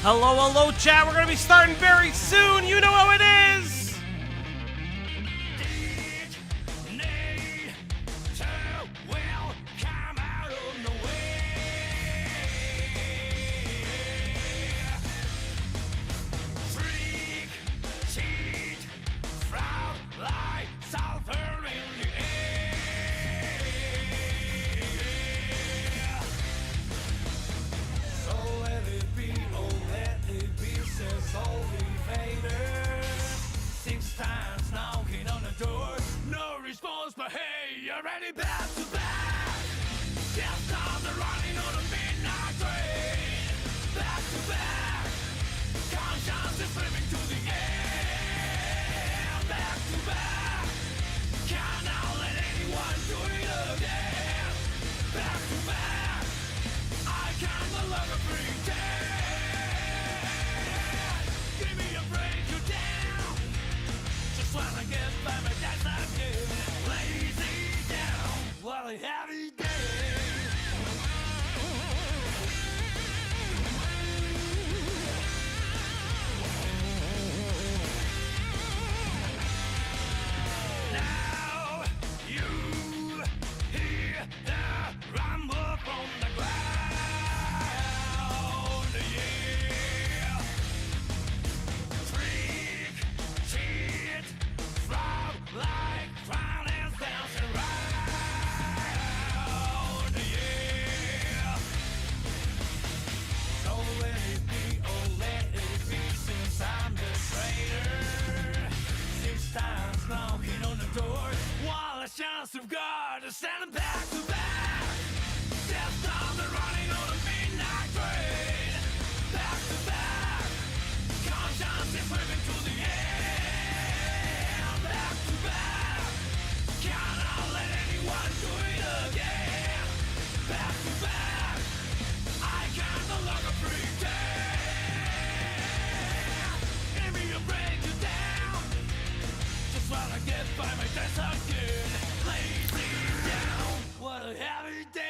Hello, hello, chat. We're going to be starting very soon. You know how it is. But hey, you're ready back to back. Just on the running on a midnight train. Back to back. Conscience is slipping to the end. Back to back. Cannot let anyone do it again. Back to back. I can no longer pretend. Give me a break, you down. Just wanna get by my dad's again. Lazy down, what a heavy day. Now you hear the rumble from the ground, yeah. Freak, cheat, frog like crown is dancing round, yeah. So let it be, oh let it be, since I'm the traitor. 6 times knocking on the door, while a chance of God is standing back to back. Death on the running on a midnight train. Back to back. Conscience is slipping to the end. Back to back. Cannot let anyone do it again. Back to back. I can no longer pretend. Give me a break, you down. Just wanna get by my desk again. Lazy down. What a heavy day.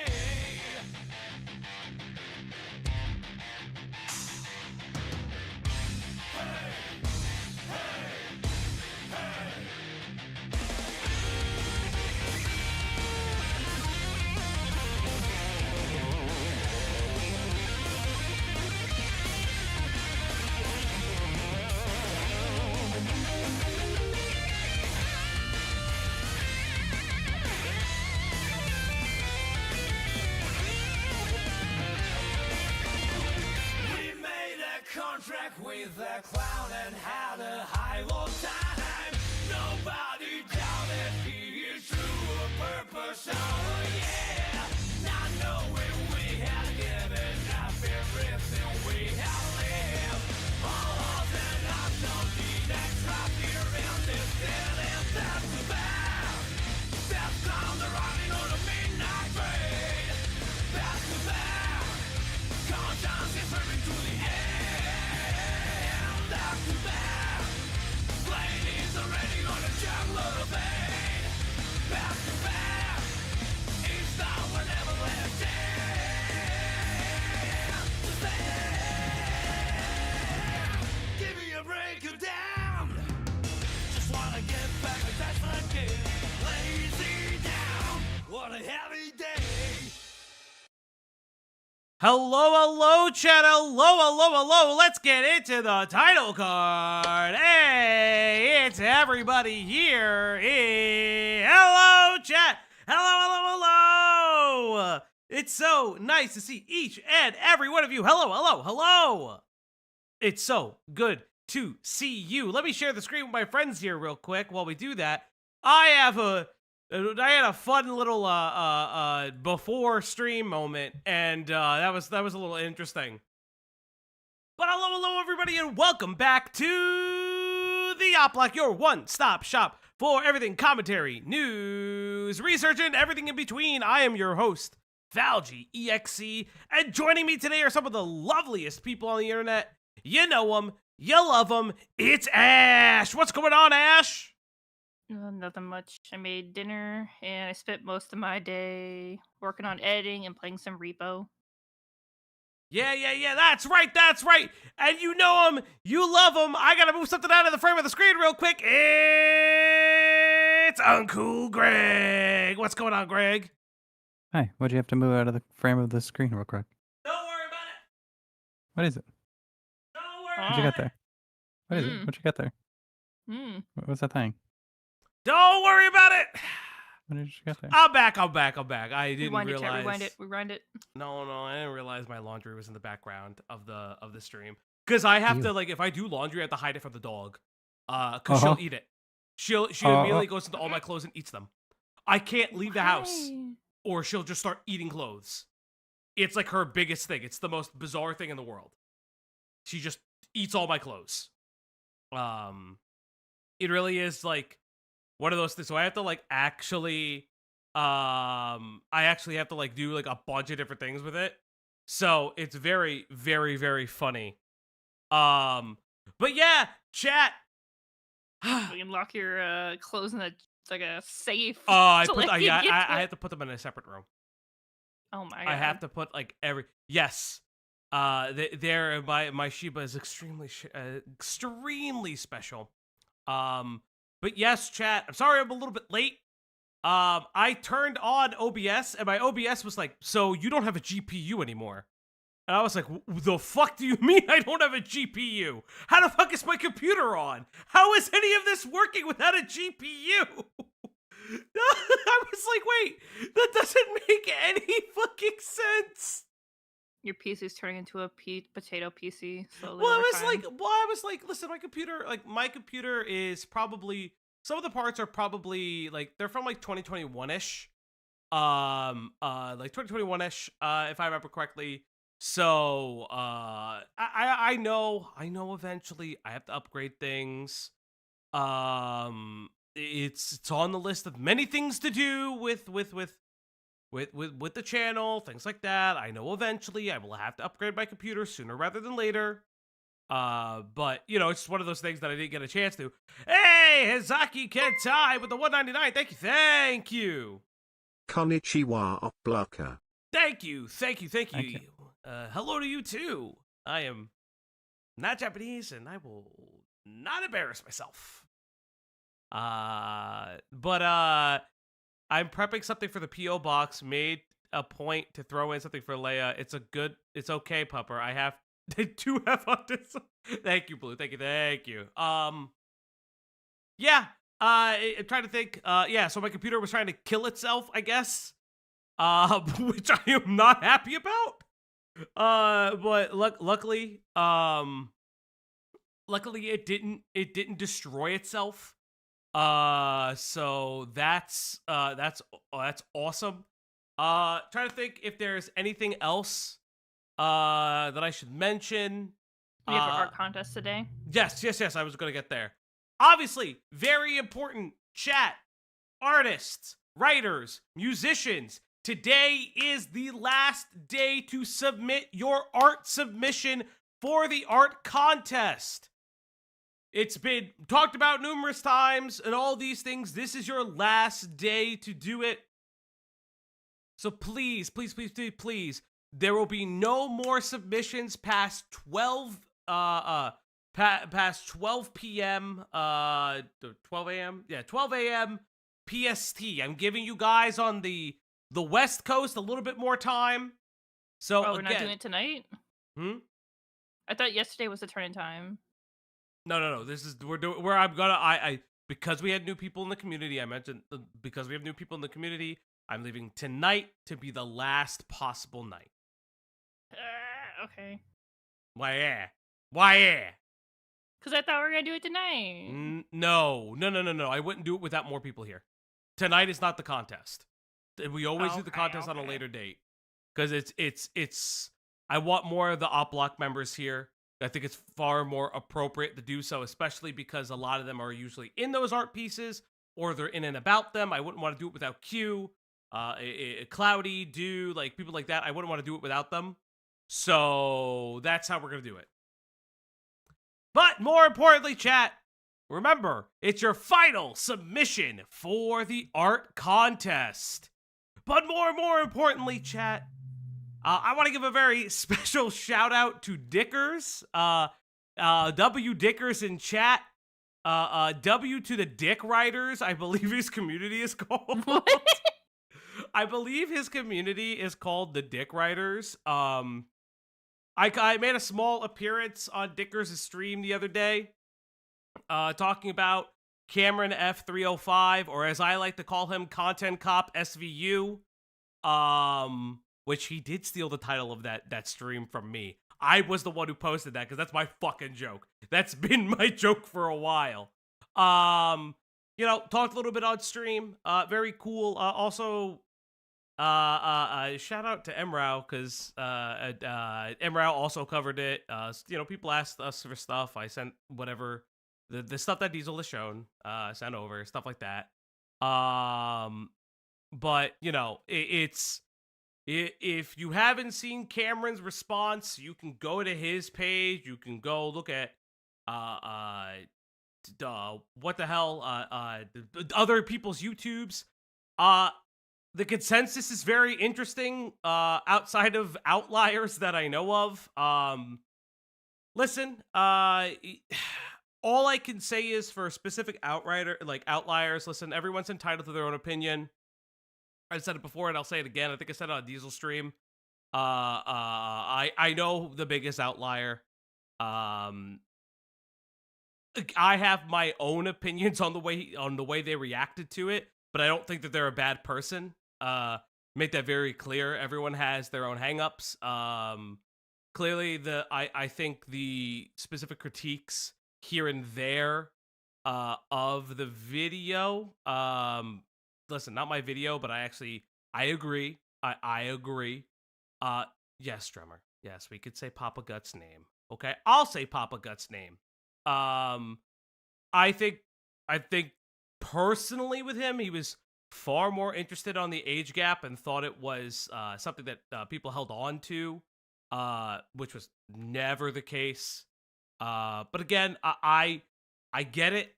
We made a contract with a clown and had a high old time. Nobody doubted he is true of purpose. Oh yeah, not knowing we had given up everything we had lived. All of the knocks don't need extra fear in this feeling. Back to back. Death on the running on a midnight train. Back to back. Conscience is slipping to the end. Back to back. Plane is already on a jungle of pain. Back to back. Each time we're never left in. Give me a break, you down. Just wanna get back, but that's not good. Lazy down. What a heavy day. Hello, hello, chat. Hello, hello, hello. Let's get into the title card. Hey, it's everybody here. Hello, chat. Hello, hello, hello. It's so nice to see each and every one of you. Hello, hello, hello. It's so good to see you. Let me share the screen with my friends here real quick. While we do that, I had a fun little before stream moment, and that was a little interesting. But hello, everybody, and welcome back to the Oplak, your one-stop shop for everything commentary, news, research, and everything in between. I am your host, Valgy EXE, and joining me today are some of the loveliest people on the internet. You know them, you love them. It's Ash. What's going on, Ash? Nothing much. I made dinner and I spent most of my day working on editing and playing some repo. Yeah, that's right. And you know him, you love him. I gotta move something out of the frame of the screen real quick. It's Uncool Greg. What's going on, Greg? Hi, what'd you have to move out of the frame of the screen real quick? Don't worry about it. What is it? Don't worry What'd you about got there? What is it? What'd you got there? What's that thing? Don't worry about it. What did you got there? I'm back. I didn't Rewind it, realize. chat, rewind it. No, I didn't realize my laundry was in the background of the stream. Because I have Ew. to, like, if I do laundry, I have to hide it from the dog. Because she'll eat it. She immediately goes into all my clothes and eats them. I can't leave the house, or she'll just start eating clothes. It's like her biggest thing. It's the most bizarre thing in the world. She just eats all my clothes. It really is like one of those things. So I have to like actually, I actually have to like do like a bunch of different things with it. So it's very, very, very funny. But yeah, chat. You can lock your clothes in like a safe. I have to put them in a separate room. Oh my god. I have to put like yes. There my Shiba is extremely special. But yes, chat. I'm sorry I'm a little bit late. I turned on OBS and my OBS was like, so you don't have a GPU anymore. And I was like, the fuck do you mean I don't have a GPU? How the fuck is my computer on? How is any of this working without a GPU? I was like, wait, that doesn't make any fucking sense. Your PC's turning into a potato PC slowly. Well, over I was time. like, listen, my computer is probably, some of the parts are probably like, they're from like 2021-ish. Like 2021-ish, if I remember correctly. So, I know eventually I have to upgrade things. It's on the list of many things to do with the channel, things like that. I know eventually I will have to upgrade my computer sooner rather than later. But you know, it's just one of those things that I didn't get a chance to. Hey, Hizaki Kentai with the 199. Thank you. Konnichiwa, Oplaka. Thank you. Thank you. Hello to you too. I am not Japanese and I will not embarrass myself. But I'm prepping something for the P.O. box. Made a point to throw in something for Leia. It's okay, Pupper. They do have on this. Thank you, Blue. Thank you. Yeah. I'm trying to think. Yeah, so my computer was trying to kill itself, I guess. Which I am not happy about. But luckily it didn't destroy itself. So that's awesome. Trying to think if there's anything else that I should mention. We have an art contest today. Yes, I was gonna get there. Obviously, very important. Chat, artists, writers, musicians. Today is the last day to submit your art submission for the art contest. It's been talked about numerous times and all these things. This is your last day to do it. So please, there will be no more submissions past 12 past 12 p.m. 12 a.m. Yeah, 12 a.m. PST. I'm giving you guys on the West Coast a little bit more time. So we're not doing it tonight? I thought yesterday was the turn-in time. No. This is where I'm gonna because we had new people in the community. I mentioned because we have new people in the community. I'm leaving tonight to be the last possible night. Okay. Why yeah? Because I thought we were gonna do it tonight. No. I wouldn't do it without more people here. Tonight is not the contest. We always do the contest on a later date because it's. I want more of the Op Block members here. I think it's far more appropriate to do so, especially because a lot of them are usually in those art pieces or they're in and about them. I wouldn't want to do it without Q, Cloudy, Do, like people like that. I wouldn't want to do it without them. So that's how we're going to do it. But more importantly, chat, remember, it's your final submission for the art contest. But more importantly, chat, I want to give a very special shout out to Dickers. W Dickers in chat. W to the Dick Writers, I believe his community is called. What? I believe his community is called the Dick Writers. I made a small appearance on Dickers' stream the other day, talking about Cameron F305, or as I like to call him, Content Cop SVU, which he did steal the title of that stream from me. I was the one who posted that because that's my fucking joke. That's been my joke for a while. You know, talked a little bit on stream. Very cool. Also, shout out to Emrao because Emrao also covered it. You know, people asked us for stuff. I sent whatever the stuff that Diesel has shown. Sent over stuff like that. But you know, if you haven't seen Cameron's response, you can go to his page. You can go look at what the hell other people's YouTubes. The consensus is very interesting outside of outliers that I know of. Listen, all I can say is for specific outliers, listen, everyone's entitled to their own opinion. I said it before and I'll say it again. I think I said it on a Diesel stream. I know the biggest outlier. I have my own opinions on the way they reacted to it, but I don't think that they're a bad person. Make that very clear. Everyone has their own hangups. Clearly, I think the specific critiques here and there of the video. Listen, not my video, but I agree. I agree. Yes, Drummer. Yes, we could say Papa Guts' name. Okay, I'll say Papa Guts' name. I think personally with him, he was far more interested on the age gap and thought it was something that people held on to, which was never the case. But again, I get it.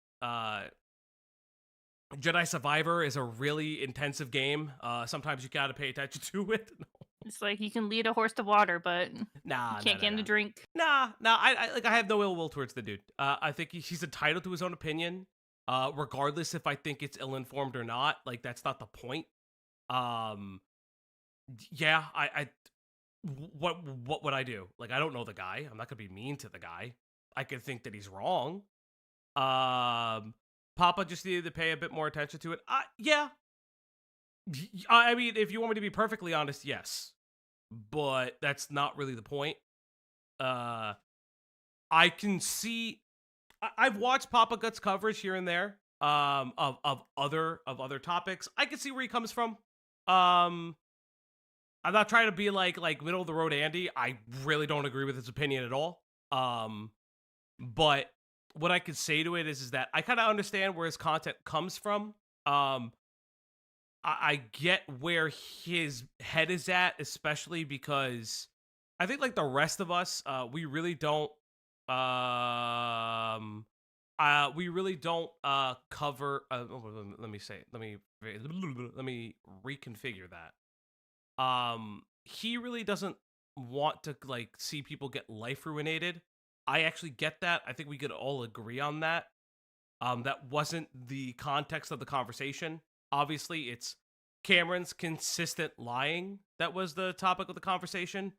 Jedi Survivor is a really intensive game. Sometimes you gotta pay attention to it. It's like you can lead a horse to water, but Nah, you can't get him to drink. Nah. I have no ill will towards the dude. I think he's entitled to his own opinion, regardless if I think it's ill-informed or not. Like, that's not the point. Yeah, what would I do? Like, I don't know the guy. I'm not gonna be mean to the guy. I could think that he's wrong. Papa just needed to pay a bit more attention to it. Yeah. I mean, if you want me to be perfectly honest, yes. But that's not really the point. I can see... I've watched Papa Guts coverage here and there of other topics. I can see where he comes from. I'm not trying to be like middle of the road Andy. I really don't agree with his opinion at all. But what I could say to it is that I kind of understand where his content comes from. I get where his head is at, especially because I think like the rest of us, we really don't cover. Let me reconfigure that. He really doesn't want to like see people get life ruinated. I actually get that. I think we could all agree on that. That wasn't the context of the conversation. Obviously, it's Cameron's consistent lying that was the topic of the conversation.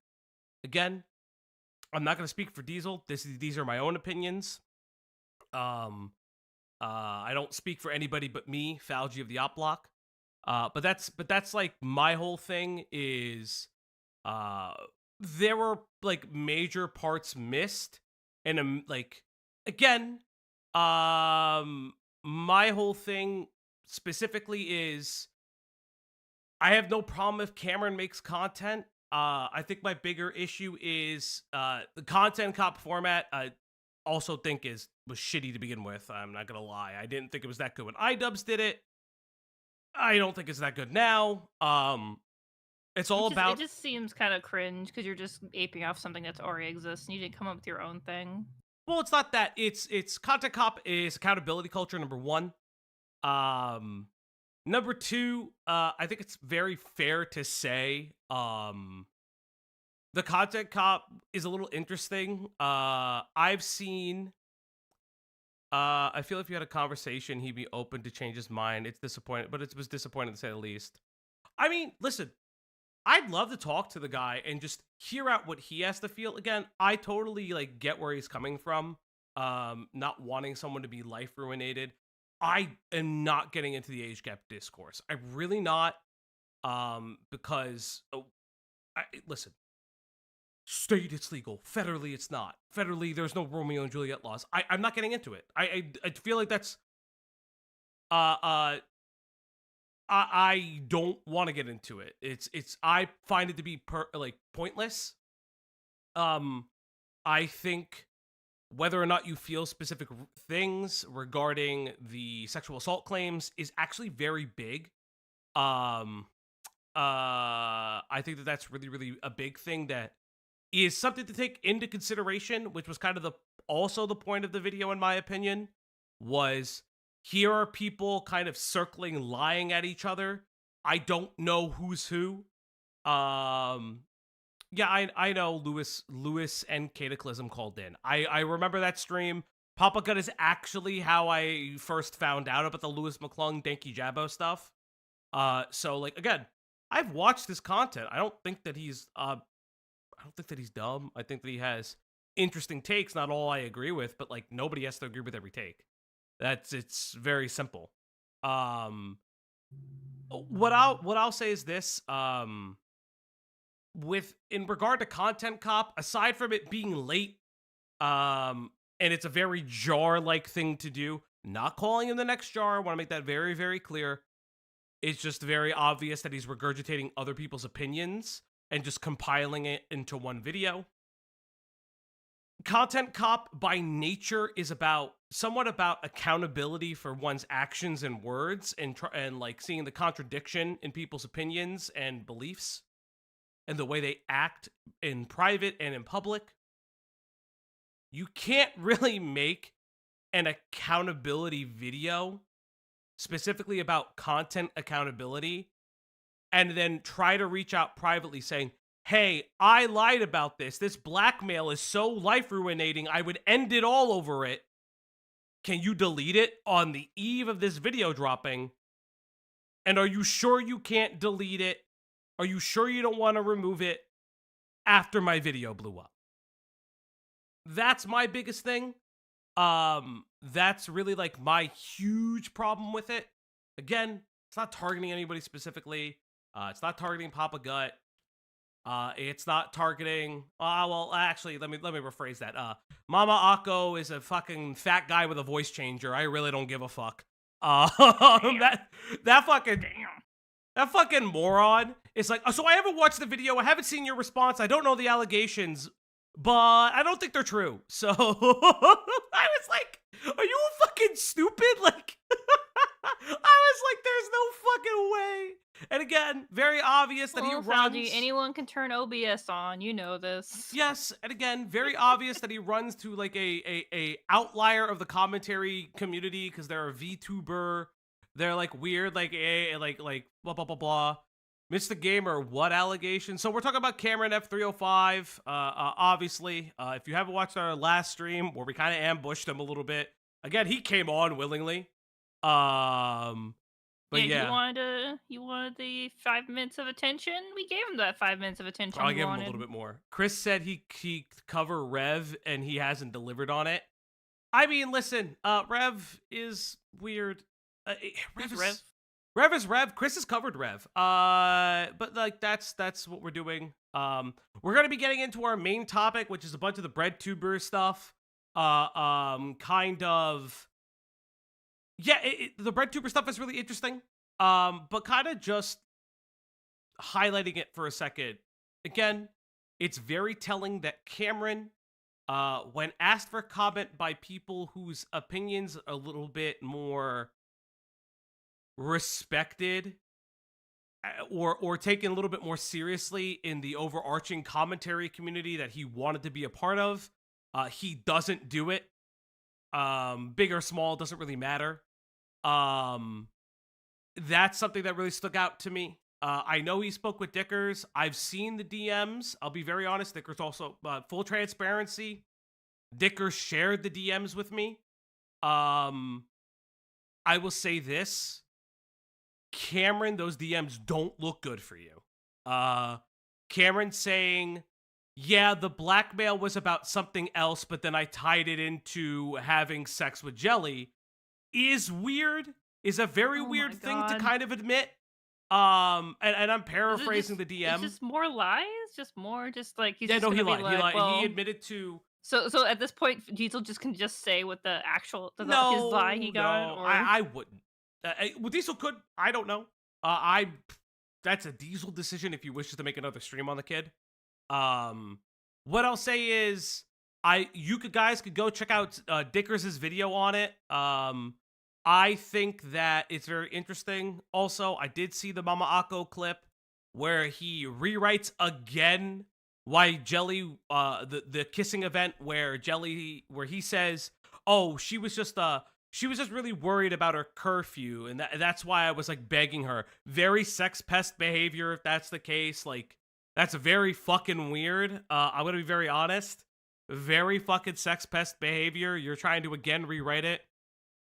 Again, I'm not going to speak for Diesel. These are my own opinions. I don't speak for anybody but me, Falgi of the Op Block. But that's like my whole thing is there were like major parts missed. And like, again, my whole thing specifically is I have no problem if Cameron makes content. I think my bigger issue is the content cop format. I also think was shitty to begin with. I'm not gonna lie. I didn't think it was that good when iDubbbz did it. I don't think it's that good now. It's all about. It just seems kind of cringe because you're just aping off something that's already exists and you didn't come up with your own thing. Well, it's not that. It's content cop is accountability culture, number one. Number two, I think it's very fair to say, The content cop is a little interesting. I've seen. I feel if you had a conversation, he'd be open to change his mind. It's disappointing, but it was disappointing to say the least. I mean, listen, I'd love to talk to the guy and just hear out what he has to feel. Again, I totally like get where he's coming from. Not wanting someone to be life ruinated. I am not getting into the age gap discourse. I'm really not. Because listen, state it's legal, federally it's not. Federally, there's no Romeo and Juliet laws. I'm not getting into it. I feel like that's I don't want to get into it. I find it to be pointless. I think whether or not you feel specific things regarding the sexual assault claims is actually very big. I think that that's really, really a big thing that is something to take into consideration, which was kind of also the point of the video, in my opinion, was here are people kind of circling, lying at each other. I don't know who's who. Yeah, I know Lewis and Cataclysm called in. I remember that stream. Papa Gut is actually how I first found out about the Lewis McClung Danky Jabbo stuff. So like again, I've watched this content. I don't think that he's dumb. I think that he has interesting takes. Not all I agree with, but like nobody has to agree with every take. It's very simple. What I'll say is this. In regard to Content Cop, aside from it being late, and it's a very jar-like thing to do, not calling him the next jar. I want to make that very, very clear. It's just very obvious that he's regurgitating other people's opinions and just compiling it into one video. Content Cop by nature is somewhat about accountability for one's actions and words and like seeing the contradiction in people's opinions and beliefs and the way they act in private and in public. You can't really make an accountability video specifically about content accountability and then try to reach out privately saying, hey, I lied about this. This blackmail is so life-ruinating, I would end it all over it. Can you delete it on the eve of this video dropping? And are you sure you can't delete it? Are you sure you don't want to remove it after my video blew up? That's my biggest thing. That's really like my huge problem with it. Again, it's not targeting anybody specifically. It's not targeting Papa Gut. It's not targeting. Well, actually, let me rephrase that. Mama Akko is a fucking fat guy with a voice changer. I really don't give a fuck. That fucking moron is like. So I haven't watched the video. I haven't seen your response. I don't know the allegations, but I don't think they're true. So I was like, are you fucking stupid? Like, I was like, there's no fucking way. And again, very obvious that he runs. Anyone can turn OBS on. You know this. Yes, and again, very obvious that he runs to like a outlier of the commentary community because they're a VTuber. They're like weird, like blah blah blah blah. Mr. Gamer, what allegation? So we're talking about Cameron F305. Obviously, if you haven't watched our last stream where we kind of ambushed him a little bit, again, he came on willingly. But yeah, you wanted the 5 minutes of attention. We gave him that 5 minutes of attention. I gave him a little bit more. Chris said he cover Rev and he hasn't delivered on it. I mean, listen, Rev is weird. Rev is Rev. Chris has covered Rev. But like that's what we're doing. We're gonna be getting into our main topic, which is a bunch of the BREADTUBERS stuff. Kind of. Yeah, the BREADTUBER stuff is really interesting. But kind of just highlighting it for a second. Again, it's very telling that Cameron, when asked for comment by people whose opinions are a little bit more respected or taken a little bit more seriously in the overarching commentary community that he wanted to be a part of, he doesn't do it. Big or small, doesn't really matter. That's something that really stuck out to me. I know he spoke with Dickers. I've seen the DMs. I'll be very honest. Dickers also, full transparency. Dickers shared the DMs with me. I will say this. Cameron, those DMs don't look good for you. Cameron saying, yeah, the blackmail was about something else, but then I tied it into having sex with Jelly is weird. Is a very weird thing to kind of admit. And I'm paraphrasing the DM. It's just more lies, just like he's yeah, just no, gonna he be lied. like, He well, admitted to. So at this point, Diesel just can just say what the actual his No, lie he got, no, or I wouldn't. Well, Diesel could. I don't know. That's a Diesel decision if he wishes to make another stream on the kid. What I'll say is, you guys could go check out Dickers' video on it. I think that it's very interesting. Also, I did see the Mama Akko clip where he rewrites again why Jelly, the kissing event where he says, oh, she was just really worried about her curfew, and that's why I was like begging her. Very sex pest behavior if that's the case. Like, that's very fucking weird. I'm gonna be very honest. Very fucking sex pest behavior. You're trying to again rewrite it.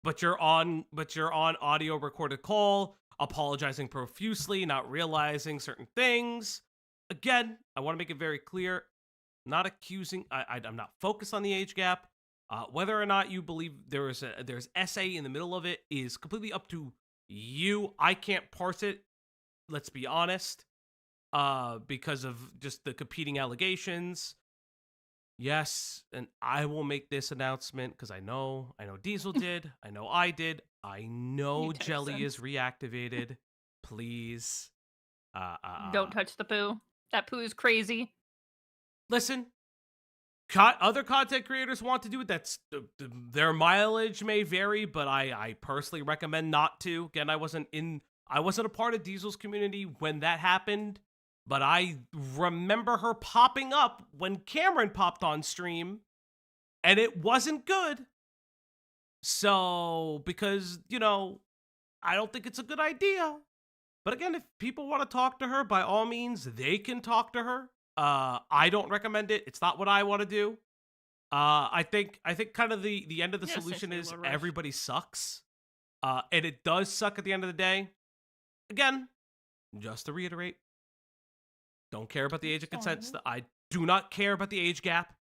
But you're on audio recorded call, apologizing profusely, not realizing certain things. Again, I want to make it very clear, not accusing. I'm not focused on the age gap. Whether or not you believe there's SA in the middle of it is completely up to you. I can't parse it. Let's be honest, because of just the competing allegations. Yes, and I will make this announcement because I know Diesel did. I know I did. I know Jelly is reactivated. Please. don't touch the poo. That poo is crazy. Listen, other content creators want to do it. That's their mileage may vary, but I personally recommend not to. Again, I wasn't a part of Diesel's community when that happened. But I remember her popping up when Cameron popped on stream, and it wasn't good. So, because, I don't think it's a good idea. But again, if people want to talk to her, by all means, they can talk to her. I don't recommend it. It's not what I want to do. I think kind of the end of the solution is everybody sucks. And it does suck at the end of the day. Again, just to reiterate, don't care about the age of consent. I do not care about the age gap.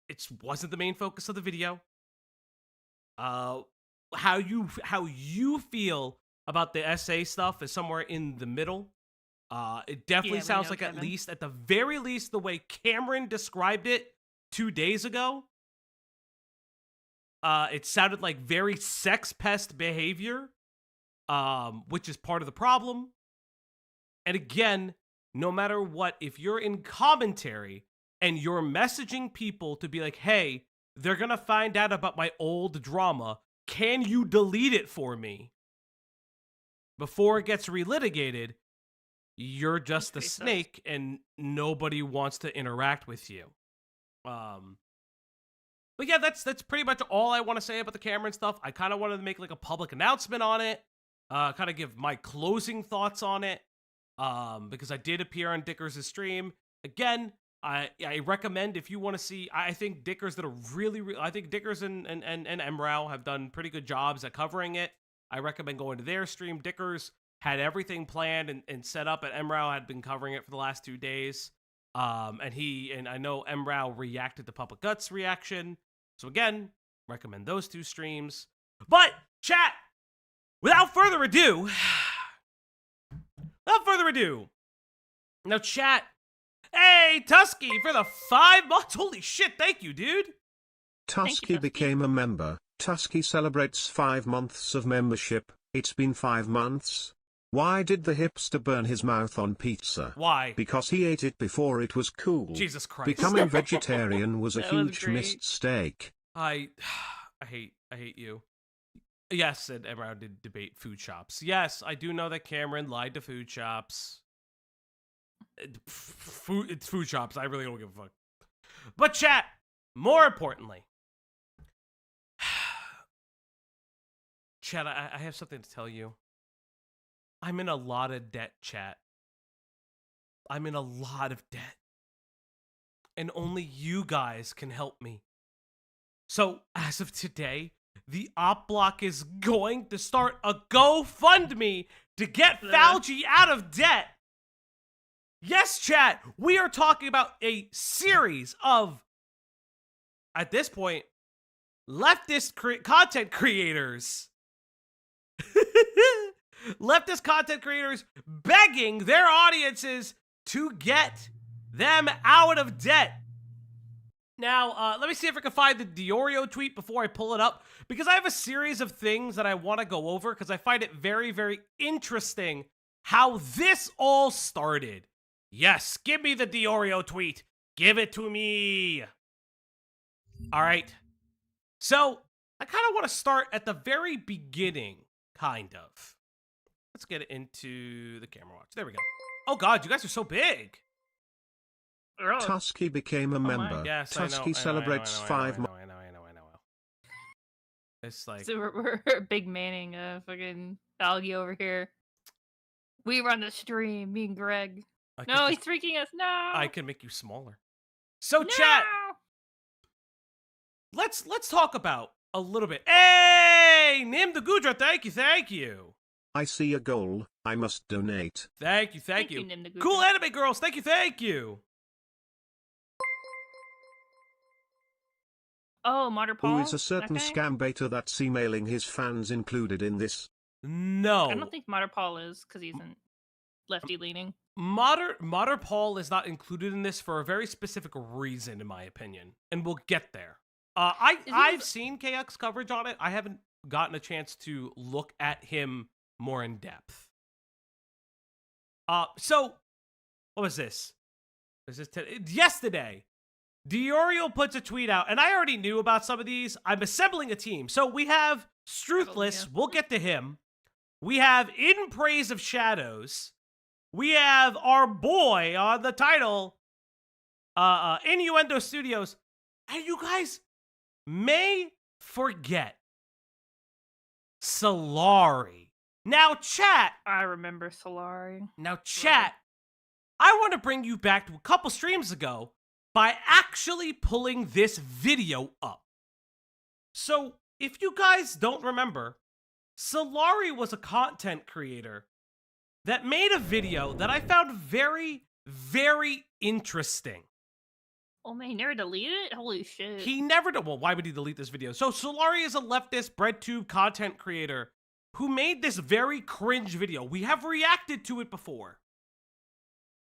It wasn't the main focus of the video. How you feel about the SA stuff is somewhere in the middle. It definitely sounds like at the very least, the way Cameron described it 2 days ago, it sounded like very sex pest behavior, which is part of the problem. And again, no matter what, if you're in commentary and you're messaging people to be like, hey, they're going to find out about my old drama, can you delete it for me before it gets relitigated? You're just a snake and nobody wants to interact with you. But yeah, that's pretty much all I want to say about the Cameron stuff. I kind of wanted to make like a public announcement on it, kind of give my closing thoughts on it. Because I did appear on Dickers' stream. Again, I recommend if you want to see, I think Dickers did I think Dickers and Emrao have done pretty good jobs at covering it. I recommend going to their stream. Dickers had everything planned and set up, and Emrao had been covering it for the last 2 days. And I know Emrao reacted to Papa Guts' reaction. So again, recommend those 2 streams. But, chat, without further ado, now chat, hey, Tusky for the 5 months. Holy shit, thank you, dude. Tusky became a member. Tusky celebrates 5 months of membership. It's been 5 months. Why did the hipster burn his mouth on pizza? Why? Because he ate it before it was cool. Jesus Christ. Becoming vegetarian was a huge mistake. I hate you. Yes, and Emrao did debate food shops. Yes, I do know that Cameron lied to food shops. It's food shops. I really don't give a fuck. But chat, more importantly, chat, I have something to tell you. I'm in a lot of debt, chat. I'm in a lot of debt. And only you guys can help me. So, as of today, the Op Block is going to start a GoFundMe to get Falgi out of debt. Yes, chat, we are talking about a series of, at this point, leftist content creators. Leftist content creators begging their audiences to get them out of debt. Now, let me see if I can find the Diorio tweet before I pull it up, because I have a series of things that I want to go over because I find it very, very interesting how this all started. Yes, give me the Diorio tweet. Give it to me. All right. So, I kind of want to start at the very beginning, kind of. Let's get it into the camera watch. There we go. Oh, God, you guys are so big. Tusky became a member. Yes, Tusky celebrates 5 months. I know. It's like... So we're big manning fucking Falgi over here. We run the stream, me and Greg. No, he's freaking us. No. I can make you smaller. So, chat, let's talk about a little bit. Hey, Nim the Gudra, thank you. I see a goal. I must donate. Thank you. Nim the Gudra. Cool anime girls, thank you. Oh, Martyr Paul? Who is a certain scam beta that's emailing his fans included in this? No. I don't think Martyr Paul is, because he's lefty leaning. Martyr Paul is not included in this for a very specific reason, in my opinion. And we'll get there. I've seen CUCK's coverage on it. I haven't gotten a chance to look at him more in depth. So, what was this? Was this yesterday? Diorio puts a tweet out, and I already knew about some of these. I'm assembling a team. So we have Struthless. We'll get to him. We have In Praise of Shadows. We have our boy on the title, Innuendo Studios. And you guys may forget Solari. Now, chat. I remember Solari. Now, chat. I want to bring you back to a couple streams ago by actually pulling this video up. So, if you guys don't remember, Solari was a content creator that made a video that I found very, very interesting. Oh man, he never deleted it? Holy shit. He never did. Well, why would he delete this video? So, Solari is a leftist Breadtube content creator who made this very cringe video. We have reacted to it before.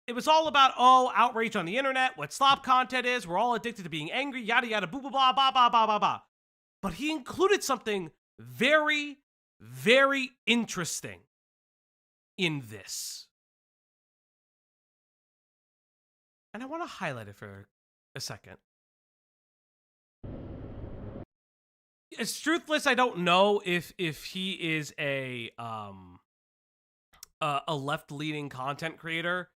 It was all about, outrage on the internet, what slop content is, we're all addicted to being angry, yada yada, boo boo blah, blah, blah, blah, blah, blah. But he included something very, very interesting in this. And I want to highlight it for a second. As Truthless, I don't know if he is a left-leaning content creator.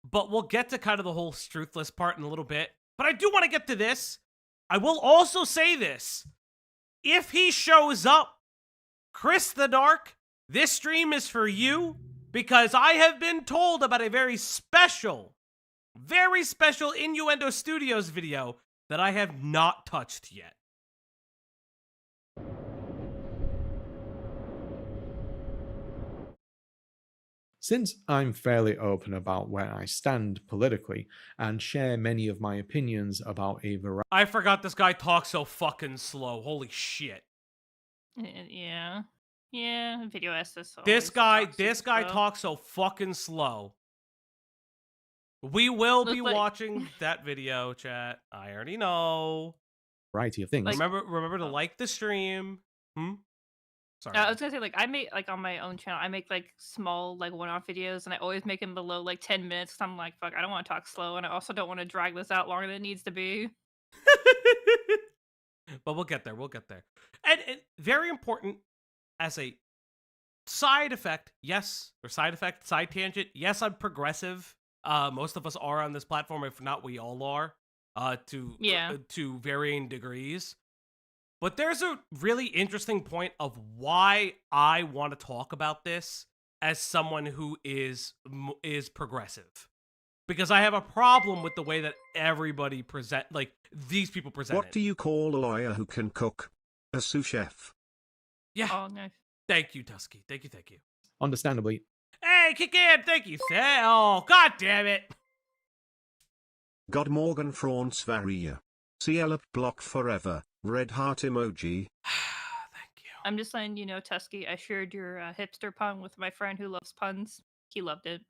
But we'll get to kind of the whole Struthless part in a little bit. But I do want to get to this. I will also say this. If he shows up, Chris the Dark, this stream is for you, because I have been told about a very special Innuendo Studios video that I have not touched yet. Since I'm fairly open about where I stand politically and share many of my opinions about a variety... I forgot this guy talks so fucking slow. Holy shit. Yeah. Yeah, video essays. This guy talks so fucking slow. We will be watching that video, chat. I already know. Variety of things. Remember to like the stream. Sorry. I was gonna say, I make, on my own channel, I make, small, one-off videos, and I always make them below, 10 minutes, because I'm like, fuck, I don't want to talk slow, and I also don't want to drag this out longer than it needs to be. But we'll get there, And very important, as a side tangent, yes, I'm progressive. Most of us are on this platform, if not we all are, to varying degrees. But there's a really interesting point of why I want to talk about this as someone who is progressive, because I have a problem with the way that everybody these people present What it. do you call a lawyer who can cook? A sous chef. Yeah. Oh, nice. Thank you, Tusky. Thank you. Understandably, Hey, kick in. Thank you. Oh, god damn it. God Morgan France Varia. CL block forever. Red heart emoji. Thank you. I'm just letting you know, Tusky, I shared your hipster pun with my friend who loves puns. He loved it.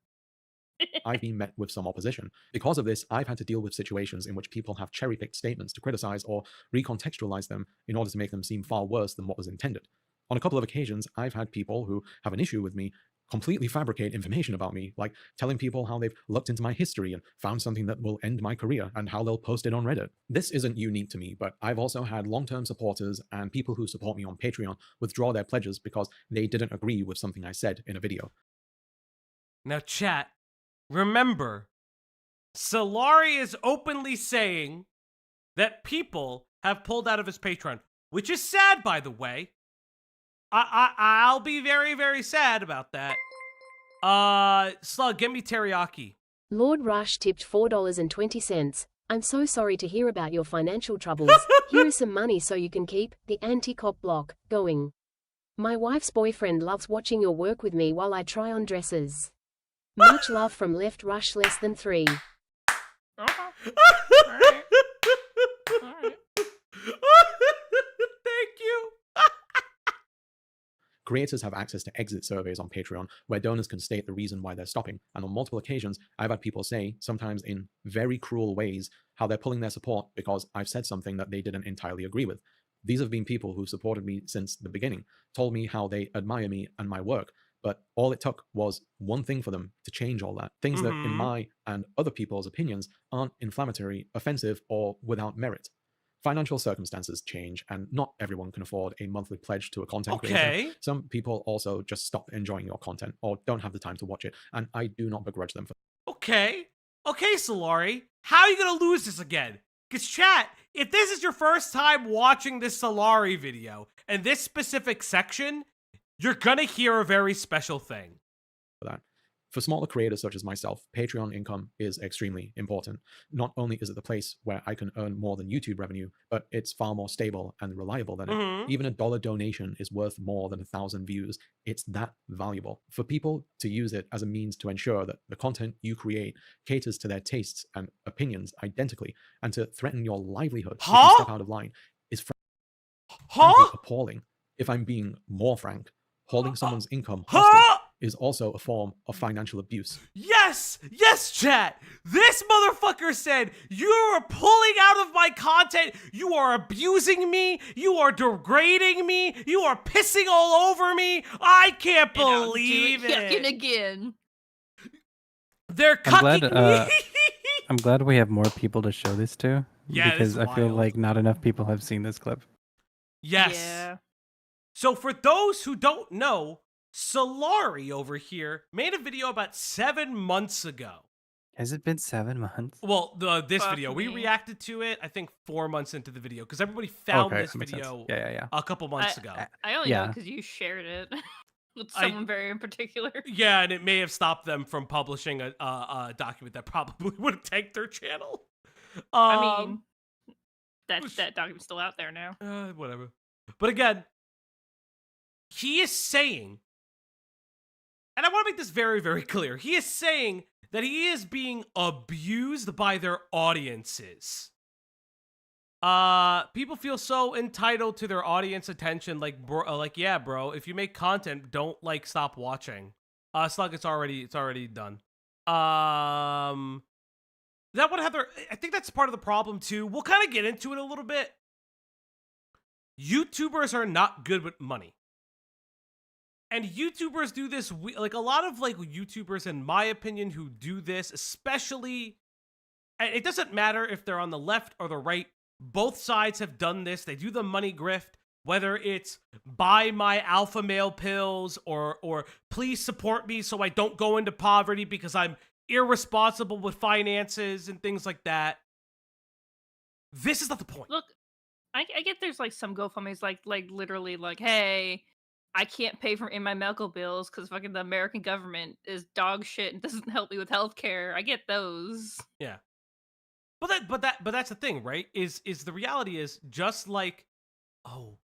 I've been met with some opposition. Because of this, I've had to deal with situations in which people have cherry-picked statements to criticize or recontextualize them in order to make them seem far worse than what was intended. On a couple of occasions, I've had people who have an issue with me completely fabricate information about me, like telling people how they've looked into my history and found something that will end my career and how they'll post it on Reddit. This isn't unique to me, but I've also had long-term supporters and people who support me on Patreon withdraw their pledges because they didn't agree with something I said in a video. Now, chat, remember, Solari is openly saying that people have pulled out of his Patreon, which is sad, by the way. I'll be very, very sad about that. Slug, give me teriyaki. Lord Rush tipped $4.20. I'm so sorry to hear about your financial troubles. Here is some money so you can keep the anti-cop block going. My wife's boyfriend loves watching your work with me while I try on dresses. Much love from Left Rush less than 3. Alright. Alright. Thank you. Creators have access to exit surveys on Patreon where donors can state the reason why they're stopping. And on multiple occasions, I've had people say, sometimes in very cruel ways, how they're pulling their support because I've said something that they didn't entirely agree with. These have been people who supported me since the beginning, told me how they admire me and my work, but all it took was one thing for them to change all that. Things that, in my and other people's opinions, aren't inflammatory, offensive, or without merit. Financial circumstances change, and not everyone can afford a monthly pledge to a content creator. Some people also just stop enjoying your content or don't have the time to watch it, and I do not begrudge them for that. Okay, Solari, how are you gonna lose this again? Because chat, if this is your first time watching this Solari video and this specific section, you're gonna hear a very special thing. That. For smaller creators such as myself, Patreon income is extremely important. Not only is it the place where I can earn more than YouTube revenue, but it's far more stable and reliable than it. Even a $1 donation is worth more than 1,000 views. It's that valuable. For people to use it as a means to ensure that the content you create caters to their tastes and opinions identically, and to threaten your livelihood if you step out of line, is frankly appalling. If I'm being more frank, holding someone's income hostage is also a form of financial abuse. Yes, chat. This motherfucker said, you are pulling out of my content. You are abusing me. You are degrading me. You are pissing all over me. I can't believe it. Yucking again. They're cucking me. I'm glad we have more people to show this to. Yeah, because I feel wild. like not enough people have seen this clip. Yes. Yeah. So for those who don't know, Solari over here made a video about 7 months ago. Has it been 7 months? Well, this Fuck video, we me. reacted to it, I think 4 months into the video, because everybody found Okay, this that makes sense. video Yeah. a couple months ago. I only know Yeah. because you shared it with someone very in particular. Yeah, and it may have stopped them from publishing a document that probably would have tanked their channel. I mean, that document's still out there now. Whatever. But again, he is saying, and I want to make this very, very clear, he is saying that he is being abused by their audiences. People feel so entitled to their audience attention, yeah, bro, if you make content, don't stop watching. Slug, it's already done. That one, Heather, I think that's part of the problem too. We'll kind of get into it a little bit. YouTubers are not good with money. And YouTubers do this, a lot of YouTubers, in my opinion, who do this, especially, and it doesn't matter if they're on the left or the right, both sides have done this. They do the money grift, whether it's buy my alpha male pills or please support me so I don't go into poverty because I'm irresponsible with finances and things like that. This is not the point. Look, I get there's some GoFundMe's like literally hey, I can't pay for my medical bills because fucking the American government is dog shit and doesn't help me with healthcare. I get those. Yeah. But that's the thing, right? Is the reality is just like, oh,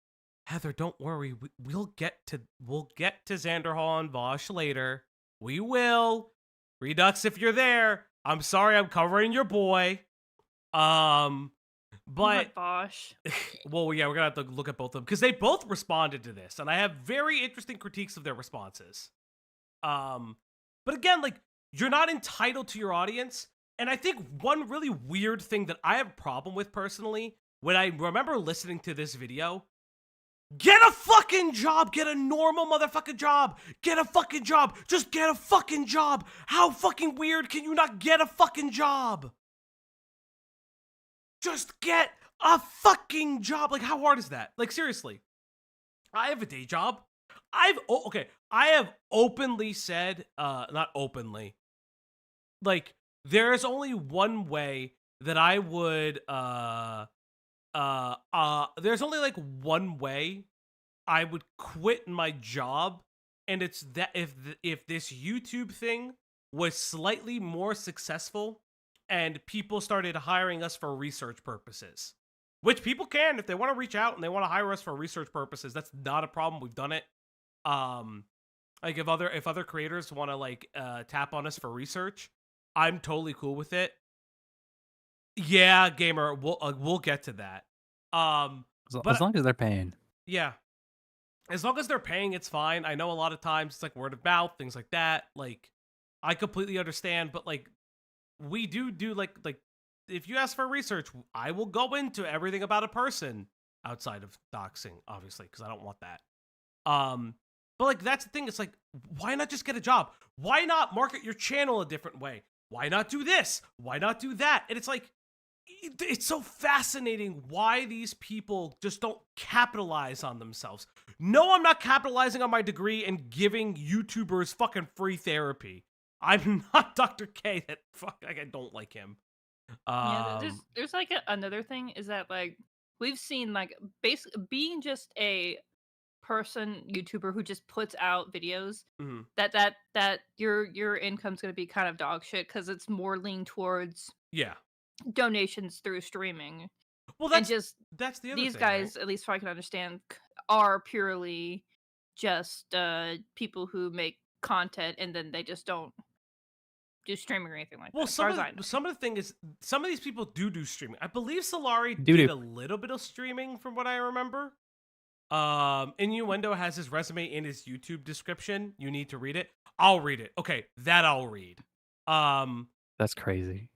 Heather, don't worry, we'll get to Xander Hall and Vosh later. We will. Redux, if you're there, I'm sorry, I'm covering your boy. But Vosh. well, yeah, we're gonna have to look at both of them because they both responded to this, and I have very interesting critiques of their responses. But again, like, you're not entitled to your audience. And I think one really weird thing that I have a problem with personally, when I remember listening to this video, get a fucking job, get a normal motherfucking job, get a fucking job, just get a fucking job. How fucking weird can you not get a fucking job? Just get a fucking job. Like, how hard is that? Like, seriously, I have a day job. I have openly said, not openly, like, there's only one way that I would, there's only like one way I would quit my job, and it's that if this YouTube thing was slightly more successful and people started hiring us for research purposes, which people can if they want to reach out and they want to hire us for research purposes. That's not a problem. We've done it. Like if other creators want to like tap on us for research, I'm totally cool with it. Yeah, gamer, we'll get to that. As long as they're paying. Yeah. As long as they're paying, it's fine. I know a lot of times it's like word of mouth, things like that. Like, I completely understand, but like, we do like if you ask for research, I will go into everything about a person outside of doxing, obviously, because I don't want that. But like, that's the thing. It's like, why not just get a job? Why not market your channel a different way? Why not do this? Why not do that? And it's like, it's so fascinating why these people just don't capitalize on themselves. No, I'm not capitalizing on my degree and giving YouTubers fucking free therapy. I'm not Dr. K. That fuck, I don't like him. Yeah, there's like another thing is that like we've seen like basically being just a person YouTuber who just puts out videos that your income's gonna be kind of dog shit because it's more leaned towards donations through streaming. Well, that's the other these thing, guys, right? At least if I can understand, are purely just people who make content and then they just don't do streaming or anything like that. Well, some of the thing is some of these people do streaming. I believe Solari did a little bit of streaming from what I remember. Innuendo has his resume in his YouTube description. You need to read it. I'll read it. Okay, that I'll read. That's crazy.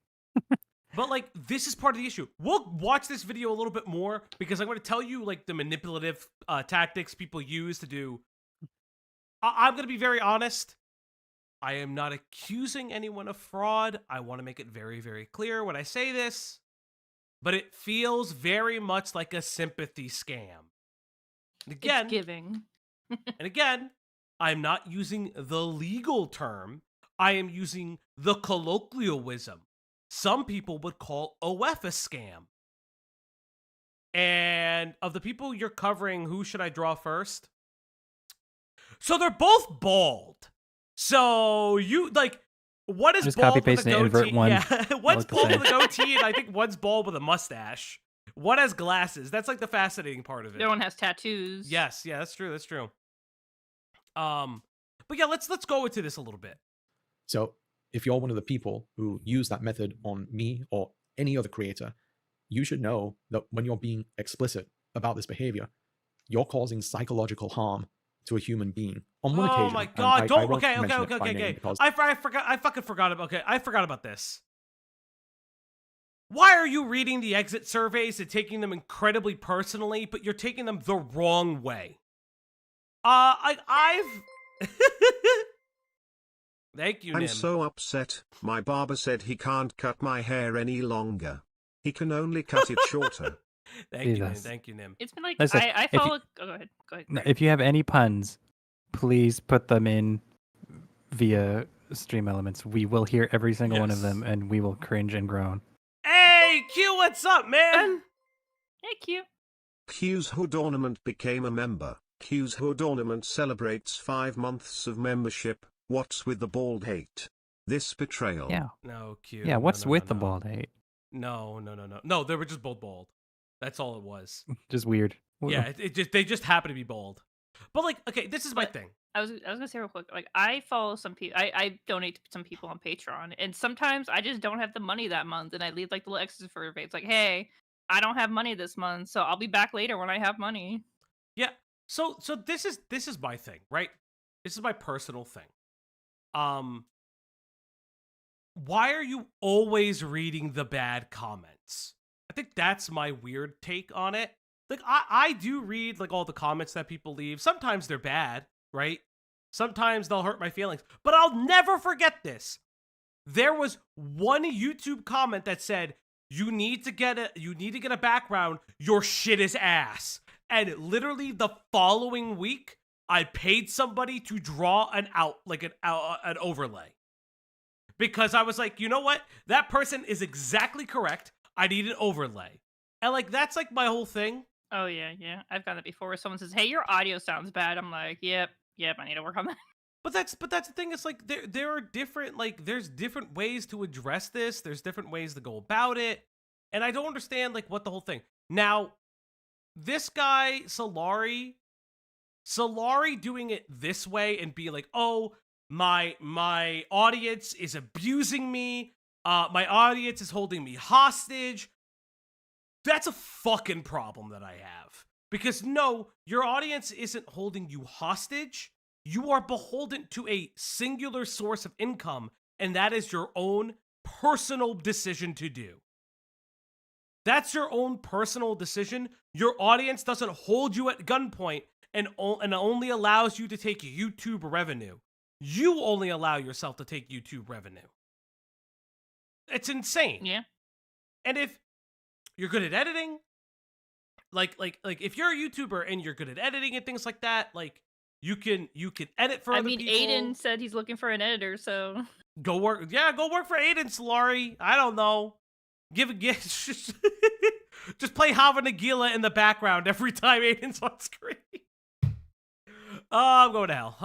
But like, this is part of the issue. We'll watch this video a little bit more because I'm going to tell you like the manipulative tactics people use to do. I'm going to be very honest. I am not accusing anyone of fraud. I want to make it very, very clear when I say this, but it feels very much like a sympathy scam. And again, it's giving. And again, I'm not using the legal term. I am using the colloquialism. Some people would call OF a scam. And of the people you're covering, who should I draw first? So they're both bald. So you like, what is bald with a goatee? Yeah, one's bald with a goatee, and I think one's bald with a mustache. One has glasses. That's like the fascinating part of it. The other one has tattoos. Yes, yeah, that's true. That's true. But yeah, let's go into this a little bit. So if you're one of the people who use that method on me or any other creator, you should know that when you're being explicit about this behavior, you're causing psychological harm to a human being. On one occasion. Oh my god! Don't. Okay. I fucking forgot about. Okay, I forgot about this. Why are you reading the exit surveys and taking them incredibly personally, but you're taking them the wrong way? I've. Thank you, Nim. I'm so upset. My barber said he can't cut my hair any longer. He can only cut it shorter. Thank you, Nim. Thank you, Nim. It's been like, listen, I follow... go ahead. If you have any puns, please put them in via Stream Elements. We will hear every single one of them, and we will cringe and groan. Hey, Q, what's up, man? Hey, Q. Q's hood ornament became a member. Q's hood ornament celebrates 5 months of membership. What's with the bald hate? This betrayal. Yeah. No, Q. Yeah, no, what's no, with no, the no. bald hate? No. No, they were just both bald. That's all it was. Just weird. Yeah, they just happen to be bald. But like, okay, this is my thing. I was gonna say real quick, like I follow some people. I donate to some people on Patreon, and sometimes I just don't have the money that month, and I leave like the little extras for everybody. It's like, hey, I don't have money this month, so I'll be back later when I have money. Yeah. So this is my thing, right? This is my personal thing. Why are you always reading the bad comments? I think that's my weird take on it. Like I do read like all the comments that people leave. Sometimes they're bad, right? Sometimes they'll hurt my feelings, but I'll never forget this. There was one YouTube comment that said, you need to get a background. Your shit is ass. And literally the following week, I paid somebody to draw an overlay. Because I was like, you know what? That person is exactly correct. I need an overlay. And like, that's like my whole thing. Oh yeah. I've done it before. Where someone says, "Hey, your audio sounds bad." I'm like, "Yep, I need to work on that." But that's the thing. It's like there are different, like, there's different ways to address this. There's different ways to go about it. And I don't understand like what the whole thing. Now, this guy Solari doing it this way and being like, "Oh, my audience is abusing me. My audience is holding me hostage." That's a fucking problem that I have. Because no, your audience isn't holding you hostage. You are beholden to a singular source of income, and that is your own personal decision to do. That's your own personal decision. Your audience doesn't hold you at gunpoint and only allows you to take YouTube revenue. You only allow yourself to take YouTube revenue. It's insane. Yeah. And if you're good at editing, like if you're a YouTuber and you're good at editing and things like that, like you can edit for other people. Aiden said he's looking for an editor, so go work for Aiden, Solari. I don't know. Just play Hava Nagila in the background every time Aiden's on screen. I'm going to hell.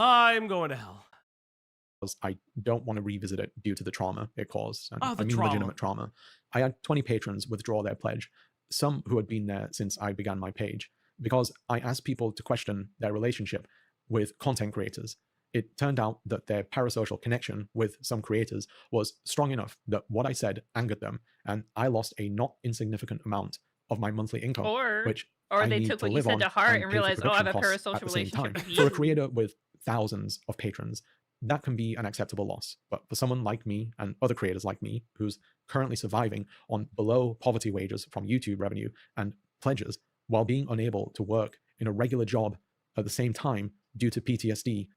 I don't want to revisit it due to the trauma it caused. And I mean trauma. legitimate trauma. I had 20 patrons withdraw their pledge, some who had been there since I began my page, because I asked people to question their relationship with content creators. It turned out that their parasocial connection with some creators was strong enough that what I said angered them, and I lost a not insignificant amount of my monthly income, or I they need took to what you live said on to heart and pay for realized, oh, I have a production costs parasocial at the same relationship time. with For a you. creator with thousands of patrons, that can be an acceptable loss. But for someone like me and other creators like me, who's currently surviving on below poverty wages from YouTube revenue and pledges while being unable to work in a regular job at the same time due to PTSD,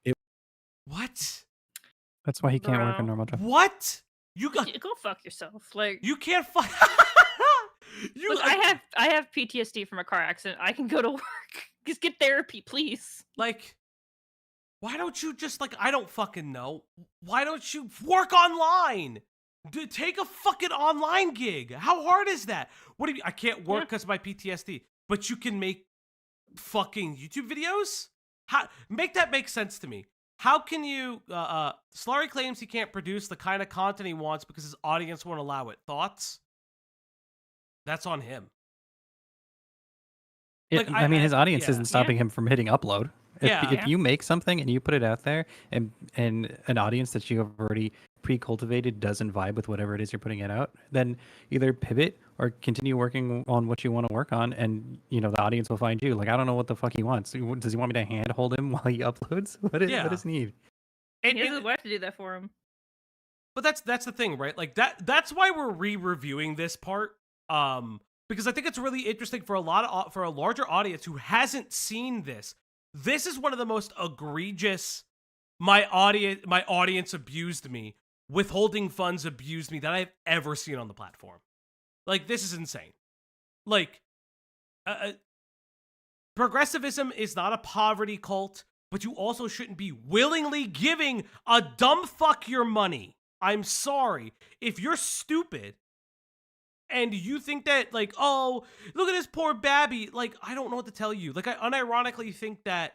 What? That's why he can't work a Bro. normal job. What? You got? Go fuck yourself. Like, You can't fuck. look, I have PTSD from a car accident. I can go to work. Just get therapy, please. Like, why don't you just, like, I don't fucking know. Why don't you work online? Take a fucking online gig. How hard is that? What do you, I can't work because of my PTSD, but you can make fucking YouTube videos? How, make that make sense to me. How can you, Slurry claims he can't produce the kind of content he wants because his audience won't allow it. Thoughts? That's on him. Like, I mean, his audience yeah. isn't stopping him from hitting upload. If Yeah. you make something and you put it out there, and an audience that you have already pre-cultivated doesn't vibe with whatever it is you're putting it out, then either pivot or continue working on what you want to work on, and the audience will find you. Like, I don't know what the fuck he wants. Does he want me to handhold him while he uploads? What does he need? He has his wife to do that for him. But that's the thing, right? Like that's why we're re-reviewing this part. Because I think it's really interesting for a larger audience who hasn't seen this. This is one of the most egregious my audience abused me, withholding funds abused me that I've ever seen on the platform. Like, this is insane. Like, progressivism is not a poverty cult, but you also shouldn't be willingly giving a dumb fuck your money. I'm sorry. If you're stupid and you think that, like, oh, look at this poor Babby, like, I don't know what to tell you. Like, I unironically think that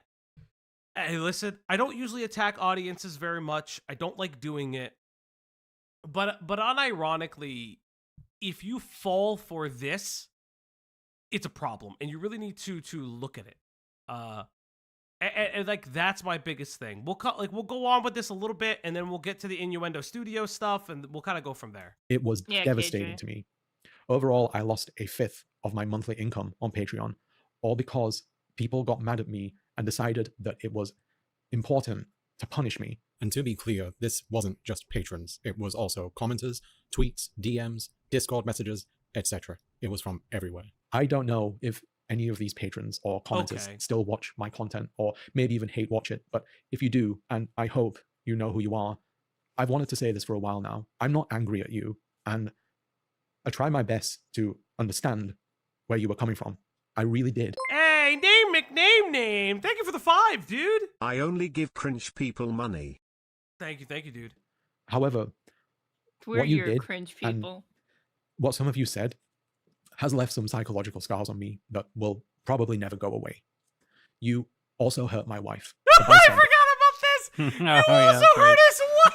Hey, listen, I don't usually attack audiences very much. I don't like doing it. But unironically, if you fall for this, it's a problem, and you really need to look at it. And like that's my biggest thing. We'll go on with this a little bit, and then we'll get to the Innuendo Studio stuff, and we'll kind of go from there. It was Yeah, devastating KJ. to me. Overall, I lost a fifth of my monthly income on Patreon, all because people got mad at me and decided that it was important to punish me. And to be clear, this wasn't just patrons. It was also commenters, tweets, DMs, Discord messages, etc. It was from everywhere. I don't know if any of these patrons or commenters Okay. still watch my content or maybe even hate watch it, but if you do, and I hope you know who you are, I've wanted to say this for a while now. I'm not angry at you, and I try my best to understand where you were coming from. I really did. Hey, name. Thank you for the 5, dude. I only give cringe people money. Thank you, dude. However, We're what you your did cringe and people. what some of you said has left some psychological scars on me that will probably never go away. You also hurt my wife. I forgot about this. You also hurt his wife.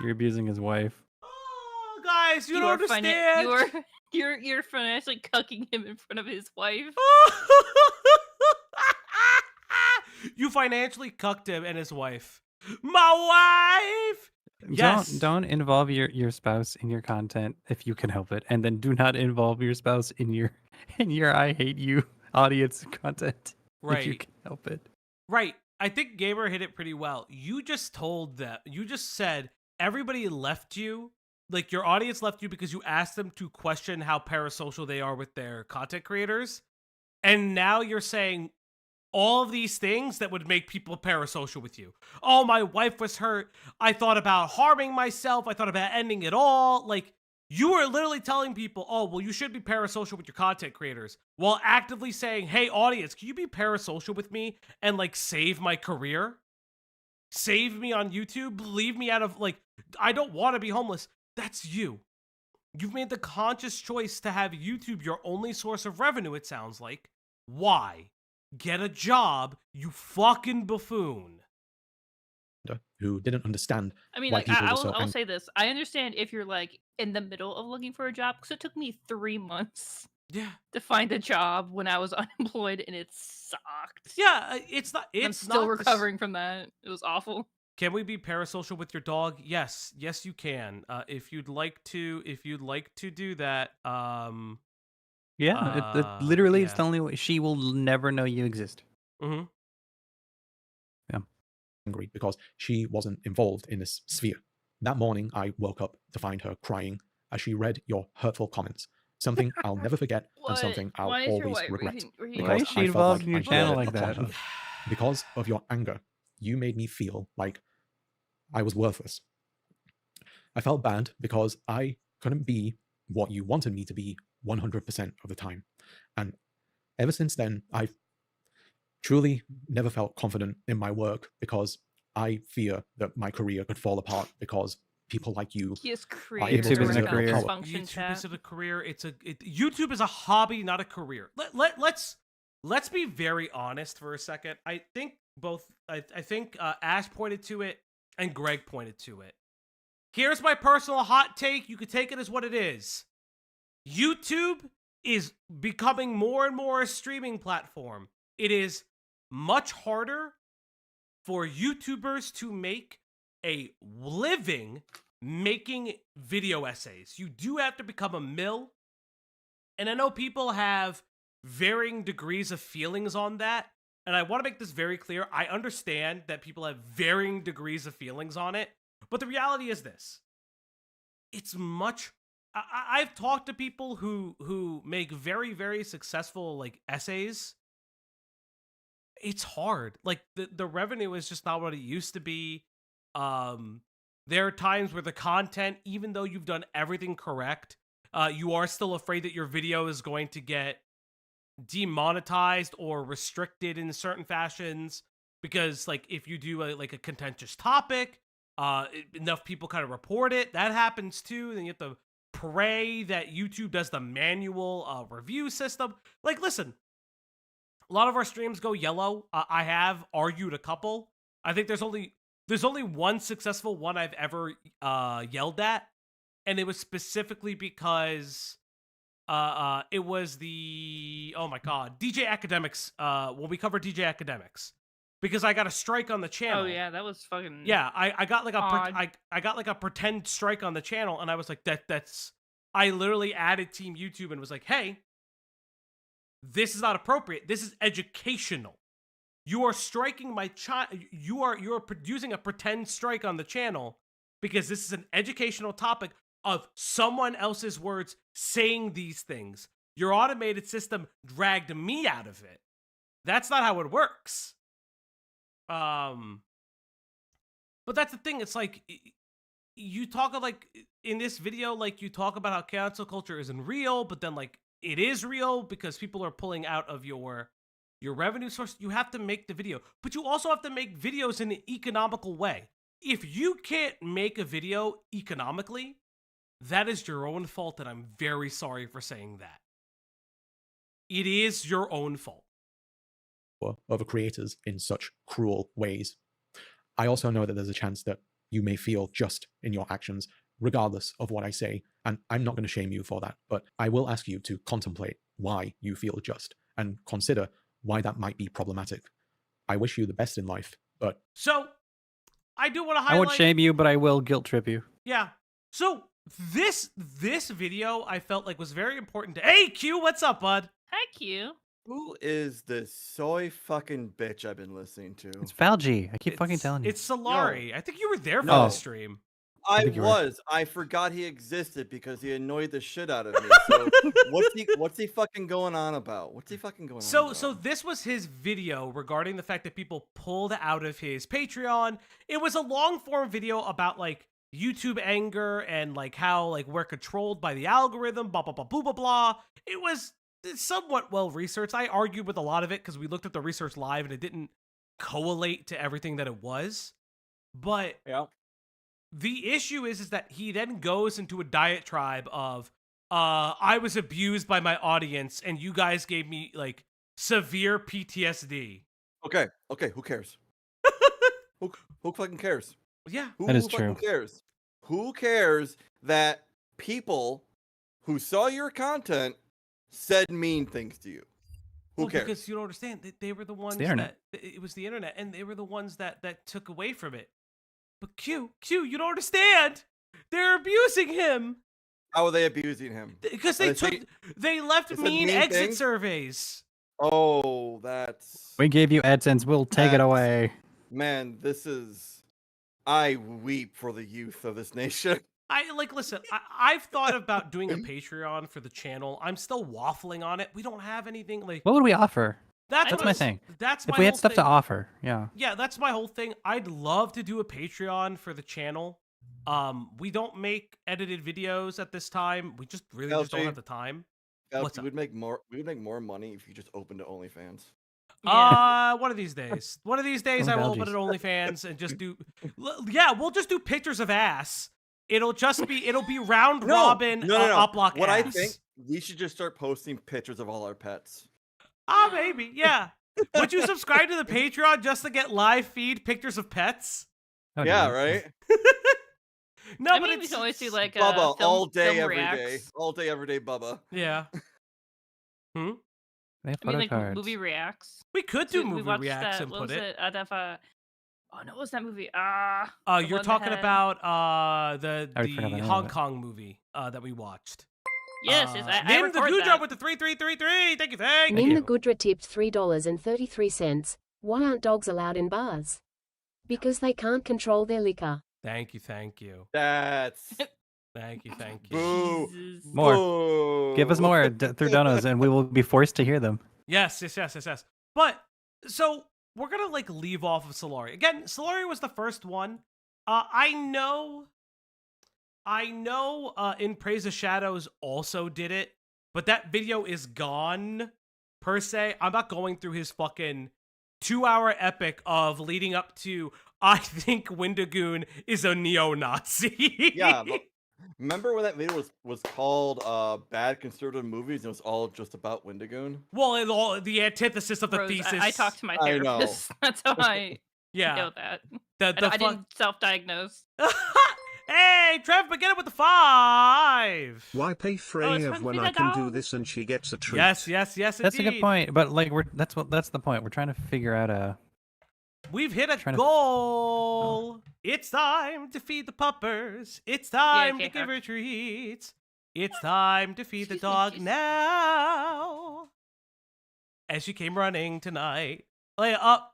You're abusing his wife. Oh, guys, you don't are understand. you're financially cucking him in front of his wife. You financially cucked him and his wife. My wife. Yes. Don't involve your spouse in your content if you can help it, and then do not involve your spouse in your I hate you audience content if you Right. can help it. Right. I think Gamer hit it pretty well. You just said everybody left you, like your audience left you because you asked them to question how parasocial they are with their content creators. And now you're saying all of these things that would make people parasocial with you. Oh, my wife was hurt. I thought about harming myself. I thought about ending it all. Like, you were literally telling people, oh, well, you should be parasocial with your content creators, while actively saying, hey, audience, can you be parasocial with me and, like, save my career? Save me on YouTube? Leave me out of, like, I don't want to be homeless. That's you. You've made the conscious choice to have YouTube your only source of revenue, it sounds like. Why? Get a job, you fucking buffoon. Who didn't understand I mean, why like, people were so I'll angry. say this. I understand if you're, like, in the middle of looking for a job, because it took me 3 months Yeah. to find a job when I was unemployed, and it sucked. Yeah, it's not. It's I'm still not recovering from that. It was awful. Can we be parasocial with your dog? Yes, you can. If you'd like to do that, Yeah, literally, it's yeah. the only way. She will never know you exist. Mm-hmm. Angry because she wasn't involved in this sphere. That morning, I woke up to find her crying as she read your hurtful comments. Something I'll never forget and something I'll Why is your always wife regret. reading- Why is she involved in your I channel brought it like upon that? her. Because of your anger, you made me feel like I was worthless. I felt bad because I couldn't be what you wanted me to be 100% of the time. And ever since then, I've truly never felt confident in my work because I fear that my career could fall apart because people like you He is are able YouTube to isn't a exert career. their power. Function YouTube chat. isn't a career. YouTube is a hobby, not a career. Let's be very honest for a second. I think Ash pointed to it and Greg pointed to it. Here's my personal hot take. You could take it as what it is. YouTube is becoming more and more a streaming platform. It is much harder for YouTubers to make a living making video essays. You do have to become a mill. And I know people have varying degrees of feelings on that. And I want to make this very clear. I understand that people have varying degrees of feelings on it. But the reality is this. It's much... I've talked to people who make very, very successful, like, essays. It's hard. Like, the revenue is just not what it used to be. There are times where the content, even though you've done everything correct, you are still afraid that your video is going to get demonetized or restricted in certain fashions. Because, like, if you do a contentious topic, enough people kind of report it. That happens too. Then you have to pray that YouTube does the manual review system. Like, listen, A lot of our streams go yellow. I have argued a couple. I think there's only one successful one I've ever yelled at, and it was specifically because it was the DJ Academics when we covered DJ Academics, because I got a strike on the channel. Oh yeah, that was fucking I got like odd. I got like a pretend strike on the channel, and I was like that's I literally added Team YouTube and was like, hey, this is not appropriate. This is educational. You are striking my child. You are using a pretend strike on the channel because this is an educational topic of someone else's words saying these things. Your automated system dragged me out of it. That's not how it works. But that's the thing. It's like you talk of like in this video, like you talk about how cancel culture isn't real, but then like it is real because people are pulling out of your revenue source. You have to make the video, but you also have to make videos in an economical way. If you can't make a video economically, that is your own fault, and I'm very sorry for saying that. It is your own fault. Of creators in such cruel ways. I also know that there's a chance that you may feel just in your actions, regardless of what I say, and I'm not going to shame you for that, but I will ask you to contemplate why you feel just and consider why that might be problematic. I wish you the best in life, but... So, I do want to highlight... I won't shame you, but I will guilt trip you. Yeah. So, this video I felt like was very important to... Hey, Q, what's up, bud? Hi, Q. Who is this soy fucking bitch I've been listening to? It's Falgi. I keep fucking telling you. It's Solari. I think you were there for No. the stream. I think you were. was. I forgot he existed because he annoyed the shit out of me. So what's he fucking going on about? What's he fucking going on about? So this was his video regarding the fact that people pulled out of his Patreon. It was a long form video about like YouTube anger and like how like we're controlled by the algorithm, blah blah blah blah blah blah. It was somewhat well researched. I argued with a lot of it because we looked at the research live and it didn't correlate to everything that it was. But yeah. The issue is that he then goes into a diatribe of, I was abused by my audience and you guys gave me like severe PTSD. Okay, who cares? who fucking cares? Yeah. That is who true. Fucking cares? Who cares that people who saw your content said mean things to you? Who cares? Because you don't understand. They were the ones internet. it was the internet, and they were the ones that took away from it. But Q, you don't understand. They're abusing him. How are they abusing him? Because they left mean exit things? surveys. Oh, that's... We gave you AdSense. We'll take it away. Man, this is... I weep for the youth of this nation. Listen, I've thought about doing a Patreon for the channel. I'm still waffling on it. We don't have anything like... What would we offer? That's my thing. That's my If we had whole stuff thing. to offer, yeah. Yeah, that's my whole thing. I'd love to do a Patreon for the channel. We don't make edited videos at this time. We just really just don't have the time. What's up? We would make more money if you just opened to OnlyFans. One of these days. One of these days I will open an OnlyFans and just do... Yeah, we'll just do pictures of ass. It'll be round robin uplock What ass. I think, we should just start posting pictures of all our pets. Maybe, yeah. Would you subscribe to the Patreon just to get live feed pictures of pets? Oh, Yeah, no. right? No, I but mean, we it's can always do like Bubba, film, all day, film every day. reacts. All day, every day, Bubba. yeah. They have I mean, photo like cards. movie reacts. We could do We movie watched reacts that, and what put was it. Oh no, what was that movie? The You're one talking that had- about I already forgot the the name of Hong it. Kong movie that we watched. Yes, I Name the record good that. job with the 3333. Thank you. Nin the Goodra tipped $3.33. Why aren't dogs allowed in bars? Because they can't control their liquor. Thank you. That's... Thank you. Boo. Jesus. More. Boo. Give us more through donos, and we will be forced to hear them. Yes. But so we're gonna like leave off of Solari again. Solari was the first one. I know. In Praise of Shadows also did it, but that video is gone per se. I'm not going through his fucking 2-hour epic of leading up to I think Windigoon is a neo-Nazi. Yeah, but Remember when that video was called Bad Conservative Movies? And it was all just about Wendigoon. Well, and all the antithesis of the Rose, thesis. I talked to my I know. therapist. That's how I Yeah. know that. The I didn't self-diagnose. Hey, Trev, begin it with the 5. Why pay Frey time of to when feed I the can do dog. this and she gets a treat? Yes, That's a good indeed. point. But like, that's the point. We're trying to figure out a. We've hit a Trying to- goal. It's time to feed the puppers. It's time okay, to give Huck. her treats. It's time to feed the Excuse me, dog jeez. now. As she came running tonight. Lay up.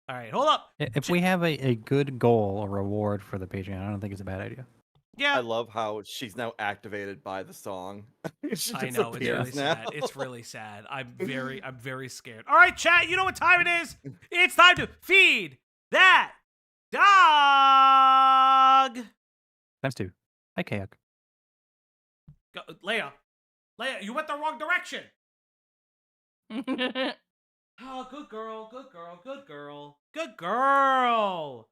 All right, hold up. If we have a good goal or reward for the Patreon, I don't think it's a bad idea. I Yeah, love how she's now activated by the song. She I know, it's really disappears now. sad. It's really sad. I'm very scared. All right, chat, you know what time it is? It's time to feed that dog. Times 2. Hi, Kayak. Go, Leia, you went the wrong direction. Oh, good girl, good girl, good girl, good girl.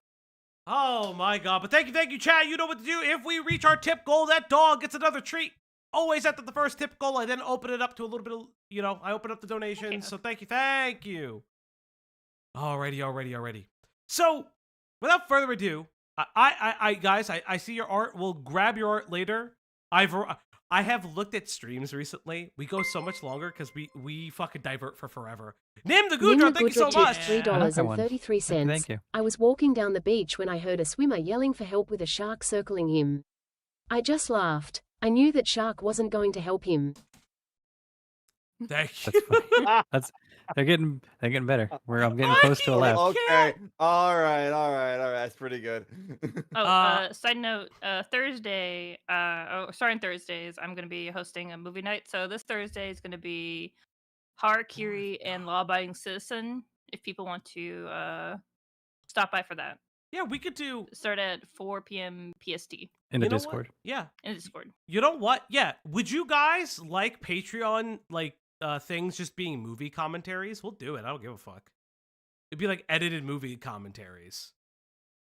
Oh my God! But thank you, chat. You know what to do. If we reach our tip goal, that dog gets another treat. Always after the first tip goal, I then open it up to a little bit of, I open up the donations. Okay. So thank you. Alrighty. So, without further ado, guys, I see your art. We'll grab your art later. I have looked at streams recently. We go so much longer because we fucking divert for forever. Nim the Goodra, thank you so much. $3.33. Thank you. I was walking down the beach when I heard a swimmer yelling for help with a shark circling him. I just laughed. I knew that shark wasn't going to help him. Thank you. That's funny. They're getting better. I'm getting close to a laugh. Okay. All right. That's pretty good. Side note, Thursday, starting Thursdays, I'm going to be hosting a movie night. So this Thursday is going to be Harakiri and Law Abiding Citizen, if people want to stop by for that. Yeah, we could do Start at 4 p.m. PST In the you know what? Discord. Yeah. in Discord. You know what? Yeah. Would you guys like Patreon things just being movie commentaries? We'll do it. I don't give a fuck. It'd be like edited movie commentaries.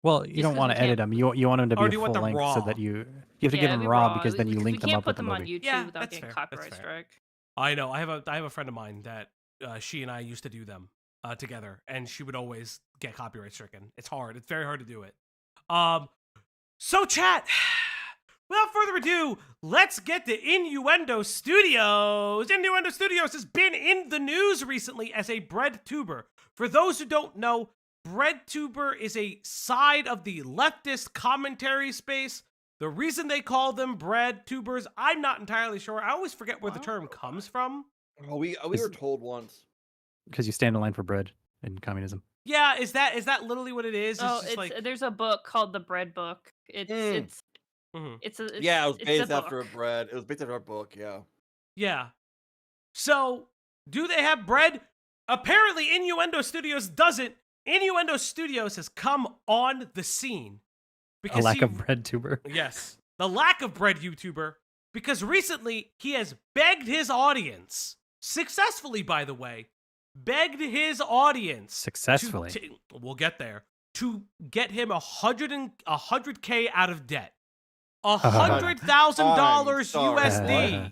Well, you Just don't 'cause want we to edit can't- them. You want them to Or be do you a want full them length so raw? that you have to get them it'd be raw because then you we link them can't up put with the them on movie. YouTube Yeah, without that's getting fair, that's copyright fair. strike. I know. I have a friend of mine that she and I used to do them together, and she would always get copyright stricken. It's hard. It's very hard to do it. So chat. Without further ado, let's get to Innuendo Studios. Innuendo Studios has been in the news recently as a breadtuber. For those who don't know, breadtuber is a side of the leftist commentary space. The reason they call them breadtubers, I'm not entirely sure. I always forget where the term comes from. Oh, we were told once. Because you stand in line for bread in communism. Yeah, is that literally what it is? Oh, just like there's a book called The Bread Book. It's Mhm. it's a Yeah, it was it's based a after a book. bread. It was based after a book. Yeah. Yeah. So, do they have bread? Apparently, Innuendo Studios doesn't. Innuendo Studios has come on the scene. A lack of bread tuber. Yes. The lack of bread YouTuber. Because recently, he has begged his audience, successfully, by the way, begged his audience. Successfully. We'll get there. To get him $100K out of debt. $100,000 sorry, USD.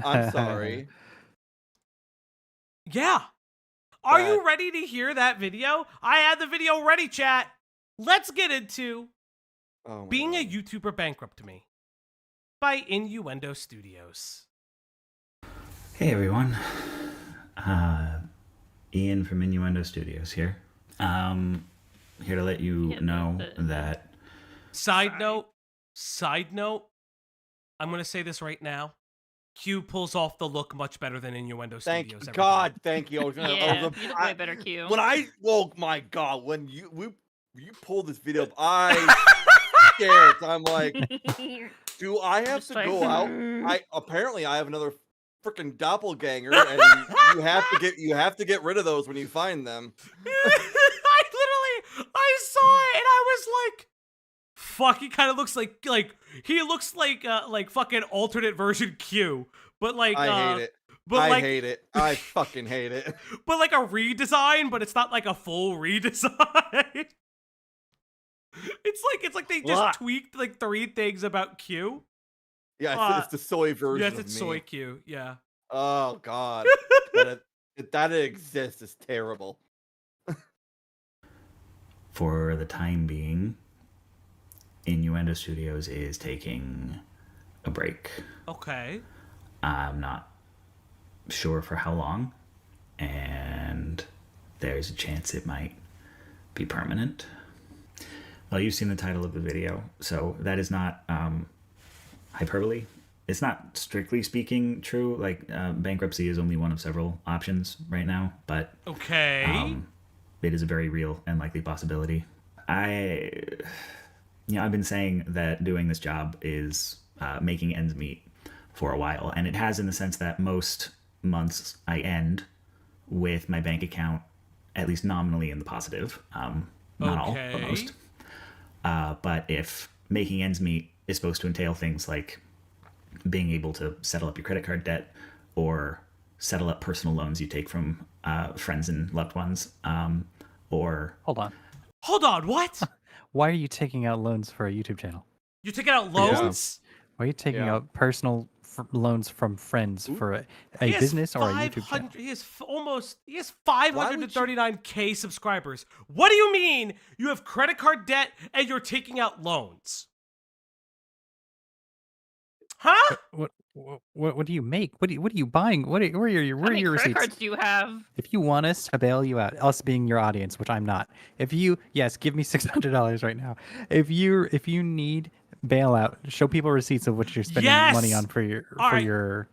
I'm sorry. Yeah. Are you ready to hear that video? I had the video ready, chat. Let's get into Being a YouTuber Bankrupt Me by Innuendo Studios. Hey everyone, Ian from Innuendo Studios here. Here to let you know that... Side note, I'm going to say this right now. Q pulls off the look much better than Innuendo Studios. Thank God, thank you. Yeah, you look way better, Q. Oh my God, when you pulled this video up, I scared. I'm like, do I have to go out? Apparently I have another freaking doppelganger, and you have to get rid of those when you find them. I saw it and I was like, fuck, he kind of looks like he looks like fucking alternate version Q, but like I hate it. I hate it. I fucking hate it. But like a redesign, but it's not like a full redesign. It's like they just tweaked like 3 things about Q. Yeah, it's the soy version Yes, of it's me. soy Q. Yeah. Oh God, that it exists is terrible. For the time being, Innuendo Studios is taking a break. Okay. I'm not sure for how long, and there's a chance it might be permanent. Well, you've seen the title of the video, so that is not hyperbole. It's not strictly speaking true. Like bankruptcy is only one of several options right now, but okay, it is a very real and likely possibility. I've been saying that doing this job is making ends meet for a while, and it has in the sense that most months I end with my bank account at least nominally in the positive. Not all, but most. But if making ends meet is supposed to entail things like being able to settle up your credit card debt or settle up personal loans you take from friends and loved ones, or... Hold on, what? Why are you taking out loans for a YouTube channel? You're taking out loans? Why are you taking out personal loans from friends for a business or a YouTube channel? He has 539K subscribers. What do you mean you have credit card debt and you're taking out loans? Huh? What do you make? What are you buying? Where are your How many receipts? credit cards do you have? If you want us to bail you out, us being your audience, which I'm not. If you give me $600 right now. If you need bailout, show people receipts of what you're spending money on for your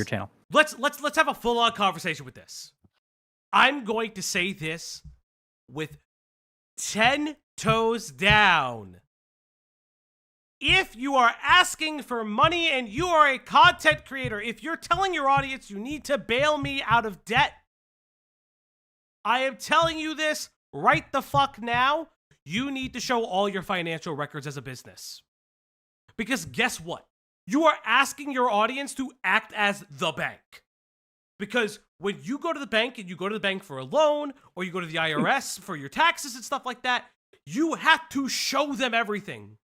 channel. Let's have a full-on conversation with this. I'm going to say this with 10 toes down. If you are asking for money and you are a content creator, if you're telling your audience you need to bail me out of debt, I am telling you this right the fuck now. You need to show all your financial records as a business. Because guess what? You are asking your audience to act as the bank. Because when you go to the bank and you go to the bank for a loan, or you go to the IRS for your taxes and stuff like that, you have to show them everything.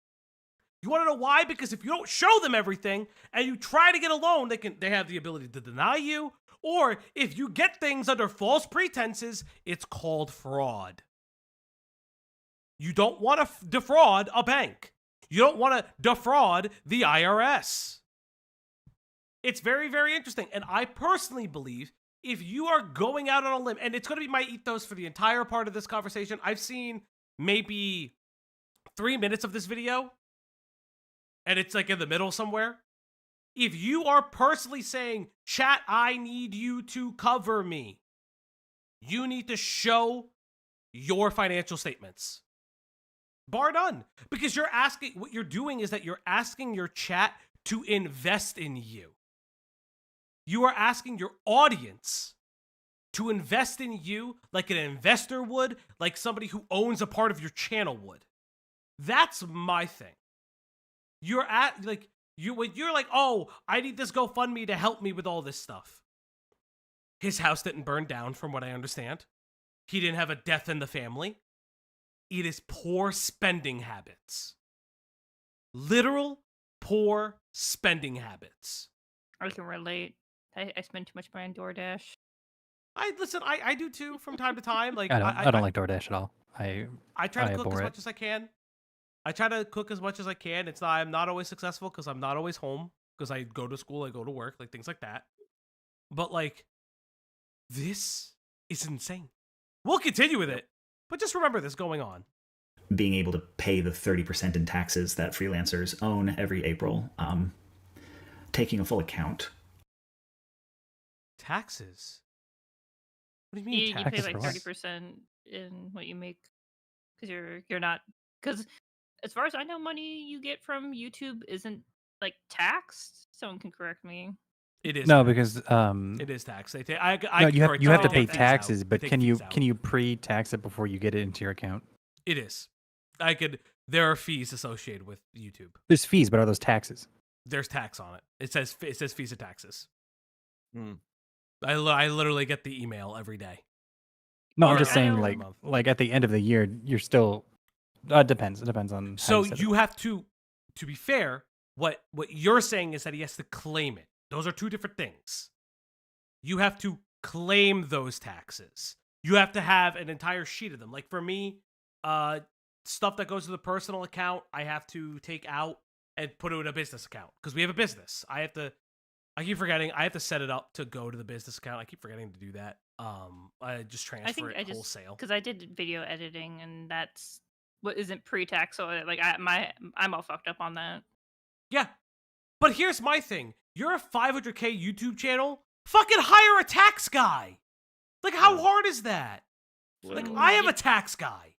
You want to know why? Because if you don't show them everything and you try to get a loan, they have the ability to deny you. Or if you get things under false pretenses, it's called fraud. You don't want to defraud a bank. You don't want to defraud the IRS. It's very, very interesting. And I personally believe if you are going out on a limb, and it's going to be my ethos for the entire part of this conversation. I've seen maybe 3 minutes of this video, and it's like in the middle somewhere. If you are personally saying, chat, I need you to cover me, you need to show your financial statements. Bar none. Because what you're doing is that you're asking your chat to invest in you. You are asking your audience to invest in you like an investor would, like somebody who owns a part of your channel would. That's my thing. You're like, oh, I need this GoFundMe to help me with all this stuff. His house didn't burn down, from what I understand. He didn't have a death in the family. It is poor spending habits. Literal poor spending habits. I can relate. I spend too much money on DoorDash. I do too from time to time. Like I don't like DoorDash at all. I try to cook as much as I can. I try to cook as much as I can. I'm not always successful because I'm not always home because I go to school, I go to work, like things like that. But like, this is insane. We'll continue with it, but just remember this going on. Being able to pay the 30% in taxes that freelancers own every April, taking a full account. Taxes? What do you mean You taxes? pay like 30% in what you make because you're not, because as far as I know, money you get from YouTube isn't like taxed. Someone can correct me. It is no, taxed. because it is taxed. you have to pay taxes taxes, out. but can you pre-tax it before you get it into your account? It is. There are fees associated with YouTube. There's fees, but are those taxes? There's tax on it. It says fees and taxes. Hmm. I literally get the email every day. No, I'm Or just saying, every month. like at the end of the year, you're still. It depends. It depends on. So you have to be fair. What you're saying is that he has to claim it. Those are two different things. You have to claim those taxes. You have to have an entire sheet of them. Like for me, stuff that goes to the personal account, I have to take out and put it in a business account because we have a business. I keep forgetting. I have to set it up to go to the business account. I keep forgetting to do that. I just transfer it wholesale. Because I did video editing, and that's what isn't pre-tax. So like I'm all fucked up on that. Yeah, but here's my thing. You're a 500K YouTube channel. Fucking hire a tax guy. Like, how hard is that? Like, I have a tax guy.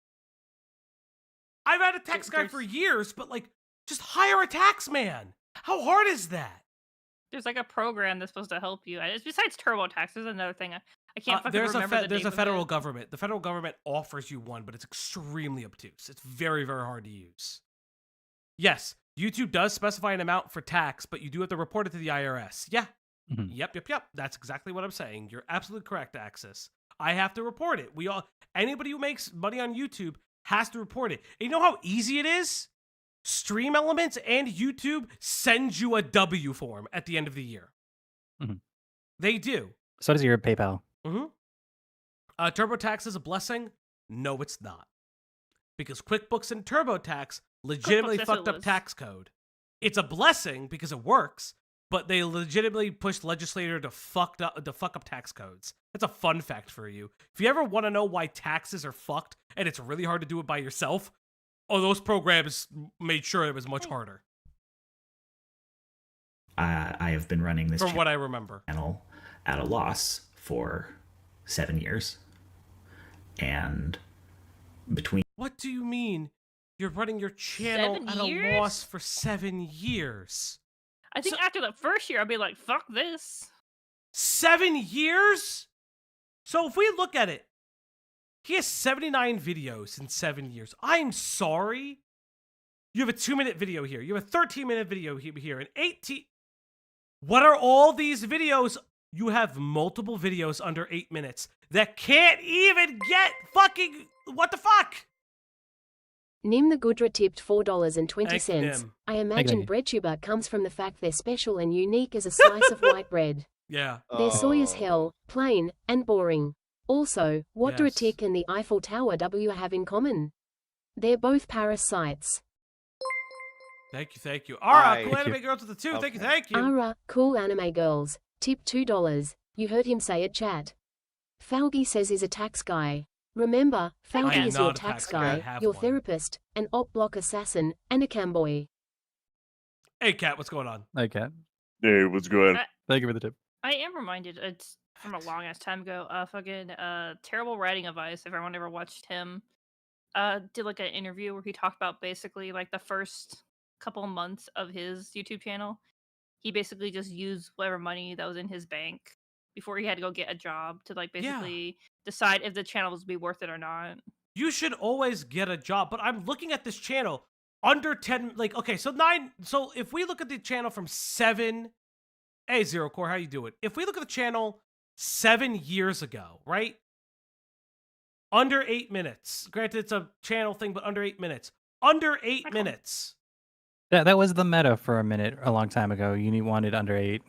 I've had a tax guy for years, but like, just hire a tax man. How hard is that? There's like a program that's supposed to help you. Besides TurboTax, there's another thing. I can't fucking remember There's a federal government. The federal government offers you one, but it's extremely obtuse. It's very, very hard to use. Yes, YouTube does specify an amount for tax, but you do have to report it to the IRS. Yeah. Mm-hmm. Yep. That's exactly what I'm saying. You're absolutely correct, Axis. I have to report it. Anybody who makes money on YouTube has to report it. And you know how easy it is? Stream Elements and YouTube send you a W form at the end of the year. Mm-hmm. They do. So does your PayPal. Mm-hmm. TurboTax is a blessing? No, it's not. Because QuickBooks and TurboTax legitimately fucked up tax code. It's a blessing because it works, but they legitimately pushed legislator to fuck up tax codes. That's a fun fact for you. If you ever want to know why taxes are fucked and it's really hard to do it by yourself, those programs made sure it was much harder. I have been running this from what I remember channel at a loss for 7 years, and between. What do you mean? You're running your channel at a loss for 7 years? I think after the first year, I'll be like, fuck this. 7 years? So if we look at it, he has 79 videos in 7 years. I'm sorry. You have a 2-minute video here. You have a 13-minute video here. An 18. What are all these videos? You have multiple videos under 8 minutes that can't even get fucking. What the fuck? Nim the Goodra tipped $4.20. I imagine Breadtuber comes from the fact they're special and unique as a slice of white bread. Yeah. They're soy as hell, plain, and boring. Also, what do a tick and the Eiffel Tower W have in common? They're both parasites. Thank you. Ara, cool anime girls with the 2. Okay. Thank you. Ara, cool anime girls. Tip $2. You heard him say it, chat. Falgi says he's a tax guy. Remember, Falgi is your tax guy, your therapist, an op block assassin, and a camboy. Hey, Kat, what's going on? Hi, Kat. Hey, what's going on? Thank you for the tip. I am reminded, it's from a long ass time ago, Terrible Writing Advice, if everyone ever watched him, did like an interview where he talked about basically like the first couple months of his YouTube channel. He basically just used whatever money that was in his bank before he had to go get a job to like basically decide if the channel was be worth it or not. You should always get a job, but I'm looking at this channel under 10, like, okay, so 9, so if we look at the channel from 7, hey, Zero Core, how you doing? If we look at the channel 7 years ago, right? Under 8 minutes. Granted, it's a channel thing, but under 8 minutes. Under 8 minutes. That was the meta for a minute a long time ago. You wanted under 8.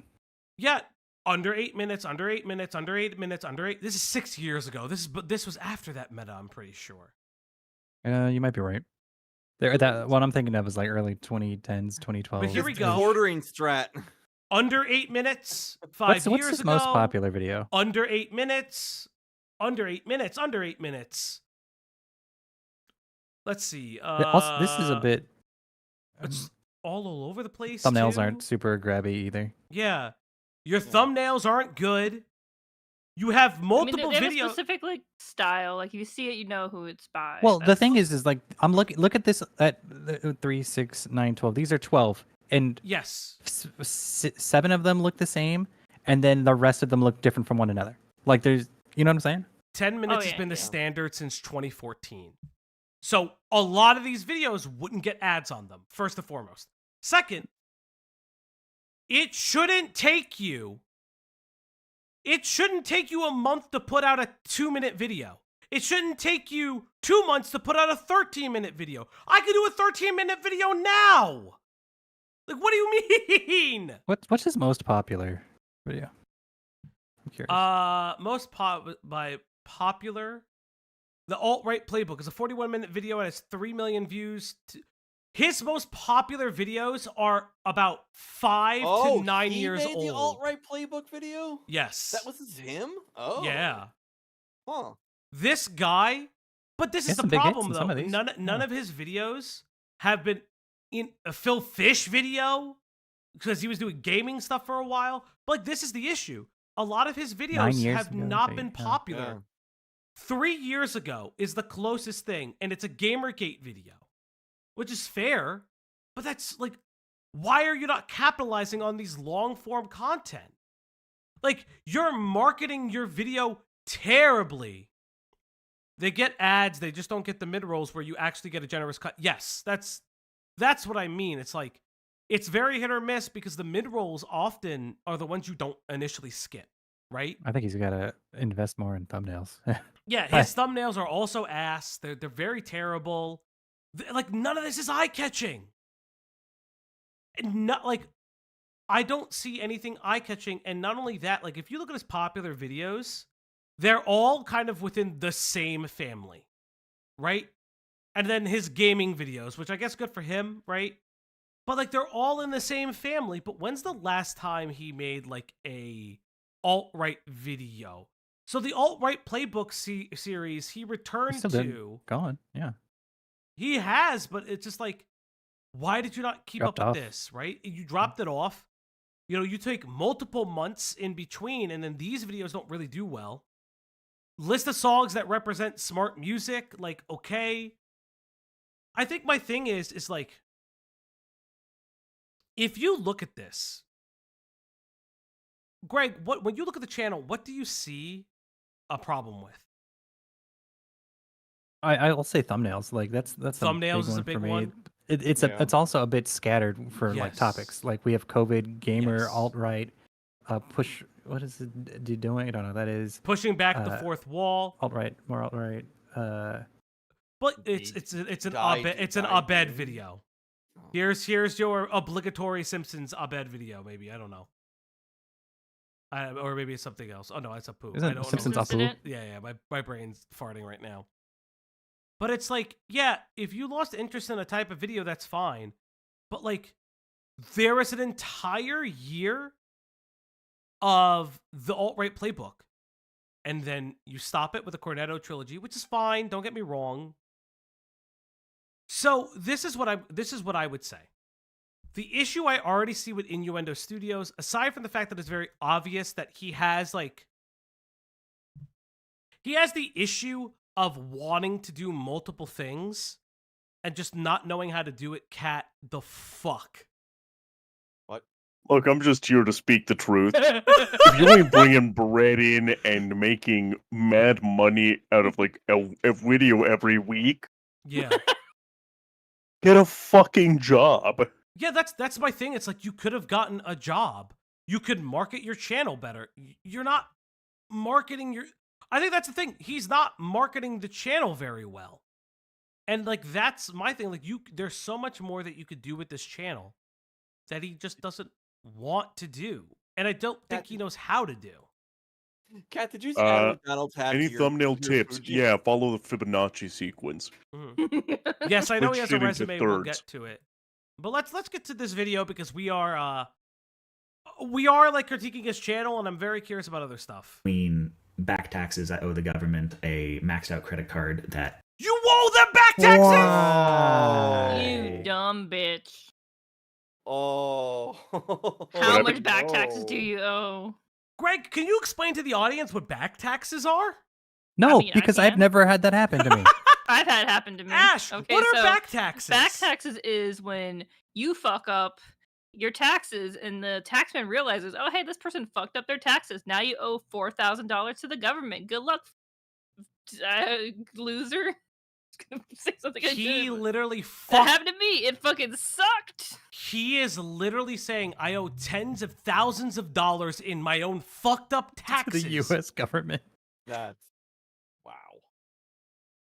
Yeah, under 8 minutes, under 8 minutes, under 8 minutes, under 8. This is 6 years ago. This was after that meta, I'm pretty sure. You might be right. What I'm thinking of is like early 2010s, 2012. But here we go. Ordering strat. Under 8 minutes, 5 years what's his ago. most popular video? Under 8 minutes. Under 8 minutes. Under 8 minutes. Let's see. Also, this is a bit. It's all over the place. Thumbnails too. aren't super grabby either. Yeah, your thumbnails aren't good. You have multiple they have videos. a specific like style. Like if you see it, you know who it's by. Well, the thing is like I'm look at this at 3, 6, 9, 12. These are 12, and yes, 7 of them look the same, and then the rest of them look different from one another. Like there's, you know what I'm saying? 10 minutes has been the standard since 2014. So a lot of these videos wouldn't get ads on them, first and foremost. Second, it shouldn't take you a month to put out a 2-minute video. It shouldn't take you 2 months to put out a 13-minute video. I could do a 13-minute video now. Like, what do you mean? What's his most popular video? I'm curious. Most popular, the alt-right playbook is a 41-minute video and has 3 million views. His most popular videos are about 5 to 9 years old. He made the alt-right playbook video? Yes. That was him? Oh. Yeah. Huh. This guy, but this is the problem though. None of his videos have been in a Phil Fish video because he was doing gaming stuff for a while. But like, this is the issue. A lot of his videos have not been popular. Yeah. 3 years ago is the closest thing, and it's a Gamergate video, which is fair, but that's like, why are you not capitalizing on these long-form content? Like, you're marketing your video terribly. They get ads, they just don't get the mid-rolls where you actually get a generous cut. Yes, that's what I mean. It's like, it's very hit or miss because the mid-rolls often are the ones you don't initially skip, right? I think he's got to invest more in thumbnails. Yeah, his thumbnails are also ass. They're very terrible. Like, none of this is eye-catching. Not like, I don't see anything eye-catching. And not only that, like, if you look at his popular videos, they're all kind of within the same family, right? And then his gaming videos, which I guess good for him, right? But like, they're all in the same family. But when's the last time he made like a alt-right video? So the alt-right playbook series he returned to. Gone, yeah. He has, but it's just like, why did you not keep up with this, right? You dropped it off. You know, you take multiple months in between, and then these videos don't really do well. List of songs that represent smart music, like, okay. I think my thing is like, if you look at this, Greg, when you look at the channel, what do you see a problem with? I'll say thumbnails. Like that's thumbnails is a big one. It's also a bit scattered for like topics. Like we have COVID, gamer, alt-right, push. What is it doing? I don't know. That is pushing back the fourth wall. Alt-right, more alt-right. But it's an Abed video. Here's your obligatory Simpsons Abed video. Maybe, I don't know. Or maybe it's something else. Oh no, it's a poo. Isn't I don't Simpsons know. Apu? Yeah. My brain's farting right now. But it's like, yeah, if you lost interest in a type of video, that's fine. But like, there is an entire year of the alt-right playbook. And then you stop it with a Cornetto trilogy, which is fine. Don't get me wrong. So this is what I would say. The issue I already see with Innuendo Studios, aside from the fact that it's very obvious that he has the issue of wanting to do multiple things and just not knowing how to do it. Cat, the fuck. What? Look, I'm just here to speak the truth. If you ain't bringing bread in and making mad money out of like a video every week, yeah, get a fucking job. Yeah, that's my thing. It's like, you could have gotten a job. You could market your channel better. You're not marketing your... I think that's the thing. He's not marketing the channel very well. And like, that's my thing. Like, there's so much more that you could do with this channel that he just doesn't want to do. And I don't think he knows how to do. Kat, did you see Adam McDonald's hack any thumbnail tips? Yeah, follow the Fibonacci sequence. Mm-hmm. Yes, I know he has a resume. We'll get to it. But let's get to this video because we are like critiquing his channel, and I'm very curious about other stuff. Back taxes, I owe the government a maxed out credit card that... You owe them back taxes! Wow. You dumb bitch. Oh. How much back taxes do you owe? Greg, can you explain to the audience what back taxes are? No, because I've never had that happen to me. I've had it happen to me. Ash, okay, what are back taxes? Back taxes is when you fuck up your taxes and the taxman realizes, oh, hey, this person fucked up their taxes. Now you owe $4,000 to the government. Good luck, loser. Say something he literally fucked... That happened to me. It fucking sucked. He is literally saying, I owe tens of thousands of dollars in my own fucked up taxes. To the U.S. government. That's... Wow.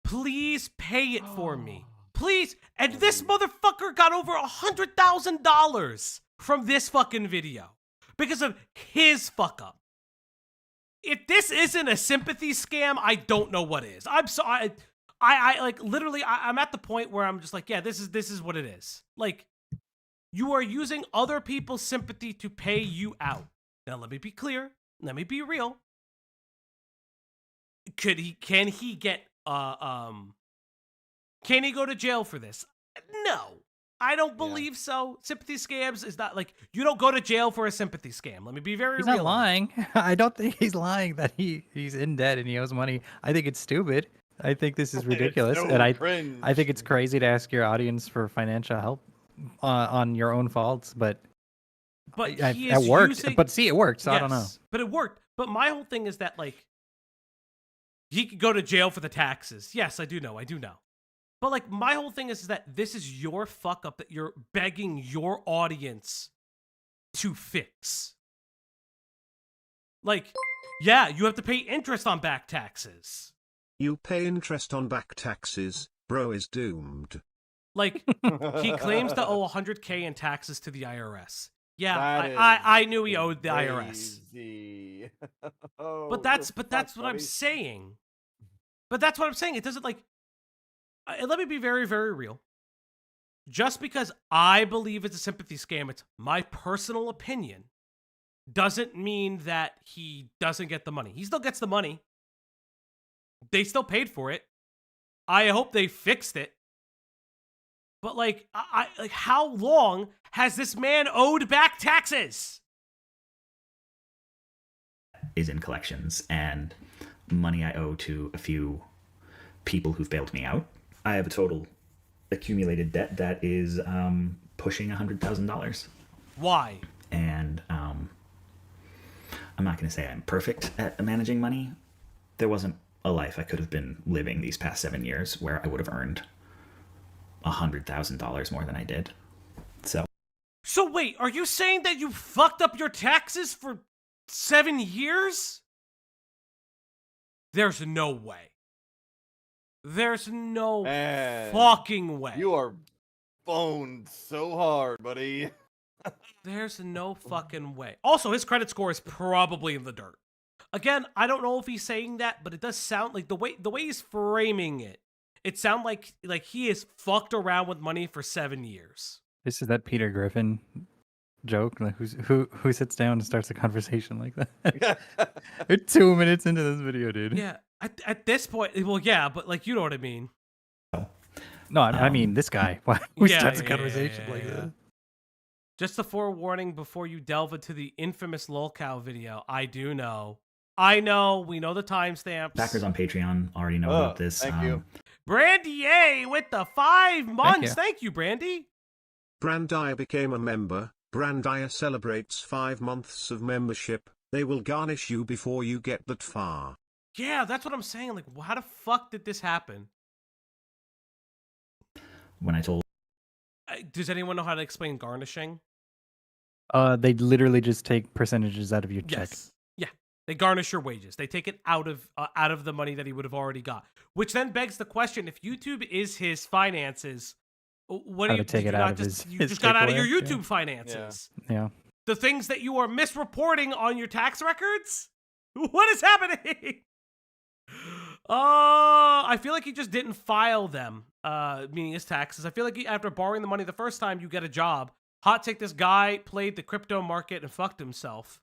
Please pay it for me. Please. And this motherfucker got over $100,000 from this fucking video because of his fuck up. If this isn't a sympathy scam, I don't know what is. I'm sorry. I like literally I'm at the point where I'm just like, yeah, this is what it is. Like, you are using other people's sympathy to pay you out. Now let me be clear. Let me be real. Can he get can he go to jail for this? No. I don't believe so. Sympathy scams is not like, you don't go to jail for a sympathy scam. Let me be very real. He's not lying. I don't think he's lying that he's in debt and he owes money. I think it's stupid. I think this is ridiculous, and I think it's crazy to ask your audience for financial help on your own faults. But it worked. But see, it worked. So yes, I don't know. But it worked. But my whole thing is that, like, he could go to jail for the taxes. Yes, I do know. But, like, my whole thing is that this is your fuck up that you're begging your audience to fix. Like, yeah, you have to pay interest on back taxes. You pay interest on back taxes, bro is doomed. Like, he claims to owe $100K in taxes to the IRS. Yeah, I knew he owed the IRS. But that's what I'm saying. It doesn't, like, let me be very, very real. Just because I believe it's a sympathy scam, it's my personal opinion, doesn't mean that he doesn't get the money. He still gets the money. They still paid for it. I hope they fixed it. But, like, like, how long has this man owed back taxes? Is in collections and money I owe to a few people who've bailed me out. I have a total accumulated debt that is pushing $100,000. Why? And I'm not going to say I'm perfect at managing money. There wasn't a life I could have been living these past 7 years where I would have earned $100,000 more than I did. So wait, are you saying that you fucked up your taxes for 7 years? There's no way. There's no fucking way. You are boned so hard, buddy. There's no fucking way. Also, his credit score is probably in the dirt. Again, I don't know if he's saying that, but it does sound like the way he's framing it. It sounds like he has fucked around with money for 7 years. This is that Peter Griffin joke, like who sits down and starts a conversation like that. We're 2 minutes into this video, dude. Yeah, at this point, well, yeah, but, like, you know what I mean. No, I mean this guy. Who starts a conversation like that? Just a forewarning before you delve into the infamous Lolcow video. I know. We know the timestamps. Backers on Patreon already know about this. Thank you. Brandy A with the 5 months. Thank you, Brandy. Brandy became a member. Brandy celebrates 5 months of membership. They will garnish you before you get that far. Yeah, that's what I'm saying. Like, how the fuck did this happen? When I told... Does anyone know how to explain garnishing? They literally just take percentages out of your check. Yes. Yeah, they garnish your wages. They take it out of the money that he would have already got. Which then begs the question: if YouTube is his finances, what do you take it out of his? You just got out of your YouTube finances. Yeah. The things that you are misreporting on your tax records. What is happening? I feel like he just didn't file them, meaning his taxes. I feel like after borrowing the money the first time, you get a job. Hot take, this guy played the crypto market and fucked himself.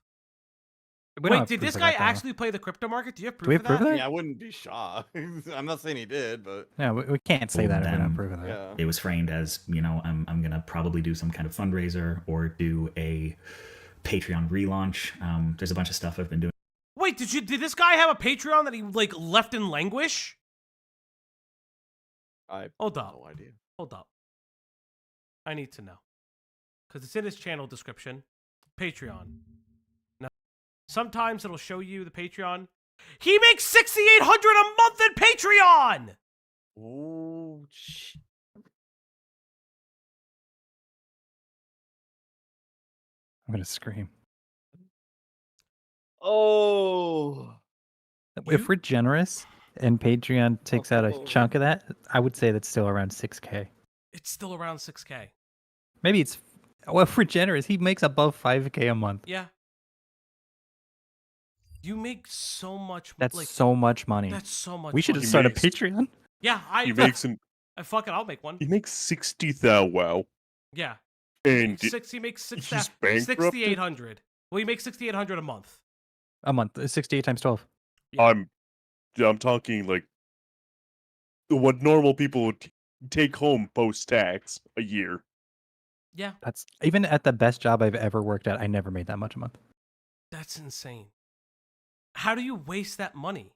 Wait, did this guy actually play the crypto market? Do you have proof of that? Yeah, I wouldn't be shocked. I'm not saying he did, but... Yeah, we can't say that if we're not proving that. Yeah. It was framed as, you know, I'm going to probably do some kind of fundraiser or do a Patreon relaunch. There's a bunch of stuff I've been doing. Wait, did this guy have a Patreon that he, like, left in languish? Hold up. No idea. Hold up. I need to know. Because it's in his channel description. Patreon. Now, sometimes it'll show you the Patreon. He makes $6,800 a month in Patreon! Oh, shit. I'm going to scream. Oh. If we're generous and Patreon takes out a chunk of that, I would say that's still around 6K. It's still around 6K. Maybe it's, well, for generous, he makes above 5K a month. Yeah. You make so much. That's so much money. That's so much. We should money. just start a Patreon. Yeah, he makes fuck it, I'll make one. He makes 60,000. Wow. Yeah. And he makes he's 6,800. Well, he makes 6,800 a month. A month, 68 times 12. Yeah. I'm talking like what normal people would take home post-tax a year. Yeah. That's even at the best job I've ever worked at, I never made that much a month. That's insane. How do you waste that money?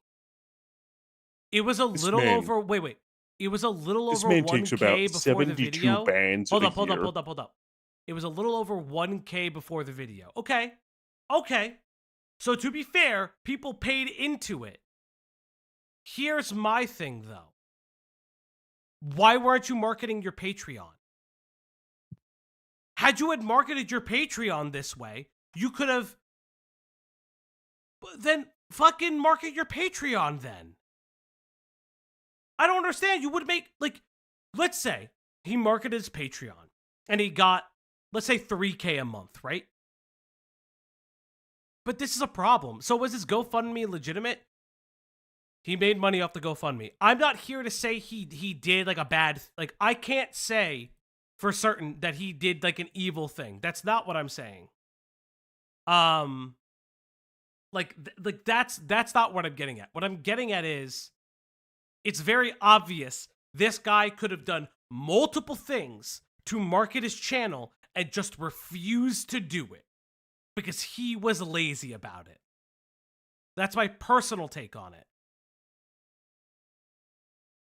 It was a little over. Wait. It was a little over 1K before the video. Bands Hold up. It was a little over 1K before the video. Okay. So to be fair, people paid into it. Here's my thing, though. Why weren't you marketing your Patreon? Had you had marketed your Patreon this way, you could have... Then fucking market your Patreon then. I don't understand. You would make, like, let's say he marketed his Patreon and he got, let's say, 3K a month, right? But this is a problem. So was his GoFundMe legitimate? He made money off the GoFundMe. I'm not here to say he did like a bad, like, I can't say for certain that he did like an evil thing. That's not what I'm saying. That's not what I'm getting at. What I'm getting at is, it's very obvious this guy could have done multiple things to market his channel and just refused to do it because he was lazy about it. That's my personal take on it.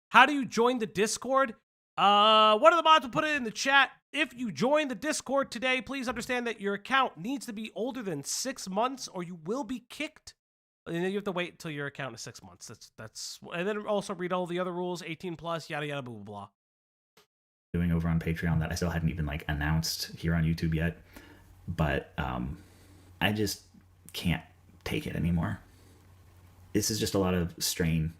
How do you join the Discord? One of the mods will put it in the chat. If you join the Discord today, please understand that your account needs to be older than 6 months or you will be kicked. And then you have to wait until your account is 6 months. That's and then also read all the other rules, 18 plus, yada yada blah blah blah. Doing over on Patreon that I still hadn't even like announced here on YouTube yet, but I just can't take it anymore. This is just a lot of strain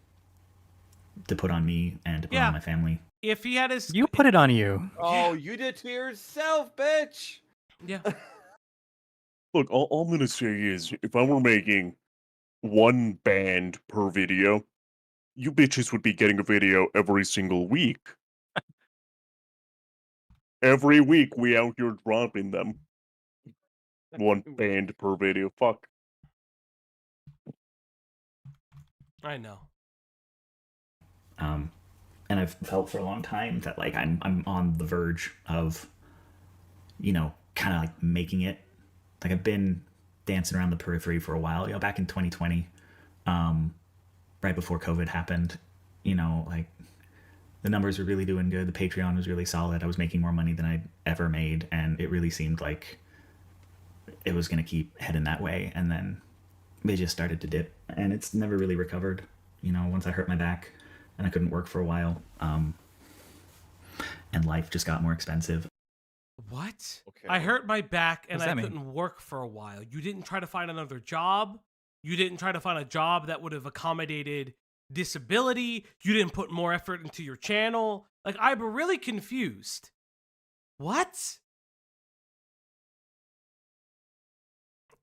to put on me and to put on my family. If he had his, you put it on you. Oh, you did to yourself, bitch. Yeah. Look, all I'm gonna say is, if I were making one band per video, you bitches would be getting a video every single week. Every week we out here dropping them. One band per video. Fuck. I know. And I've felt for a long time that like I'm on the verge of, you know, kind of like making it. Like I've been dancing around the periphery for a while, you know, back in 2020, right before COVID happened, you know, like the numbers were really doing good. The Patreon was really solid. I was making more money than I'd ever made. And it really seemed like it was going to keep heading that way. And then they just started to dip and it's never really recovered. You know, once I hurt my back and I couldn't work for a while, and life just got more expensive. What? Okay. I hurt my back and I mean? couldn't work for a while. You didn't try to find another job. You didn't try to find a job that would have accommodated disability. You didn't put more effort into your channel. Like, I'm really confused. What?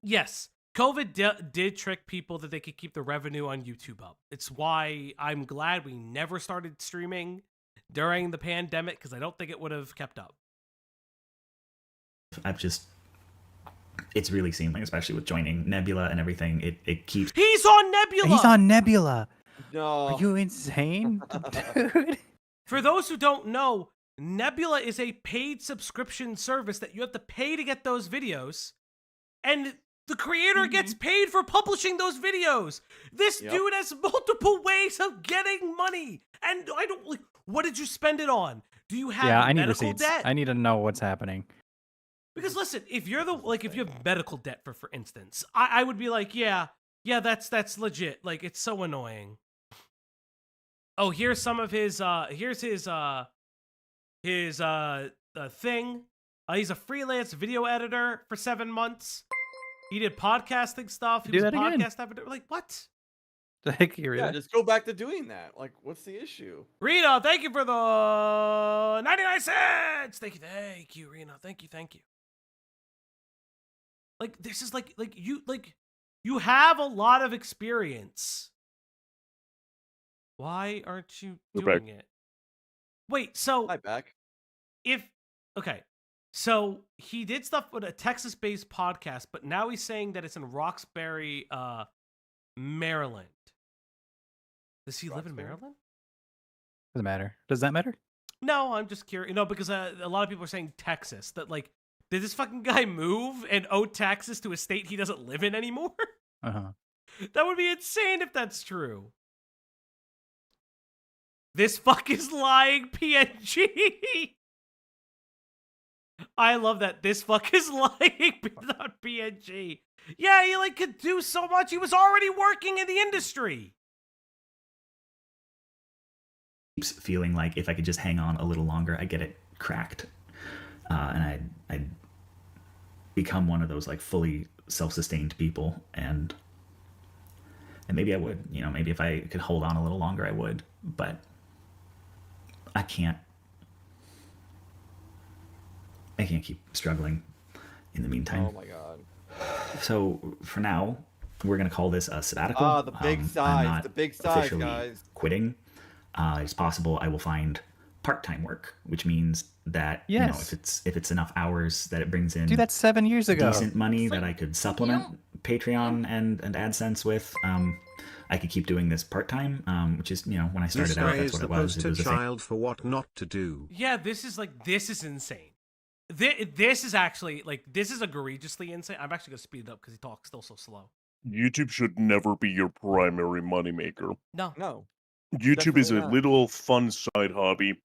Yes, COVID did trick people that they could keep the revenue on YouTube up. It's why I'm glad we never started streaming during the pandemic, because I don't think it would have kept up. It's really seemed like, especially with joining Nebula and everything, it keeps... He's on Nebula! He's on Nebula! No. Are you insane? Dude. For those who don't know, Nebula is a paid subscription service that you have to pay to get those videos. And the creator gets paid for publishing those videos. This dude has multiple ways of getting money. And I don't... Like, what did you spend it on? Do you have I need medical receipts. debt? I need to know what's happening. Because listen, if you're if you have medical debt, for instance, I would be like, yeah, that's legit. Like, it's so annoying. Oh, here's some of his here's his thing. He's a freelance video editor for 7 months. He did podcasting stuff. He was a podcast editor. Like, what? Thank you, Rita. Yeah, just go back to doing that. Like, what's the issue? Rita, thank you for the 99 cents. Thank you, Rita. Thank you. Like, this is like you have a lot of experience. Why aren't you doing it? Wait, so Hi, back. Okay, so he did stuff with a Texas-based podcast, but now he's saying that it's in Roxbury, Maryland. Does he live in Maryland? Doesn't matter. Does that matter? No, I'm just curious. No, because a lot of people are saying Texas. That like, did this fucking guy move and owe taxes to a state he doesn't live in anymore? That would be insane if that's true. This fuck is lying, PNG. I love that. This fuck is lying without PNG. Yeah, he like could do so much. He was already working in the industry. Keeps feeling like if I could just hang on a little longer, I get it cracked, and I'd become one of those like fully self-sustained people, and maybe I would, you know, maybe if I could hold on a little longer, I would, but I can't keep struggling in the meantime. Oh my god. So for now, we're gonna call this a sabbatical. Ah, the big size, the big size, officially guys. Quitting. It's possible I will find part-time work, which means that you know, if it's enough hours that it brings in. Do that 7 years ago. Decent money that I could supplement Patreon and AdSense with. I could keep doing this part-time, which is, you know, when I started out, that's what it was. It was a child for what not to do. Yeah, this is insane. This is actually like, this is egregiously insane. I'm actually gonna speed it up because he talks still so slow. YouTube should never be your primary moneymaker. No. YouTube is a Definitely not. little fun side hobby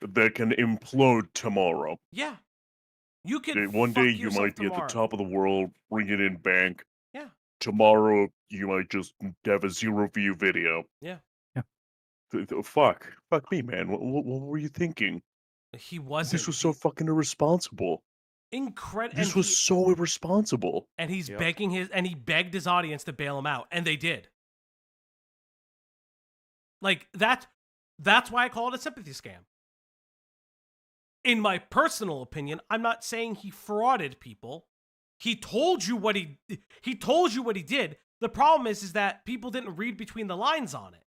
that can implode tomorrow. Yeah. You can One day you yourself might be tomorrow. at the top of the world, bringing in bank. Yeah. Tomorrow you might just have a 0-view video. Yeah. Fuck me, man. What were you thinking? He wasn't. This was so fucking irresponsible. Incredible. This was so irresponsible. And he's begging he begged his audience to bail him out, and they did. Like, that's why I call it a sympathy scam. In my personal opinion, I'm not saying he frauded people. He told you what he did. The problem is that people didn't read between the lines on it.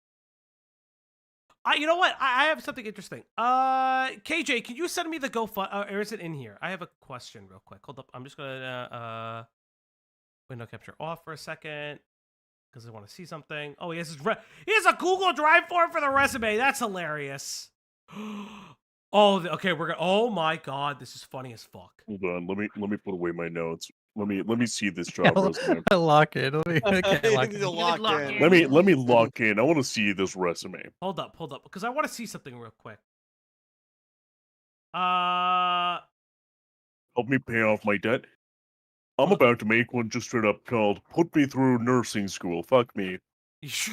You know what? I have something interesting. KJ, can you send me the GoFundMe? Or is it in here? I have a question real quick. Hold up. I'm just gonna window capture off for a second because I want to see something. Oh, he has a Google Drive form for the resume. That's hilarious. Oh, okay. Oh my God, this is funny as fuck. Hold on. Let me put away my notes. Let me see this job resume. Lock it. Let me lock in. Let me lock in. I want to see this resume. Hold up, because I want to see something real quick. Help me pay off my debt. I'm about to make one just straight up called "Put Me Through Nursing School." Fuck me.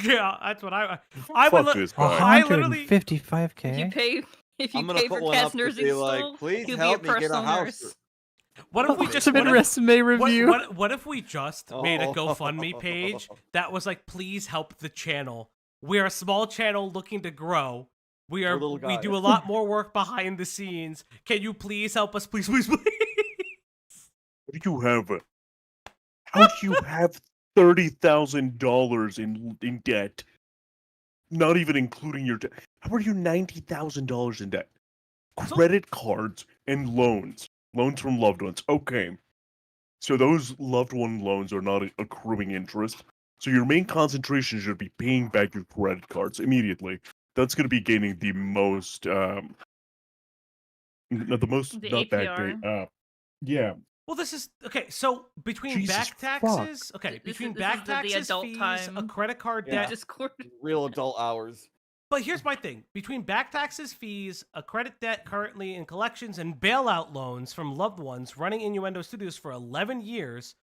Yeah, that's what I Fuck would. this guy. I literally 155K. If you I'm gonna pay put for one up Cat's to nursing be school, like, please he'll help be a me get a personal house. nurse. What if we just resume review? What if we just made a GoFundMe page that was like, please help the channel. We're a small channel looking to grow. We do a lot more work behind the scenes. Can you please help us, please? What do you have? How do you have $30,000 in debt? Not even including your debt. How are you $90,000 in debt? Credit cards and loans. Loans from loved ones. Okay. So those loved one loans are not accruing interest. So your main concentration should be paying back your credit cards immediately. That's going to be gaining the most, The not APR. bad. Yeah. Well, this is okay. So between Jesus back taxes, This between is back the taxes, adult fees, time. a credit card Yeah. debt. Discord. Real adult hours. But here's my thing. Between back taxes, fees, a credit debt currently in collections, and bailout loans from loved ones running Innuendo Studios for 11 years,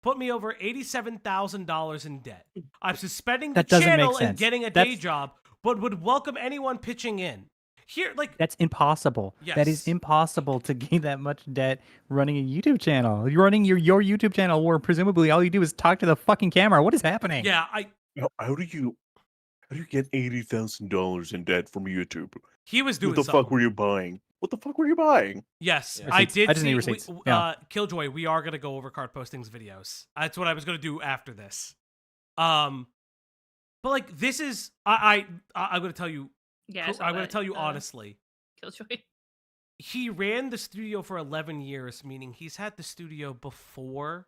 put me over $87,000 in debt. I'm suspending the That doesn't make channel and sense. getting a day job, but would welcome anyone pitching in. Here, like, That's impossible. That is Yes. impossible to gain that much debt running a YouTube channel. You're running your YouTube channel where presumably all you do is talk to the fucking camera. What is happening? yeah, How do you How do you get $80,000 in debt from YouTube? He was doing What the something. fuck were you buying? What the fuck were you buying? Yes, Yeah. I Receipts. did I just see. need receipts. Yeah. Killjoy, we are gonna go over card postings videos. That's what I was gonna do after this. But like this is I'm gonna tell you. Yeah, I'm gonna tell you honestly. Killjoy. He ran the studio for 11 years, meaning he's had the studio before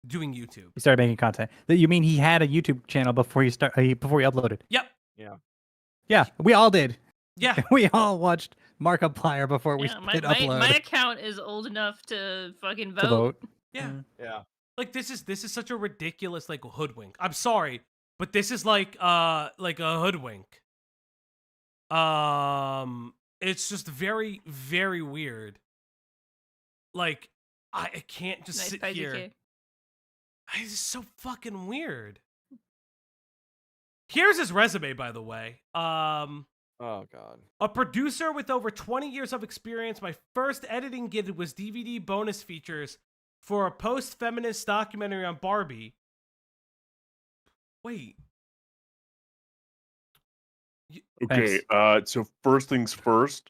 doing YouTube. He started making content. You mean he had a YouTube channel before he uploaded? Yep. Yeah. Yeah, we all did. Yeah. We all watched Markiplier before we Yeah, hit upload. my account is old enough to fucking vote. to vote. Yeah. Yeah. Like this is such a ridiculous like hoodwink. I'm sorry, but this is like a hoodwink. It's just very, very weird. Like I can't just Nice sit IGK. here. It's just so fucking weird. Here's his resume, by the way. Oh God. A producer with over 20 years of experience. My first editing gig was DVD bonus features for a post-feminist documentary on Barbie. Wait. Okay, so first things first,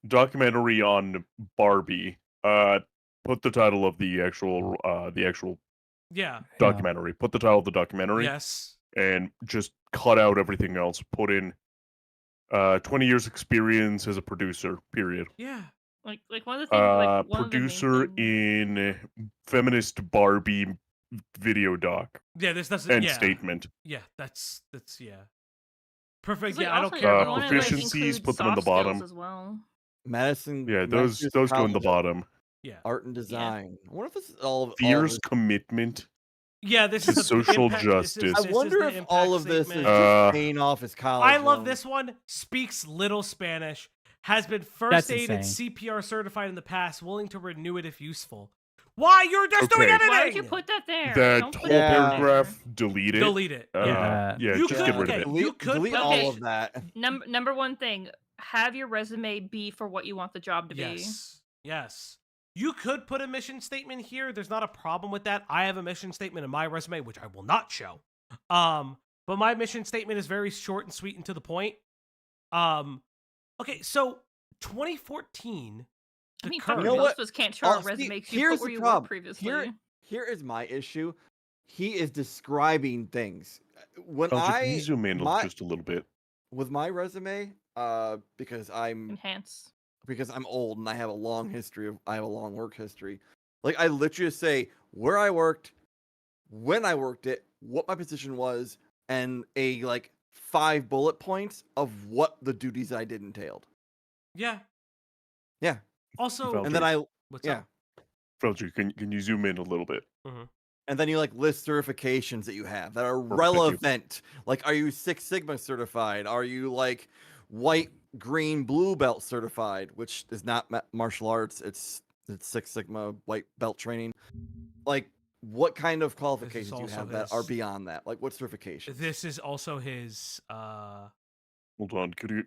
documentary on Barbie. Put the title of the actual Yeah. documentary. Put the title of the documentary. Yes. And just cut out everything else. Put in 20 years experience as a producer, period. Yeah. Like one of the things, like one producer of the main things... in feminist Barbie video doc. Yeah, this doesn't. End yeah. statement. Yeah, that's yeah. Perfect. Like, Yeah, I don't also, care. you wanna, Proficiencies, include put them in the soft skills bottom. as well. Madison. Yeah, those go in the bottom. Yeah. Art and design. I wonder if this is all Fierce this... commitment. Yeah, this to is the social impact, justice. I wonder if all of this is just paying off his college. I love loan. this one. Speaks little Spanish. Has been first That's aid and insane. CPR certified in the past. Willing to renew it if useful. Why you're just doing Okay. editing? Why would you put that there? That Don't whole put that there. paragraph, delete it. Delete it. Yeah, You just could- get rid okay. of it. You could delete put- all of that. Number one thing, have your resume be for what you want the job to be. Yes. Yes. You could put a mission statement here. There's not a problem with that. I have a mission statement in my resume, which I will not show. But my mission statement is very short and sweet and to the point. Okay, so 2014. I mean, current- fucking most of us can't show a See, resume. You here's put where the you problem. worked previously. Here is my issue. He is describing things. When Can you zoom in just a little bit? with my resume, because I'm old and I have a long work history. Like I literally just say where I worked, when I worked it, what my position was, and a 5 bullet points of what the duties I did entailed. Yeah. Yeah. Also, And then what's yeah. up? Felcher, can you zoom in a little bit? And then you list certifications that you have that are Perfect, thank you. relevant. Like, are you Six Sigma certified? Are you white, green, blue belt certified? Which is not martial arts. It's Six Sigma white belt training. Like, what kind of qualifications do you also have that are beyond that? Like, what certifications? This is also his. Hold on, could you?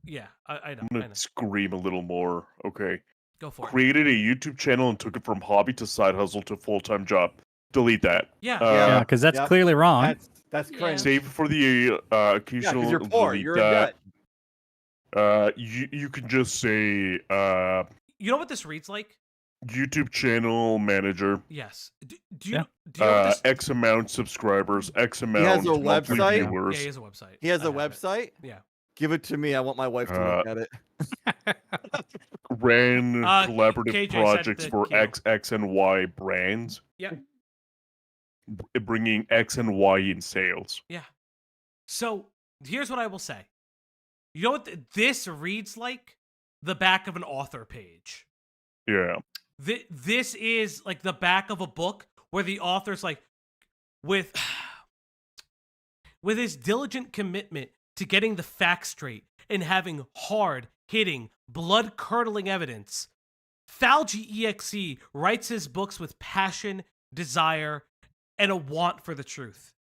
Yeah, I know. I'm I gonna know. scream a little more. Okay. Go for it. Created a YouTube channel and took it from hobby to side hustle to full-time job. Delete that. Yeah. Yeah, because that's clearly wrong. That's Yeah. cringe. Save for the occasional. Yeah, 'cause you're poor. delete You're that. a gut. You can just say You know what this reads like? YouTube channel manager. Yes. Do you Yeah. do you know what this? X amount subscribers, X amount has a monthly website? Yeah, viewers. he has a website. He has I a have it. website? Yeah. Give it to me. I want my wife to look at it. Ran collaborative KJ said projects the for key. X and Y brands, Yeah. bringing X and Y in sales. Yeah. So here's what I will say. You know what this reads like? The back of an author page. Yeah. This is like the back of a book where the author's with his diligent commitment to getting the facts straight and having hard-hitting, blood-curdling evidence, Falgi EXE writes his books with passion, desire, and a want for the truth.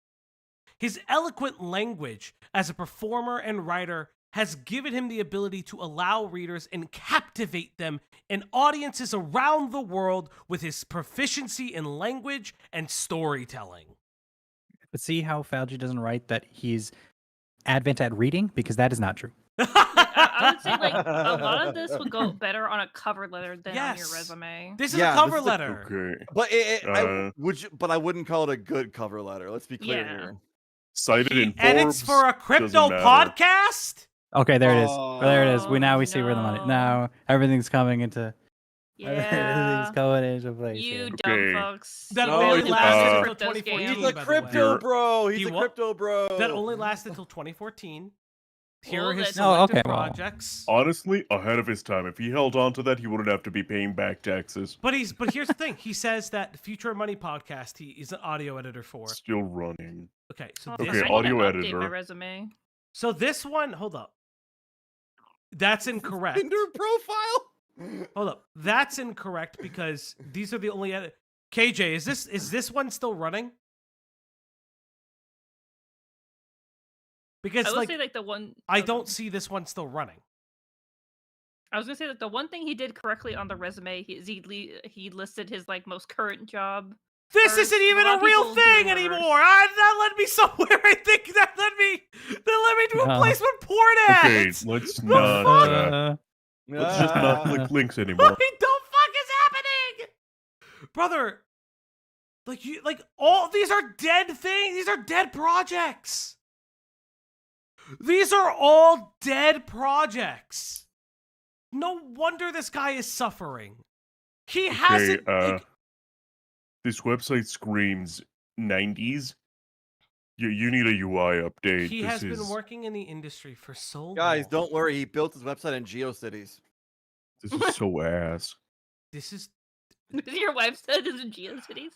His eloquent language as a performer and writer has given him the ability to allow readers and captivate them and audiences around the world with his proficiency in language and storytelling. But see how Fauci doesn't write that he's advent at reading, because that is not true. I would say like a lot of this would go better on a cover letter than on your resume. This is a cover letter. Okay. But I wouldn't call it a good cover letter. Let's be clear here. Cited in Forbes. Edits for a crypto podcast. Okay, there it is. There it is. We see where the money. Now everything's coming into. Everything's going into place. You dumb fucks. That only lasted until 2014. He's a crypto bro. He's a crypto bro. That only lasted until 2014. Here are his projects. Honestly, ahead of his time. If he held on to that, he wouldn't have to be paying back taxes. But here's the thing. He says that Future Money podcast he is an audio editor for. Still running. Okay, so audio editor. My resume. So this one, hold up. That's incorrect. Tinder profile. Hold up. That's incorrect because these are the only KJ, is this one still running? Because I would say like the one I don't see this one still running. I was gonna say that the one thing he did correctly on the resume he listed his like most current job. This isn't even a real thing anymore. That led me somewhere. I think that led me to a place with porn ads. Okay, let's not. Let's just not click links anymore. What the fuck is happening, brother? Like all these are dead things. These are dead projects. These are all dead projects. No wonder this guy is suffering. He hasn't. This website screams 90s. You need a UI update. He has been working in the industry for so long. Guys, don't worry. He built his website in GeoCities. This is so ass. This is. Your website is in GeoCities?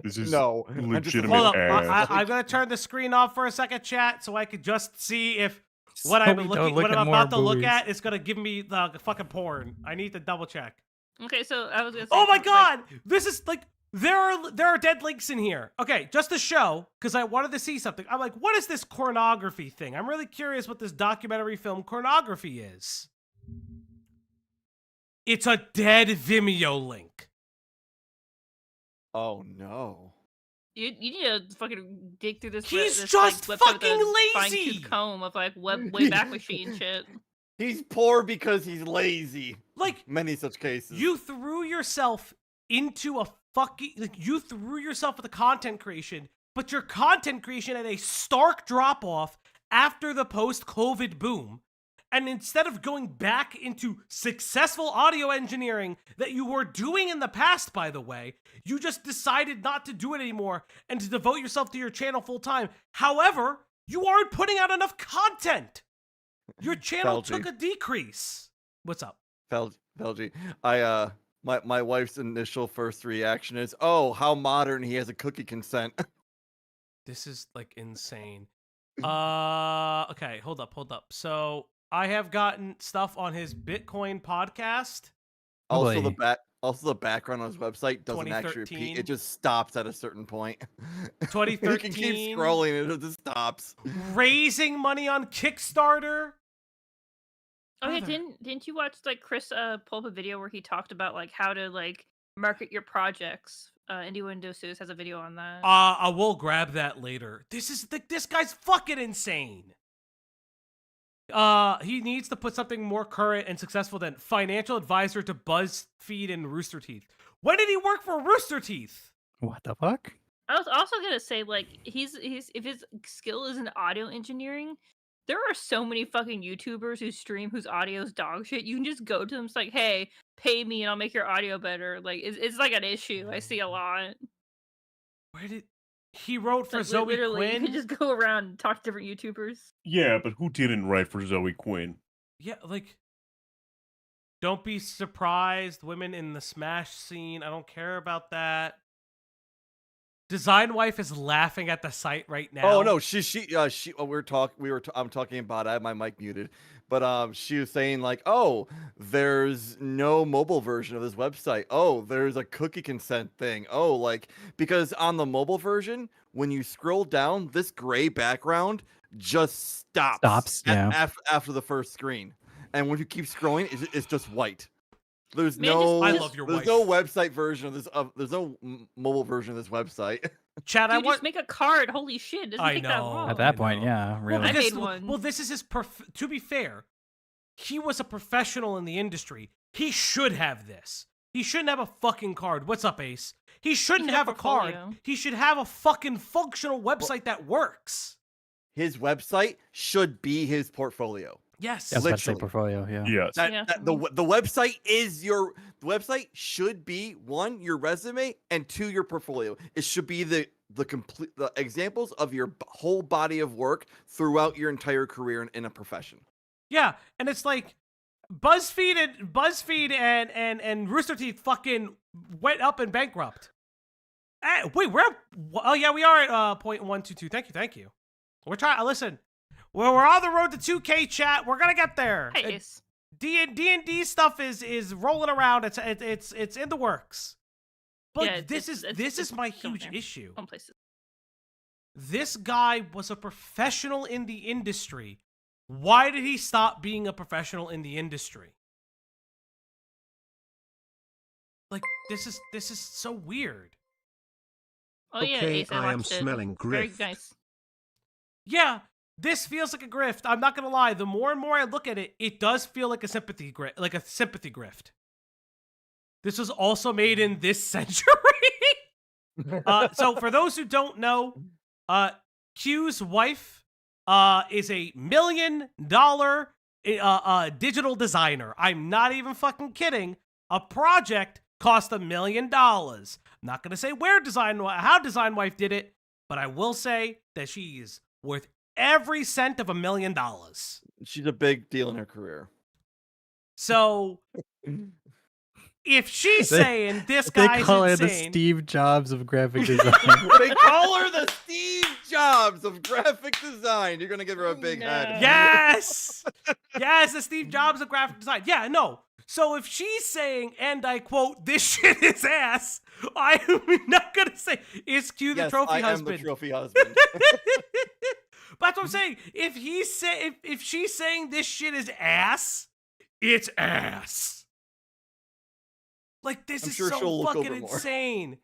This is Hold legitimate up. ass. I'm gonna turn the screen off for a second, chat, so I could just see if what I'm about to look at is gonna give me the fucking porn. I need to double check. Okay, so I was gonna say. Oh my god! This is like there are dead links in here. Okay, just to show, because I wanted to see something. I'm like, what is this pornography thing? I'm really curious what this documentary film pornography is. It's a dead Vimeo link. Oh no! You need to fucking dig through this. He's this, just like, fucking lazy. Fine-tooth comb of like Wayback Machine shit. He's poor because he's lazy. Like many such cases. You threw yourself into a fucking you threw yourself with the content creation, but your content creation had a stark drop off after the post-COVID boom. And instead of going back into successful audio engineering that you were doing in the past, by the way, you just decided not to do it anymore and to devote yourself to your channel full time. However, you aren't putting out enough content. Your channel took a decrease. What's up? Felgy, my wife's initial first reaction is, oh, how modern, he has a cookie consent. This is like insane. Okay, hold up. So I have gotten stuff on his Bitcoin podcast. Also, the background on his website doesn't actually repeat. It just stops at a certain point. 2013. You can keep scrolling and it just stops. Raising money on Kickstarter. Oh yeah, didn't you watch like Chris pull up a video where he talked about like how to like market your projects? Indie Windows Studios has a video on that. I will grab that later. This guy's fucking insane. He needs to put something more current and successful than financial advisor to BuzzFeed and Rooster Teeth. When did he work for Rooster Teeth? What the fuck? I was also gonna say like he's if his skill is in audio engineering, there are so many fucking YouTubers who stream whose audio's dog shit. You can just go to them. It's like, hey, pay me and I'll make your audio better. Like it's like an issue I see a lot. Where did he wrote for like, Zoe literally, Quinn? You can just go around and talk to different YouTubers. Yeah, but who didn't write for Zoe Quinn? Yeah, like, don't be surprised. Women in the Smash scene. I don't care about that. Design Wife is laughing at the site right now. Oh no, I'm talking about. I have my mic muted, but she was saying like, oh, there's no mobile version of this website. Oh, there's a cookie consent thing. Oh, like because on the mobile version, when you scroll down, this gray background just stops. After the first screen, and when you keep scrolling, it's just white. There's no. I love your There's wife. no website version of this. There's no mobile version of this website. Chad, I Dude, want. just make a card. Holy shit! It doesn't I take that know. long. At that point, yeah, really. I Because, made one. well, this is his. To be fair, he was a professional in the industry. He should have this. He shouldn't have a fucking card. What's up, Ace? He shouldn't have a card. He should have a fucking functional website that works. His website should be his portfolio. Yes, That's literally. portfolio. Yeah. Yes. The website is the website should be 1, your resume, and 2, your portfolio. It should be the examples of your whole body of work throughout your entire career in a profession. Yeah, and it's like BuzzFeed and Rooster Teeth fucking went up and bankrupt. Wait, we're at, oh yeah, we are at 0.122. Thank you. We're trying. Listen, we're on the road to 2K, chat. We're gonna get there. Hey, D&D stuff is rolling around. It's in the works. But yeah, this is my huge issue. This guy was a professional in the industry. Why did he stop being a professional in the industry? Like, this is so weird. Oh yeah, Okay, Ace, I am watched it. smelling Very grift. nice. Yeah, this feels like a grift. I'm not gonna lie. The more and more I look at it, it does feel like a sympathy grift. This was also made in this century. So for those who don't know, Q's wife is a $1 million digital designer. I'm not even fucking kidding. A project cost $1 million. I'm not gonna say how Design Wife did it, but I will say that she's worth every cent of $1 million. She's a big deal in her career. So if she's saying this guy's they call her insane, the Steve Jobs of graphic design. They call her the Steve Jobs of graphic design. You're gonna give her a big head. Yes, yes, the Steve Jobs of graphic design. Yeah, no. So if she's saying, and I quote, "This shit is ass," I'm not gonna say, "Is Q the trophy husband?" I am the trophy husband. But that's what I'm saying. If she's saying this shit is ass, it's ass. Like, this is so fucking insane.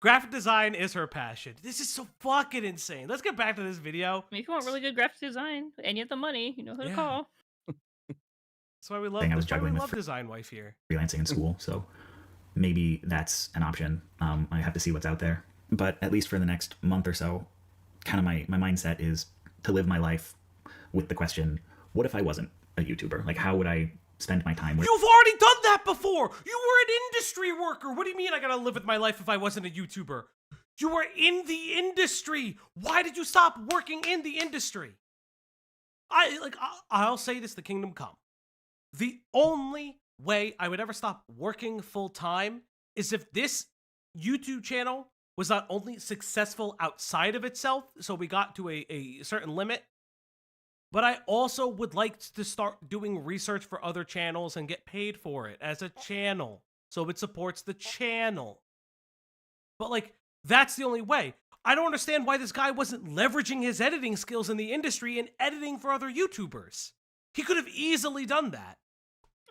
Graphic design is her passion. This is so fucking insane. Let's get back to this video. I mean, if you want really good graphic design and you have the money, you know who to call. That's why we love. I was That's why we juggling love with Design Wife here. freelancing in school, so maybe that's an option. I have to see what's out there, but at least for the next month or so, kind of my mindset is to live my life with the question: what if I wasn't a YouTuber? Like, how would I spend my time with? You've already done that before. You were an industry worker. What do you mean I gotta live with my life if I wasn't a YouTuber? You were in the industry. Why did you stop working in the industry? I'll say this: the kingdom come. The only way I would ever stop working full time is if this YouTube channel was not only successful outside of itself, so we got to a certain limit, but I also would like to start doing research for other channels and get paid for it as a channel, so it supports the channel. But like, that's the only way. I don't understand why this guy wasn't leveraging his editing skills in the industry and editing for other YouTubers. He could have easily done that.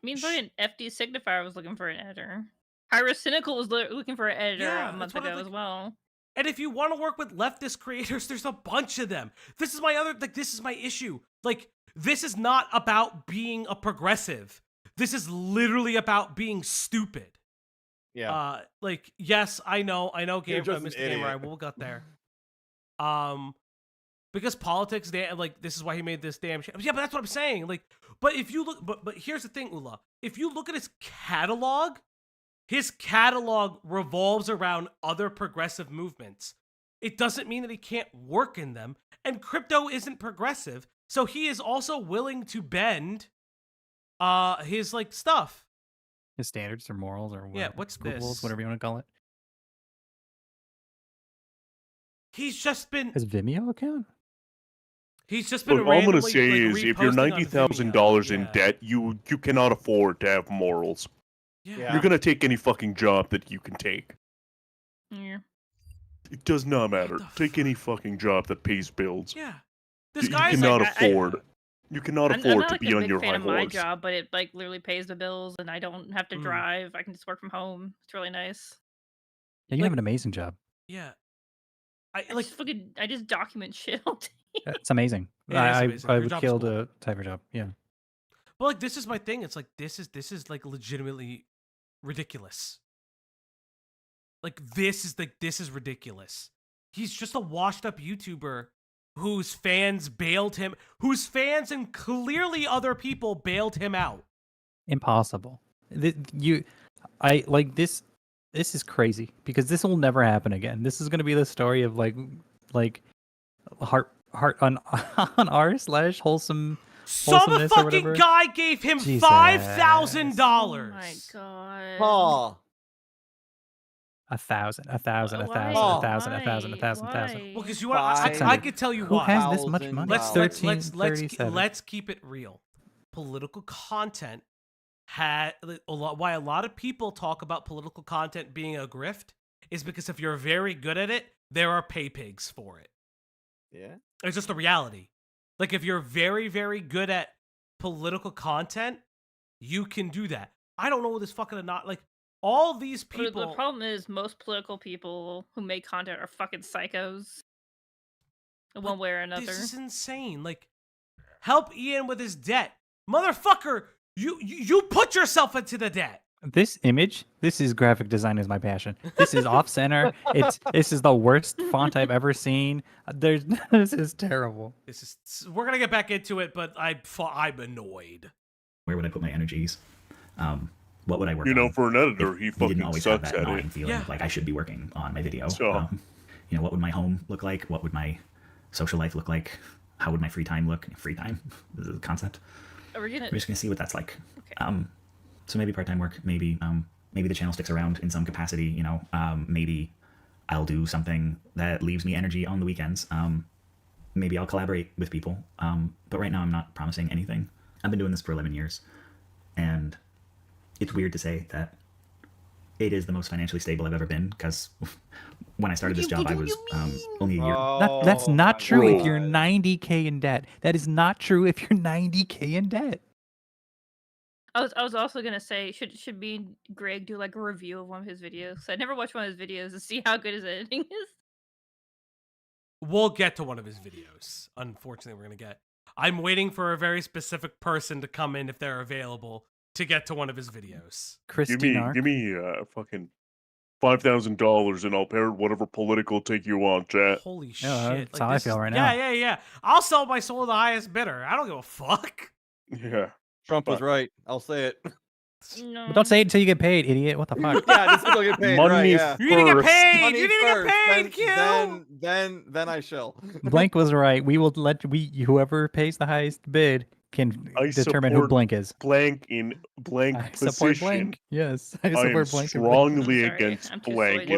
I mean, fucking FD Signifier was looking for an editor. Ira Cynical was looking for an editor a month ago as well. And if you want to work with leftist creators, there's a bunch of them. This is my issue. Like, this is not about being a progressive. This is literally about being stupid. Yeah. Like, yes, I know, You're just Mr. an Gamer, I idiot. will get there. Because politics, like, this is why he made this damn shit. Yeah, but that's what I'm saying. Like, but if you look, but here's the thing, Ula. If you look at his catalog revolves around other progressive movements. It doesn't mean that he can't work in them. And crypto isn't progressive, so he is also willing to bend his like stuff. His standards or morals or Yeah, what's scruples, this? whatever you want to call it. He's just been His Vimeo account? He's just been Look, all I'm gonna randomly, say like, is, if you're reposting on $90,000 in Vimeo. debt, you cannot afford to have morals. Yeah. You're gonna take any fucking job that you can take. Yeah. It does not matter. Take any fucking job that pays bills. Yeah. This You guy's cannot like, afford. You cannot I'm afford not to like be a on big your fan high of my horse. job, but it like literally pays the bills, and I don't have to Mm. drive. I can just work from home. It's really nice. Yeah, you have an amazing job. Yeah. I just document shit all day. It's amazing. Yeah, it is amazing. I Your would job's kill cool. to type of job. Yeah. But like, this is my thing. It's like this is like legitimately ridiculous. Like this is ridiculous. He's just a washed up YouTuber whose fans bailed him, whose fans and clearly other people bailed him out. Impossible. I like this. This is crazy because this will never happen again. This is going to be the story of like heart on r/wholesome. Some fucking guy gave him $5,000. Oh my god. Oh. 1,000. Why? Well, because you want, I could tell you Who why. has this much money? Let's keep it real. Political content had why a lot of people talk about political content being a grift is because if you're very good at it, there are pay pigs for it. Yeah, it's just the reality. Like if you're very, very good at political content, you can do that. I don't know this fucking not like all these people. The problem is most political people who make content are fucking psychos. In one way or another. This is insane. Like, help Ian with his debt, motherfucker. You put yourself into the debt. This image, this is graphic design is my passion. This is off center. This is the worst font I've ever seen. This is terrible. We're gonna get back into it, but I'm annoyed. Where would I put my energies? What would I work on? You know, for an editor, he didn't fucking always sucks have that at gnawing it. feeling like I should be working on my video. So. You know, what would my home look like? What would my social life look like? How would my free time look? Free time is the concept. We're just gonna see what that's like. Okay. So maybe part-time work. Maybe the channel sticks around in some capacity. You know, maybe I'll do something that leaves me energy on the weekends. Maybe I'll collaborate with people. But right now I'm not promising anything. I've been doing this for 11 years, and it's weird to say that it is the most financially stable I've ever been, because when I started this job, I was only a year. That's not true if you're 90K in debt. That is not true if you're 90K in debt. I was also gonna say, should me and Greg do like a review of one of his videos? I never watched one of his videos to see how good his editing is. We'll get to one of his videos. Unfortunately, I'm waiting for a very specific person to come in if they're available to get to one of his videos. Give me fucking $5,000 and I'll pair whatever political take you want, chat. Holy shit. That's how I feel right now. Yeah. I'll sell my soul to the highest bidder. I don't give a fuck. Yeah. Trump was right. I'll say it. No. But don't say it until you get paid, idiot. What the fuck? Yeah, this will get paid. Money right, yeah. You need to get paid. Money You need to get paid, first, Q. Then I shall. Blank was right. We will whoever pays the highest bid can determine who Blank is. Blank in blank I position. support Blank. Yes, I I am support Blank. strongly against Blank.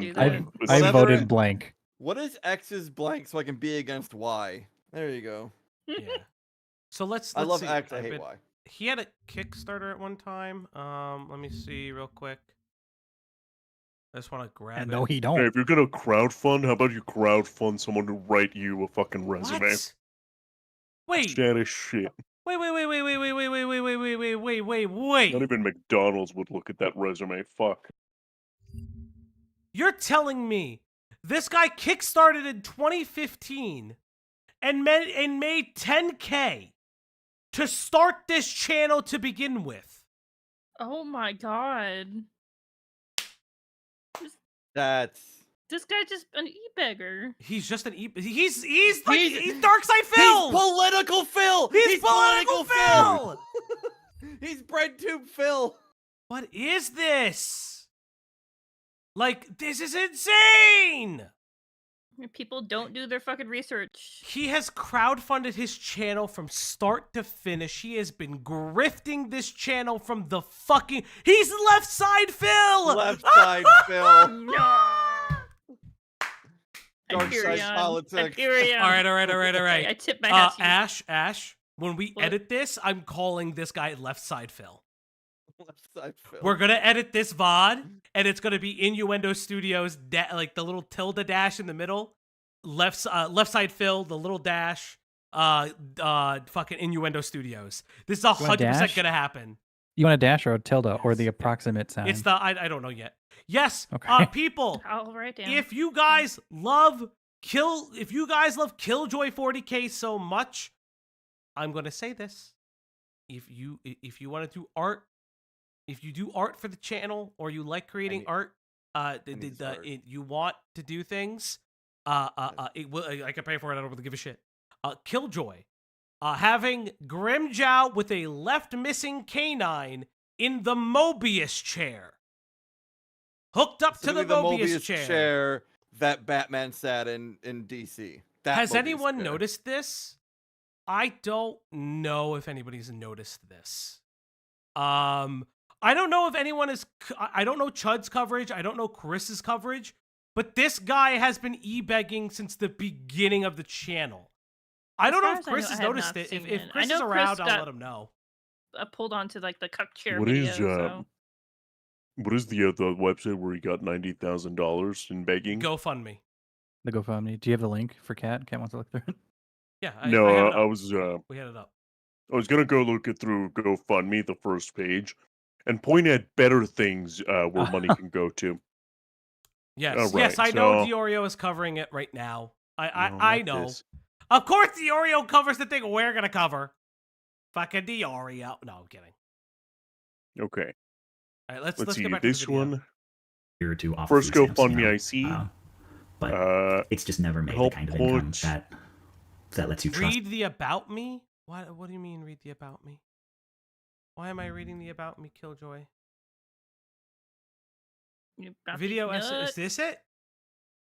I voted Blank. What is X's blank so I can be against Y? There you go. Yeah. So let's I love see. X. I hate Y. He had a Kickstarter at one time. Let me see real quick. I just want to grab it. No, he don't. Hey, if you're gonna crowdfund, how about you crowdfund someone to write you a fucking resume? What? Wait. That is shit. Wait. Not even McDonald's would look at that resume. Fuck. You're telling me this guy kickstarted in 2015 and made 10K to start this channel to begin with? Oh my god. This guy just an e-beggar. He's just an he's Darkside Phil. He's political Phil. He's political Phil. He's Breadtube Phil. What is this? Like, this is insane. People don't do their fucking research. He has crowdfunded his channel from start to finish. He has been grifting this channel from the fucking... He's Left Side Phil! Left Side Phil. No! Dark side politics. All right. I tip my hat to you. Ash, when we edit this, I'm calling this guy Left Side Phil. Left Side Phil. We're gonna edit this VOD, and it's gonna be Innuendo Studios, like the little tilde dash in the middle, left side Phil, the little dash, fucking Innuendo Studios. This is 100% gonna happen. You want a dash or a tilde or the approximate sign? It's the I don't know yet. Yes, okay. People. I'll write down. If you guys love if you guys love Killjoy 40K so much, I'm gonna say this. If you want to do art, if you do art for the channel or you like creating art, you want to do things, it will, I can pay for it. I don't really give a shit. Killjoy, having Grimjow with a left missing canine in the Mobius chair, hooked up to the Mobius chair that Batman sat in DC. Has anyone noticed this? I don't know if anybody's noticed this. I don't know if anyone is. I don't know Chud's coverage. I don't know Chris's coverage. But this guy has been e-begging since the beginning of the channel. I don't know if Chris has noticed it. If Chris is around, I'll let him know. I pulled onto like the CUCK chair What video. is what is the website where he got $90,000 in begging? GoFundMe. The GoFundMe. Do you have the link for Cat? Cat wants to look through it. Yeah. I was. We had it up. I was gonna go look it through GoFundMe, the first page, and point at better things where money can go to. Yes, right, yes, I know Diorio is covering it right now. I know. This. Of course, Diorio covers the thing we're gonna cover. Fucking Diorio. No, I'm kidding. Okay. All right, let's see. get back This to the video. one. Here to offer First food stamps, GoFundMe I see. But it's just never made the kind of income that lets you trust. Read the about me? What do you mean read the about me? Why am I reading the about me, Killjoy? Video is this it?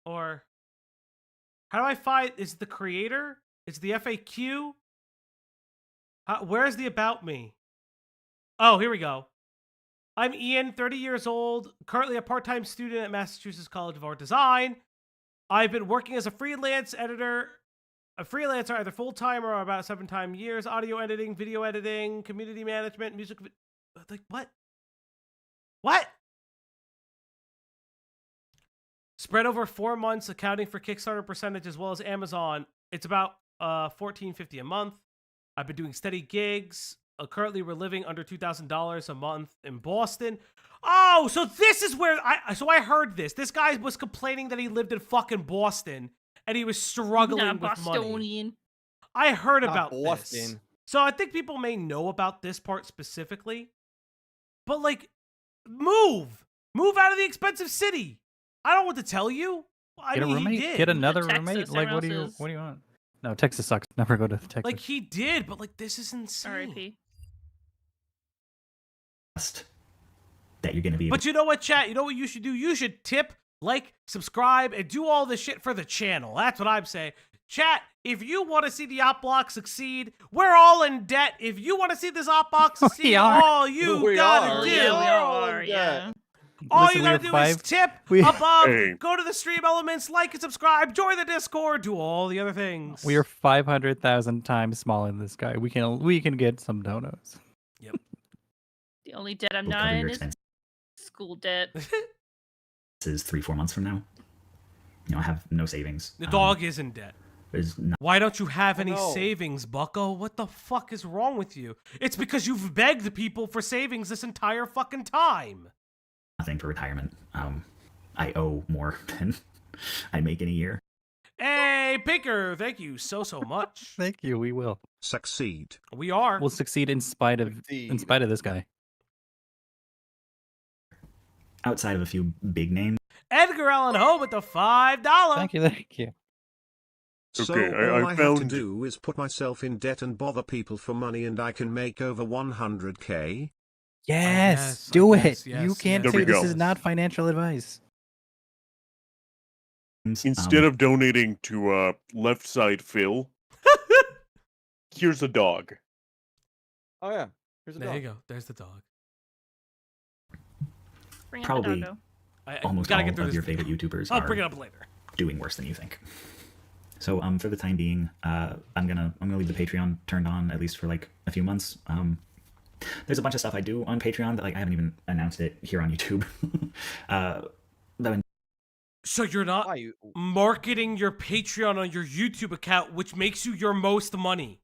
Or how do I find is the creator? Is the FAQ? Where's the about me? Oh, here we go. I'm Ian, 30 years old, currently a part-time student at Massachusetts College of Art Design. I've been working as a freelance editor, a freelancer either full-time or about 7 years, audio editing, video editing, community management, music, like what? What? Spread over 4 months, accounting for Kickstarter percentage as well as Amazon. It's about $14.50 a month. I've been doing steady gigs. Currently, we're living under $2,000 a month in Boston. Oh, so this is where I heard this. This guy was complaining that he lived in fucking Boston and he was struggling with money. I heard about this. So I think people may know about this part specifically. But like, move out of the expensive city. I don't know what to tell you. Get a roommate. Get another roommate. Like, what do you want? No, Texas sucks. Never go to Texas. Like he did, but like this is insane. R.I.P. That you're gonna be. But you know what, chat? You know what you should do? You should tip, like, subscribe, and do all this shit for the channel. That's what I'm saying. Chat, if you want to see the op block succeed, we're all in debt. If you want to see this op block succeed, all you gotta do. All you gotta do is tip above, go to the stream elements, like and subscribe, join the Discord, do all the other things. We are 500,000 times smaller than this guy. We can get some donuts. Yep. The only debt I'm not in is school debt. This is 3-4 months from now. You know, I have no savings. The dog is in debt. Why don't you have any savings, Bucko? What the fuck is wrong with you? It's because you've begged people for savings this entire fucking time. Nothing for retirement. I owe more than I make in a year. Hey, Pinker, thank you so much. Thank you. We will succeed. We are. We'll succeed in spite of this guy. Outside of a few big names. Edgar Allan Poe with the $5. Thank you. So okay, all I have to do is put myself in debt and bother people for money and I can make over 100K? Yes, do it. You can't say this is not financial advice. Instead of donating to Left Side Phil, here's a dog. Oh yeah, here's a dog. There you go. There's the dog. Bring up Probably the doggo. almost all of your favorite YouTubers I'll bring it up later. Doing worse than you think. So for the time being, I'm gonna leave the Patreon turned on at least for like a few months. There's a bunch of stuff I do on Patreon that like I haven't even announced it here on YouTube. So you're not marketing your Patreon on your YouTube account, which makes you your most money.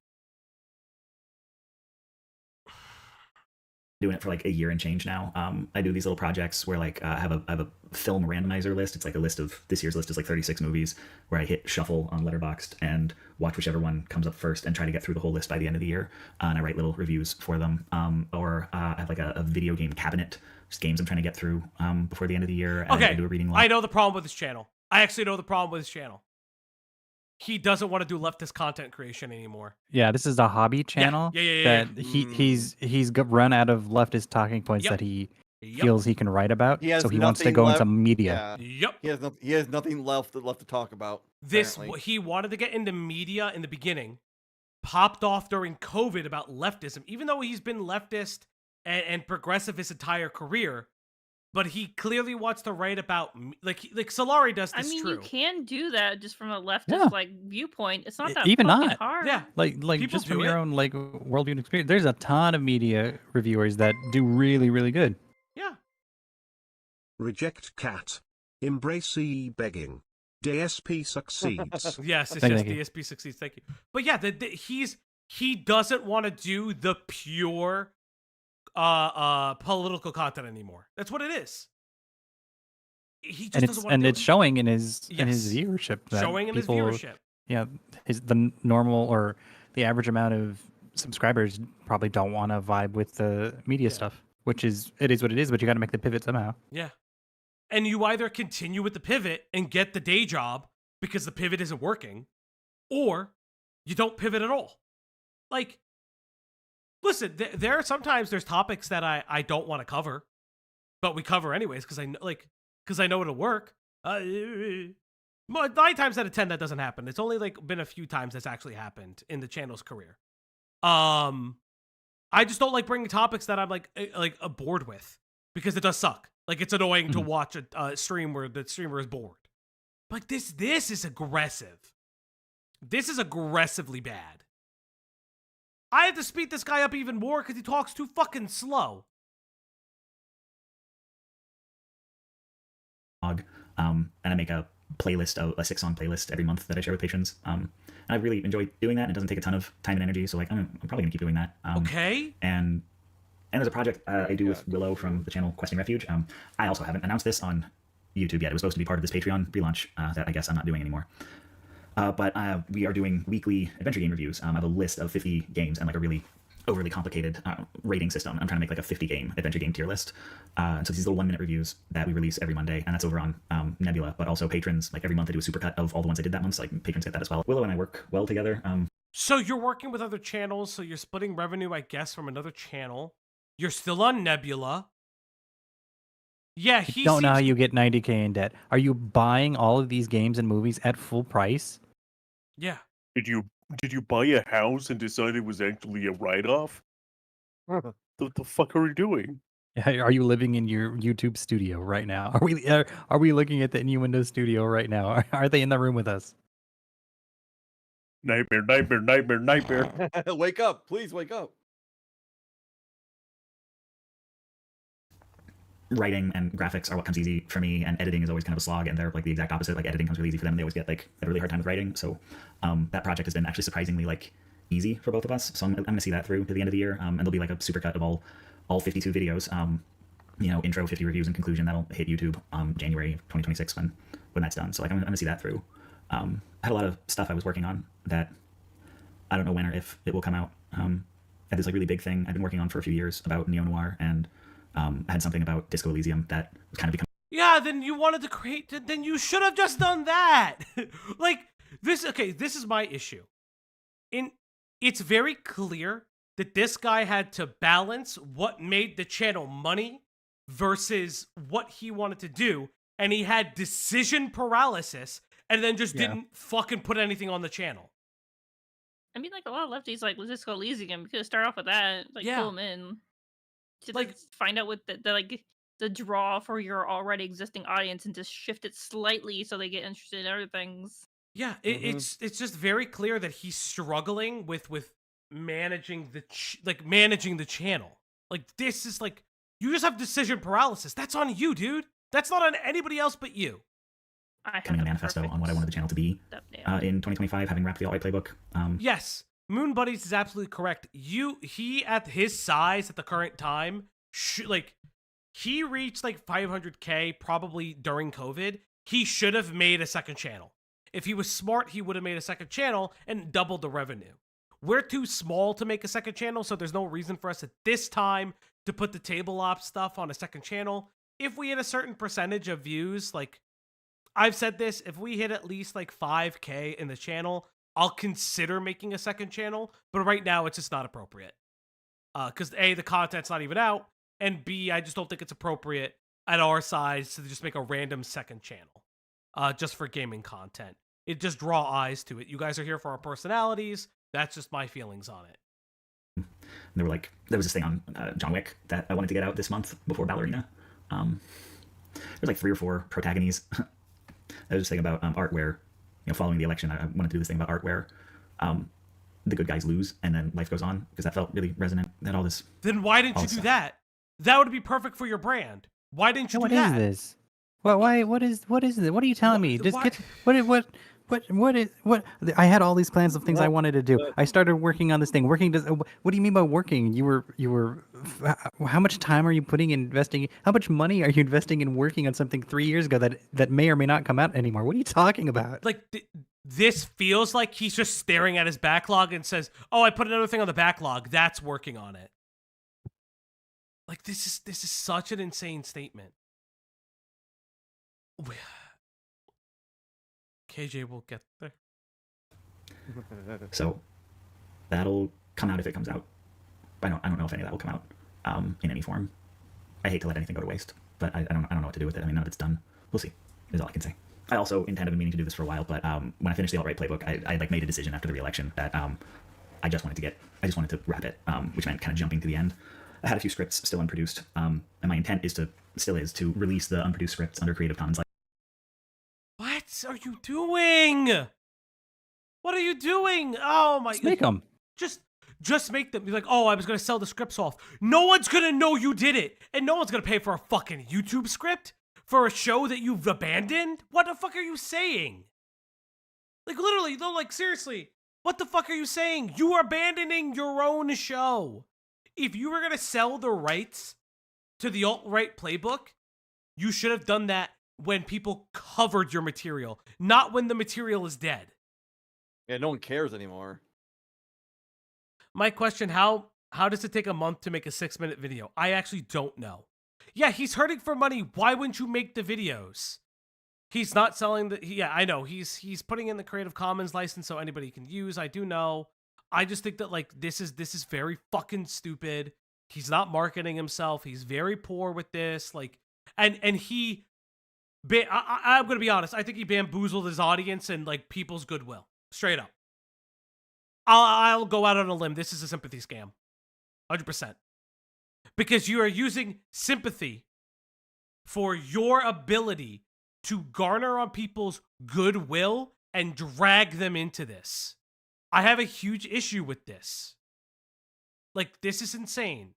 doing it for like a year and change now. I do these little projects where like I have a film randomizer list. It's like a list of this year's list is like 36 movies where I hit shuffle on Letterboxd and watch whichever one comes up first and try to get through the whole list by the end of the year. And I write little reviews for them. Or I have like a video game cabinet, just games I'm trying to get through before the end of the year. And Okay, I do a reading log. I know the problem with this channel. I actually know the problem with his channel. He doesn't want to do leftist content creation anymore. Yeah, this is a hobby channel that he's run out of leftist talking points that he feels he can write about, so he wants to go into media. Yep. He has nothing left to talk about. He wanted to get into media in the beginning, popped off during COVID about leftism, even though he's been leftist and progressive his entire career. But he clearly wants to write about, like Solari does this. I mean, true. you can do that just from a leftist like viewpoint. It's not that Even fucking not. hard. Yeah, like People just do from your it. own like worldview and experience. There's a ton of media reviewers that do really, really good. Yeah. Reject cat. Embrace begging. DSP succeeds. Yes, it's Thank just you. DSP succeeds. Thank you. But yeah, he doesn't want to do the pure political content anymore. That's what it is. He just doesn't want to do it's it. showing in his viewership. That Showing in his people, viewership. Yeah, the normal or the average amount of subscribers probably don't want to vibe with the media stuff, which is what it is. But you got to make the pivot somehow. Yeah. And you either continue with the pivot and get the day job because the pivot isn't working, or you don't pivot at all. Like, listen, there are sometimes there's topics that I don't want to cover, but we cover anyways because I know it'll work. 9 times out of 10 that doesn't happen. It's only like been a few times that's actually happened in the channel's career. I just don't like bringing topics that I'm like bored with because it does suck. Like it's annoying to watch a stream where the streamer is bored. Like this is aggressive. This is aggressively bad. I had to speed this guy up even more because he talks too fucking slow. And I make a playlist, a 6-song playlist every month that I share with patrons. And I really enjoy doing that. It doesn't take a ton of time and energy, so like I'm probably gonna keep doing that. Okay. And there's a project I do with Willow from the channel Questing Refuge. I also haven't announced this on YouTube yet. It was supposed to be part of this Patreon relaunch that I guess I'm not doing anymore. But we are doing weekly adventure game reviews. I have a list of 50 games and like a really overly complicated rating system. I'm trying to make like a 50 adventure game tier list. So these little 1-minute reviews that we release every Monday, and that's over on Nebula. But also patrons, like every month I do a supercut of all the ones I did that month. So like patrons get that as well. Willow and I work well together. So you're working with other channels, so you're splitting revenue, I guess, from another channel. You're still on Nebula. Yeah, he don't know how you get 90K in debt. Are you buying all of these games and movies at full price? Yeah. Did you buy a house and decide it was actually a write-off? What the fuck are you doing? Are you living in your YouTube studio right now? Are we looking at the Innuendo studio right now? Are they in the room with us? Nightmare. Wake up, please wake up. Writing and graphics are what comes easy for me, and editing is always kind of a slog, and they're like the exact opposite. Like editing comes really easy for them. They always get like a really hard time with writing. So that project has been actually surprisingly like easy for both of us. So I'm gonna see that through to the end of the year, and there'll be like a supercut of all 52 videos. Intro, 50 reviews, and conclusion that'll hit YouTube January of 2026 when that's done. So like I'm gonna see that through. I had a lot of stuff I was working on that I don't know when or if it will come out. I had this like really big thing I've been working on for a few years about neo-noir, and I had something about Disco Elysium that was kind of becoming. Yeah, then you wanted to create. Then you should have just done that. Like this. Okay, this is my issue. It's very clear that this guy had to balance what made the channel money versus what he wanted to do, and he had decision paralysis, and then just didn't fucking put anything on the channel. I mean, like a lot of lefties, like let's just go Elysium. You could start off with that, like pull them in. Just like find out what the draw for your already existing audience and just shift it slightly so they get interested in other things. Yeah, it's just very clear that he's struggling with managing the channel. Like this is like you just have decision paralysis. That's on you, dude. That's not on anybody else but you. Coming a manifesto on what I wanted the channel to be in 2025, having wrapped the alt-right playbook. Yes, Moon Buddies is absolutely correct. He at his size at the current time, he reached like 500K probably during COVID. He should have made a second channel. If he was smart, he would have made a second channel and doubled the revenue. We're too small to make a second channel, so there's no reason for us at this time to put the table ops stuff on a second channel. If we hit a certain percentage of views, like I've said this, if we hit at least like 5K in the channel, I'll consider making a second channel, but right now it's just not appropriate. Because A, the content's not even out, and B, I just don't think it's appropriate at our size to just make a random second channel just for gaming content. It just draw eyes to it. You guys are here for our personalities. That's just my feelings on it. There was this thing on John Wick that I wanted to get out this month before Ballerina. There's like 3 or 4 protagonists. There was this thing about art where, following the election, I wanted to do this thing about art where the good guys lose and then life goes on, because that felt really resonant. That all this. Then why didn't you do that? That would be perfect for your brand. Why didn't you do that? What is this? What is this? What are you telling me? Just get what? I had all these plans of things I wanted to do. I started working on this thing. What do you mean by working? You were. How much time are you investing? How much money are you investing in working on something 3 years ago that may or may not come out anymore? What are you talking about? Like this feels like he's just staring at his backlog and says, "Oh, I put another thing on the backlog. That's working on it." Like this is such an insane statement. KJ will get there. So that'll come out if it comes out. I don't know if any of that will come out in any form. I hate to let anything go to waste, but I don't know what to do with it. I mean, none of it's done. We'll see. Is all I can say. I also intended meaning to do this for a while, but when I finished the alt-right playbook, I like made a decision after the re-election that I just wanted to wrap it, which meant kind of jumping to the end. I had a few scripts still unproduced, and my intent still is to release the unproduced scripts under Creative Commons. What are you doing? What are you doing? Oh my! Just make them. Just make them. You're like, oh, I was gonna sell the scripts off. No one's gonna know you did it, and no one's gonna pay for a fucking YouTube script for a show that you've abandoned. What the fuck are you saying? Like literally, though. Like seriously, what the fuck are you saying? You are abandoning your own show. If you were gonna sell the rights to the alt-right playbook, you should have done that when people covered your material, not when the material is dead. Yeah, no one cares anymore. My question, how does it take a month to make a 6-minute video? I actually don't know. Yeah, he's hurting for money. Why wouldn't you make the videos? He's not selling the... Yeah, I know. He's putting in the Creative Commons license so anybody can use. I do know. I just think that, like, this is very fucking stupid. He's not marketing himself. He's very poor with this. Like, and he... I'm going to be honest. I think he bamboozled his audience and, like, people's goodwill. Straight up. I'll go out on a limb. This is a sympathy scam. 100%. Because you are using sympathy for your ability to garner on people's goodwill and drag them into this. I have a huge issue with this. Like, this is insane.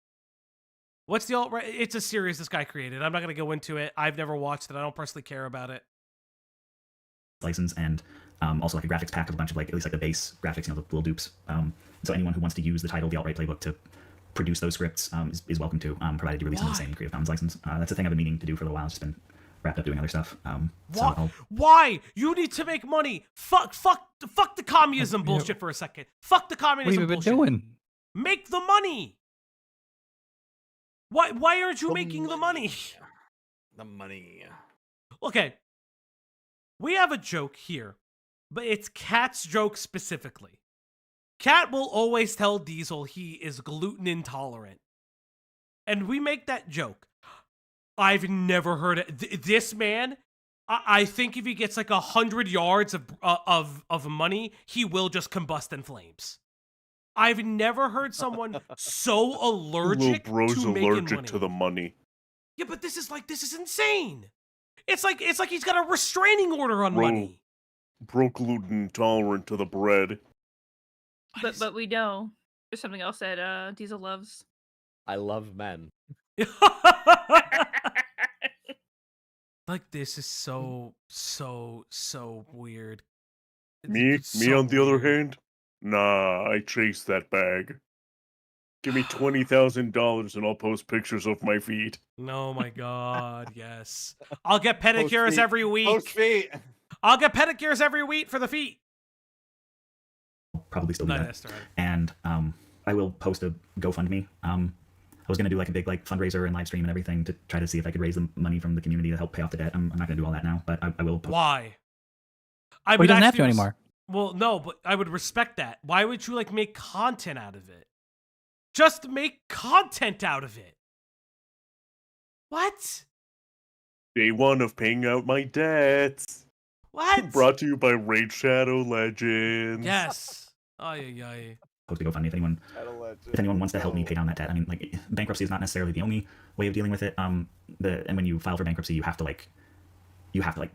What's the alt-right? It's a series this guy created. I'm not going to go into it. I've never watched it. I don't personally care about it. License and also like a graphics pack of a bunch of like at least like the base graphics, the little dupes. So anyone who wants to use the title of the alt-right playbook to produce those scripts is welcome to, provided you release them in the same Creative Commons license. That's a thing I've been meaning to do for a while. It's just been wrapped up doing other stuff. Why? You need to make money. Fuck the communism bullshit for a second. Fuck the communism bullshit. What have you been doing? Make the money. Why aren't you making the money? The money. Okay. We have a joke here, but it's Cat's joke specifically. Cat will always tell Diesel he is gluten intolerant. And we make that joke. I've never heard it. This man, I think if he gets like 100 yards of money, he will just combust in flames. I've never heard someone so allergic to making allergic money. to the money. Yeah, but this is insane. It's like he's got a restraining order on money. Bro, gluten intolerant to the bread. But we know there's something else that Diesel loves. I love men. Like, this is so weird. Me on the other hand, Nah, I chased that bag. Give me $20,000 and I'll post pictures of my feet. Oh my god, yes. I'll get Post pedicures feet. every week. Post feet. I'll get pedicures every week for the feet. Probably still do No, that. that's right. And I will post a GoFundMe. I was gonna do like a big fundraiser and live stream and everything to try to see if I could raise the money from the community to help pay off the debt. I'm not gonna do all that now, but I will. Why? Well, he doesn't have to actually anymore. Well, no, but I would respect that. Why would you like make content out of it? Just make content out of it. What? Day one of paying out my debts. What? Brought to you by Raid Shadow Legends. Yes. Ay, ay, ay. Post a GoFundMe if anyone wants to help me pay down that debt. I mean, like, bankruptcy is not necessarily the only way of dealing with it. And when you file for bankruptcy, you have to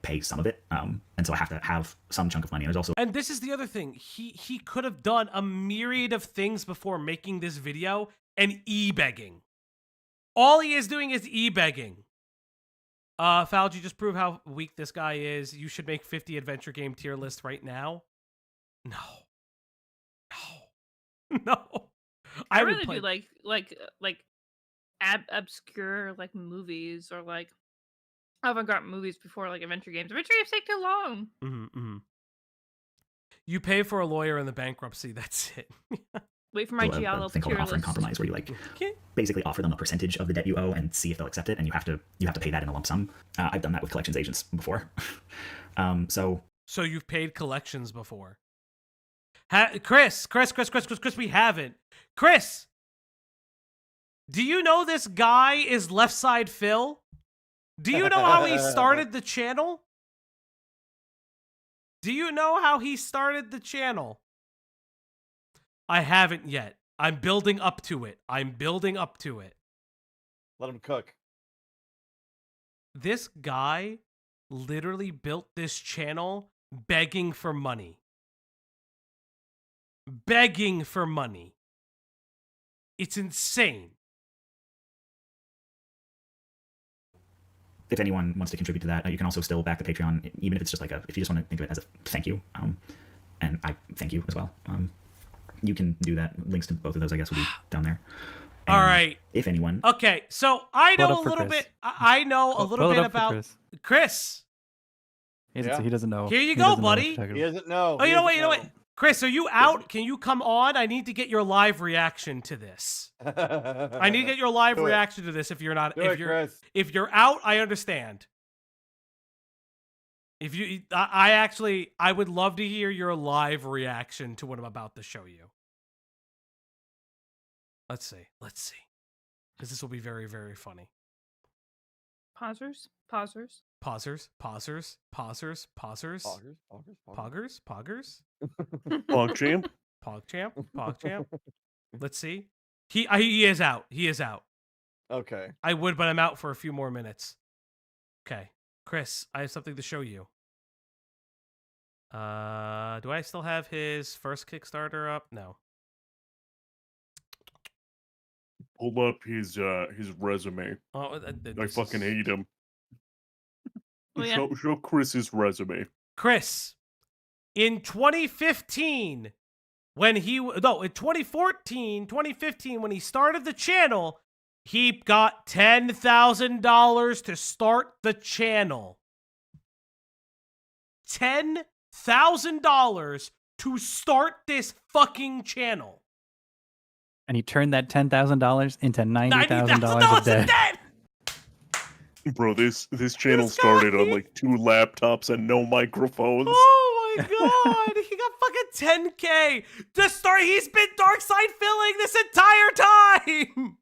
pay some of it. And so I have to have some chunk of money. There's also, And this is the other thing. He could have done a myriad of things before making this video and e-begging. All he is doing is e-begging. Falgi, just prove how weak this guy is. You should make 50 adventure game tier list right now. No. No. I would really play... do like obscure like movies or like avant-garde movies before like adventure games. Adventure games take too long. Mm-hmm. You pay for a lawyer in the bankruptcy. That's it. Wait for my Giallo thing called tier offering list. compromise, where you like basically offer them a percentage of the debt you owe and see if they'll accept it, and you have to pay that in a lump sum. I've done that with collections agents before. So you've paid collections before. Chris, we haven't. Chris, do you know this guy is Left Side Phil? Do you know how he started the channel? Do you know how he started the channel? I haven't yet. I'm building up to it. Let him cook. This guy literally built this channel begging for money. Begging for money. It's insane. if anyone wants to contribute to that, you can also still back the Patreon, even if it's just like if you just want to think of it as a thank you. And I thank you as well. You can do that. Links to both of those, I guess, will be down there. And all right. If anyone. Okay, so I know a little bit. I know a little bit about Chris. He doesn't know. Here you go, buddy. He doesn't know. Oh, you know what? Chris, are you out? Can you come on? I need to get your live reaction to this. I need to get your live reaction to this. If you're not, if you're out, I understand. If you, I would love to hear your live reaction to what I'm about to show you. Let's see, because this will be very, very funny. Pausers. Poggers. PogChamp. Let's see. He is out. Okay. I would, but I'm out for a few more minutes. Okay. Chris, I have something to show you. Do I still have his first Kickstarter up? No. Pull up his resume. Oh, I fucking hate him. Oh, yeah. Show Chris's resume. Chris, in 2015, in 2015, when he started the channel, he got $10,000 to start the channel. $10,000 to start this fucking channel. And he turned that $10,000 into $90,000 of debt. Bro, this channel started on like 2 laptops and no microphones. Oh my god, he got fucking 10K to start. He's been dark side filling this entire time.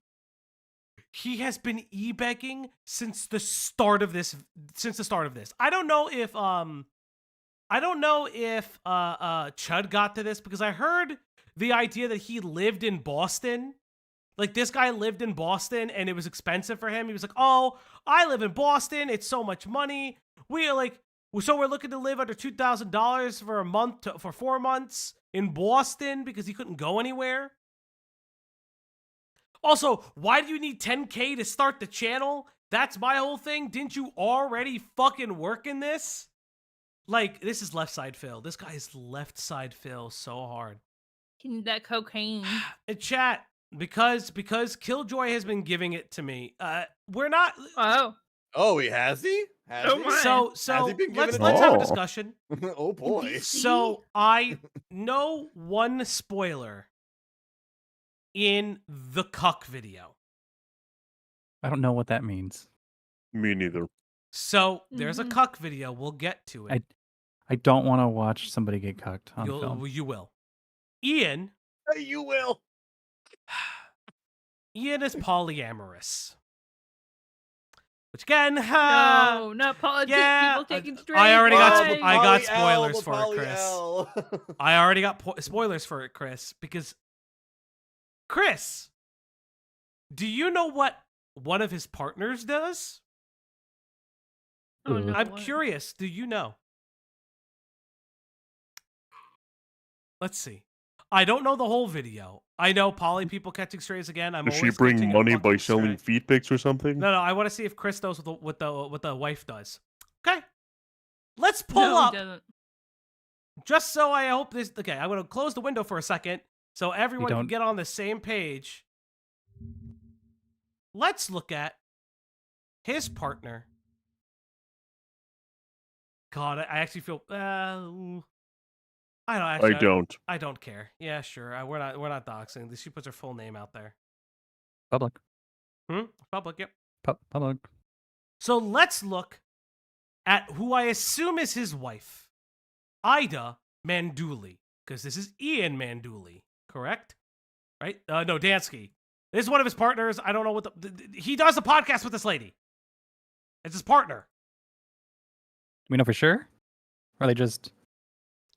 He has been e-begging since the start of this. I don't know if Chud got to this, because I heard the idea that he lived in Boston. Like, this guy lived in Boston and it was expensive for him. He was like, oh, I live in Boston. It's so much money. We're looking to live under $2,000 for a month, for 4 months in Boston, because he couldn't go anywhere. Also, why do you need 10K to start the channel? That's my whole thing. Didn't you already fucking work in this? Like, this is left side Phil. This guy is left side Phil so hard. He need that cocaine. Chat, because Killjoy has been giving it to me. We're not. Oh, has he? Has he? So Has he been let's giving it have a to discussion. Oh boy. So I know one spoiler in the CUCK video. I don't know what that means. Me neither. So there's a CUCK video. We'll get to it. I don't want to watch somebody get cucked on film. You will. Ian. You will. Ian is polyamorous. Which again, no, not politics. Yeah, People taking straight. I already got away. I got spoilers for it, Chris. I already got spoilers for it, Chris, because Chris, do you know what one of his partners does? Oh, no, I'm what? curious. Do you know? Let's see. I don't know the whole video. I know poly people catching strays again. I'm Does she always bring catching a money by fucking selling stray. feet pics or something? No, I want to see if Chris knows what the wife does. Okay, let's pull No, he up. doesn't. Just so I hope this. Okay, I'm gonna close the window for a second so everyone can don't- get on the same page. Let's look at his partner. God, I actually feel. I don't actually. I don't. I don't care. Yeah, sure. We're not doxing. She puts her full name out there. Public. Public. Yep. Public. So let's look at who I assume is his wife, Ida Manduli, because this is Ian Manduli, correct? Right? No, Dansky. This is one of his partners. I don't know what he does a podcast with this lady. It's his partner. We know for sure? Or are they just...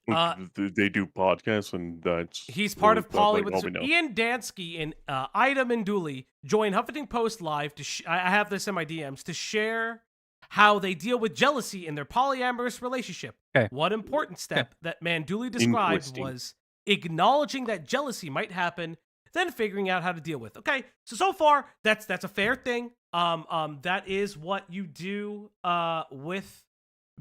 They do podcasts, and that's... He's part of Poly like, with all we know. Ian Dansky and Ida Manduli join Huffington Post Live to I have this in my DMs to share how they deal with jealousy in their polyamorous relationship. Okay. One important step that Manduli described Interesting. was acknowledging that jealousy might happen, then figuring out how to deal with. Okay, so far that's a fair thing. That is what you do with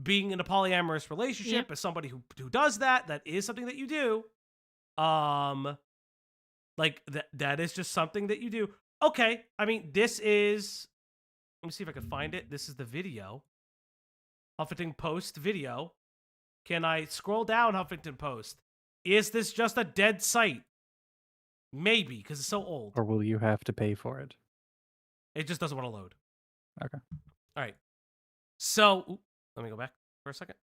being in a polyamorous relationship. As somebody who does that is something that you do. Like that is just something that you do. Okay, I mean, this is, let me see if I can find it. This is the video. Huffington Post video. Can I scroll down Huffington Post? Is this just a dead site? Maybe, because it's so old. Or will you have to pay for it? It just doesn't want to load. Okay. All right. So, let me go back for a second.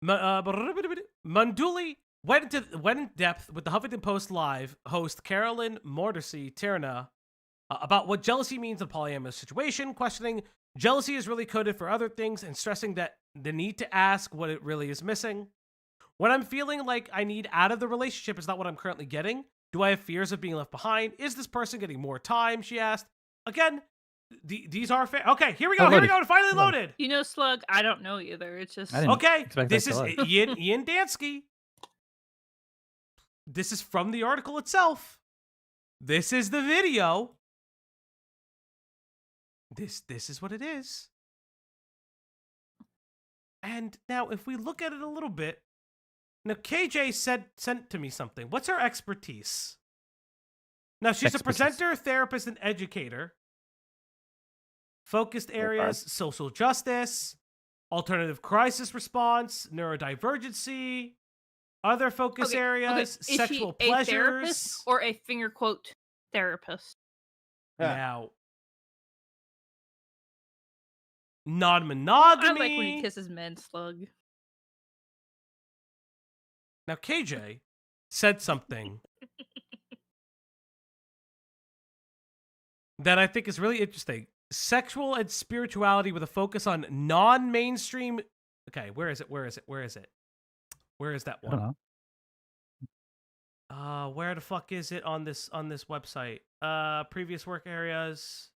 Manduli went in depth with the Huffington Post Live host Carolyn Mordersey Tierna about what jealousy means in a polyamorous situation, questioning jealousy is really coded for other things and stressing that the need to ask what it really is missing. When I'm feeling like I need out of the relationship is not what I'm currently getting. Do I have fears of being left behind? Is this person getting more time? She asked. Again, these are fair. Okay, here we go. Here we go. It finally loaded. You know, Slug, I don't know either. It's just... Okay, this is Ian Dansky. This is from the article itself. This is the video. This is what it is. And now, if we look at it a little bit, now KJ sent to me something. What's her expertise? Now, she's a presenter, therapist, and educator. Focused areas, social justice, alternative crisis response, neurodivergency, other focus areas, Is sexual she pleasures. a therapist or a finger quote therapist? Now, non-monogamy. I like when he kisses men, Slug. Now, KJ said something that I think is really interesting. Sexual and spirituality with a focus on non-mainstream. Okay, where is it? Where is that one? I don't know. Where the fuck is it on this website? Previous work areas.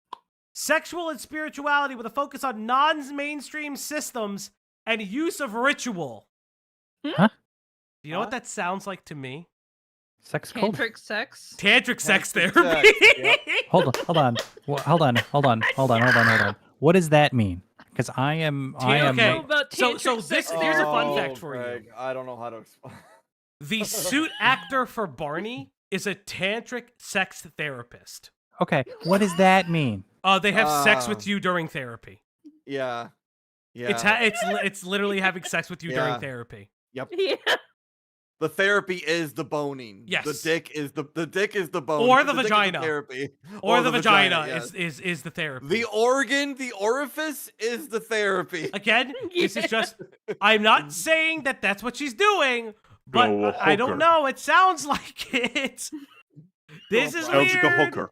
Sexual and spirituality with a focus on non-mainstream systems and use of ritual. Huh? Do you know what that sounds like to me? Sex cult? Tantric sex? Tantric sex therapy. Hold on. Hold on. What does that mean? Because I am. Okay. About So tantric this sex here's a fun therapy. fact for you. I don't know how to explain. The suit actor for Barney is a tantric sex therapist. Okay, what does that mean? They have sex with you during therapy. Yeah. Yeah. It's literally having sex with you during therapy. Yep. Yeah. The therapy is the boning. Yes. The dick is the boning. Or the dick is vagina. therapy. Or the vagina yes. is the therapy. The organ, the orifice is the therapy. Again, this is just I'm not saying that that's what she's doing, but I don't know. It sounds like it. This is Sounds weird. like a hooker.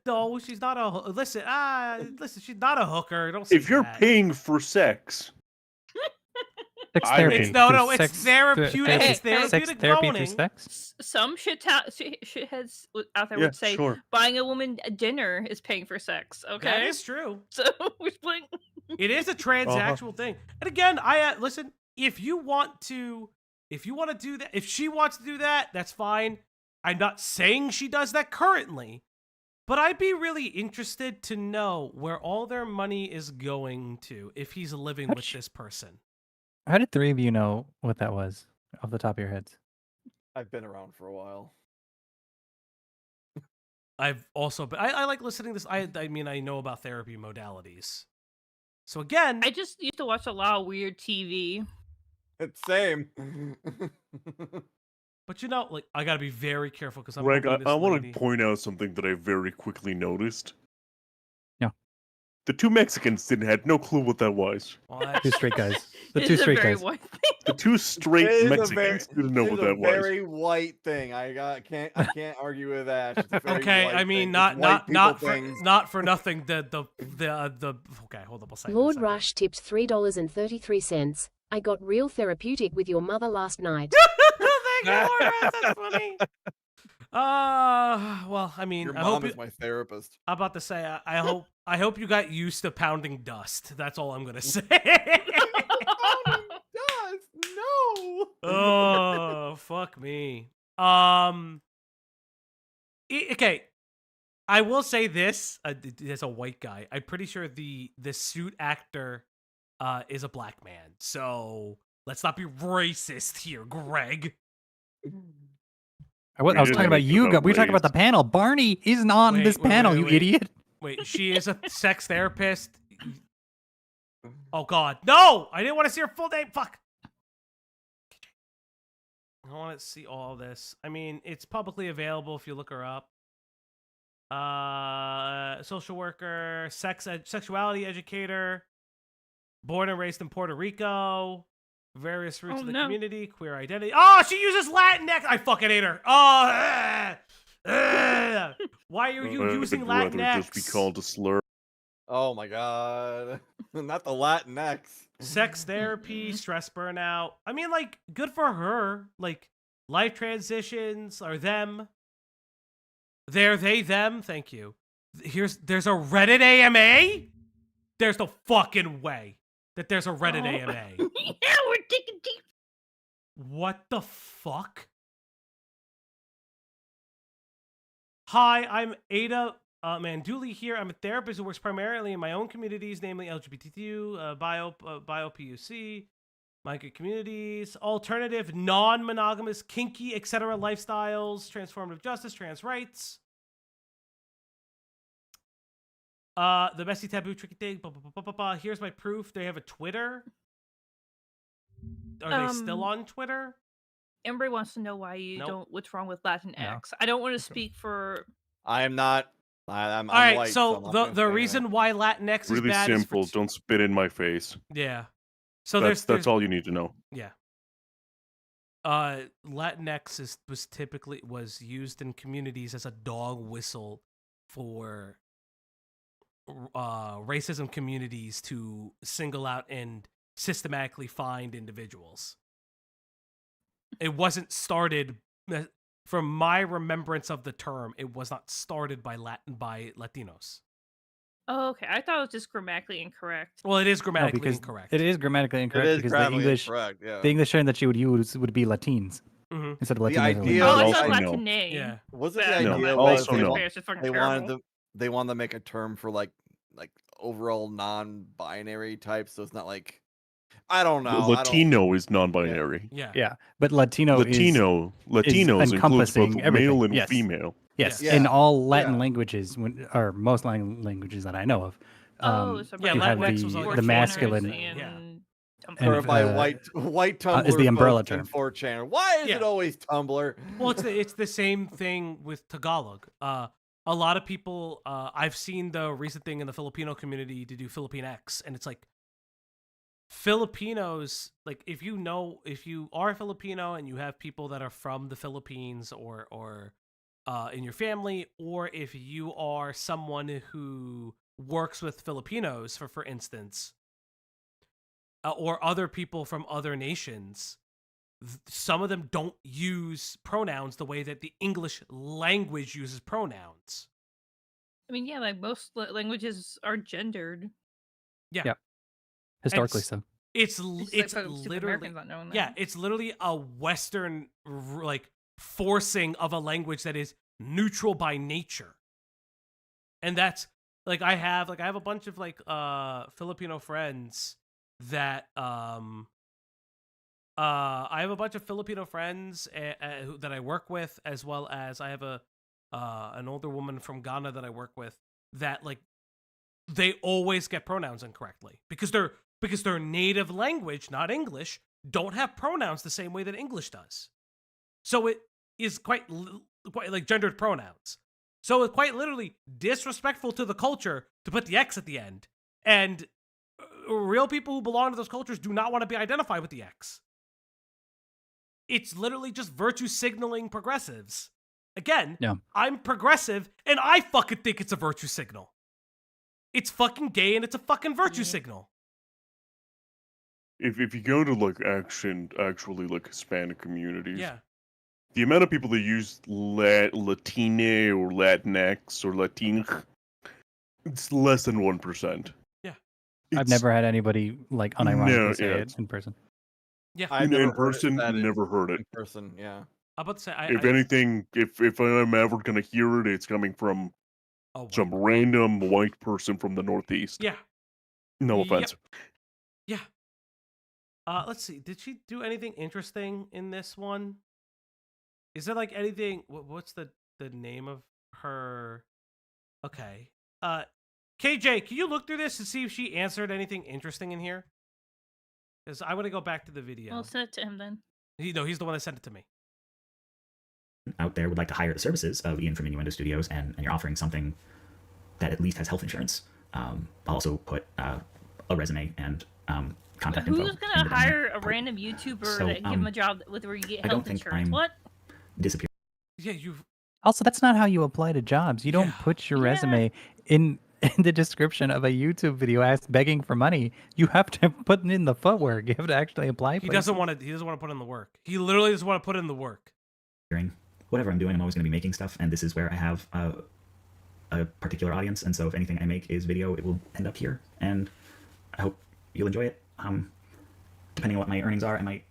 No, she's not a listen. Listen, she's not a hooker. Don't say If you're that. paying for sex, Sex I therapy. mean- It's no, Through it's sex- therapeutic. It's Hey, hey. Sex therapeutic therapy through boning. sex? Some shitheads out there Yeah, would say sure. buying a woman a dinner is paying for sex. Okay, That is true. so we're splitting. It is a transactional thing. And again, I listen. If you want to do that, if she wants to do that, that's fine. I'm not saying she does that currently, but I'd be really interested to know where all their money is going to if he's living with this person. How did 3 of you know what that was off the top of your heads? I've been around for a while. I've also been, I like listening to this. I mean, I know about therapy modalities. So again, I just used to watch a lot of weird TV. It's same. but you know, like I gotta be very careful because I'm Greg, hoping this I want lady- to point out something that I very quickly noticed. Yeah. The 2 Mexicans had no clue what that was. Well, that's- 2 straight guys. The It's 2 a straight very guys. white thing. The 2 straight It is a Mexicans didn't know it what is a that was. very white thing. I can't argue with that. It's a very Okay, white I mean, thing. not It's white people for things. not for nothing. The okay, hold up a second. Lord Rush tipped $3.33. I got real therapeutic with your mother last night. Thank you, Lord Rush. That's funny. Well, I mean, Your I mom hope is my therapist. I'm about to say, I hope you got used to pounding dust. That's all I'm gonna say. Does no. Oh, fuck me. Okay. I will say this as a white guy. I'm pretty sure the suit actor is a black man. So let's not be racist here, Greg. I was didn't talking about make it you. about We were talking about the race. panel. Barney isn't on Wait, this wait, panel, wait, you wait. idiot. Wait, she is a sex therapist. Oh God, no! I didn't want to see her full name. Fuck. I want to see all this. I mean, it's publicly available if you look her up. Social worker, sexuality educator, born and raised in Puerto Rico, various roots of the community, queer identity. Oh, she uses Latinx. I fucking hate her. Oh, why are you using I'd rather Latinx? just be called a slur. Oh my god. Not the Latinx. Sex therapy, stress burnout. I mean, like, good for her. Like, life transitions are them. They're they, them. Thank you. There's a Reddit AMA? There's no fucking way that there's a Reddit AMA. Yeah, we're digging deep. What the fuck? Hi, I'm Ada Manduli here. I'm a therapist who works primarily in my own communities, namely LGBTQ, bio PUC, migrant communities, alternative, non-monogamous, kinky, etc. lifestyles, transformative justice, trans rights. The messy taboo tricky thing. Here's my proof. They have a Twitter. Are they still on Twitter? Embry wants to know why you Nope. don't. What's wrong with Latinx? I don't want to speak for. I am not. I'm All right, white, so I'm not the gonna say reason why Latinx is Really bad simple. is for Don't spit in my face. yeah. So That's there's all you need to know. yeah. Latinx was used in communities as a dog whistle for racism communities to single out and systematically find individuals. It wasn't started, from my remembrance of the term, it was not started by Latinos. Oh, okay. I thought it was just grammatically incorrect. Well, it is No, grammatically because incorrect. it is grammatically incorrect is because grammatically the English, incorrect, yeah. the English term that she would use would be Latines Mhm. instead of The Latinos. or idea- Oh, I also thought no. Latine. Yeah. Wasn't Yeah, the No, idea also was they, no. It's fucking they terrible. wanted they wanted to make a term for like overall non-binary types, so it's not like I don't know. Latino is non-binary. Yeah. Yeah, but Latino is includes both male and yes. female. Yes, Yeah. in all Latin Yeah. languages, or most Latin languages that I know of, So yeah, you have Latinx was like the masculine. and And, Or by white Tumblr is the umbrella folks in term. 4chan. Why is it always Tumblr? Well, it's the same thing with Tagalog. A lot of people, I've seen the recent thing in the Filipino community to do Filipinx, and it's like Filipinos, like if you are Filipino and you have people that are from the Philippines or in your family, or if you are someone who works with Filipinos, for instance, or other people from other nations, some of them don't use pronouns the way that the English language uses pronouns. I mean, yeah, like most languages are gendered. Yeah. Historically so. It's like Americans literally not knowing that. yeah, it's literally a Western like forcing of a language that is neutral by nature. And that's like I have a bunch of like Filipino friends that I have a bunch of Filipino friends that I work with, as well as I have an older woman from Ghana that I work with that like they always get pronouns incorrectly because their native language, not English, don't have pronouns the same way that English does. So it is quite like gendered pronouns. So it's quite literally disrespectful to the culture to put the X at the end. And real people who belong to those cultures do not want to be identified with the X. It's literally just virtue signaling progressives. Again, I'm progressive and I fucking think it's a virtue signal. It's fucking gay and it's a fucking virtue signal. If you go to like actually like Hispanic communities, Yeah. the amount of people that use Latine or Latinx or Latin, it's less than 1%. Yeah. I've never had anybody like unironically say it in person. Yeah. In person, never heard it. In person, yeah. I'm about to say, if anything, if I'm ever gonna hear it, it's coming from some random white person from the Northeast. Yeah. No offense. Yeah. Let's see. Did she do anything interesting in this one? Is there like anything? What's the name of her? Okay. KJ, can you look through this and see if she answered anything interesting in here? Because I want to go back to the video. I'll send it to him then. No, he's the one that sent it to me. Out there would like to hire the services of Ian from Innuendo Studios, and you're offering something that at least has health insurance, I'll also put a resume and contact info. Who's gonna hire a random YouTuber to give him a job where you get health insurance? What? Disappear. Yeah, you've. Also, that's not how you apply to jobs. You don't put your resume in the description of a YouTube video begging for money. You have to put in the footwork. You have to actually apply. He doesn't want to put in the work. He literally doesn't want to put in the work. Whatever I'm doing, I'm always going to be making stuff, and this is where I have a particular audience. And so, if anything I make is video, it will end up here, and I hope you'll enjoy it. Depending on what my earnings are, I might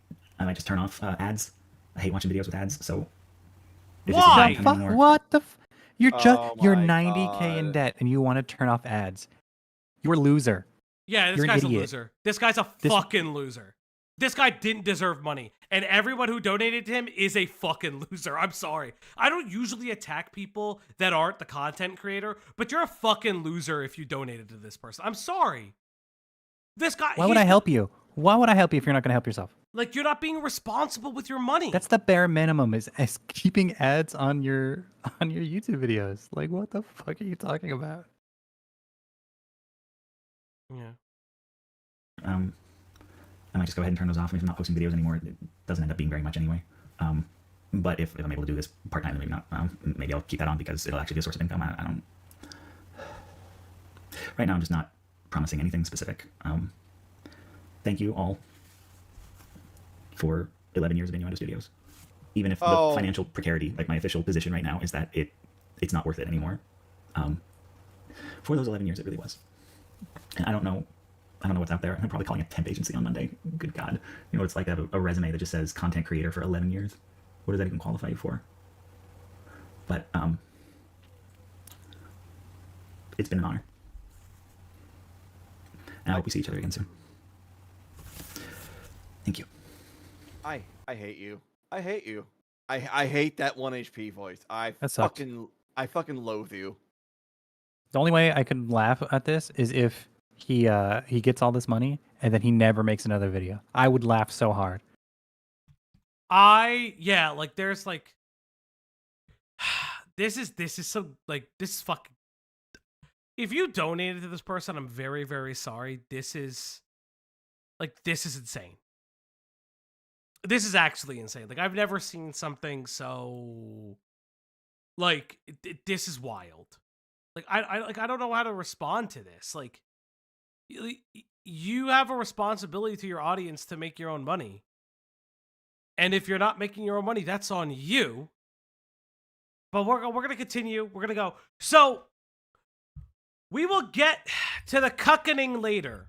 just turn off ads. I hate watching videos with ads. So, why? What the? You're you're 90K God. in debt, and you want to turn off ads. You're a loser. Yeah, this You're guy's a idiot. loser. This guy's a fucking loser. This guy didn't deserve money, and everyone who donated to him is a fucking loser. I'm sorry. I don't usually attack people that aren't the content creator, but you're a fucking loser if you donated to this person. I'm sorry. This guy. Why would I help you? Why would I help you if you're not going to help yourself? Like, you're not being responsible with your money. That's the bare minimum is keeping ads on your YouTube videos. Like, what the fuck are you talking about? Yeah. I might just go ahead and turn those off. If I'm not posting videos anymore, it doesn't end up being very much anyway. But if I'm able to do this part-time, then maybe not. Maybe I'll keep that on because it'll actually be a source of income. I don't... Right now, I'm just not promising anything specific. Thank you all for 11 years of Innuendo Studios. Even if the financial precarity, like my official position right now, is that it's not worth it anymore. For those 11 years, it really was. And I don't know what's out there. I'm probably calling a temp agency on Monday. Good God. You know what it's like to have a resume that just says content creator for 11 years? What does that even qualify you for? But it's been an honor. And I hope we see each other again soon. Thank you. I hate you. I hate you. I hate that 1 HP voice. That sucks. I fucking loathe you. The only way I could laugh at this is if he gets all this money and then he never makes another video. I would laugh so hard. Yeah, like there's like this is so like this is fucking. If you donated to this person, I'm very, very sorry. This is insane. This is actually insane. Like I've never seen something so like this is wild. Like I don't know how to respond to this. Like you have a responsibility to your audience to make your own money. And if you're not making your own money, that's on you. But we're going to continue. We're going to go. So we will get to the cuckening later.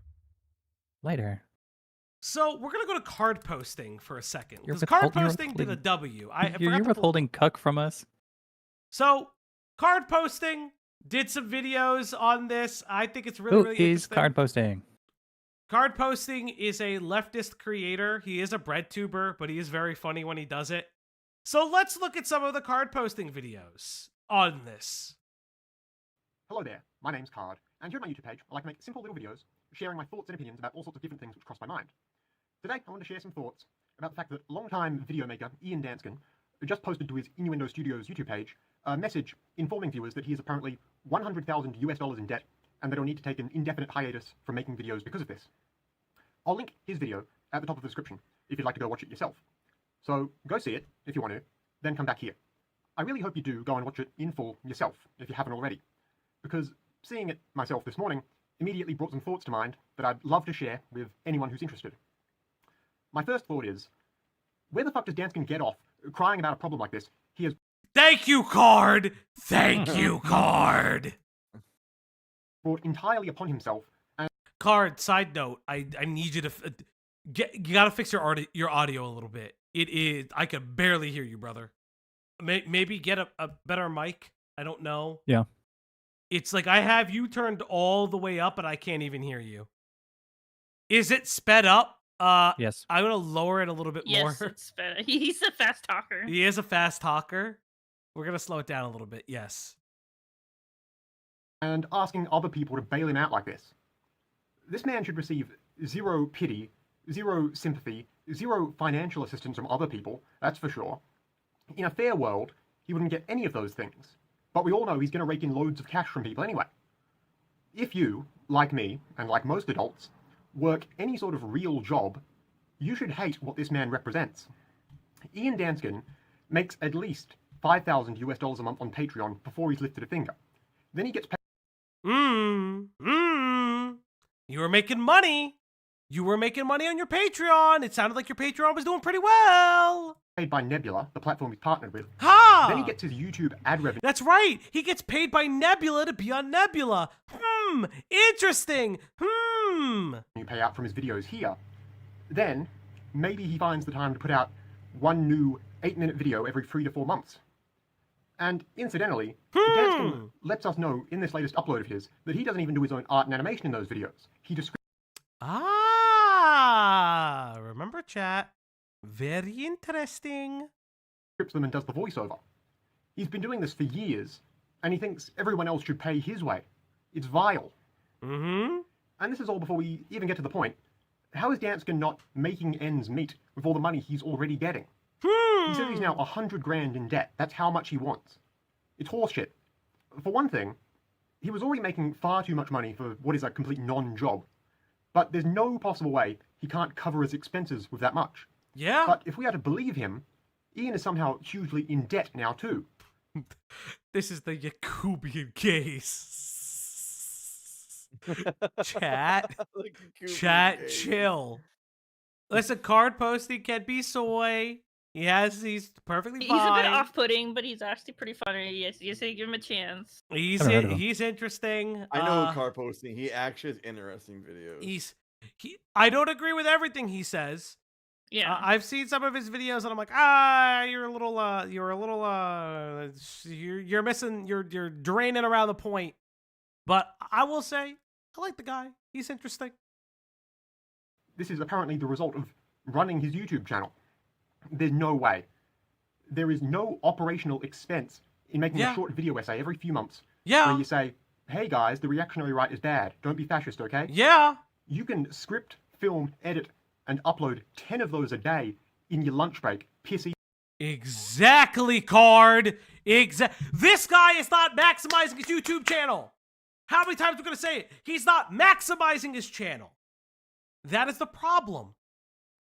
So we're going to go to card posting for a second. Because card posting did a W. You're withholding cuck from us? So card posting did some videos on this. I think it's really, really interesting. Who is card posting? Card posting is a leftist creator. He is a breadtuber, but he is very funny when he does it. So let's look at some of the card posting videos on this. Hello there, my name's Card, and here on my YouTube page, I like to make simple little videos sharing my thoughts and opinions about all sorts of different things which cross my mind. Today, I want to share some thoughts about the fact that longtime video maker Ian Danskin just posted to his Innuendo Studios YouTube page a message informing viewers that he is apparently $100,000 in debt and that he'll need to take an indefinite hiatus from making videos because of this. I'll link his video at the top of the description if you'd like to go watch it yourself. So go see it if you want to, then come back here. I really hope you do go and watch it in full yourself if you haven't already, because seeing it myself this morning immediately brought some thoughts to mind that I'd love to share with anyone who's interested. My first thought is, where the fuck does Danskin get off crying about a problem like this? He has... Thank you, Card! Thank you, Card! ...brought entirely upon himself. And Card, side note, I need you to... you gotta fix your audio a little bit. It is... I could barely hear you, brother. Maybe get a better mic? I don't know. Yeah. It's like I have you turned all the way up, and I can't even hear you. Is it sped up? Yes. I'm gonna lower it a little bit more. Yes, it's sped up. He's a fast talker. He is a fast talker. We're gonna slow it down a little bit. Yes. And asking other people to bail him out like this. This man should receive zero pity, zero sympathy, zero financial assistance from other people, that's for sure. In a fair world, he wouldn't get any of those things. But we all know he's going to rake in loads of cash from people anyway. If you, like me, and like most adults, work any sort of real job, you should hate what this man represents. Ian Danskin makes at least $5,000 a month on Patreon before he's lifted a finger. Then he gets paid... You were making money. You were making money on your Patreon. It sounded like your Patreon was doing pretty well. Paid by Nebula, the platform he's partnered with. Ha! Then he gets his YouTube ad revenue. That's right. He gets paid by Nebula to be on Nebula. Interesting. You pay out from his videos here. Then maybe he finds the time to put out one new 8-minute video every 3 to 4 months. And incidentally, Danskin lets us know in this latest upload of his that he doesn't even do his own art and animation in those videos. He just... Remember, chat. Very interesting. Scripts them and does the voiceover. He's been doing this for years, and he thinks everyone else should pay his way. It's vile. And this is all before we even get to the point. How is Danskin not making ends meet with all the money he's already getting? He says he's now 100 grand in debt. That's how much he wants. It's horseshit. For one thing, he was already making far too much money for what is a complete non-job. But there's no possible way he can't cover his expenses with that much. Yeah. But if we are to believe him, Ian is somehow hugely in debt now too. This is the Yakubian case. Chat. Chat, chill. Listen, card posting can be soy. He's perfectly fine. He's a bit off-putting, but he's actually pretty funny. Yes, you say give him a chance. He's interesting. I know card posting. He actually has interesting videos. I don't agree with everything he says. Yeah, I've seen some of his videos, and I'm like, you're missing, you're draining around the point. But I will say, I like the guy. He's interesting. This is apparently the result of running his YouTube channel. There's no way. There is no operational expense in making a short video essay every few months where you say, hey guys, the reactionary right is bad. Don't be fascist, okay? Yeah. You can script, film, edit, and upload 10 of those a day in your lunch break. Pissy. Exactly, Card. This guy is not maximizing his YouTube channel. How many times are we going to say it? He's not maximizing his channel. That is the problem.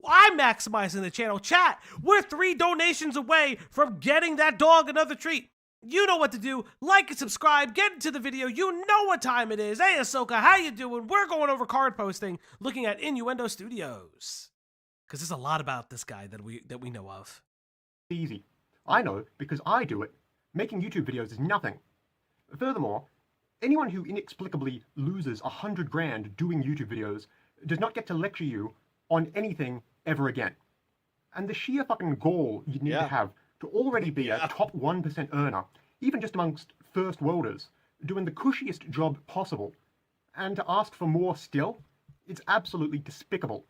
I'm maximizing the channel. Chat, we're 3 donations away from getting that dog another treat. You know what to do. Like and subscribe. Get into the video. You know what time it is. Hey, Ahsoka, how you doing? We're going over card posting, looking at Innuendo Studios. Because there's a lot about this guy that we know of. Easy. I know because I do it. Making YouTube videos is nothing. Furthermore, anyone who inexplicably loses 100 grand doing YouTube videos does not get to lecture you on anything ever again. And the sheer fucking gall you'd need to have to already be a top 1% earner, even just amongst first worlders, doing the cushiest job possible, and to ask for more still, it's absolutely despicable.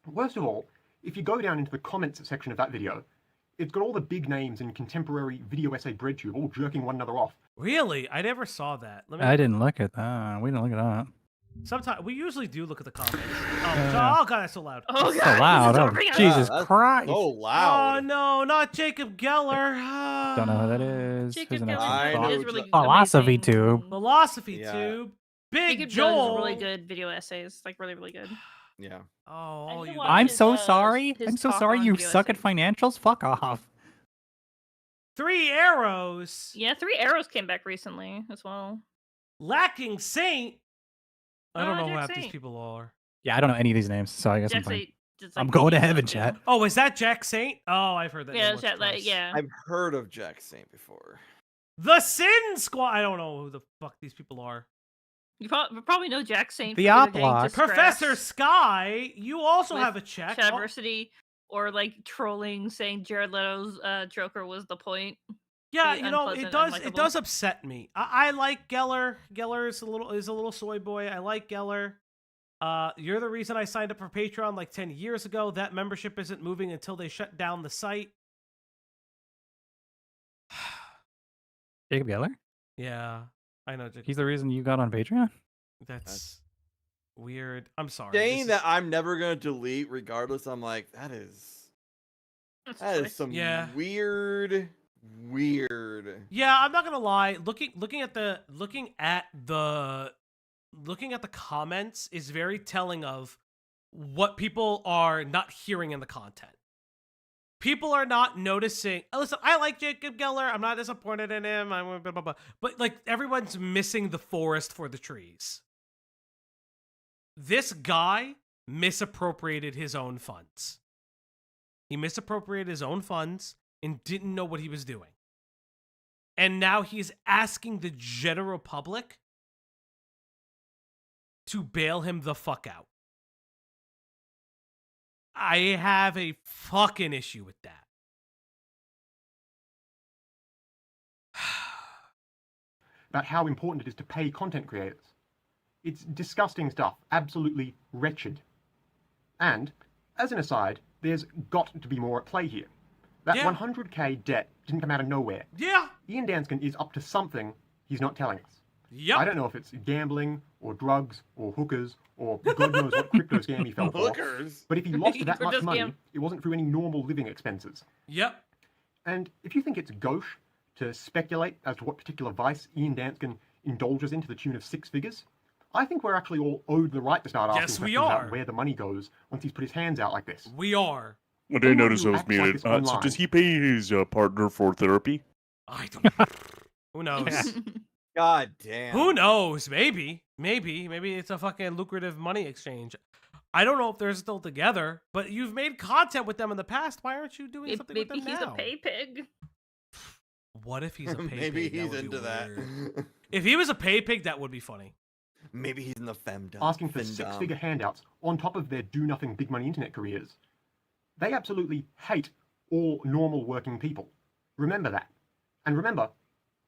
Worst of all, if you go down into the comments section of that video, it's got all the big names in contemporary video essay Breadtube all jerking one another off. Really? I never saw that. I didn't look at that. We didn't look at that. Sometimes we usually do look at the comments. Oh god, that's so loud. Oh so god, loud. Oh, Jesus Christ. So loud. Oh no, not Jacob Geller. Don't know who that is. Jacob Who's the next Geller one? is really Philosophy amazing. Tube. Philosophy Tube. Big Jacob Joel. Geller does really good video essays, like really, really good. Yeah. Oh, all you I'm his, so sorry. his I'm so talk sorry on you video suck at financials. Fuck off. 3 Arrows. Yeah, 3 Arrows came back recently as well. Lacking Saint. I don't know who Jack half these Saint. people are. Yeah, I don't know any of these names, so I guess I'm Jack fine. Saint, just, I'm like, going to video heaven, stuff, chat. Oh, is that Jack Saint? Oh, I've heard that. Yeah, name Jack, twice. yeah. I've heard of Jack Saint before. The Sin Squad. I don't know who the fuck these people are. You probably know Jack Saint. The for either Oplock. getting Professor distressed Sky. You also with have a check. Oh, Chadiversity, or like trolling, saying Jared Leto's Joker was the point. yeah, Be you know, it unpleasant, does unlikable. upset me. I like Geller. Geller is a little soy boy. I like Geller. You're the reason I signed up for Patreon like 10 years ago. That membership isn't moving until they shut down the site. Jacob Geller? Yeah, I know. He's the reason you got on Patreon? That's weird. I'm sorry. Saying that I'm never gonna delete regardless, I'm like, that is some weird. Yeah, I'm not gonna lie. Looking at the comments is very telling of what people are not hearing in the content. People are not noticing. Listen, I like Jacob Geller. I'm not disappointed in him. I'm blah, blah, blah. But like everyone's missing the forest for the trees. This guy misappropriated his own funds. He misappropriated his own funds and didn't know what he was doing. And now he's asking the general public to bail him the fuck out. I have a fucking issue with that. About how important it is to pay content creators. It's disgusting stuff, absolutely wretched. And, as an aside, there's got to be more at play here. That 100k debt didn't come out of nowhere. Yeah. Ian Danskin is up to something he's not telling us. Yep. I don't know if it's gambling, or drugs, or hookers, or God knows what crypto scam he fell for. Hookers? But if he lost that much Crypto money, scam. it wasn't through any normal living expenses. Yep. And if you think it's gauche to speculate as to what particular vice Ian Danskin indulges in to the tune of 6 figures, I think we're actually all owed the right to start asking Yes, we questions are. about where the money goes once he's put his hands out like this. We are. I didn't notice that was muted. So does he pay his partner for therapy? I don't. Who knows? God damn. Who knows? Maybe it's a fucking lucrative money exchange. I don't know if they're still together, but you've made content with them in the past. Why aren't you doing something with them Maybe he's now? a pay pig. What if he's a pay Maybe pig? he's That would be into that. weird. If he was a pay pig, that would be funny. Maybe he's in the femdom. Asking for 6-figure handouts on top of their do-nothing big money internet careers. They absolutely hate all normal working people. Remember that. And remember,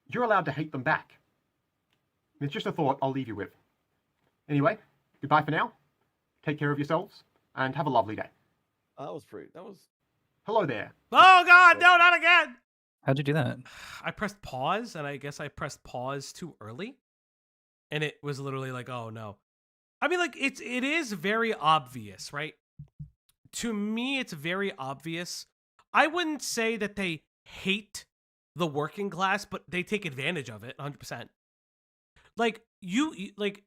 you're allowed to hate them back. It's just a thought I'll leave you with. Anyway, goodbye for now. Take care of yourselves, and have a lovely day. That was pretty. That was. Hello there. Oh God, no, not again. How'd you do that? I pressed pause, and I guess I pressed pause too early, and it was literally like, oh no. I mean, like it is very obvious, right? To me, it's very obvious. I wouldn't say that they hate the working class, but they take advantage of it 100%. Like like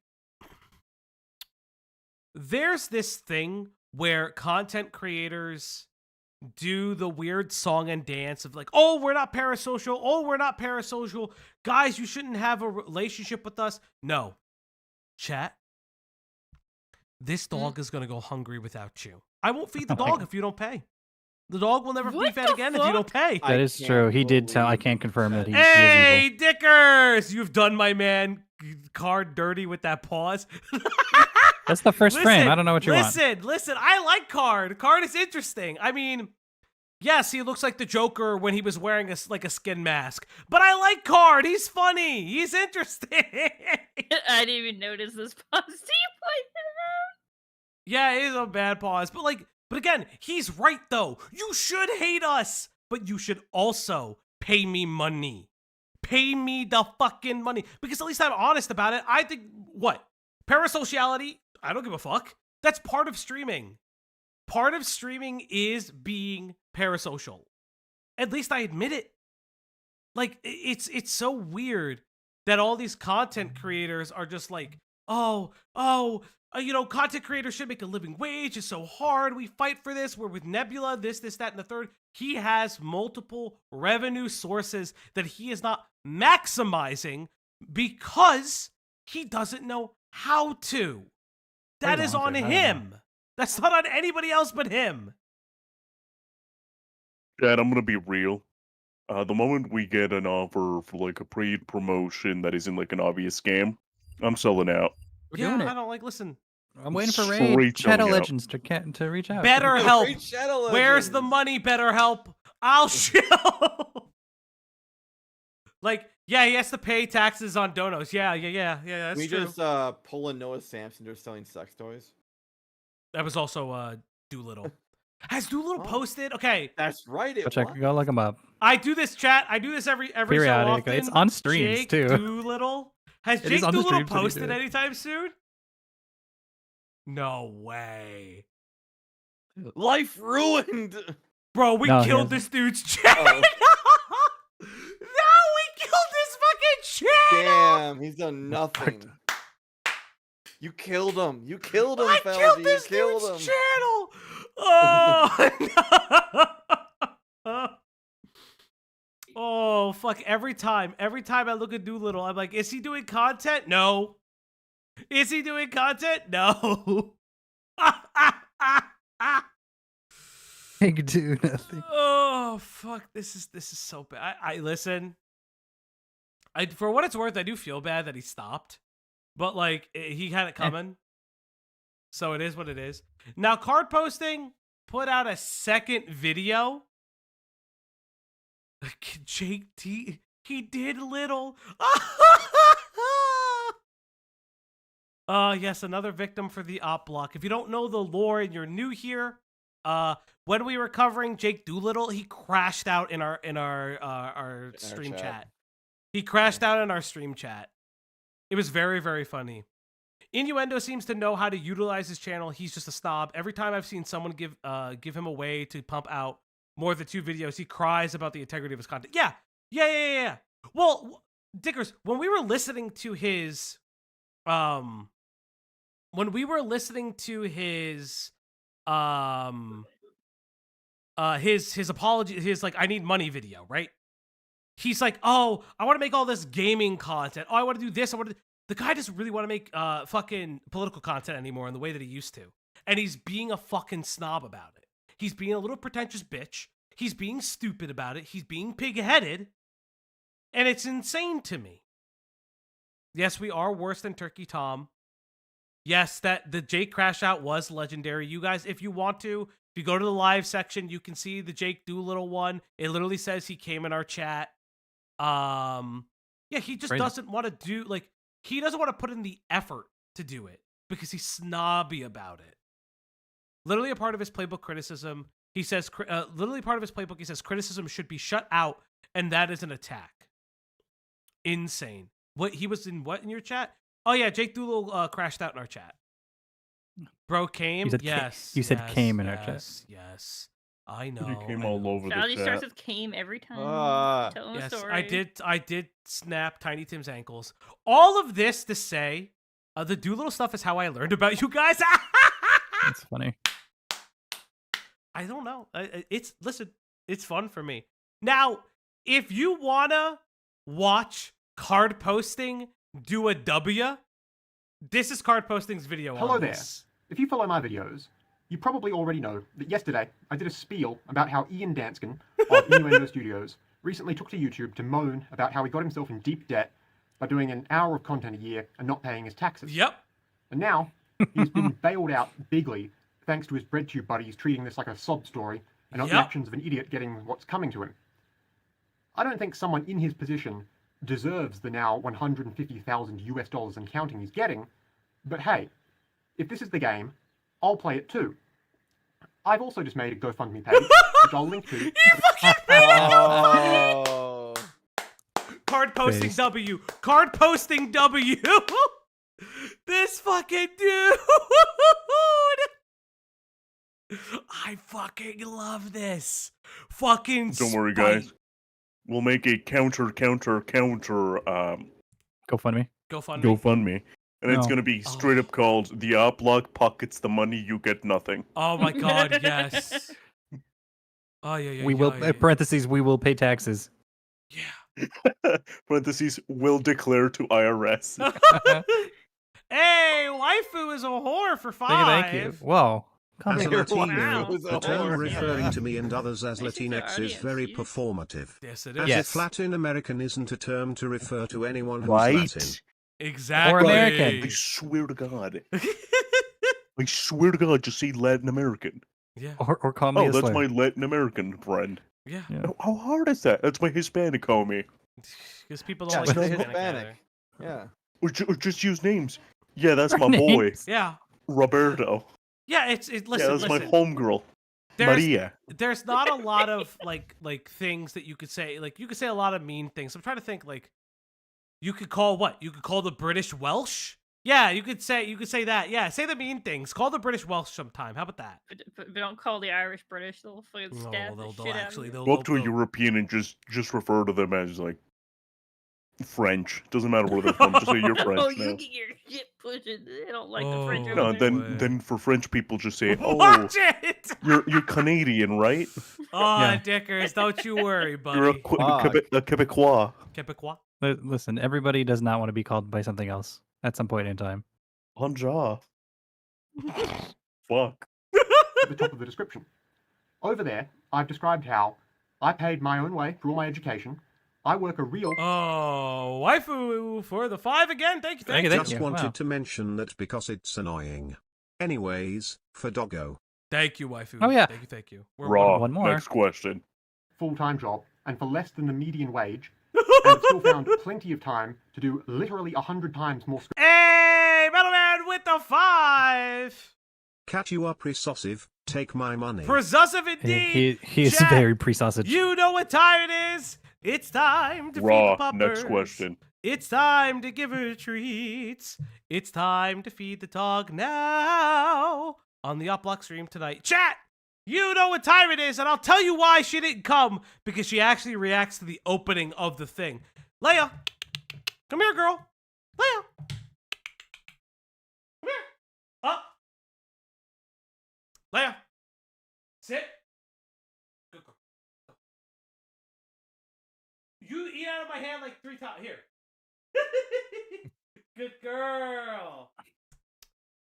there's this thing where content creators do the weird song and dance of like, oh, we're not parasocial. Oh, we're not parasocial. Guys, you shouldn't have a relationship with us. No. Chat. This dog is going to go hungry without you. I won't feed the dog if you don't pay. The dog will never be fed again if you don't pay. That is true. He did tell. I can't confirm that he is Hey, evil. Dickers! You've done my man Card dirty with that pause. That's the first frame. I don't know what you want. Listen. I like Card. Card is interesting. I mean, yes, he looks like the Joker when he was wearing a skin mask. But I like Card. He's funny. He's interesting. I didn't even notice this pause. Do you point it out? Yeah, it is a bad pause. But again, he's right though. You should hate us, but you should also pay me money. Pay me the fucking money. Because at least I'm honest about it. I think, what? Parasociality? I don't give a fuck. That's part of streaming. Part of streaming is being parasocial. At least I admit it. Like, it's so weird that all these content creators are just like, content creators should make a living wage. It's so hard. We fight for this. We're with Nebula, this, that, and the third. He has multiple revenue sources that he is not maximizing because he doesn't know how to. That is on him. That's not on anybody else but him. Dad, I'm gonna be real. The moment we get an offer for like a paid promotion that isn't like an obvious scam, I'm selling out. Yeah, I don't like. Listen, I'm waiting for Straight Raid Shadow selling out. Legends to reach out. BetterHelp. Where's the money? BetterHelp. I'll show. Like, yeah, he has to pay taxes on donos. Yeah. That's we true. just pull a Noah Sampson just selling sex toys. That was also Doolittle. Has Doolittle posted? Okay, that's right. Go look him up. I do this, chat. I do this every so Periodic. often. It's on streams Jake too. Doolittle. Has It Jake is on the Doolittle streams when you do posted it. anytime soon? No way. Life ruined. Bro, we No, he killed hasn't. this dude's channel. No, we killed his fucking channel. Damn, he's done nothing. You killed him. You killed him, I Feldy. killed this you killed dude's him. channel. Oh, no. Oh, fuck. Every time I look at Doolittle, I'm like, is he doing content? No. Is he doing content? No. He could do nothing. Oh, fuck. This is so bad. I listen. For what it's worth, I do feel bad that he stopped. But, like, he had it coming. So it is what it is. Now, Card Posting put out a second video. Jake T, he did little. Yes, another victim for the op block. If you don't know the lore and you're new here, when we were covering Jake Doolittle, he crashed out in our stream chat. He crashed out in our stream chat. It was very, very funny. Innuendo seems to know how to utilize his channel. He's just a snob. Every time I've seen someone give him a way to pump out more than 2 videos, he cries about the integrity of his content. Yeah. Well, Dickers, when we were listening to his his apology, his like I need money video, right? He's like, oh, I want to make all this gaming content. Oh, I want to do this. The guy doesn't really want to make fucking political content anymore in the way that he used to. And he's being a fucking snob about it. He's being a little pretentious bitch. He's being stupid about it. He's being pig-headed. And it's insane to me. Yes, we are worse than Turkey Tom. Yes, that the Jake crash out was legendary. You guys, if you want to, if you go to the live section, you can see the Jake Doolittle one. It literally says he came in our chat. Yeah, he just doesn't want to do, like, he doesn't want to put in the effort to do it because he's snobby about it. Literally a part of his playbook criticism. He says, literally part of his playbook, he says criticism should be shut out, and that is an attack. Insane. What, he was in what in your chat? Oh yeah, Jake Doolittle crashed out in our chat. Bro came? Yes. You said came in our chat. Yes. I know. He came all over the Strategy chat. starts with came every time. Tell him a story. I did snap Tiny Tim's ankles. All of this to say, the Doolittle stuff is how I learned about you guys. That's funny. I don't know. It's fun for me. Now, if you wanna watch card posting do a W, this is card posting's video. Hello on there. this. If you follow my videos, you probably already know that yesterday I did a spiel about how Ian Danskin of Innuendo Studios recently took to YouTube to moan about how he got himself in deep debt by doing an hour of content a year and not paying his taxes. Yep. And now he's been bailed out bigly thanks to his Breadtube buddies treating this like a sob story and not the actions of an idiot getting what's coming to him. I don't think someone in his position deserves the now $150,000 and counting he's getting, but hey, if this is the game, I'll play it too. I've also just made a GoFundMe page, which I'll link to. You fucking made Card posting Based. W. Card posting W. This fucking dude. I fucking love this. Fucking Don't worry, spite. guys. We'll make a counter GoFundMe. GoFundMe. And it's No. gonna be straight up called The Oblog Pockets the Money, You Get Nothing. Oh my god, yes. Oh yeah. We will. Parentheses. We will pay taxes. Parentheses, will declare to IRS. Hey, waifu is a whore for 5. Thank you. Whoa. As a Wow. Latino, the term Wow. referring to me and others as This is Latinx is audience, very you- performative. Yes, it As is. if Latin American isn't a term to refer to anyone who's Right. Latin. Exactly. Or American. I swear to God. I swear to God, just say Latin American. Yeah. Or call me Oh, a that's slur. my Latin American friend. Yeah. How hard is that? That's my Hispanic homie. Because people Yeah, don't like say Hispanic Hispanic. either. Yeah. Or just use names. Yeah, that's my Names. boy, Yeah. Roberto. Yeah, listen, Yeah, that's my listen. homegirl, There's- Maria. There's not a lot of like things that you could say. Like you could say a lot of mean things. I'm trying to think. Like you could call what? You could call the British Welsh. Yeah, you could say that. Yeah, say the mean things. Call the British Welsh sometime. How about that? But don't call the Irish British. They'll fucking No, stab they'll the shit actually out of you. Go up to a European and just refer to them as like French. Doesn't matter where they're from. Just say you're French Oh, now. you get your shit pushed. They don't like the French Oh, over No, there. then for French people, just say, "Oh, Watch it. you're Canadian, right? Oh, Yeah. Dickers, don't you worry, buddy. You're a Fuck. Quebecois." Quebecois. Listen, everybody does not want to be called by something else at some point in time. Bonjour. Fuck. At the top of the description. Over there, I've described how I paid my own way for all my education. I work a real... Oh, waifu for the 5 again. Thank you. Thank you. Just wanted to mention that because it's annoying. Anyways, for Doggo. Thank you, waifu. Oh, yeah. Thank you. We're Raw. one more. Next question. full-time job and for less than the median wage, and have still found plenty of time to do literally 100 times more script. Hey, Metalman with the 5. Catch you up, Resossive. Take my money. Possessive indeed. He is Chat, very pre-sausage. You know what time it is. It's time to feed the Raw. puppers. Next question. It's time to give her treats. It's time to feed the dog now. On the Uplock stream tonight. Chat! You know what time it is, and I'll tell you why she didn't come. Because she actually reacts to the opening of the thing. Leia! Come here, girl. Leia! Come here. Up. Leia. Sit. Good girl. You eat out of my hand like 3 times. Here. Good girl.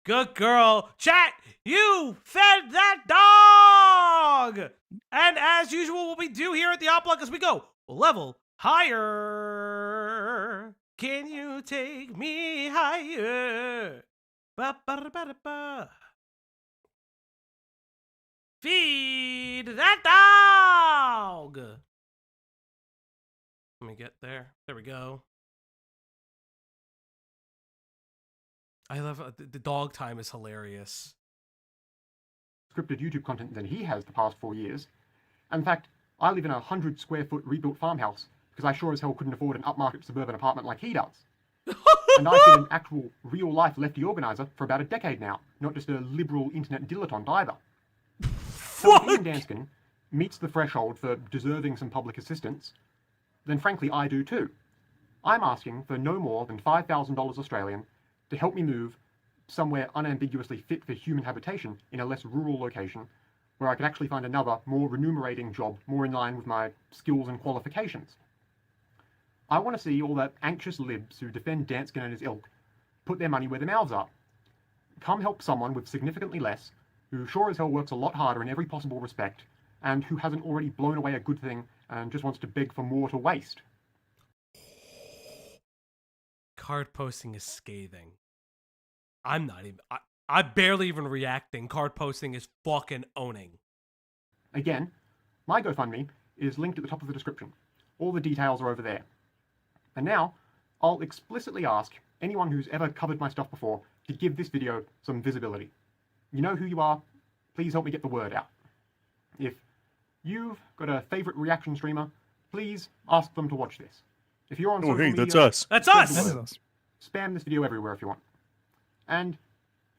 Good girl. Chat, you fed that dog. And as usual, what we do here at the Uplock is we go a level higher. Can you take me higher? Ba-ba-da-ba-da-ba. Feed that dog. Let me get there. There we go. I love the dog time is hilarious. scripted YouTube content than he has the past 4 years. In fact, I live in a 100 square foot rebuilt farmhouse because I sure as hell couldn't afford an upmarket suburban apartment like he does. And I've been an actual, real-life lefty organizer for about a decade now, not just a liberal internet dilettante either. So if Ian Danskin meets the threshold for deserving some public assistance, then frankly I do too. I'm asking for no more than $5,000 Australian to help me move somewhere unambiguously fit for human habitation in a less rural location where I could actually find another, more remunerating job more in line with my skills and qualifications. I want to see all the anxious libs who defend Danskin and his ilk put their money where their mouths are. Come help someone with significantly less, who sure as hell works a lot harder in every possible respect, and who hasn't already blown away a good thing and just wants to beg for more to waste. Card posting is scathing. I'm not even... I'm barely even reacting. Card posting is fucking owning. Again, my GoFundMe is linked at the top of the description. All the details are over there. And now, I'll explicitly ask anyone who's ever covered my stuff before to give this video some visibility. You know who you are, please help me get the word out. If you've got a favorite reaction streamer, please ask them to watch this. If you're on social media, that's us. That's spread us! the word. Spam this video everywhere if you want. And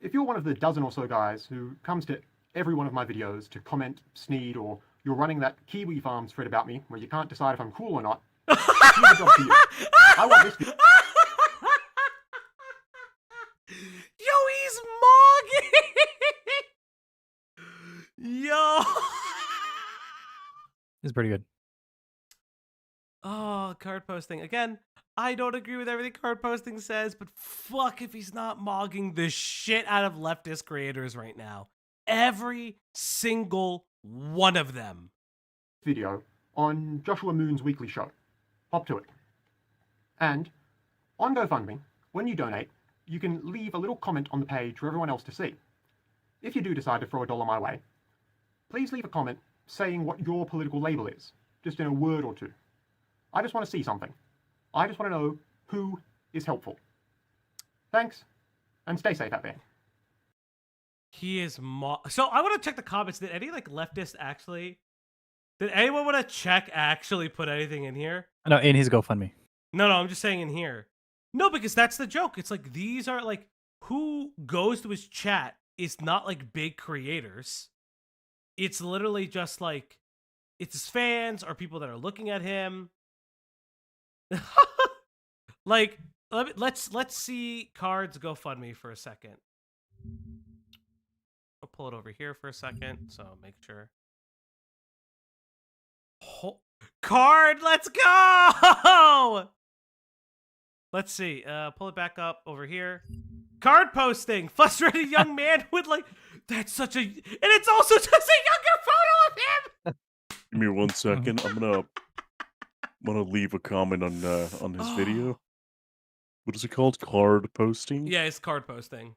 if you're one of the dozen or so guys who comes to every one of my videos to comment, sneed, or you're running that Kiwi Farms thread about me where you can't decide if I'm cool or not, here's a job for you. I want this video. Yo, he's mogging! Yo! It's pretty good. Oh, card posting. Again, I don't agree with everything card posting says, but fuck if he's not mogging the shit out of leftist creators right now. Every single one of them. Video on Joshua Moon's weekly show. Hop to it. And on GoFundMe, when you donate, you can leave a little comment on the page for everyone else to see. If you do decide to throw $1 my way, please leave a comment saying what your political label is, just in a word or two. I just want to see something. I just want to know who is helpful. Thanks, and stay safe out there. He is So I want to check the comments. Did any leftist actually? Did anyone want to check actually put anything in here? No, in his GoFundMe. No, I'm just saying in here. No, because that's the joke. It's these are who goes to his chat is not big creators. It's literally just it's his fans or people that are looking at him. Let's see Card's GoFundMe for a second. I'll pull it over here for a second, so make sure. Card, let's go! Let's see. Pull it back up over here. Card posting. Frustrated young man with that's such a, and it's also just a younger photo of him. Give me 1 second. I'm gonna leave a comment on his video. What is it called? Card posting? Yeah, it's card posting.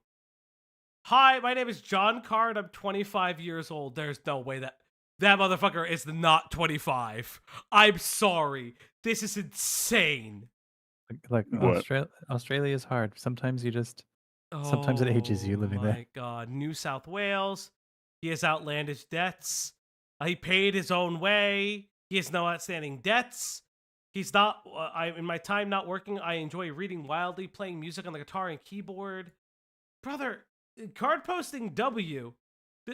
Hi, my name is John Card. I'm 25 years old. There's no way that motherfucker is not 25. I'm sorry. This is insane. Australia is hard. Sometimes you just... Sometimes it ages you living there. Oh my god. New South Wales. He has outlandish debts. He paid his own way. He has no outstanding debts. He's not... in my time not working, I enjoy reading wildly, playing music on the guitar and keyboard. Brother, card posting W.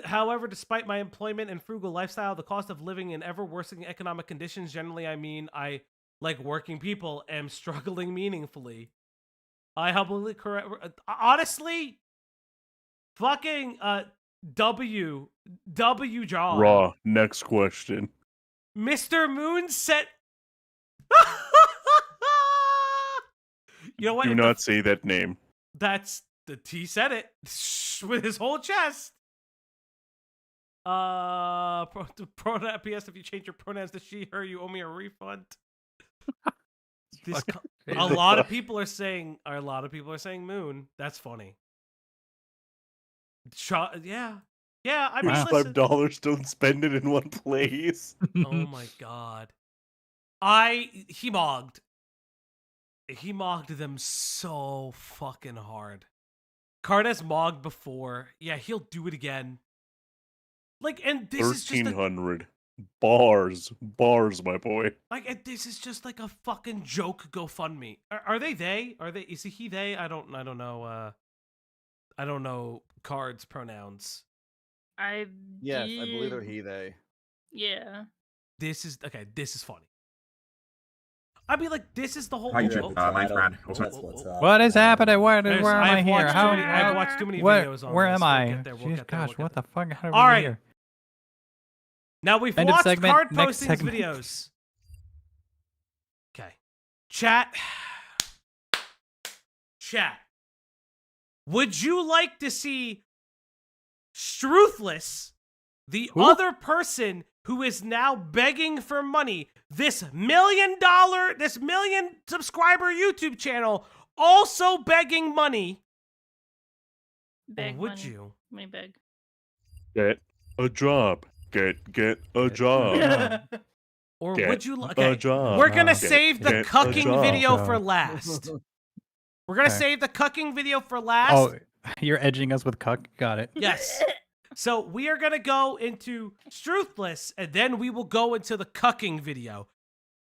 However, despite my employment and frugal lifestyle, the cost of living in ever worsening economic conditions, generally, I, like working people, am struggling meaningfully. I humbly correct. Honestly, fucking W job. Raw. Next question. Mr. Moon said. You know what? Do not say that name. That's he said it with his whole chest. Pronoun PS, if you change your pronouns to she, her, you owe me a refund. A lot of people are saying Moon. That's funny. Yeah. I mean, $5. Don't spend it in one place. Oh my god. He mogged them so fucking hard. Card has mogged before. Yeah, he'll do it again. Like, and this is just 1,300 bars, my boy. like, and this is just like a fucking joke GoFundMe. Are they? Are they? Is he they? I don't know. I don't know cards pronouns. Yes, I believe they're he, they. Yeah. This is okay. This is funny. I mean, like, this is the whole. Hi, YouTube. Mine's Brad. What is happening? Where am I here? I've watched too many videos on where this. am I? We'll get there, we'll get there, Gosh, we'll what get the fuck? How did All we right. get here? Now we've End of watched segment, card next postings segment. videos. Okay. Chat. Would you like to see Struthless, the other person who is now begging for money, this million subscriber YouTube channel, also begging money? Beg or would money. you? May beg. Get a job. Get a job. Or Get would you? a Okay, job. we're gonna Get- save the get a cucking job. video for last. We're gonna Okay. save the cucking video for last. Oh, you're edging us with cuck. Got it. Yes. So we are gonna go into Struthless, and then we will go into the cucking video.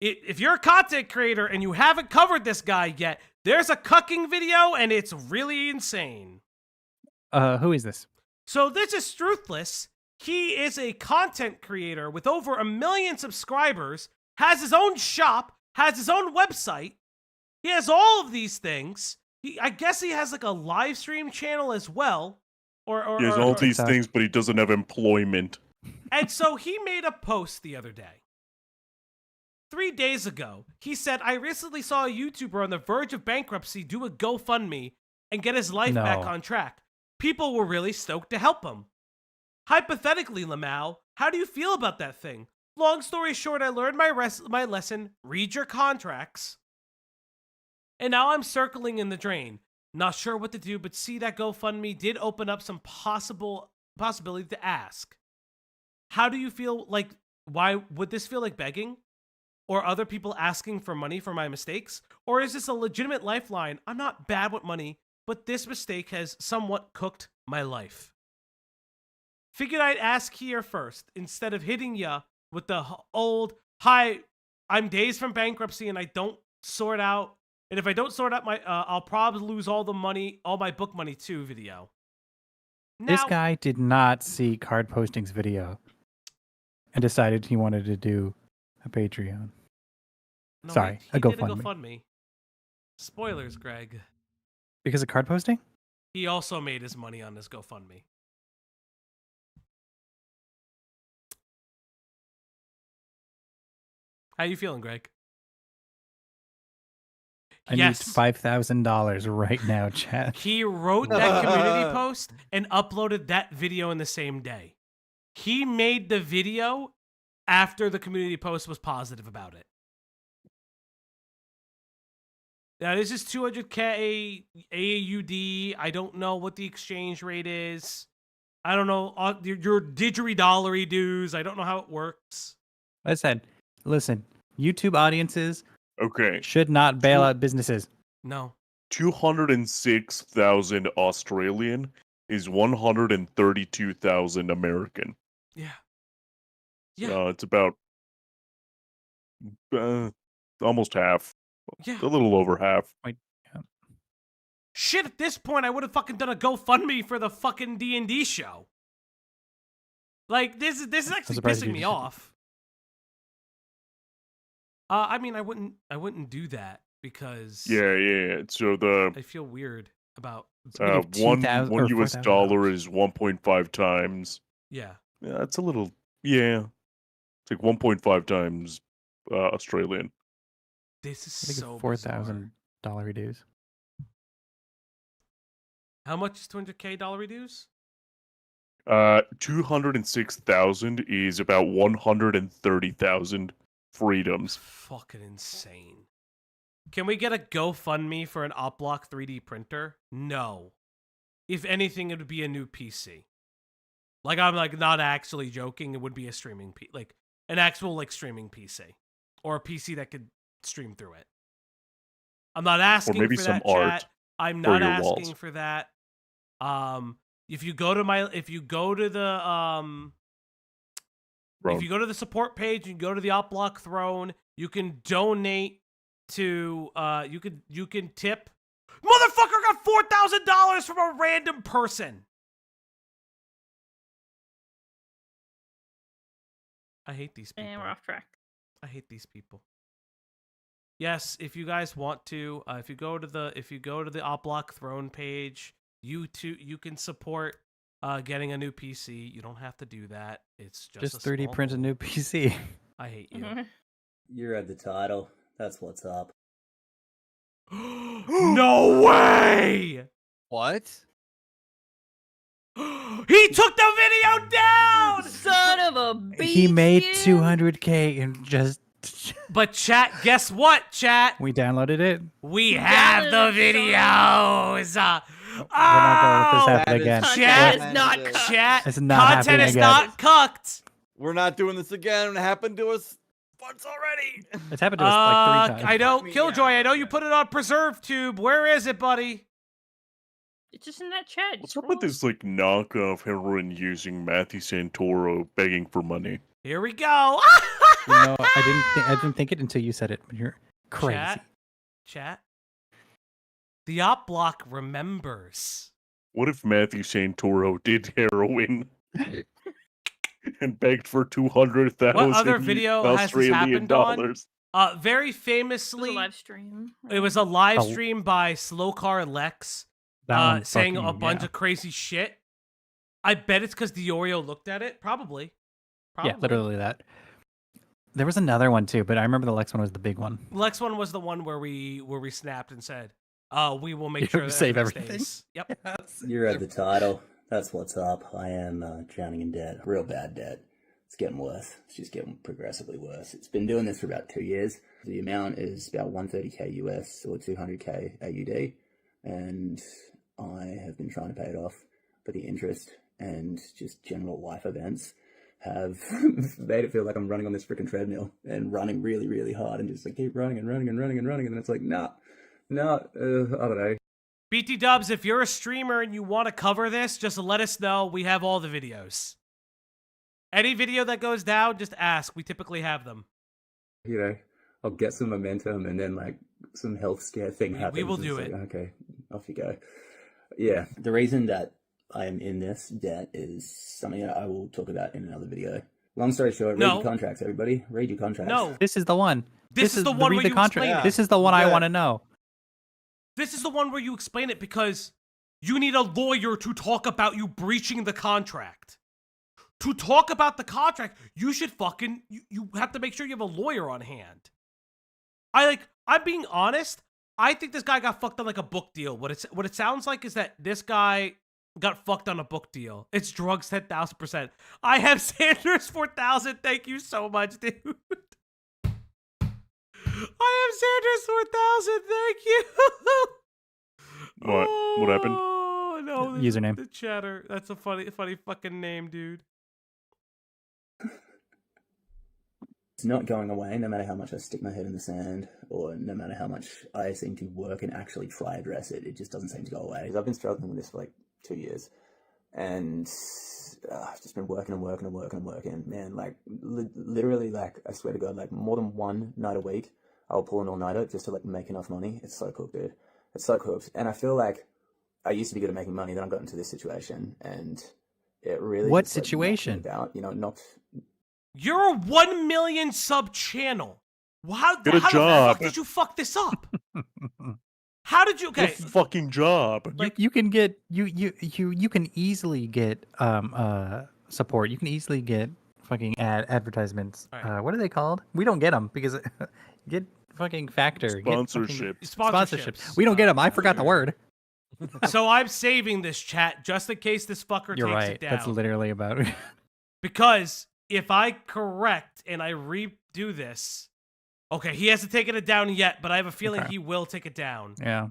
If you're a content creator and you haven't covered this guy yet, there's a cucking video, and it's really insane. Who is this? So this is Struthless. He is a content creator with over 1 million subscribers, has his own shop, has his own website. He has all of these things. I guess he has like a live stream channel as well. He has all these things, but he doesn't have employment. And so he made a post the other day. 3 days ago, he said, I recently saw a YouTuber on the verge of bankruptcy do a GoFundMe and get his life back on track. People were really stoked to help him. Hypothetically, Lamau, how do you feel about that thing? Long story short, I learned my lesson, read your contracts. And now I'm circling in the drain. Not sure what to do, but see that GoFundMe did open up some possibility to ask. How do you feel like, why would this feel like begging? Or other people asking for money for my mistakes? Or is this a legitimate lifeline? I'm not bad with money, but this mistake has somewhat cooked my life. Figured I'd ask here first, instead of hitting ya with the old, hi, I'm days from bankruptcy and I don't sort out, and if I don't sort out my, I'll probably lose all the money, all my book money too video. This Now, guy did not see Card Posting's video and decided he wanted to do a Patreon. no, Sorry, he a did GoFundMe. GoFundMe. Spoilers, Greg. Because of Card Posting? He also made his money on this GoFundMe. How you feeling, Greg? I need $5,000 right now, chat. He wrote that community post and uploaded that video in the same day. He made the video after the community post was positive about it. Now, this is 200K AUD. I don't know what the exchange rate is. I don't know your didgeridollery dues. I don't know how it works. I said, listen, YouTube audiences Okay. should not bail out businesses. No. 206,000 Australian is 132,000 American. Yeah. Yeah. So it's about almost half. Yeah. A little over half. Shit, at this point, I would have fucking done a GoFundMe for the fucking D&D show. Like, this is actually surprised pissing you me didn't. off. I mean, I wouldn't do that because Yeah. So the I feel weird about one or US $4,000. dollar is 1.5 times. yeah. Yeah, it's a little. Yeah, it's like 1.5 times Australian. This is I think so it's $4,000 dues. How much is 200K dollar dues? 206,000 is about 130,000 freedoms. Fucking insane. Can we get a GoFundMe for an OpBlock 3D printer? No. If anything, it would be a new PC. Like, I'm like not actually joking. It would be a streaming like an actual like streaming PC or a PC that could stream through it. I'm not asking maybe for some that, art chat. I'm for not your asking walls. for that. If you go to the Throne. If you go to the support page and go to the Opblock Throne, you can donate to you can tip. Motherfucker got $4,000 from a random person. I hate these people. And we're off track. I hate these people. Yes, if you guys want to, if you go to the Opblock Throne page, you can support getting a new PC. You don't have to do that. It's just a 3D small print a goal. new PC. I hate you. You read the title. That's what's up. No way! What? He took the video down! Son of a bitch! He made 200K and just. But chat, guess what, chat? We downloaded it. We have the videos. We're not gonna let this happen again. Chat is not chat. It's not Content happening is again. not cucked. We're not doing this again. It happened to us once already. It's happened to us like 3 times. I know, Killjoy. I know you put it on PreserveTube. Where is it, buddy? It's just in that chat. What's up with this like knockoff heroin using Matthew Santoro begging for money? Here we go. No, I didn't think it until you said it. But you're crazy. Chat. The Opblock remembers. What if Matthew Santoro did heroin and begged for 200,000 What other video has this Australian happened dollars? on? Very famously, It was a live stream. it was a live stream by Slowcar Lex, That one saying a fucking- bunch yeah. of crazy shit. I bet it's because Diorio looked at it. Probably. Yeah, literally that. There was another one too, but I remember the Lex one was the big one. Lex one was the one where we snapped and said, "We will make You sure that save everything everything. stays." Yep. You read the title. That's what's up. I am drowning in debt. Real bad debt. It's getting worse. It's just getting progressively worse. It's been doing this for about 2 years. The amount is about 130k US or 200k AUD. And I have been trying to pay it off, but the interest and just general life events have made it feel like I'm running on this freaking treadmill and running really, really hard and just like keep running and running and running and running. And then it's like, no, I don't know. BT Dubs, if you're a streamer and you want to cover this, just let us know. We have all the videos. Any video that goes down, just ask. We typically have them. You know, I'll get some momentum and then like some health scare thing happens. We will and do it's it. like, okay, off you go. Yeah, the reason that I am in this debt is something that I will talk about in another video. Long story short, read your contracts, everybody. Read your contracts. No. This is the one. This is the one read where the you contract. explain it. This is the one I want to know. This is the one where you explain it because you need a lawyer to talk about you breaching the contract. To talk about the contract, you should fucking, you have to make sure you have a lawyer on hand. I'm being honest. I think this guy got fucked on like a book deal. What it sounds like is that this guy got fucked on a book deal. It's drugs 10,000%. I have Sanders 4,000. Thank you so much, dude. I have Sanders 4,000. Thank you. What happened? Oh no, Username. The chatter. That's a funny fucking name, dude. It's not going away no matter how much I stick my head in the sand or no matter how much I seem to work and actually try to address it. It just doesn't seem to go away. I've been struggling with this for like 2 years and I've just been working and working and working and working. Man, like literally, like I swear to God, like more than one night a week, I'll pull an all-nighter just to like make enough money. It's so cooked, dude. It's so cooked. And I feel like I used to be good at making money, then I got into this situation and it really... What just, like, situation? knocked me about, you know, not... You're a 1 million sub channel. How Get a the job. fuck did you fuck this up? How did you? Get Okay, a fucking job. You can get you can easily get support. You can easily get fucking advertisements. Right. What are they called? We don't get them because get fucking factor. Sponsorships. Sponsorships. We don't get them. I forgot the word. So I'm saving this chat just in case this fucker You're takes right. it down. That's literally about it. Because if I correct and I redo this, okay, he hasn't taken it down yet, but I have a feeling Okay. he will take it down. Yeah,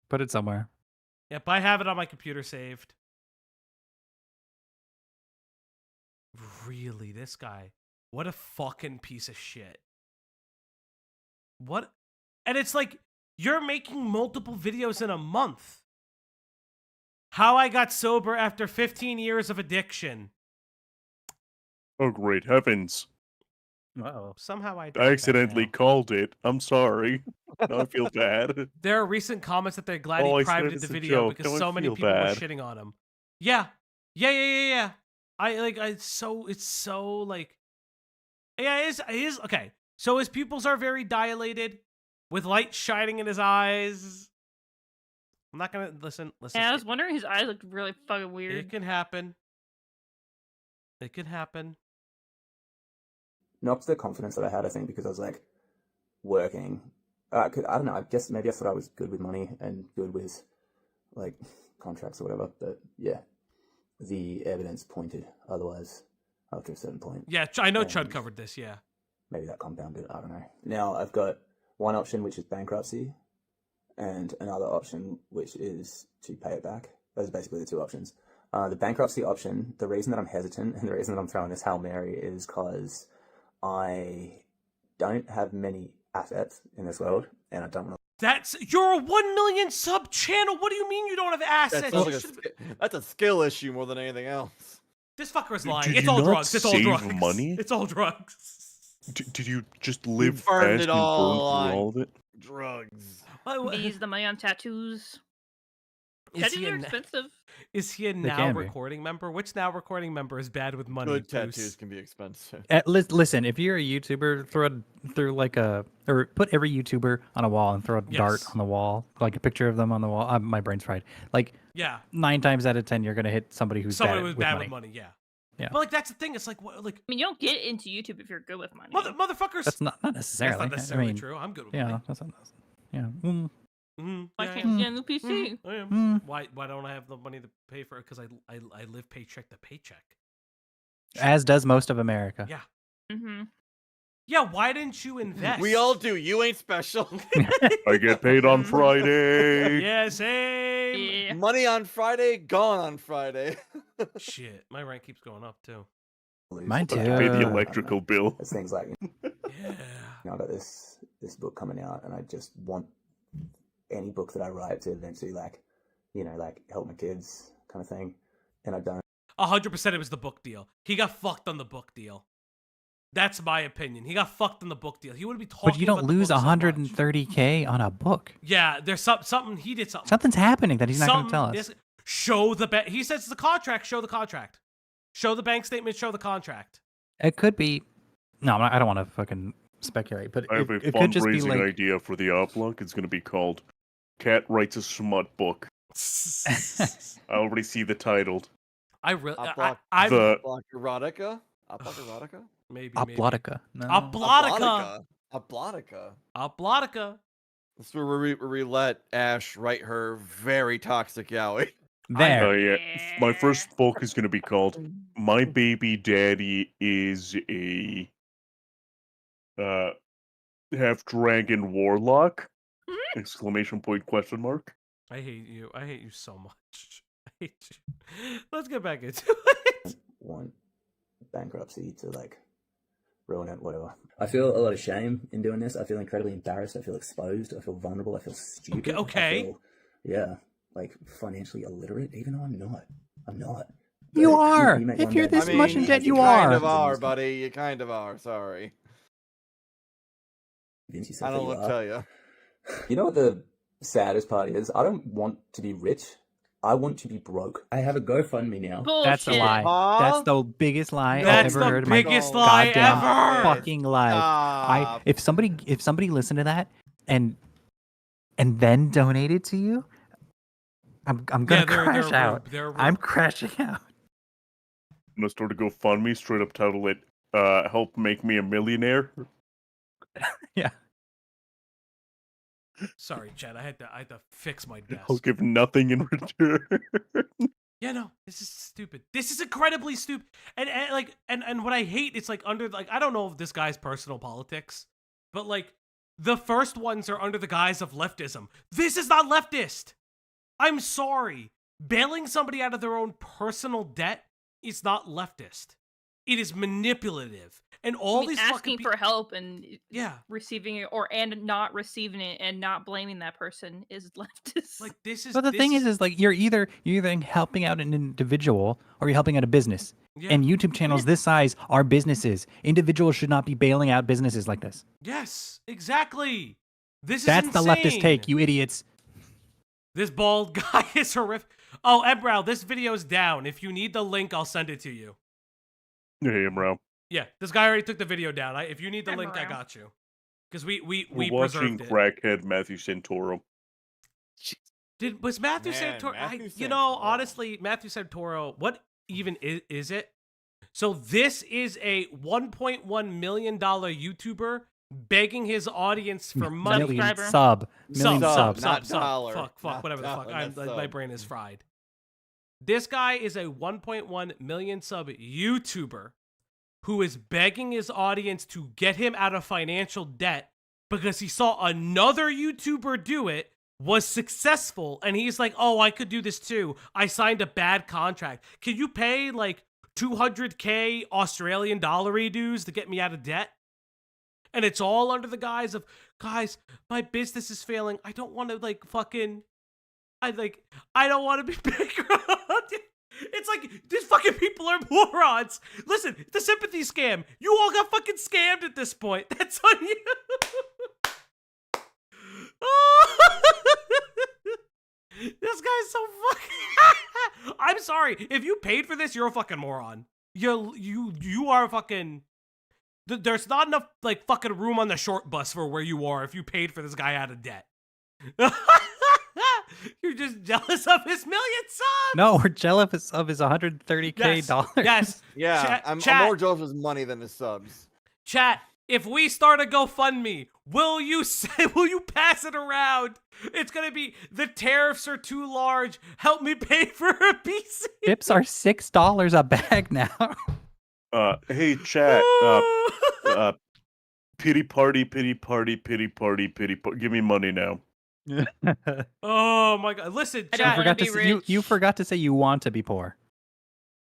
put it somewhere. Yep, I have it on my computer saved. Really, this guy? What a fucking piece of shit. What? And it's like, you're making multiple videos in a month. How I got sober after 15 years of addiction. Oh, great heavens. Uh-oh. Somehow I I accidentally called it. I'm sorry. Now I feel bad. There are recent comments that they're glad Oh, he I said privated it's the a video joke. because Now I so many feel people were bad. shitting on him. Yeah. Yeah. It's so like, yeah, it is okay. So his pupils are very dilated with light shining in his eyes. I'm not gonna listen. Yeah, I was wondering, his eyes looked really fucking weird. It can happen. It can happen. Knocked the confidence that I had, I think, because I was like working. I don't know. I guess maybe I thought I was good with money and good with like contracts or whatever. But yeah, the evidence pointed otherwise after a certain point. Yeah, I know Chud covered this. Yeah. Maybe that compounded. I don't know. Now I've got one option, which is bankruptcy, and another option, which is to pay it back. Those are basically the two options. The bankruptcy option, the reason that I'm hesitant and the reason that I'm throwing this Hail Mary is because I don't have many assets in this world, and I don't want to. You're a 1 million sub channel. What do you mean you don't have assets? That's a skill issue more than anything else. This fucker is lying. Did It's you all not drugs. It's all save drugs. money? It's all drugs. Did you just live burned fast it and all burn through on all of it? drugs. Use the money on tattoos. Is Tattoos he are a- expensive. Is he a They now can be. recording member? Which now recording member is bad with money? Good Bruce? tattoos can be expensive. Listen, if you're a YouTuber, throw like or put every YouTuber on a wall and throw a dart on the wall, like a picture of them on the wall. My brain's fried. Like, Yeah. 9 times out of 10, you're gonna hit somebody who's Someone bad who's with bad money. with money. Yeah. Yeah. But like that's the thing. It's like what like I mean, you don't get into YouTube if you're good with money. motherfuckers. That's not necessarily. That's not necessarily I mean, true. I'm good with yeah, money. that's not. Yeah. Why Yeah, can't you get a new PC? I am. Mm. Why don't I have the money to pay for it? Because I live paycheck to paycheck. As does most of America. Yeah. Mm-hmm. Yeah. Why didn't you invest? We all do. You ain't special. I get paid on Friday. Yeah. Same. Yeah. Money on Friday, gone on Friday. Shit. My rent keeps going up too. Mine too. Pay the electrical bill. It's things like, Yeah. I got this book coming out, and I just want any book that I write to eventually, like, help my kids, kind of thing. And I don't. 100% it was the book deal. He got fucked on the book deal. That's my opinion. He got fucked on the book deal. He wouldn't be talking. But you don't about the lose book so much. $130K on a book. Yeah, there's something. He did something. Something's happening that he's not going to tell us. Show the bank. He says the contract. Show the contract. Show the bank statement. Show the contract. It could be. No, I don't want to fucking speculate. But I have a it could just be fundraising like. idea for the Oblong. It's going to be called Cat Writes a Smut Book. I already see the title. I really. Block erotica. Block erotica. Maybe. Oplotica. No. Oplotica. Oplotica. That's where we let Ash write her very toxic yaoi. There. Oh yeah. My first book is going to be called My Baby Daddy is a half dragon warlock. Exclamation point question mark. I hate you. I hate you so much. I hate you. Let's get back into it. Want bankruptcy to ruin it, whatever. I feel a lot of shame in doing this. I feel incredibly embarrassed. I feel exposed. I feel vulnerable. I feel stupid. Okay. Financially illiterate, even though I'm not. I'm not. You are. If you're this much in debt, you are. You kind of are, buddy. You kind of are. Sorry. I don't want to tell you. You know what the saddest part is? I don't want to be rich. I want to be broke. I have a GoFundMe now. Bullshit. That's a lie. That's the biggest lie That's I've ever the heard in my biggest lie goddamn ever. fucking life. If somebody listened to that and then donated to you, I'm gonna crash out. I'm crashing out. I'm gonna start a GoFundMe, straight up title it "Help Make Me a Millionaire." Yeah. Sorry, Chad. I had to fix my desk. I'll give nothing in return. Yeah, no, this is stupid. This is incredibly stupid. And what I hate, it's under I don't know if this guy's personal politics, but the first ones are under the guise of leftism. This is not leftist. I'm sorry. Bailing somebody out of their own personal debt is not leftist. It is manipulative. And all these asking for help and yeah, receiving it and not receiving it and not blaming that person is leftist. This is. But the thing is you're either helping out an individual or you're helping out a business. And YouTube channels this size are businesses. Individuals should not be bailing out businesses like this. Yes, exactly. That's the leftist take, you idiots. This bald guy is horrific. Oh, Ebrow, this video's down. If you need the link, I'll send it to you. Hey, bro. Yeah, this guy already took the video down. If you need the link, I got you. Because we watching preserved it. crackhead Matthew Santoro. Was Matthew Santoro? Honestly, Matthew Santoro. What even is it? So this is a $1.1 million YouTuber begging his audience for money. Million subs. Not dollar. Fuck, Not whatever the fuck. dollar, My brain is fried. This guy is a 1.1 million sub YouTuber who is begging his audience to get him out of financial debt because he saw another YouTuber do it, was successful, and he's like, oh, I could do this too. I signed a bad contract. Can you pay like 200K Australian dollar dues to get me out of debt? And it's all under the guise of, guys, my business is failing. I don't want to I don't want to be bankrupt. It's like, these fucking people are morons. Listen, the sympathy scam. You all got fucking scammed at this point. That's on you. This guy's so fucking... I'm sorry. If you paid for this, you're a fucking moron. You are fucking... There's not enough, like, fucking room on the short bus for where you are if you paid for this guy out of debt. You're just jealous of his million subs. No, we're jealous of his $130K dollars. Yes. Yeah, I'm more jealous of his money than his subs. Chat, if we start a GoFundMe, will you pass it around? It's gonna be, the tariffs are too large. Help me pay for a PC. Chips are $6 a bag now. Hey, chat. Pity party, pity party, pity party, pity party. Give me money now. Oh my god! Listen, chat. You forgot to say you want to be poor.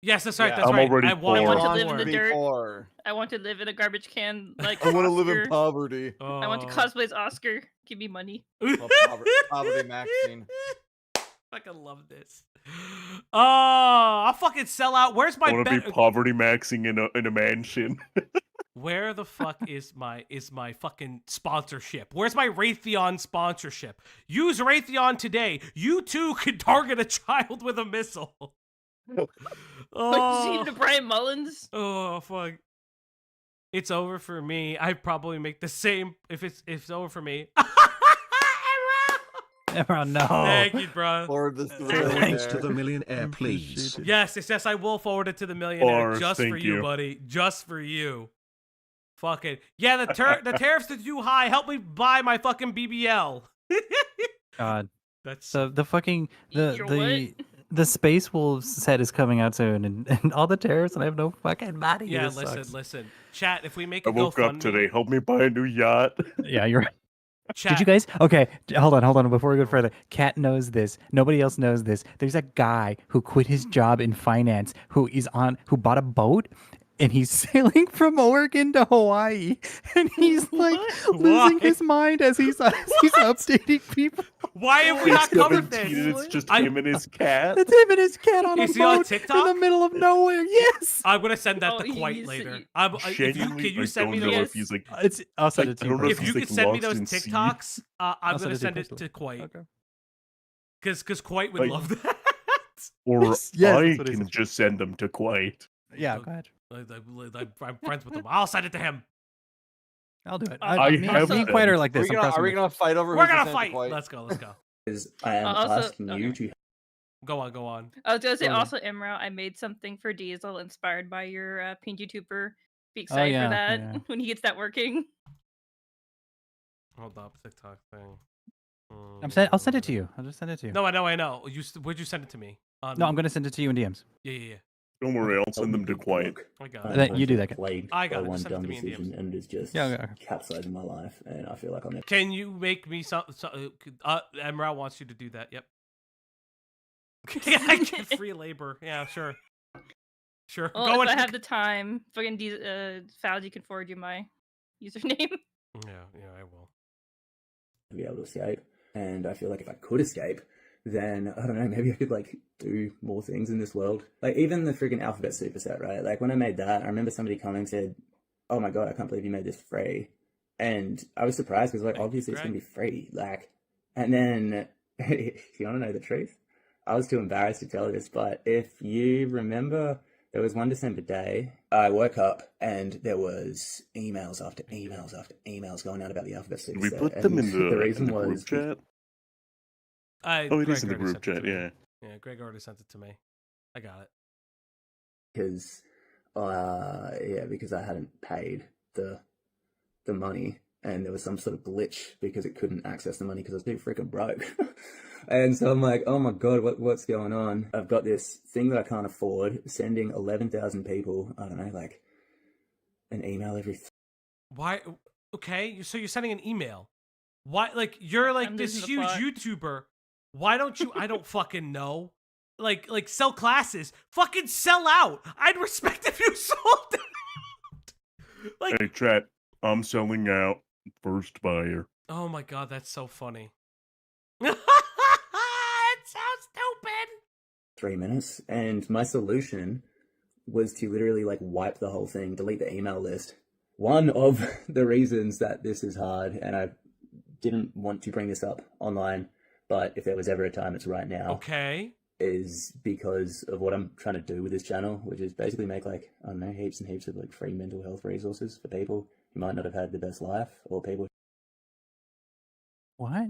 Yes, that's right. Yeah, that's I'm right. already I want poor. to live in the dirt. I want to live in a garbage can. Like I want to live in Oscar. poverty. I want to cosplay as Oscar. Give me money. Poverty Maxine. Fucking love this. I'll fucking sell out. Where's my? I want to be poverty maxing in a mansion. Where the fuck is my fucking sponsorship? Where's my Raytheon sponsorship? Use Raytheon today. You too could target a child with a missile. Oh, to Brian Mullins. Oh fuck! It's over for me. I'd probably make the same if it's over for me. Emro, no. Thank you, bro. Forward this to the Thanks to the millionaire, please. Yes, I will forward it to the millionaire just for thank you, you, buddy. Just for you. Fucking yeah, the tariffs are too high. Help me buy my fucking BBL. God, that's the fucking the Space Wolves set is coming out soon, and all the tariffs, and I have no fucking money. Yeah, This sucks. listen. Chat, if we make a I woke up GoFundMe today. Help me buy a new yacht. Yeah, you're right. Chat. Did you guys? Okay, hold on. Before we go further, Kat knows this. Nobody else knows this. There's a guy who quit his job in finance who bought a boat. And he's sailing from Oregon to Hawaii, and he's like losing his mind as he's updating people. Why have we not covered this? It's just him and his cat. It's him and his cat on a Is he on boat TikTok? in the middle of nowhere. Yes. I'm gonna send that to Quite later. Can you send me those? I'll send it to you. If you could send me those TikToks, I'm gonna send it to Quite. Okay. Because Quite would love that. Or Yes, I can just send them to Quite. Yeah, go ahead. I'm friends with him. I'll send it to him. I'll do it. Me and Quite are like this. Are we gonna fight over? We're gonna fight. Let's go. I am asking you to. Go on. I was gonna say also, Imra, I made something for Diesel inspired by your pink YouTuber. Be excited for that when he gets that working. Hold up, TikTok thing. I'll send it to you. I'll just send it to you. No, I know. Where'd you send it to me? No, I'm gonna send it to you in DMs. Yeah. Don't worry, I'll send them to Quite. I got it. You do that. I got it. One Send it dumb to me in decision, DMs. and it's just capsizing my life, and I feel like I'm never. Can you make me some? Emra wants you to do that. Yep. I get free labor. Yeah, sure. Well, if I have the time, fucking Fauji can forward you my username. Yeah, I will. To be able to escape, and I feel like if I could escape, then I don't know, maybe I could like do more things in this world. Like even the freaking alphabet superset, right? Like when I made that, I remember somebody commented, "Oh my god, I can't believe you made this free." And I was surprised because like obviously it's gonna be free. Like, and then if you want to know the truth, I was too embarrassed to tell this, but if you remember, there was one December day, I woke up and there was emails after emails after emails going out about the alphabet superset. Did we put them in the group chat? Oh, it is in the group chat, yeah. Yeah, Greg already sent it to me. I got it. Because, because I hadn't paid the money, and there was some sort of glitch because it couldn't access the money because I was too freaking broke. And so I'm like, oh my god, what's going on? I've got this thing that I can't afford, sending 11,000 people, I don't know, like an email every. Why? Okay, so you're sending an email. Why? Like you're like this huge YouTuber. Why don't you? I don't fucking know. Like sell classes. Fucking sell out. I'd respect if you sold out. Like, hey, chat. I'm selling out. First buyer. Oh my god, that's so funny. It sounds stupid. 3 minutes, and my solution was to literally like wipe the whole thing, delete the email list. One of the reasons that this is hard, and I didn't want to bring this up online, but if there was ever a time, it's right now. Okay. Is because of what I'm trying to do with this channel, which is basically make like, I don't know, heaps and heaps of like free mental health resources for people who might not have had the best life, or people. What?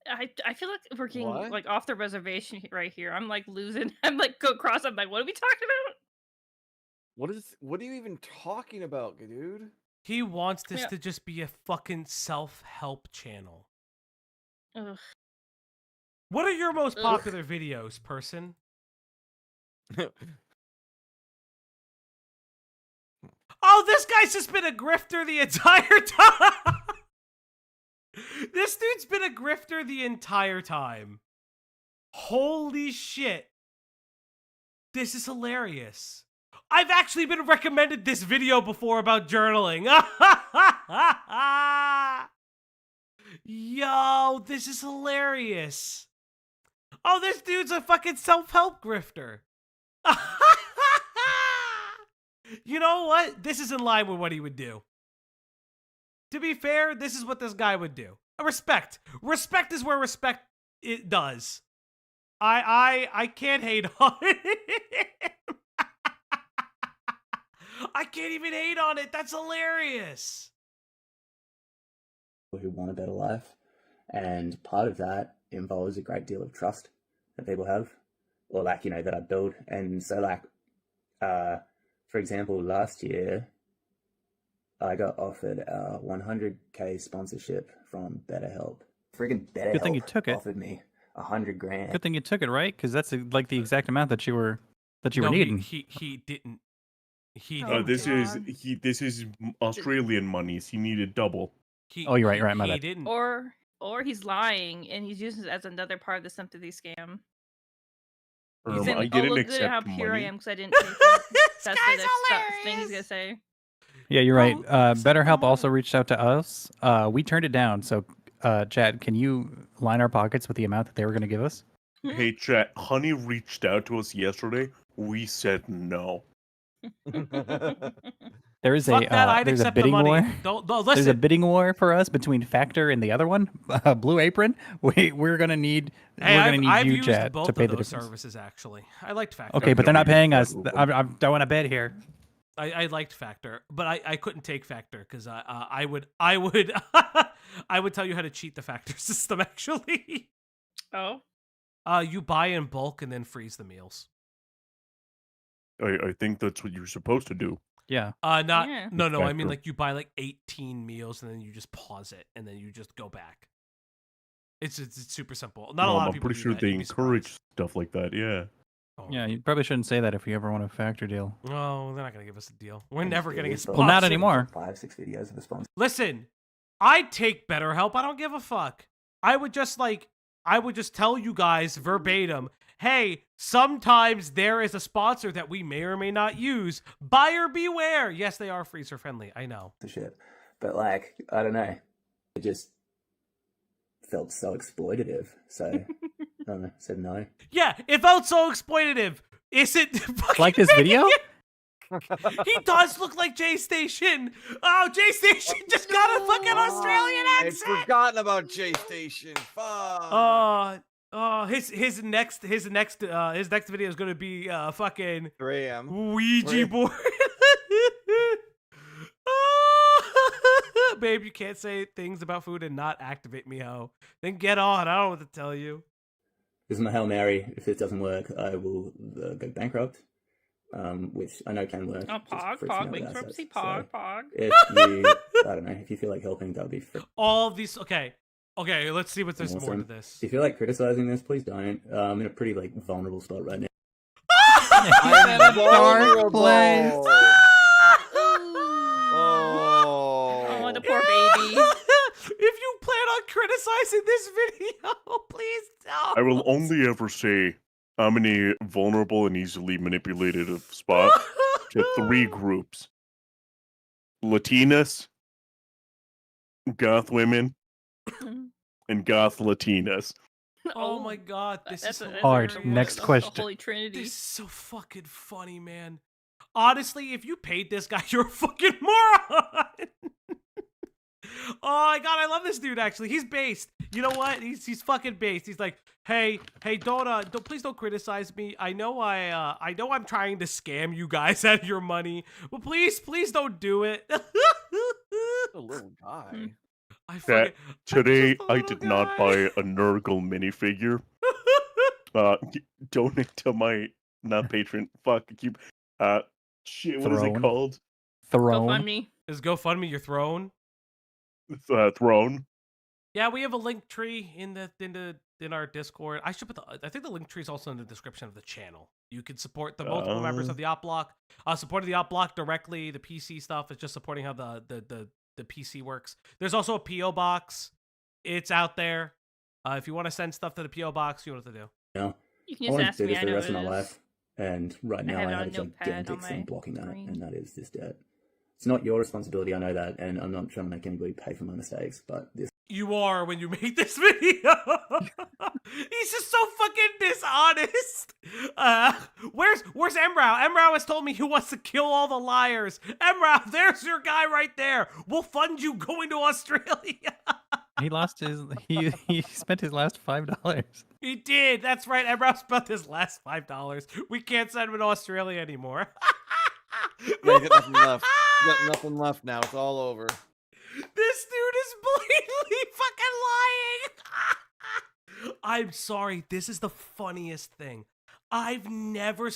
I feel like we're getting like off the reservation right here. I'm like losing. I'm like go cross. I'm like, what are we talking about? What are you even talking about, dude? He wants this to just be a fucking self-help channel. Ugh. What are your most popular videos, person? Oh, this guy's just been a grifter the entire time. This dude's been a grifter the entire time. Holy shit. This is hilarious. I've actually been recommended this video before about journaling. Yo, this is hilarious. Oh, this dude's a fucking self-help grifter. You know what? This is in line with what he would do. To be fair, this is what this guy would do. Respect. Respect is where respect it does. I can't hate on it. I can't even hate on it. That's hilarious. Who want a better life, and part of that involves a great deal of trust that people have, or like, you know, that I build. And so like, for example, last year, I got offered a 100K sponsorship from BetterHelp. Friggin' BetterHelp Good thing you took it. Offered me $100,000. Good thing you took it, right? Because that's like the exact amount that you were needing. He didn't. This is Australian monies. He needed double. You're right. My bad. Didn't. Or he's lying and he's using it as another part of the sympathy scam. I didn't look accept good how money. pure I am because I didn't take it. That's the next thing he's gonna say. Yeah, you're right. BetterHelp also reached out to us. We turned it down. So, Chad, can you line our pockets with the amount that they were going to give us? Hey, Chad, Honey reached out to us yesterday. We said no. There is there's a bidding war. There's a bidding war for us between Factor and the other one, Blue Apron. We're gonna need I've you, used Chad, both to pay of the those difference. services actually. I liked Factor. Okay, but they're not paying us. I'm throwing a bid here. I liked Factor, but I couldn't take Factor because I would I would tell you how to cheat the Factor system actually. Oh. You buy in bulk and then freeze the meals. I think that's what you're supposed to do. Yeah. No. I mean Factor. like you buy like 18 meals and then you just pause it and then you just go back. It's super simple. Not a lot of people. I'm pretty sure they encourage stuff like that. Yeah. Yeah, you probably shouldn't say that if you ever want a Factor deal. No, they're not gonna give us a deal. We're never gonna get sponsored. Well, not anymore. 5-6 videos of a sponsor. Listen, I'd take BetterHelp. I don't give a fuck. I would just tell you guys verbatim, hey, sometimes there is a sponsor that we may or may not use. Buyer beware. Yes, they are freezer friendly. I know. But like, I don't know. It just felt so exploitative. So I don't know, said no. Yeah, it felt so exploitative. Is it fucking Like this video? He does look like J Station. Oh, J Station just got a fucking Australian I'd accent. forgotten about J Station. Fuck. His next video is gonna be fucking 3 a.m. Ouija board. Babe, you can't say things about food and not activate me, ho. Then get on. I don't know what to tell you. This is my Hail Mary. If this doesn't work, I will go bankrupt. Which I know can work. Oh, Pog, bankruptcy, Pog. If you, I don't know, if you feel like helping, that would be all of these, okay, let's see what there's awesome. more to this. If you feel like criticizing this, please don't. I'm in a pretty like vulnerable spot right now. I'm in a dark place. Oh, the poor baby. If you plan on criticizing this video, please don't. I will only ever say I'm in a vulnerable and easily manipulated spot to 3 groups: Latinas, goth women, and goth Latinas. Oh my god, this is so hard. Next question. The Holy Trinity. This is so fucking funny, man. Honestly, if you paid this guy, you're a fucking moron. Oh my god, I love this dude. Actually, he's based. You know what? He's fucking based. He's like, hey, don't please don't criticize me. I know I'm trying to scam you guys out of your money, but please don't do it. A little guy. Today I did not buy a Nurgle minifigure. Donate to my Patreon. Fuck, keep shit. What is it called? Throne. GoFundMe. Is GoFundMe your throne? Throne. Yeah, we have a link tree in our Discord. I think the link tree is also in the description of the channel. You can support the multiple members of the Op Block. Supporting the Op Block directly. The PC stuff is just supporting how the PC works. There's also a PO box. It's out there. If you want to send stuff to the PO box, you know what to do. Yeah. You can I just want ask to do me. this I for the know rest of it my is. life, and right now have I it have on a notepad gigantic on thing my blocking that, screen. and that is this debt. It's not your responsibility, I know that, and I'm not trying to make anybody pay for my mistakes, but this. You are when you make this video. He's just so fucking dishonest. Where's Embrow? Embrow has told me he wants to kill all the liars. Embrow, there's your guy right there. We'll fund you going to Australia. He lost his. He spent his last $5. He did. That's right. Embrow spent his last $5. We can't send him to Australia anymore. Yeah, you got nothing left. You got nothing left now. It's all over. This dude is blatantly fucking lying. I'm sorry. This is the funniest thing. I've never...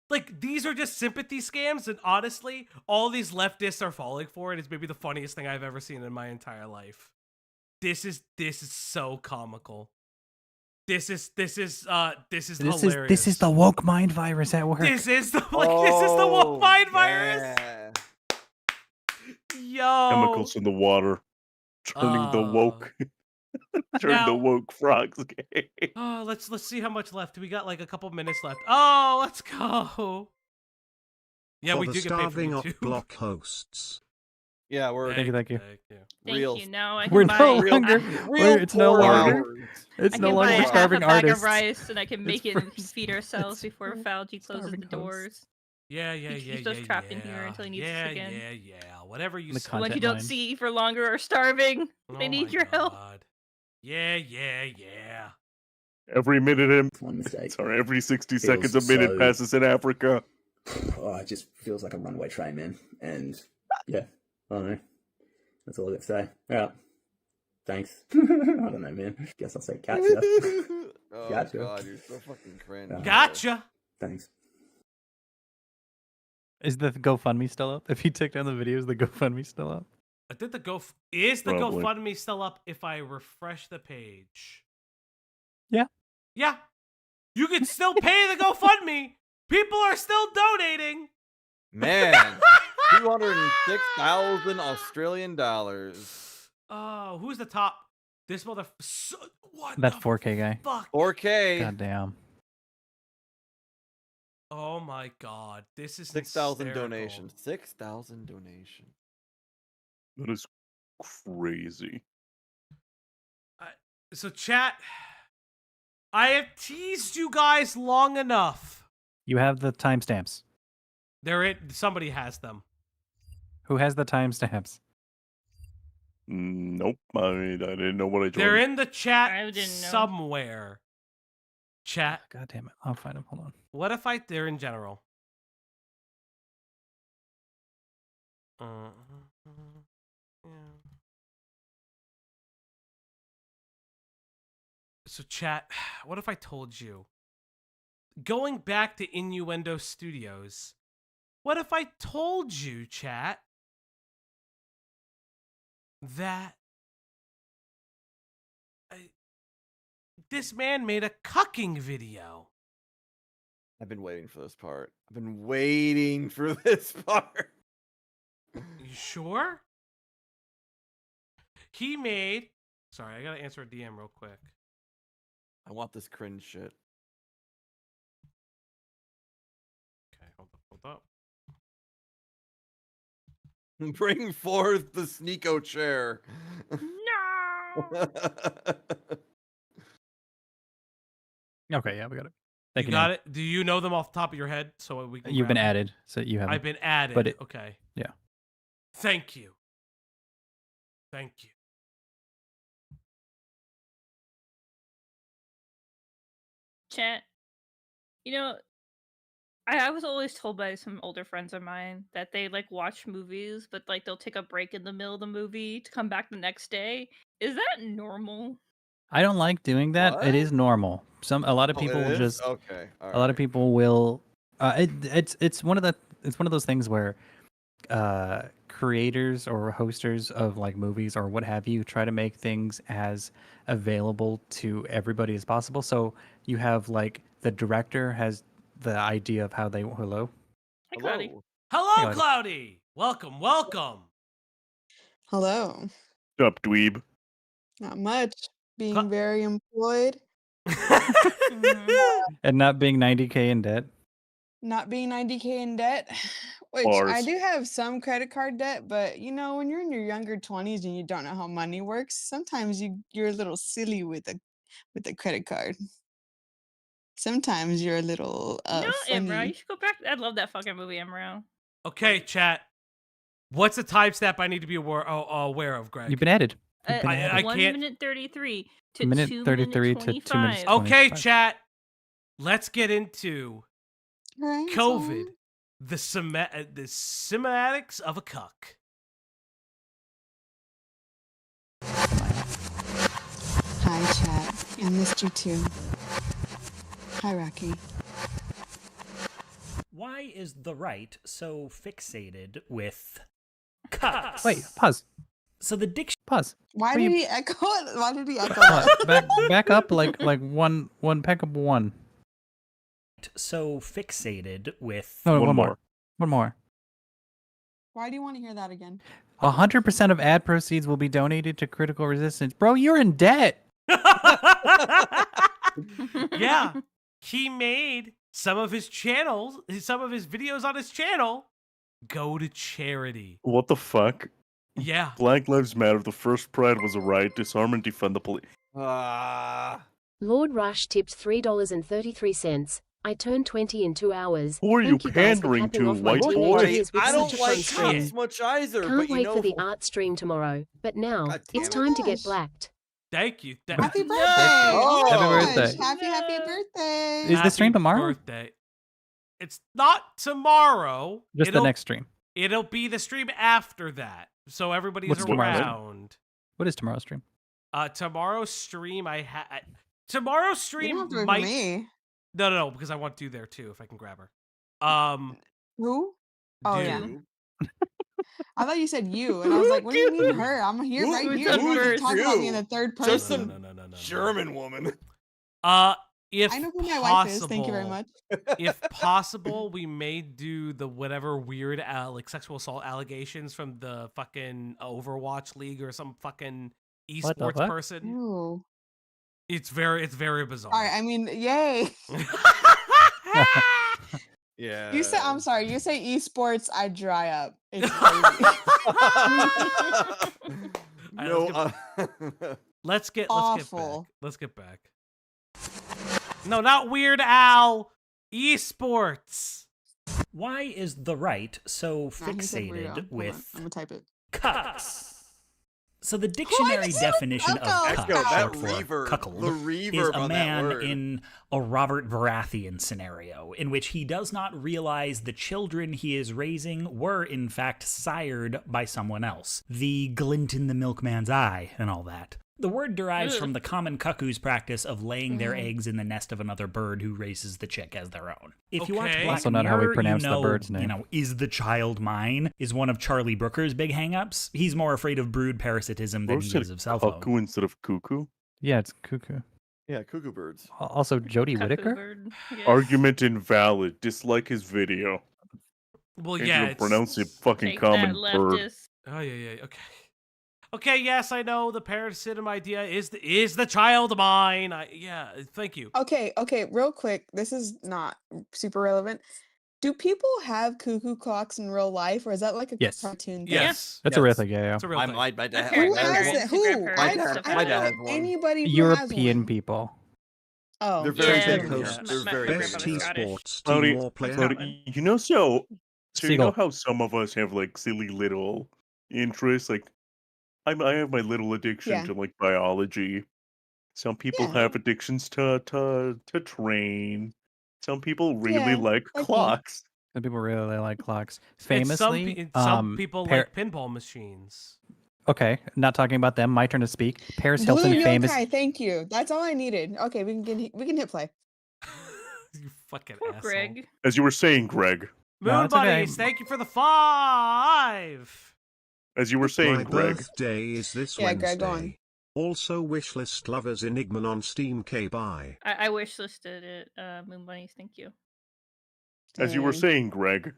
Like, these are just sympathy scams, and honestly, all these leftists are falling for it. It's maybe the funniest thing I've ever seen in my entire life. This is so comical. This is hilarious. This is the woke mind virus at work. This is the woke mind virus. Yo. Chemicals in the water, turning the woke, the woke frogs gay. Oh, let's see how much left. We got like a couple minutes left. Oh, let's go. Yeah, For we the do get paid for starving Op YouTube. Block hosts. Yeah, we're Thank you. Thank real. you. Now I can We're buy. no longer. It's no longer. It's I no can longer buy half starving a bag artists. of rice, and I can make it and for- feed ourselves before Falgi closes starving the hosts. doors. Yeah. Keep us trapped in here until he needs us again. Yeah. Whatever you The say. The ones you Content don't mine. see for longer are starving. They Oh need my your help. God. Yeah. Every minute, It's one mistake. sorry, every 60 Feels seconds a minute so- passes in Africa. Oh, it just feels like a runaway train, man. And yeah, I don't know. That's all I got to say. Yeah. Thanks. I don't know, man. Guess I'll say catcha. Oh Gotcha. god, you're so fucking cringe. Gotcha. Thanks. Is the GoFundMe still up? If you took down the videos, the GoFundMe still up? I think is the Probably. GoFundMe still up if I refresh the page? Yeah. Yeah. You can still pay the GoFundMe. People are still donating. Man, 206,000 Australian dollars. Oh, who's the top? This mother. What? That the 4K guy. fuck? 4K. God damn. Oh my god, this is 6,000 hysterical. donations. 6,000 donations. That is crazy. So chat, I have teased you guys long enough. You have the timestamps. Somebody has them. Who has the timestamps? Nope, I didn't know what I joined. They're in the chat I didn't know. somewhere. Chat. God damn it. I'll find them. Hold on. What if they're in general? So chat, what if I told you? Going back to Innuendo Studios, what if I told you, chat, that this man made a cucking video? I've been waiting for this part. I've been waiting for this part. You sure? He made... Sorry, I gotta answer a DM real quick. I want this cringe shit. Okay, hold up. Bring forth the Sneeko chair. No. Okay, yeah, we got it. You got it? Do you know them off the top of your head? So we can You've been grab them? added, so you have. I've been added. But okay. Yeah. Thank you. Thank you. Chat. You know, I was always told by some older friends of mine that they like watch movies, but like they'll take a break in the middle of the movie to come back the next day. Is that normal? I don't like doing that. What? It is normal. A lot of Oh, people it will is? just. Okay. All A lot of right. people will. It's one of those things where creators or hosters of like movies or what have you try to make things as available to everybody as possible. So you have like the director has the idea of how they hello. Hi, Cloudy. Hello, Cloudy. Cloudy. Welcome, welcome. Hello. What's up, dweeb? Not much. Being very employed. And not being 90K in debt. Not being 90K in debt. Which I Bars. do have some credit card debt, but you know, when you're in your younger 20s and you don't know how money works, sometimes you're a little silly with a credit card. Sometimes you're a little No, Emra, funny. you should go back. I love that fucking movie, Emra. Okay, chat. What's the time step I need to be aware of, Greg? You've been added. You've been I One can't. minute 33 to Minute 2 33 minute to 2 minutes 25. Okay, 25. chat. Let's get into Right, COVID, the semantics of a cuck. Hi, chat. I missed you too. Hi, Rocky. Why is the right so fixated with cucks? Wait, pause. So the dictionary. Pause. Why Were did you- he echo it? Why did he echo that? back up like one peck up one. So fixated with. No, one more. One more. Why do you want to hear that again? 100% of ad proceeds will be donated to Critical Resistance. Bro, you're in debt. Yeah, he made some of his videos on his channel go to charity. What the fuck? Yeah. Black Lives Matter. The first Pride was a riot. Disarm and defend the police. Lord Rush tipped $3.33. I turned 20 in 2 hours. Who are you Thank guys for pandering capping to, off my white teenage boy? years with I such don't a fun like stream. cucks much either, Can't but you wait know. for the art stream tomorrow. But now, it's time to get blacked. Thank you. Happy birthday! Oh, Happy my birthday. gosh. Happy birthday! Is the stream Happy tomorrow? Birthday. It's not tomorrow. Just the next stream. It'll be the stream after that, so everybody's What's tomorrow's stream? around. What is tomorrow's stream? Tomorrow's stream tomorrow's You stream don't have to work might with me. No, because I want to do there too if I can grab her. Who? Oh yeah. Dude. I thought you said you, and I was like, "What do you mean her? I'm here, right Who's here. You don't have to first? talk about me in the third person." Just some German woman. If I know who my possible, wife is. Thank you very much. If possible, we may do the whatever weird like sexual assault allegations from the fucking Overwatch League or some fucking What the esports fuck? person. Ew. It's very bizarre. All right. I mean, yay. Yeah. You say I'm sorry. You say esports, I dry up. It's crazy. No, Let's get Awful. Let's get back. No, not Weird Al. Esports. Why is the right so Nah, he said Weird Al. fixated Hold on, with I'm gonna type it. cucks? So the dictionary definition of cuck, Yo, that short for reverb, cuckold, the is reverb a on that man word. in a Robert Baratheon scenario in which he does not realize the children he is raising were in fact sired by someone else. The glint in the milkman's eye and all that. The word derives from the common cuckoo's practice of laying their eggs in the nest of another bird who raises the chick as their own. If you watch Okay. Black Also not how we Mirror, pronounce you the know, bird's name. you know, is the child mine is one of Charlie Brooker's big hangups. He's more afraid of brood parasitism than Bro he said is of cell phone. cuckoo instead of cuckoo. Yeah, it's cuckoo. Yeah, cuckoo birds. Also, Jodie Cuckoo Whittaker. bird, yes. Argument invalid. Dislike his video. Well, Can't yeah, even it's... pronounce it fucking Take common that, bird. leftist. Oh yeah. Okay. Okay. Yes, I know the parasitism idea is the child mine. Yeah. Thank you. Okay, real quick. This is not super relevant. Do people have cuckoo clocks in real life, or is that like a Yes. cartoon thing? Yes. That's a real thing. Yeah, It's a real thing. My dad. Okay. Who my has dad it? has Who? Grandparents I My don't, dad- I my don't dad know has one. anybody who European has one. people. Oh, They're very Yeah. big. Hosts, They're very big. Best Grandpa's Scottish. esports Cloudy, team war player. Cloudy, you know, so you Seagull. know how some of us have like silly little interests. Like I have my little addiction Yeah. to like biology. Some people Yeah. have addictions to train. Some people really Yeah, like like me. clocks. Some people really like clocks. It's Famously, some people like pinball machines. Okay, not talking about them. My turn to speak. Paris Blue Hilton, yokai, famous. thank you. That's all I needed. Okay, we can hit play. You fucking Poor asshole. Greg. As you were saying, Greg. No, Moon it's okay. buddies, thank you for the 5. As you were saying, My Greg. birthday is this Yeah, Greg, go on. Wednesday. Also wishlist lovers Enigma on Steam K-Buy. I wish listed it. Moon bunnies, thank you. As you were Dang. saying, Greg.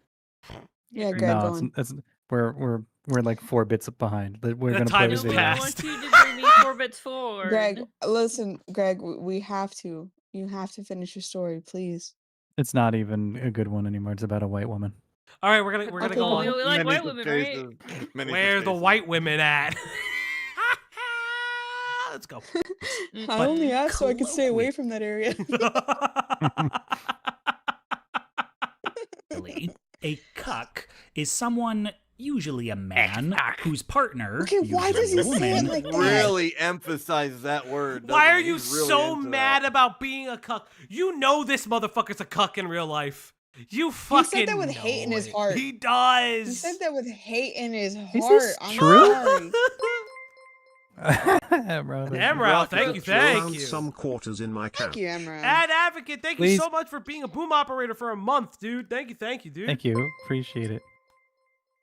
Yeah, Greg. Greg, No, go it's, on. it's we're like 4 bits behind. We're The gonna time play is this Nobody video. passed. wants you to bring me 4 bits forward. Greg, listen, Greg, we have to. You have to finish your story, please. It's not even a good one anymore. It's about a white woman. All right, we're gonna Okay, go well, on. we like Many white women, right? faces, many Where the faces. white women at? Let's go. I only asked so I could stay away from that area. A cuck is someone, usually a man, whose partner, Okay, why does he usually a say it woman, like that? Really emphasizes that word. Why doesn't are he? you He's really so into mad that. about being a cuck? You know this motherfucker's a cuck in real life. You He fucking said that with know hate in his it. heart. He does. He said that with hate in his heart. this I'm true? sorry. Bro, Emerald, thank you, thank Found you. some quarters in my Thank cap. you, Emra. Ad Advocate, thank you Please. so much for being a boom operator for a month, dude. Thank you, dude. Thank you. Appreciate it.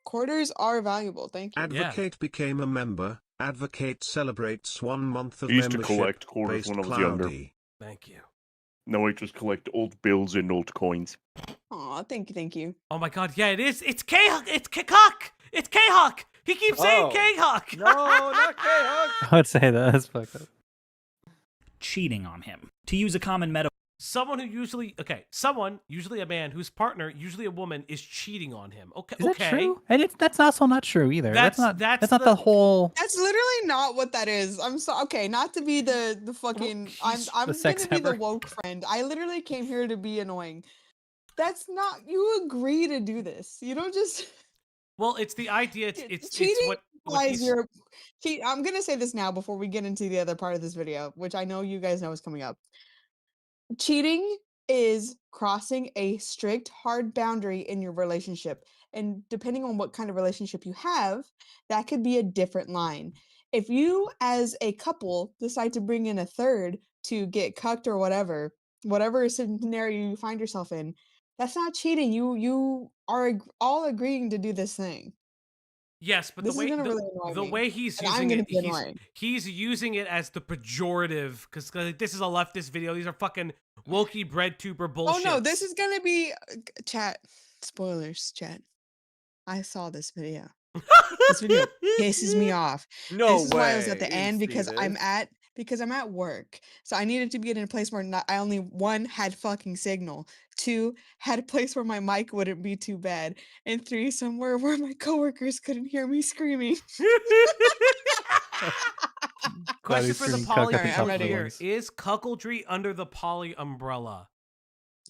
Quarters are valuable. Thank you. Advocate became a member. Advocate celebrates 1 month of I used to membership. collect quarters Based when I was younger. cloudy. Thank you. Now I just collect old bills and old coins. Aw, thank you, thank you. Oh my god, yeah, it is. It's K-Huck. It's K-Huck. It's K-Huck. He keeps saying Oh. K-Huck. No, not K-Huck. I would say that. That's fucked up. cheating on him. To use a common metaphor, Someone, usually a man whose partner, usually a woman, is cheating on him. Okay, Is that okay. true? And that's also not true either. That's not the whole. That's literally not what that is. I'm so okay. Not to be the fucking. I'm The sex gonna be the hammer. woke friend. I literally came here to be annoying. That's not. You agree to do this. You don't just. Well, it's the idea. It's Cheating what implies he's- you're. I'm gonna say this now before we get into the other part of this video, which I know you guys know is coming up. Cheating is crossing a strict, hard boundary in your relationship. And depending on what kind of relationship you have, that could be a different line. If you, as a couple, decide to bring in a third to get cucked or whatever scenario you find yourself in, that's not cheating. You are all agreeing to do this thing. Yes, but This the is way gonna really annoy the me, way he's and I'm using gonna it, be annoying. he's using it as the pejorative because this is a leftist video. These are fucking wokey breadtuber bullshit. Oh no, this is gonna be chat. Spoilers, chat. I saw this video. This video pisses me off. No This is why I was at way the you end see because I'm at work. So I needed to be in a place where I only one had fucking signal, two had a place where my mic wouldn't be too bad, and three somewhere where my coworkers couldn't hear me screaming. Question for the screaming poly cuck at the people top of the here. lungs. Is cuckoldry under the poly umbrella?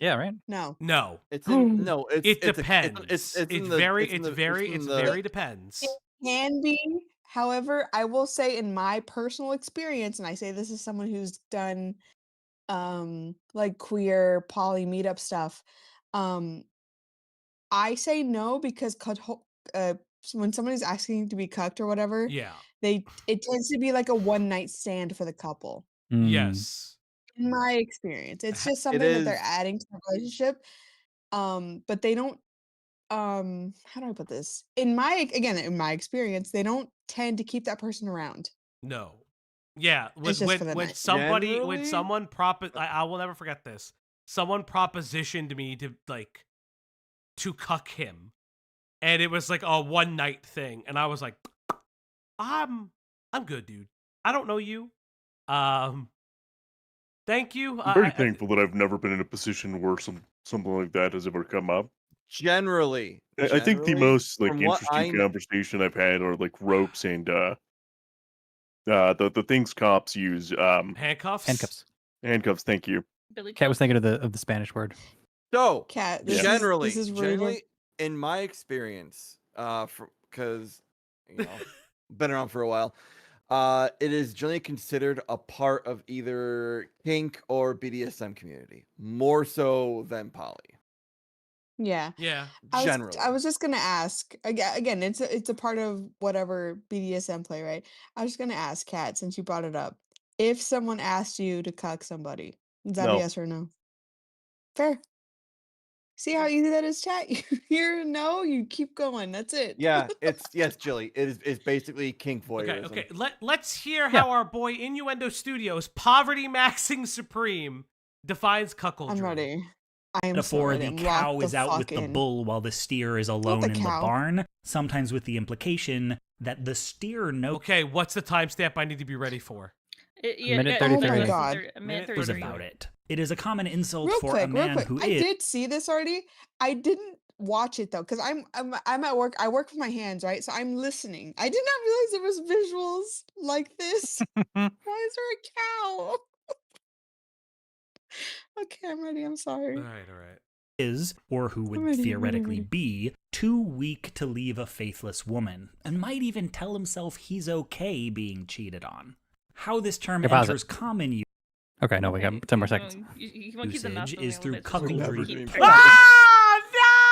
Yeah, right. No. No. It's in no. It depends. It's very It depends. can be. However, I will say in my personal experience, and I say this as someone who's done like queer poly meetup stuff, I say no because when somebody's asking to be cucked or whatever, Yeah. it tends to be like a one night stand for the couple. Yes. In my experience, it's just It something that they're is. adding to the relationship. But they don't. How do I put this? In my experience, they don't tend to keep that person around. No. Yeah. It's just for the When night. somebody Generally? I will never forget this. Someone propositioned me to cuck him, and it was like a one night thing, and I was like, I'm good, dude. I don't know you. Thank you. I'm very thankful that I've never been in a position where something like that has ever come up. Generally, I think the most like from what interesting conversation I've had are like ropes and the things cops use. Handcuffs. Handcuffs. Thank you. Cat was thinking of the Spanish word. So Cat, generally, this is rude. generally, in my experience, because you know, been around for a while, it is generally considered a part of either kink or BDSM community, more so than poly. Yeah. Yeah. Generally. I was just gonna ask again. It's a part of whatever BDSM play, right? I was just gonna ask Kat, since you brought it up, if someone asked you to cuck somebody, is that a No. yes or no? Fair. See how easy that is, chat. You hear no, you keep going. That's it. Yeah, yes, Jilly. It's basically kink voyeurism. Okay. Let's hear how our boy Innuendo Studios, poverty maxing supreme, defines cuckoldry. I'm ready. I am so Metaphor, ready. the I'm cow locked is the out fuck with the in. bull while the steer is alone the in the cow. barn, sometimes with the implication that the steer knows. Okay, what's the timestamp I need to be ready for? Minute 33. Oh my god. Minute is 33. about it. It is a common insult Real for quick, a man who I is. did see this already. I didn't watch it though, because I'm at work. I work with my hands, right? So I'm listening. I did not realize there was visuals like this. Why is there a cow? Okay, I'm ready. I'm sorry. All right. Is, or who would ready, I'm theoretically ready. be, too weak to leave a faithless woman, and might even tell himself he's okay being cheated on. How this term Okay, pause enters common use. Okay, no, we got 10 more seconds. You want to keep the mouth Usage moving is a through little bit, so we cuckoldry. can keep- Ah,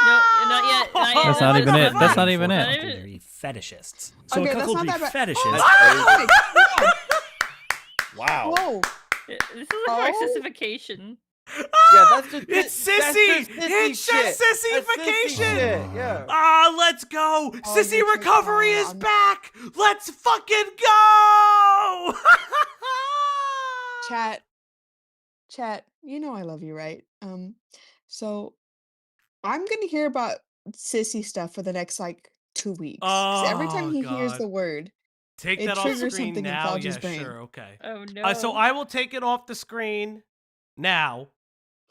No, not yet. Not yet. That's not even it. That's not even For it. cuckoldry fetishists. So Okay, a that's not cuckoldry that bad. fetishist. Oh my God. Wow. Whoa. This is like sissification. Yeah, that's just It's that's sissy. just It's just shit. That's sissy sissification. shit, yeah. Ah, let's go. Sissy you're too recovery is calm. back. Let's fucking go. Chat, you know I love you, right? So I'm gonna hear about sissy stuff for the next like 2 weeks. 'Cause every time Oh, he hears God. the word, Take it that off triggers screen something in now. Felge's Yeah, brain. sure. Okay. Oh no. So I will take it off the screen now.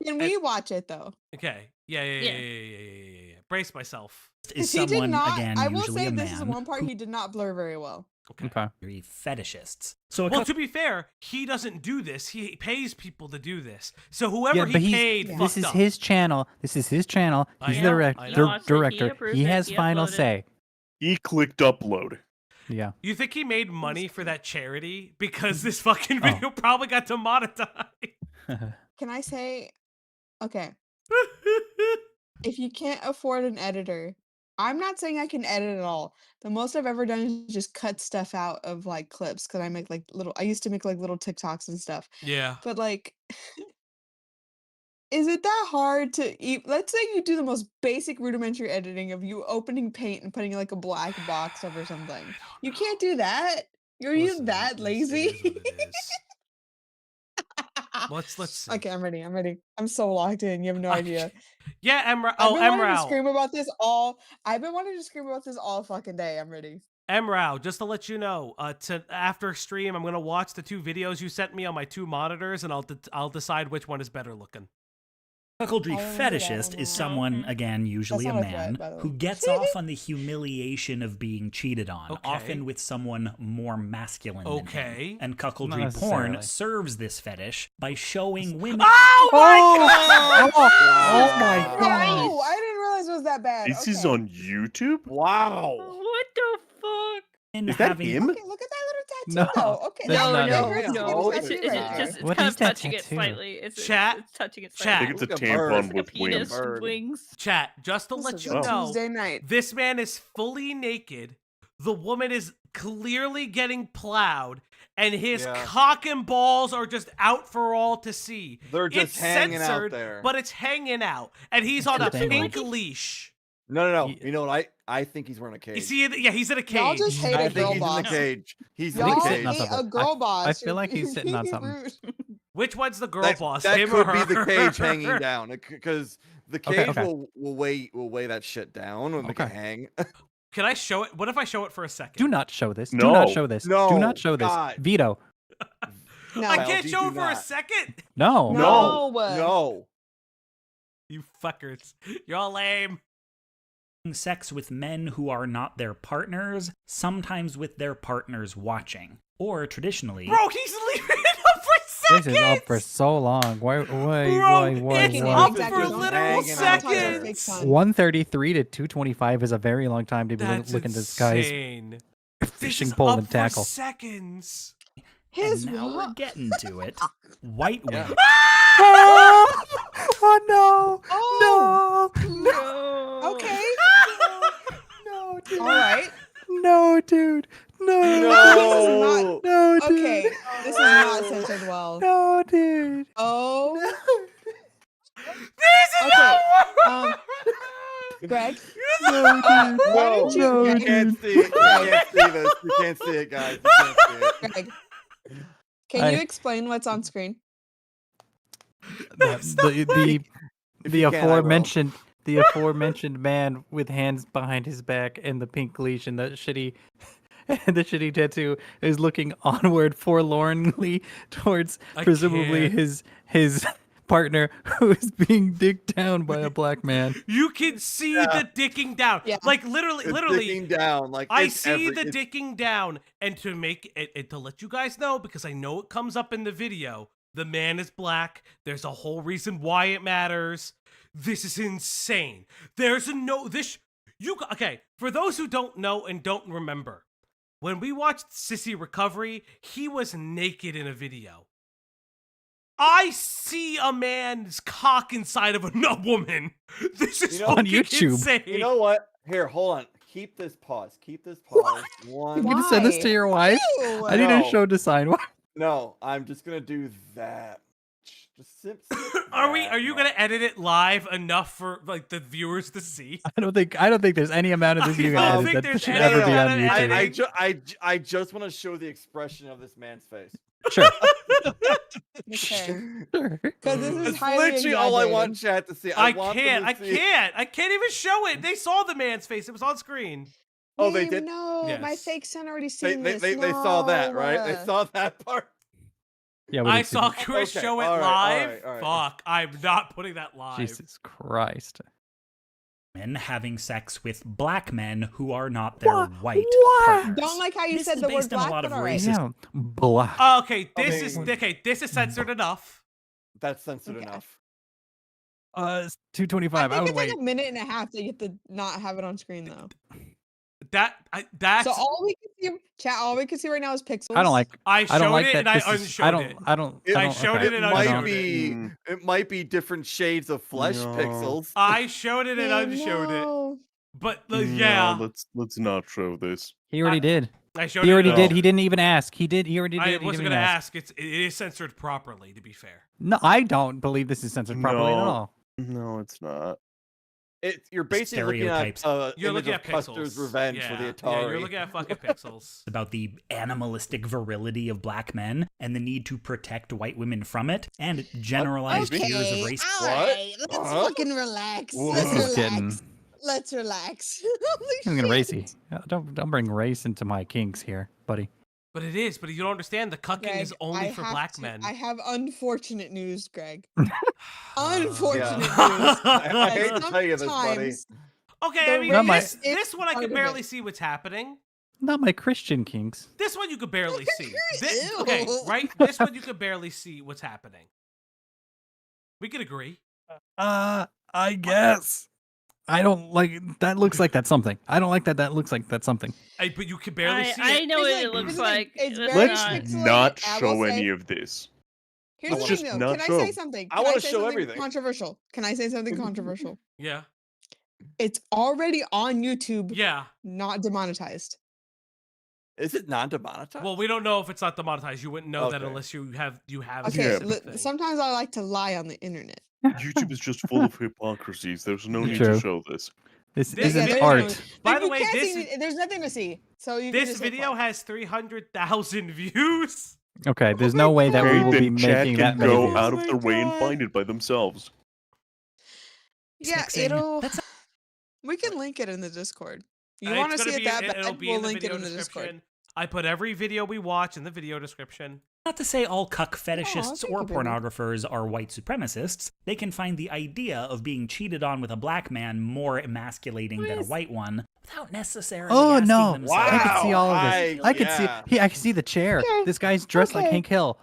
Can we watch it though? Okay. Yeah. Brace Brace myself. Is He did someone, not. again, I will usually say a this is man, one part who he did not blur very well. Okay. fetishists. So a Well, cuck- to be fair, he doesn't do this. He pays people to do this. So whoever Yeah, but he paid, this fucked is up. his channel. This is his channel. I He's know, the I know. No, honestly, he director. approved He it, has he final uploaded. say. He clicked upload. Yeah. You think he made money for that charity because this fucking video probably got demonetized? Can I say, okay, if you can't afford an editor, I'm not saying I can edit at all. The most I've ever done is just cut stuff out of like clips because I used to make like little TikToks and stuff. Yeah. But like, is it that hard to let's say you do the most basic rudimentary editing of you opening Paint and putting like a black box over something. You can't do that. Are you that lazy? Let's see. Okay, I'm ready. I'm so locked in. You have no idea. Yeah, Emra. I've Oh, been wanting to Emrao. scream about this all. I've been wanting to scream about this all fucking day. I'm ready. Emrao, just to let you know, after stream, I'm gonna watch the 2 videos you sent me on my 2 monitors, and I'll decide which one is better looking. Cuckoldry I'll remember that fetishist one is now. someone, again, usually a not a threat, man, by the way. who gets off on the humiliation of being cheated on, Okay. often with someone more masculine than him. Okay. And Not cuckoldry necessarily. porn serves this fetish by showing women. Oh my god! Oh my god. No, I didn't realize it was that bad. This is Okay. on YouTube? Wow. What the fuck? Is that having him? Okay, look at that little tattoo No, though. Okay, that's No, not no, him. That's a no. little It's, tattoo it's, right it's there. just it's What kind is of that touching it tattoo? slightly. It's Chat. touching it I Chat. slightly. think it's a Look at birds. tampon Like a with penis wings. with wings. Chat, just to This let is you a know, Tuesday night. this man is fully naked. The woman is clearly getting plowed, and his Yeah. cock and balls are just out for all to see. They're just It's hanging out censored, there. but it's hanging out, and he's on a Just dangling. pink leash. No. Ye- You know what? I think he's wearing a cage. You see, yeah, he's in a Y'all cage. just hate I a think girl he's in boss. the cage. He's in Y'all the sitting on cage. hate a something. girl boss. I feel like You're he's sitting on being something. rude. Which one's the girl That, boss? that him could or be the her? cage hanging down because the Okay, cage okay. will weigh that shit down and make it Okay. hang. Can I show it? What if I show it for a second? Do not show this. Do No. not show this. Do No, not show this. God. Veto. No. I Kyle, can't do show it do for a not. second. No. No. No. You fuckers. You're all lame. Sex with men who are not their partners, sometimes with their partners watching. Or traditionally, Bro, he's leaving it up for seconds. This is up for so long. Why? Bro, it's why? up for literal Hanging out there. seconds. 133 to 225 is a very long time to be That's looking at this guy's insane. fishing This is pole up and for tackle. seconds. His and now we're what? getting to it. White Yeah. women. Oh no! Oh. No. Okay. No, dude. All right. No, dude. No. No. No, dude. Okay. This is not censored well. No, dude. Oh. This is Okay. not Greg. No, Why dude. don't you, No, You Greg, can't see it. You can't see this. You can't see it, guys. You can't see it. Greg, can you explain what's on screen? The If you can, I will. aforementioned man with hands behind his back and the pink leash and the shitty tattoo is looking onward forlornly towards I presumably can't. his partner who is being dicked down by a black man. You can see the dicking down. Yeah. Like literally, It's literally. dicking down. Like I it's see the it's- dicking down, and to make it to let you guys know, because I know it comes up in the video. The man is black. There's a whole reason why it matters. This is insane. There's a no. Okay. For those who don't know and don't remember, when we watched Sissy Recovery, he was naked in a video. I see a man's cock inside of a woman. This is You know- On fucking YouTube. insane. You know what? Here, hold on. Keep this pause. Keep this pause. One. You can send this to your wife. Ew. I need a No. show to sign. No, I'm just gonna do that. Just Are that you much. gonna edit it live enough for like the viewers to see? I don't think there's any amount of this you I can don't edit think that there's should any ever be amount on of YouTube. editing. I just want to show the expression of this man's face. Sure. Okay. Sure. Because this is That's highly literally all I want exaggerated. chat to see. I want them can't. to I see- can't even show it. They saw the man's face. It was on screen. Oh, they Babe, did? No, my Yes. fake son already They, seen they, this. they saw that, No. right? They saw that part. Yeah, we I did see saw that. Chris Okay, show it all right, live. all right. Fuck, I'm not putting that live. Jesus Christ. Men having sex with black men who are not their white What? partners. Don't like how you This said is the word based on a black, lot but of alright. racist- Yeah, black. Okay, I this mean- is censored enough. That's censored Okay. enough. It's I 225. I think would it's wait. like a minute and a half that you have to not have it on screen though. That's So all we can see, chat. All we can see right now is pixels. I don't like. I I showed don't like it that. and I This is, unshowed I don't. it. I don't. It- I I don't, showed okay. it and might unshowed be it. it might be different shades of flesh No. pixels. I showed it and Yeah, unshowed it. no. But No, yeah, let's not show this. He already did. I showed He it. already and did. unshowed He it. didn't even ask. He did. He already did. I He didn't wasn't even gonna ask. ask. It is censored properly. To be fair. No, I don't believe this is censored properly at No. all. No, it's not. You're basically looking at Stereotypes. You're image looking of at Custer's pixels. Revenge Yeah, for the yeah, Atari. you're looking at fucking pixels. About the animalistic virility of black men and the need to protect white women from it, and generalized fears of race. all right. Let's What? fucking relax. Whoa. Let's This is relax. getting. Let's relax. Holy I'm getting shit. racy. Don't bring race into my kinks here, buddy. But it is. But you don't understand. The cucking Greg, is only I for have black to- men. I have unfortunate news, Greg. Unfortunate news. I hate to tell you this, buddy. Sometimes Okay, I the mean, race this is one I part could of barely it. see what's happening. Not my Christian kinks. This one you could barely see. Ew. Okay, right? This one you could barely see what's happening. We could agree. I guess. I don't like that. Looks like that's something. I don't like that. That looks like that's something. But you could barely see I it. know what Here's it the thing, looks here's the thing, like. it's It's very Let's pixelated, not I will show say. any of this. Here's the Let's thing, just though. not Can I show. say something? I Can wanna say show something everything. controversial? Can I say something controversial? Yeah. It's already on YouTube, Yeah. not demonetized. Is it non-demonetized? Well, we don't know if it's not demonetized. You wouldn't know that Okay. unless you have a Okay, specific thing. sometimes I like to lie on the internet. YouTube is just full of hypocrisies. There's no need True. to show this. This This isn't video- art. By Like, the you way, can't this see, there's nothing to see. So you can this just hit video play. has 300,000 views. Okay, there's no way that we Okay, will be then chat making can that many go views. out of my their way and God. find it by themselves. Yeah, mixing. it'll. That's We can link it in the Discord. You It's want to gonna see it be- that it'll bad? be We'll in the link it video in the Discord. description. I put every video we watch in the video description. Not to say all cuck fetishists thank or you, baby. pornographers are white supremacists. They can find the idea of being cheated on with a black man more emasculating than a white one without necessarily Oh asking no! themselves. I can see all of Wow, this. I can see. yeah. I can see the chair. Okay, This guy's dressed like okay. Hank Hill.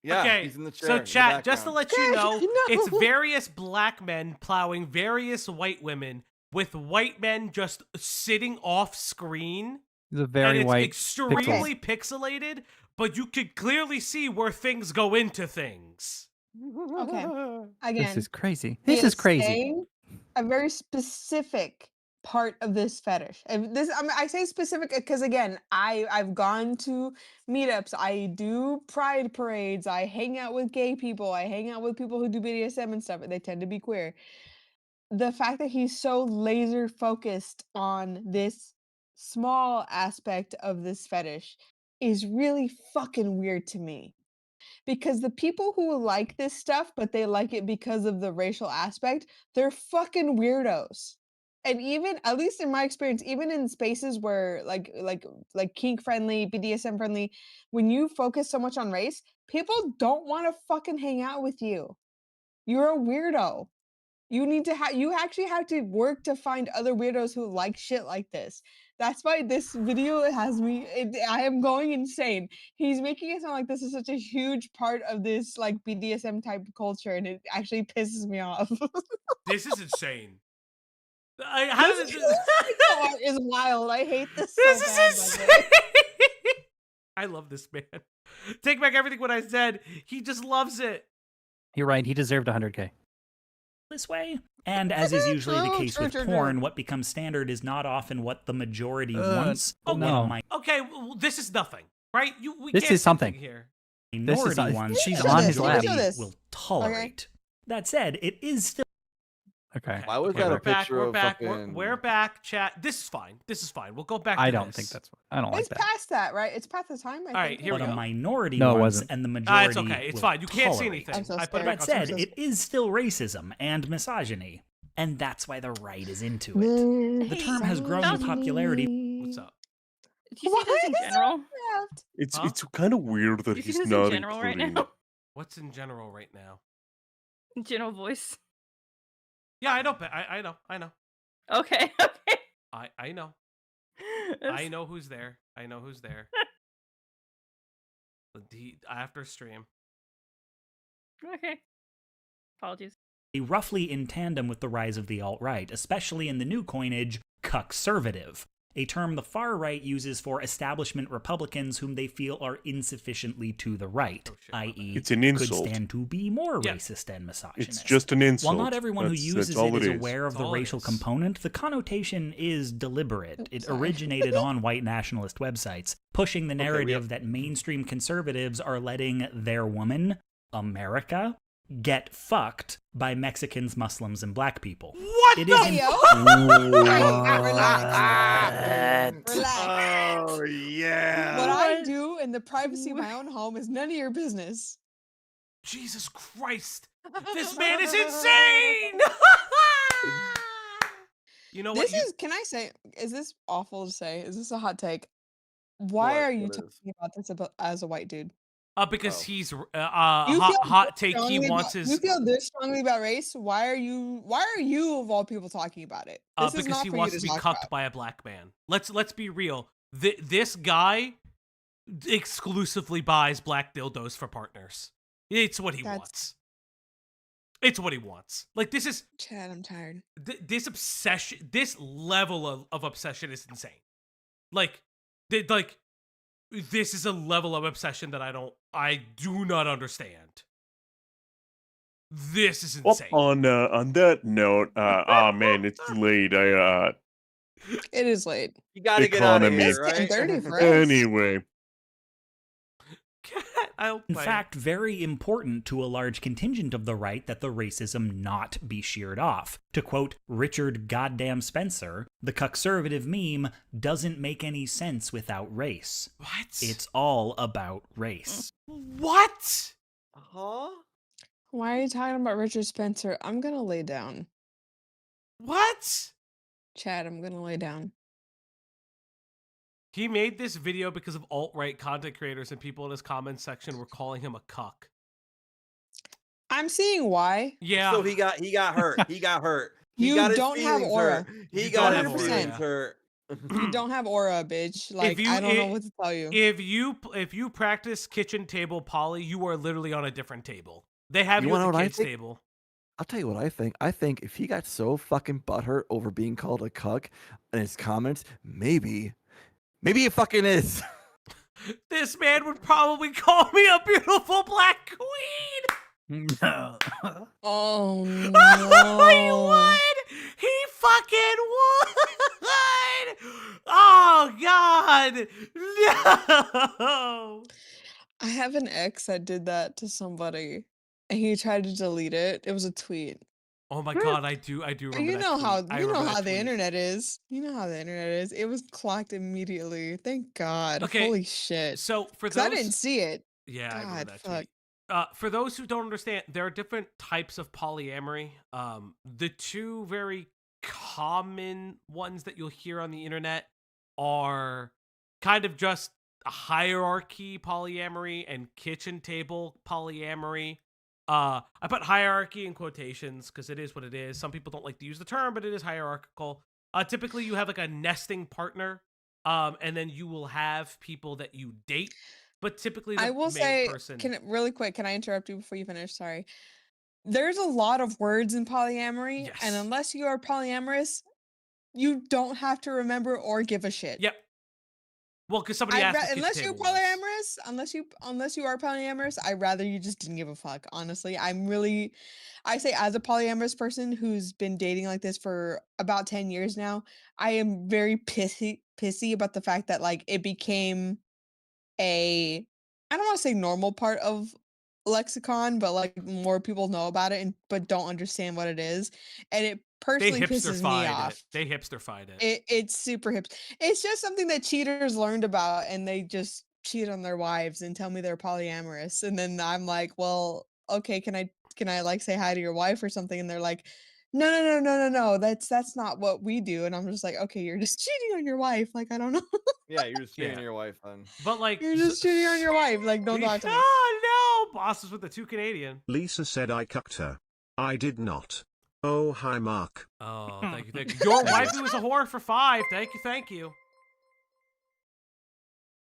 Yeah, Okay, he's in the chair. so in the chat, just to background. let you know, No. it's various black men plowing various white women with white men just sitting off screen. He's a And very it's white. extremely pixelated, but you could clearly see where things go into things. Okay. Again, This is crazy. he This is crazy. saying a very specific part of this fetish. And this, I say specific because again, I've gone to meetups. I do pride parades. I hang out with gay people. I hang out with people who do BDSM and stuff. They tend to be queer. The fact that he's so laser focused on this small aspect of this fetish is really fucking weird to me. Because the people who like this stuff, but they like it because of the racial aspect, they're fucking weirdos. And even, at least in my experience, even in spaces where like kink friendly, BDSM friendly, when you focus so much on race, people don't want to fucking hang out with you. You're a weirdo. You need to you actually have to work to find other weirdos who like shit like this. That's why this video has me, I am going insane. He's making it sound like this is such a huge part of this like BDSM type culture, and it actually pisses me off. This is insane. How does This it? art is wild. I hate this so This is bad. by the insane. way. I love this man. Take back everything what I said. He just loves it. You're right. He deserved 100K. This way. And as is usually the True, case true, with true, porn, true. what becomes standard is not often what the majority wants. Oh, But no. what a Okay, well, this is nothing, right? We This can't is say something. here. minority ones she's Show on this, his let me lap. show this. will tolerate. That said, it is still Okay. Why was Okay, that we're a back. picture We're of back. fucking... We're back. Chat. This is fine. This is fine. We'll go back. I to don't this. think that's. I don't like It's that. past that, right? It's past the time. All right, here we what go. a minority No, it wants wasn't. and the majority It's okay. It's will fine. You can't see tolerate. anything. I'm so I put it scared. back That on. said, it is still racism and misogyny, and that's why the right is into it. The term has grown in popularity. What's up? Do you see this in general? It's Huh? it's kind of weird that Do you see he's this not in general right including. now? What's in general right now? General voice. Yeah, I know. I know. I know. Okay, okay. I know. That's- I know who's there. I know who's there. After stream. Okay. Apologies. Roughly in tandem with the rise of the alt-right, especially in the new coinage, cuckservative, a term the far right uses for establishment Republicans whom they feel are insufficiently to the right, i.e. It's an could insult. stand to be more Yeah. racist and misogynist. It's just an insult. While not everyone who That's uses all it is is. aware of That's the all it racial is. component, the connotation is deliberate. It Sorry. originated on white nationalist websites, pushing the Okay, we narrative that mainstream conservatives are letting their woman, America, get fucked by Mexicans, Muslims, and black people. What It the? is in- Yo. Relax. Relax. Oh, yeah. What I do in the privacy of my own home is none of your business. Jesus Christ! This man is insane! You know what? This is, can I say, is this awful to say? Is this a hot take? Why What? are you What is? talking about this as a white dude? Because Oh. he's You hot take. He strongly wants you his feel this strongly about race? Why are you of all people talking about it? This is because not he for you wants to to be talk cucked about. by a black man. Let's be real. This guy exclusively buys black dildos for partners. It's what he wants. It's what he wants. Like, this is Chad, I'm tired. This obsession, this level of obsession is insane. Like, this is a level of obsession that I do not understand. This is insane. Well, on that note, man, it's late. It is late. You gotta get out of Economy. here, right? It's 10:30 for us. Anyway. In fact, very important to a large contingent of the right that the racism not be sheared off. To quote Richard Goddamn Spencer, the cuckservative meme doesn't make any sense without race. What? It's all about race. What? Huh? Why are you talking about Richard Spencer? I'm gonna lay down. What? Chad, I'm gonna lay down. He made this video because of alt-right content creators, and people in his comments section were calling him a cuck. I'm seeing why. Yeah. So he got hurt. He got hurt. He You got his don't have feelings aura. hurt. He You got don't his have aura, feelings yeah. hurt. You don't have aura, bitch. Like, I don't know what to tell you. If you practice kitchen table poly, you are literally on a different table. They have you wanna at know the what I kids think? table. I'll tell you what I think. I think if he got so fucking butthurt over being called a cuck in his comments, maybe he fucking is. This man would probably call me a beautiful black queen. No. Oh He no. would. He fucking would. Oh God. No. I have an ex that did that to somebody, and he tried to delete it. It was a tweet. Oh my God, I do remember You that know tweet. how I you know remember how that the tweet. internet is. You know how the internet is. It was clocked immediately. Thank God. Okay, Holy shit. So for 'Cause I those, didn't see it. yeah, I remember God, that fuck. tweet. For those who don't understand, there are different types of polyamory. The two very common ones that you'll hear on the internet are kind of just a hierarchy polyamory and kitchen table polyamory. I put hierarchy in quotations because it is what it is. Some people don't like to use the term, but it is hierarchical. Typically, you have like a nesting partner, and then you will have people that you date. But typically, the I will main say, person. really quick, can I interrupt you before you finish? Sorry. There's a lot of words in polyamory, Yes. and unless you are polyamorous, you don't have to remember or give a shit. Yep. Well, because somebody asked if unless kitchen you're table was. polyamorous, unless you are polyamorous, I'd rather you just didn't give a fuck. Honestly, I say as a polyamorous person who's been dating like this for about 10 years now, I am very pissy about the fact that like it became I don't want to say normal part of lexicon, but like more people know about it but don't understand what it is, and it They personally pisses me hipster-fied off. it. They hipster-fied it. It's super hip. It's just something that cheaters learned about, and they just cheat on their wives and tell me they're polyamorous, and then I'm like, well, okay, can I like say hi to your wife or something? And they're like, no, that's not what we do. And I'm just like, okay, you're just cheating on your wife. Like, I don't know. Yeah, you're just cheating Yeah. on your wife then. But like, You're just cheating on your wife. Like, don't talk to me. Oh no, bosses with the two Canadian. Lisa said I cucked her. I did not. Oh, hi, Mark. Oh, thank you, thank you. Your wife was a whore for 5. Thank you.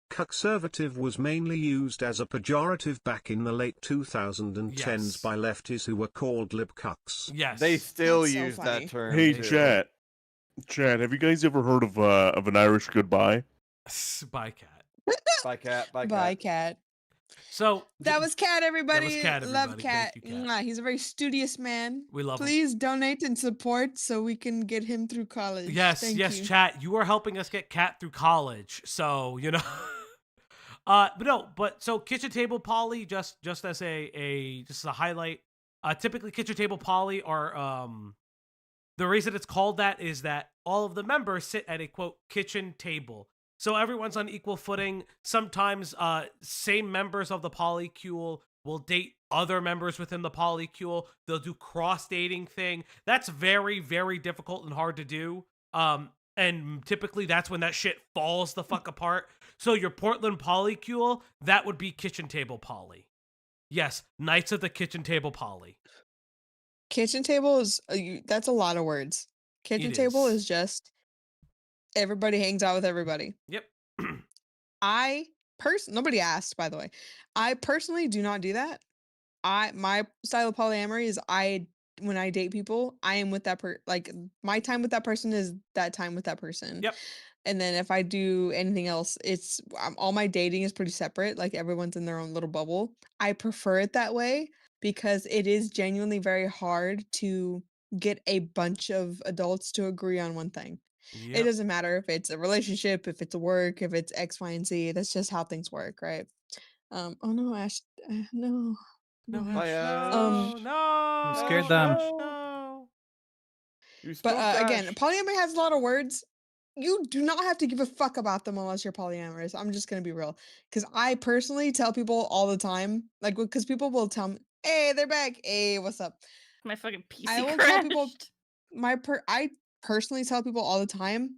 Cuckservative was mainly used as a pejorative back in the late 2010s Yes. by lefties who were called lib cucks. Yes. They still That's so use funny. that term. Hey, too. Chad, have you guys ever heard of an Irish goodbye? Bye, cat. Bye, cat. Bye, cat. Bye, cat. So That was Cat, everybody. Cat, Love everybody. Cat. Thank you, Cat. Mwah. He's a very studious man. We love him. Please donate and support so we can get him through college. Yes, Thank yes, you. chat. You are helping us get Cat through college, so you know. But so kitchen table poly, just as a highlight. Typically, kitchen table poly are the reason it's called that is that all of the members sit at a quote kitchen table, so everyone's on equal footing. Sometimes, same members of the polycule will date other members within the polycule. They'll do cross dating thing. That's very, very difficult and hard to do. And typically that's when that shit falls the fuck apart. So your Portland polycule, that would be kitchen table poly. Yes, Knights of the Kitchen Table poly. Kitchen table is that's a lot of words. Kitchen table is just everybody hangs out with everybody. Yep. Nobody asked, by the way. I personally do not do that. My style of polyamory is when I date people, I am with that like my time with that person is that time with that person. Yep. And then if I do anything else, it's all my dating is pretty separate. Like everyone's in their own little bubble. I prefer it that way because it is genuinely very hard to get a bunch of adults to agree on one thing. It doesn't matter if it's a relationship, if it's a work, if it's X, Y, and Z. That's just how things work, right? Oh no, Ash, no. No, You scared them. No. But again, polyamory has a lot of words. You do not have to give a fuck about them unless you're polyamorous. I'm just gonna be real, because I personally tell people all the time, like, because people will tell me, "Hey, they're back. Hey, what's up?" My fucking PC I will crashed. tell people. I personally tell people all the time,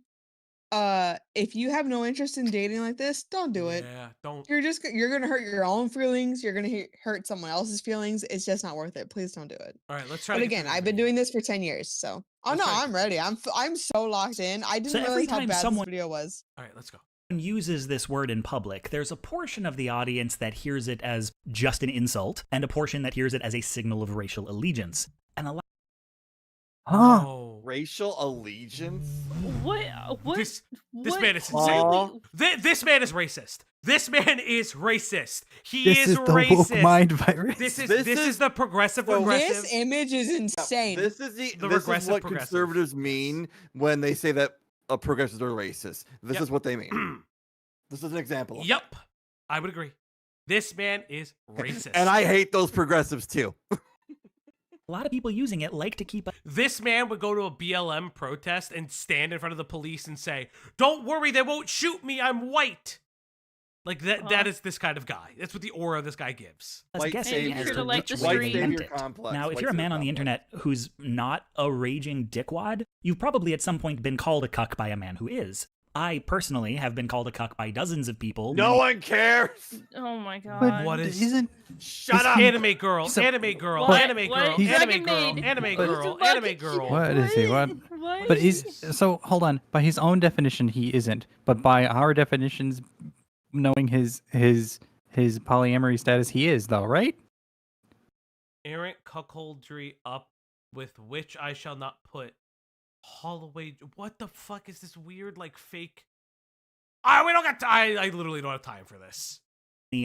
if you have no interest in dating like this, don't do it. Yeah, don't. You're gonna hurt your own feelings. You're gonna hurt someone else's feelings. It's just not worth it. Please don't do it. All right, let's try. But again, I've been doing this for 10 years, so I'm ready. I'm so locked in. I didn't every realize how time bad someone- this video was. All right, let's go. Uses this word in public, there's a portion of the audience that hears it as just an insult, and a portion that hears it as a signal of racial allegiance. And a lot. Racial allegiance? What? This man is insane. This man is racist. This man is racist. He is the racist. woke mind virus. This is the progressive aggressive. This image is insane. This is regressive what progressive. conservatives mean when they say that progressives are racist. This is what they mean. This is an example. Yep, I would agree. This man is racist, And I hate those progressives too. A lot of people using it like to keep. This man would go to a BLM protest and stand in front of the police and say, "Don't worry, they won't shoot me. I'm white." Like that is this kind of guy. That's what the aura this guy gives. White savior complex. Now, if you're a man on the internet who's not a raging dickwad, you've probably at some point been called a cuck by a man who is. I personally have been called a cuck by dozens of people. No one cares. Oh my god. But what is? Shut up. Anime girl. Anime girl. What? Anime girl. What? Anime girl. Dragon Anime Maid. girl. What? Anime girl. What is he? What? What? But he's so hold on. By his own definition, he isn't. But by our definitions, knowing his polyamory status, he is though, right? Errant cuckoldry up with which I shall not put. Holloway. What the fuck is this weird like fake? We don't got time. I literally don't have time for this.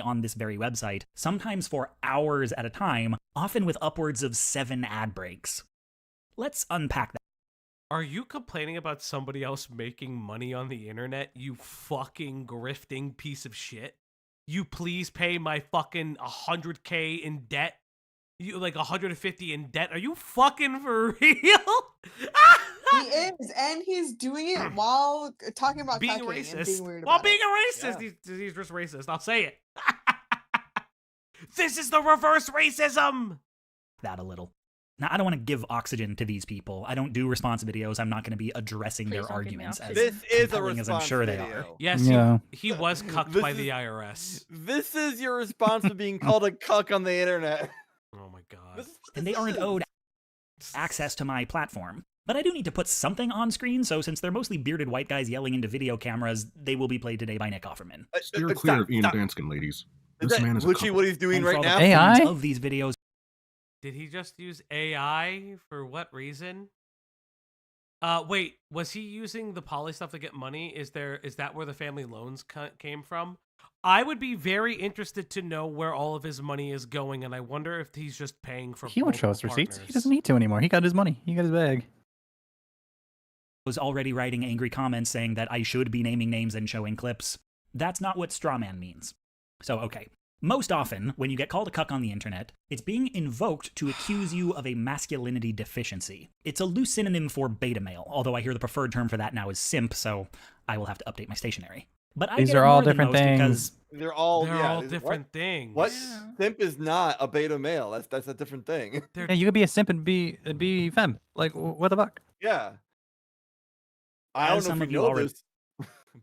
On this very website, sometimes for hours at a time, often with upwards of 7 ad breaks. Let's unpack that. Are you complaining about somebody else making money on the internet, you fucking grifting piece of shit? You please pay my fucking 100K in debt? You like 150 in debt? Are you fucking for real? He is, and he's doing it while talking about being cucking racist. and being weird While about being it. a racist, he's just racist. I'll say it. This is the reverse racism. That a little. Now, I don't want to give oxygen to these people. I don't do response videos. I'm not going to be addressing their arguments as This is a compelling as I'm response sure they video. are. Yes, Yeah. he was cucked by the IRS. This is your response to being called a cuck on the internet. Oh my god. And they aren't owed access to my platform. But I do need to put something on screen, so since they're mostly bearded white guys yelling into video cameras, they will be played today by Nick Offerman. Steer clear of Ian Danskin, ladies. This man is a Literally cuck. what he's doing And right for all now? the AI? fans of these videos. Did he just use AI for what reason? Wait, was he using the poly stuff to get money? Is that where the family loans came from? I would be very interested to know where all of his money is going, and I wonder if he's just paying for. He won't show us multiple receipts. He partners. doesn't need to anymore. He got his money. He got his bag. Was already writing angry comments saying that I should be naming names and showing clips. That's not what strawman means. So, okay. Most often, when you get called a cuck on the internet, it's being invoked to accuse you of a masculinity deficiency. It's a loose synonym for beta male, although I hear the preferred term for that now is simp, so I will have to update my stationery. But I These get are it all more than different most things. because They're all different things. What? Simp is not a beta male. That's a different thing. Yeah, you could be a simp and be femme. Like, what the fuck? Yeah. I don't as know some if of you you know already this,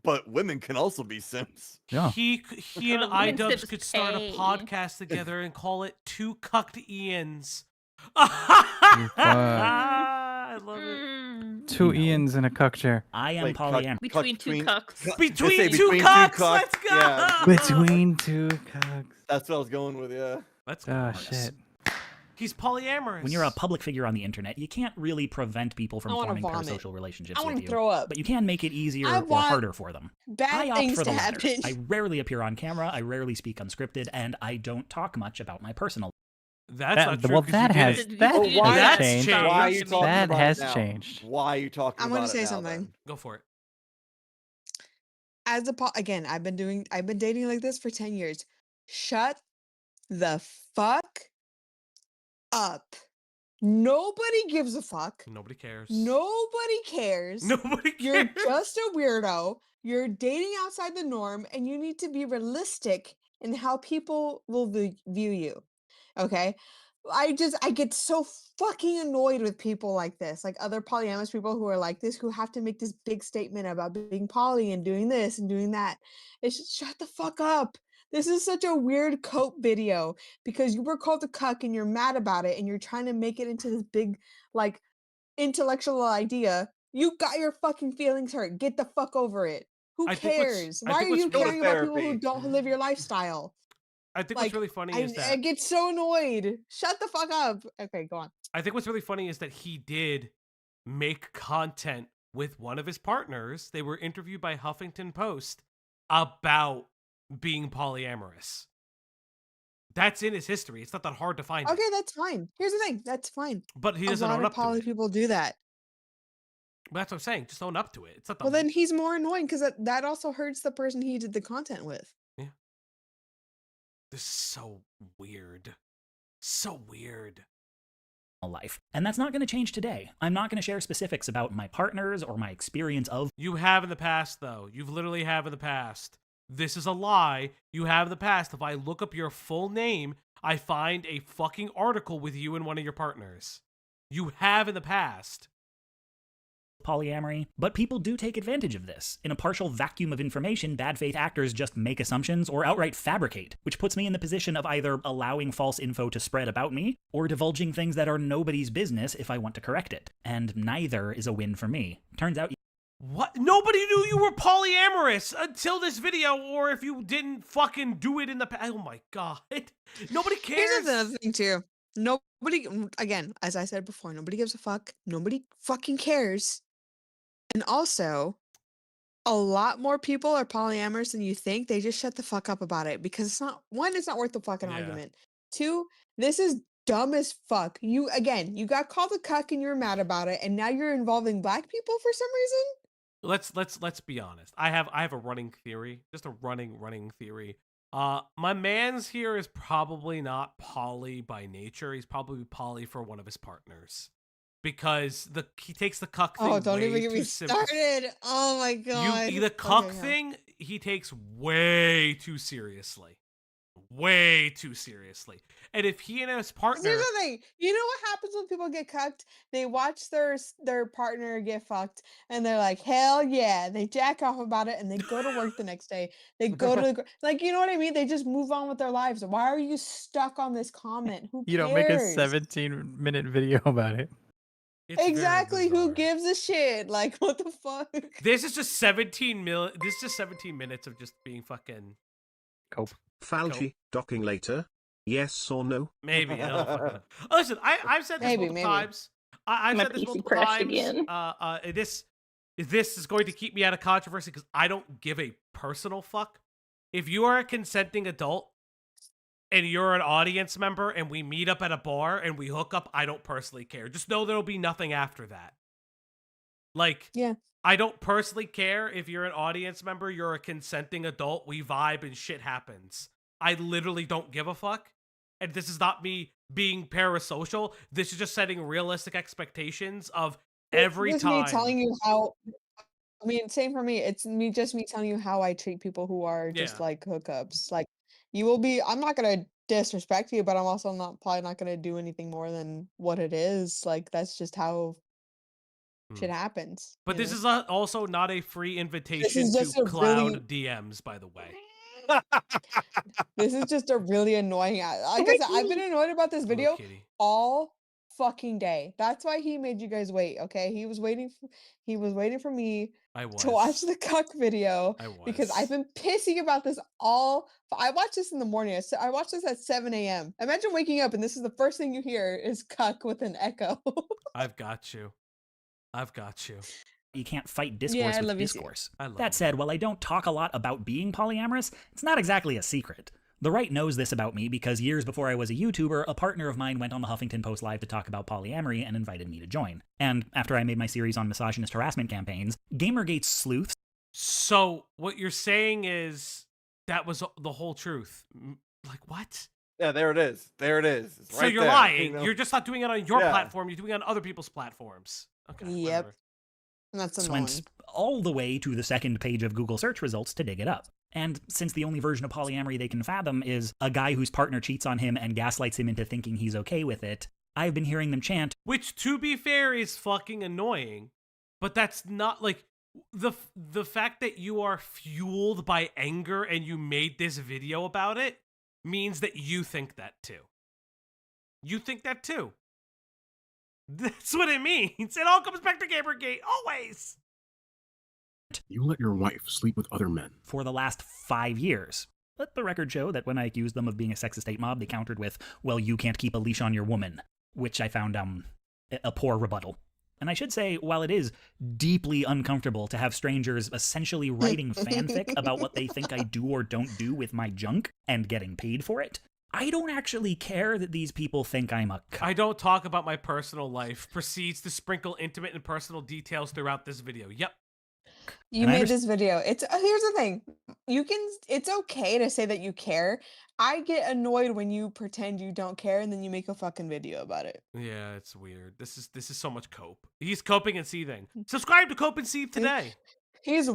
but women can also be simps. Yeah. He and Women iDubbbz simps could start a pay. podcast together and call it Two Cucked Ians. Fuck. I love it. Two Ians in a cuck chair. I am Wait, polyamorous. Between two cucks. Between Let's say two cucks, let's go! Yeah, Between two cucks. that's what I was going with. Yeah. Let's Oh go. shit. He's polyamorous. When you're a public figure on the internet, you can't really prevent people from I wanna forming vomit. parasocial relationships I with wanna you. throw up. But you can make it easier I or want harder for them. bad I opt things for the to latter. happen. I rarely appear on camera, I rarely speak unscripted, and I don't talk much about my personal. That's That- not true. well, 'cause that you has did it. that Oh, why- has That's changed. changed. Why are you talking That about has it now? changed. Why are you talking I'm about gonna it say now, something. then? Go for it. As a again, I've been dating like this for 10 years. Shut the fuck up. Nobody gives a fuck. Nobody cares. Nobody cares. Nobody You're cares. just a weirdo. You're dating outside the norm, and you need to be realistic in how people will view you. Okay? I get so fucking annoyed with people like this, like other polyamorous people who are like this, who have to make this big statement about being poly and doing this and doing that. It's just, shut the fuck up. This is such a weird cope video because you were called a cuck and you're mad about it and you're trying to make it into this big, like, intellectual idea. You got your fucking feelings hurt. Get the fuck over it. Who I think what's- cares? I Why think are what's you really- caring about people who therapy. don't live your lifestyle? I think Like, what's really funny I, is that I get so annoyed. Shut the fuck up. Okay, go on. I think what's really funny is that he did make content with one of his partners. They were interviewed by Huffington Post about being polyamorous. That's in his history. It's not that hard to find. Okay, that's fine. Here's the thing. That's fine. But he doesn't A lot own of up to poly it. people do that. But that's what I'm saying. Just own up to it. It's not the Well, then he's more annoying because that also hurts the person he did the content with. This is so weird. So weird. life. And that's not going to change today. I'm not going to share specifics about my partners or my experience of. You have in the past, though. You've literally have in the past. This is a lie. You have in the past. If I look up your full name, I find a fucking article with you and one of your partners. You have in the past. Polyamory, but people do take advantage of this. In a partial vacuum of information, bad faith actors just make assumptions or outright fabricate, which puts me in the position of either allowing false info to spread about me or divulging things that are nobody's business if I want to correct it. And neither is a win for me. Turns out. What? Nobody knew you were polyamorous until this video, or if you didn't fucking do it in the past. Oh my god. Nobody cares. Here's another thing too. Nobody, again, as I said before, nobody gives a fuck. Nobody fucking cares. And also, a lot more people are polyamorous than you think. They just shut the fuck up about it because it's not, one, it's not worth the fucking argument. Two, this is dumb as fuck. You got called a cuck and you're mad about it, and now you're involving black people for some reason. Let's be honest. I have a running theory, just a running theory. My man's here is probably not poly by nature. He's probably poly for one of his partners. Because he takes the cuck thing. Oh, don't way even get too me started. Oh my god. The cuck thing he takes way too seriously. Way too seriously. And if he and his partner, here's the thing. You know what happens when people get cucked? They watch their partner get fucked, and they're like, "Hell yeah!" They jack off about it, and they go to work the next day. They go to the like, you know what I mean? They just move on with their lives. Why are you stuck on this comment? Who You cares? don't make a 17-minute video about it. It's exactly. Who gives a shit? Like, what the fuck? This is just 17 minutes of just being fucking cope. Fauci, docking later? Yes or no? Maybe. I don't fucking know. Listen, I've said this multiple times. I've said this multiple times. This is going to keep me out of controversy because I don't give a personal fuck. If you are a consenting adult and you're an audience member and we meet up at a bar and we hook up, I don't personally care. Just know there'll be nothing after that. Like, yeah. I don't personally care if you're an audience member, you're a consenting adult, we vibe and shit happens. I literally don't give a fuck. And this is not me being parasocial. This is just setting realistic expectations of every time. Me telling you how. I mean, same for me. It's me telling you how I treat people who are just like hookups. Like, you will be. I'm not gonna disrespect you, but I'm also probably not gonna do anything more than what it is. Like, that's just how Shit happens. But you this know? is also not a free invitation just to a cloud really- DMs, by the way. This is just a really annoying. Like I said, I've been annoyed about this video all fucking day. That's why he made you guys wait. Okay, he was waiting for me to watch the cuck video because I've been pissing about this all. I watched this in the morning. I watched this at 7 a.m. Imagine waking up and this is the first thing you hear is cuck with an echo. I've got you. I've got you. You can't fight discourse with discourse. That said, while I don't talk a lot about being polyamorous, it's not exactly a secret. The right knows this about me because years before I was a YouTuber, a partner of mine went on the Huffington Post Live to talk about polyamory and invited me to join. And after I made my series on misogynist harassment campaigns, Gamergate sleuths... So, what you're saying is that was the whole truth. Like, what? Yeah, there it is. There it is. It's So right you're there, lying. you know? You're just not doing it on your platform. You're doing it on other people's platforms. Okay. Yep. Whatever. That's annoying. Went all the way to the second page of Google search results to dig it up. And since the only version of polyamory they can fathom is a guy whose partner cheats on him and gaslights him into thinking he's okay with it, I've been hearing them chant, which, to be fair, is fucking annoying. But that's not, like, the fact that you are fueled by anger and you made this video about it means that you think that too. You think that too. That's what it means. It all comes back to Gamergate, always. You let your wife sleep with other men. For the last 5 years. Let the record show that when I accused them of being a sexist hate mob, they countered with, well, you can't keep a leash on your woman, which I found a poor rebuttal. And I should say, while it is deeply uncomfortable to have strangers essentially writing fanfic about what they think I do or don't do with my junk and getting paid for it, I don't actually care that these people think I'm a cuck. I don't talk about my personal life. Proceeds to sprinkle intimate and personal details throughout this video. Yep. You made this video. It's here's the thing. It's okay to say that you care. I get annoyed when you pretend you don't care and then you make a fucking video about it. Yeah, it's weird. This is so much cope. He's coping and seething. Subscribe to Cope and Seethe today. He's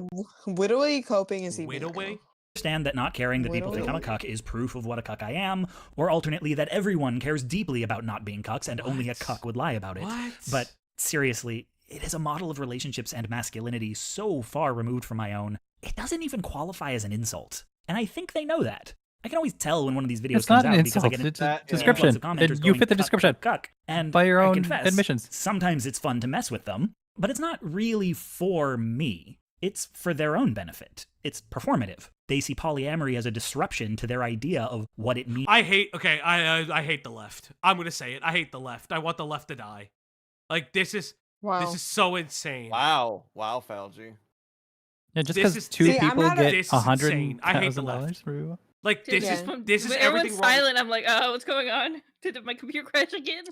wittily coping and seething. Wittily? Understand that not caring that people think I'm a cuck is proof of what a cuck I am, or alternately that everyone cares deeply about not being cucks and only a cuck would lie about it. But seriously, it is a model of relationships and masculinity so far removed from my own, it doesn't even qualify as an insult. And I think they know that. I can always tell when one of these videos It's comes not an out because I insult. get It's a description. commenters You going, fit the "Cuck, description cuck, cuck." And by your I own confess, admissions. sometimes it's fun to mess with them, but it's not really for me. It's for their own benefit. It's performative. They see polyamory as a disruption to their idea of what it means. I hate the left. I'm going to say it. I hate the left. I want the left to die. Like, this is so insane. Wow, Falgi. Yeah, just because two people get $100,000 for like Dude, this when is everyone's everything wrong. silent. I'm like, oh, what's going on? Did my computer crash again?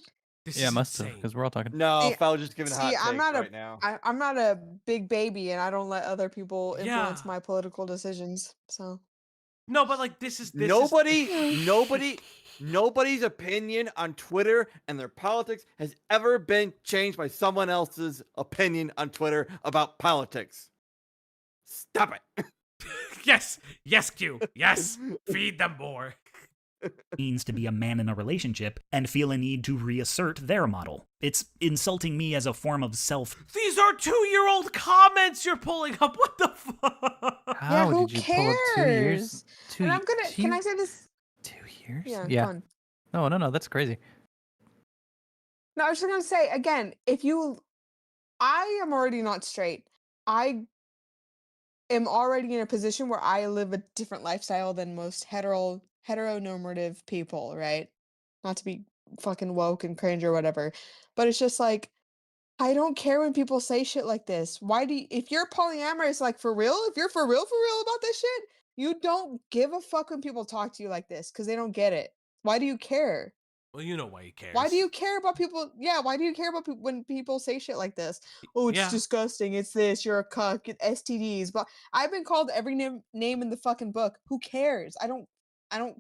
Yeah, must have, because we're all talking. No, Falgi's giving hot takes I'm not right now. I'm not a big baby, and I don't let other people influence my political decisions. So no, but like this is nobody's opinion on Twitter and their politics has ever been changed by someone else's opinion on Twitter about politics. Stop it. Yes, Q. Yes, feed them more. Means to be a man in a relationship and feel a need to reassert their model. It's insulting me as a form of self. These are 2-year-old comments you're pulling up. What the fuck? How who did you pull up 2 years? And I'm gonna. Can I say this? 2 years? Yeah. Fun. No, that's crazy. No, I was just gonna say again. I am already not straight. I am already in a position where I live a different lifestyle than most heteronormative people, right? Not to be fucking woke and cringe or whatever, but it's just like, I don't care when people say shit like this. If you're polyamorous, like for real, if you're for real about this shit, you don't give a fuck when people talk to you like this because they don't get it. Why do you care? Well, you know why he cares. Why do you care about people? Yeah, why do you care about when people say shit like this? Oh, it's disgusting. It's this. You're a cuck. STDs. But I've been called every name in the fucking book. Who cares? I don't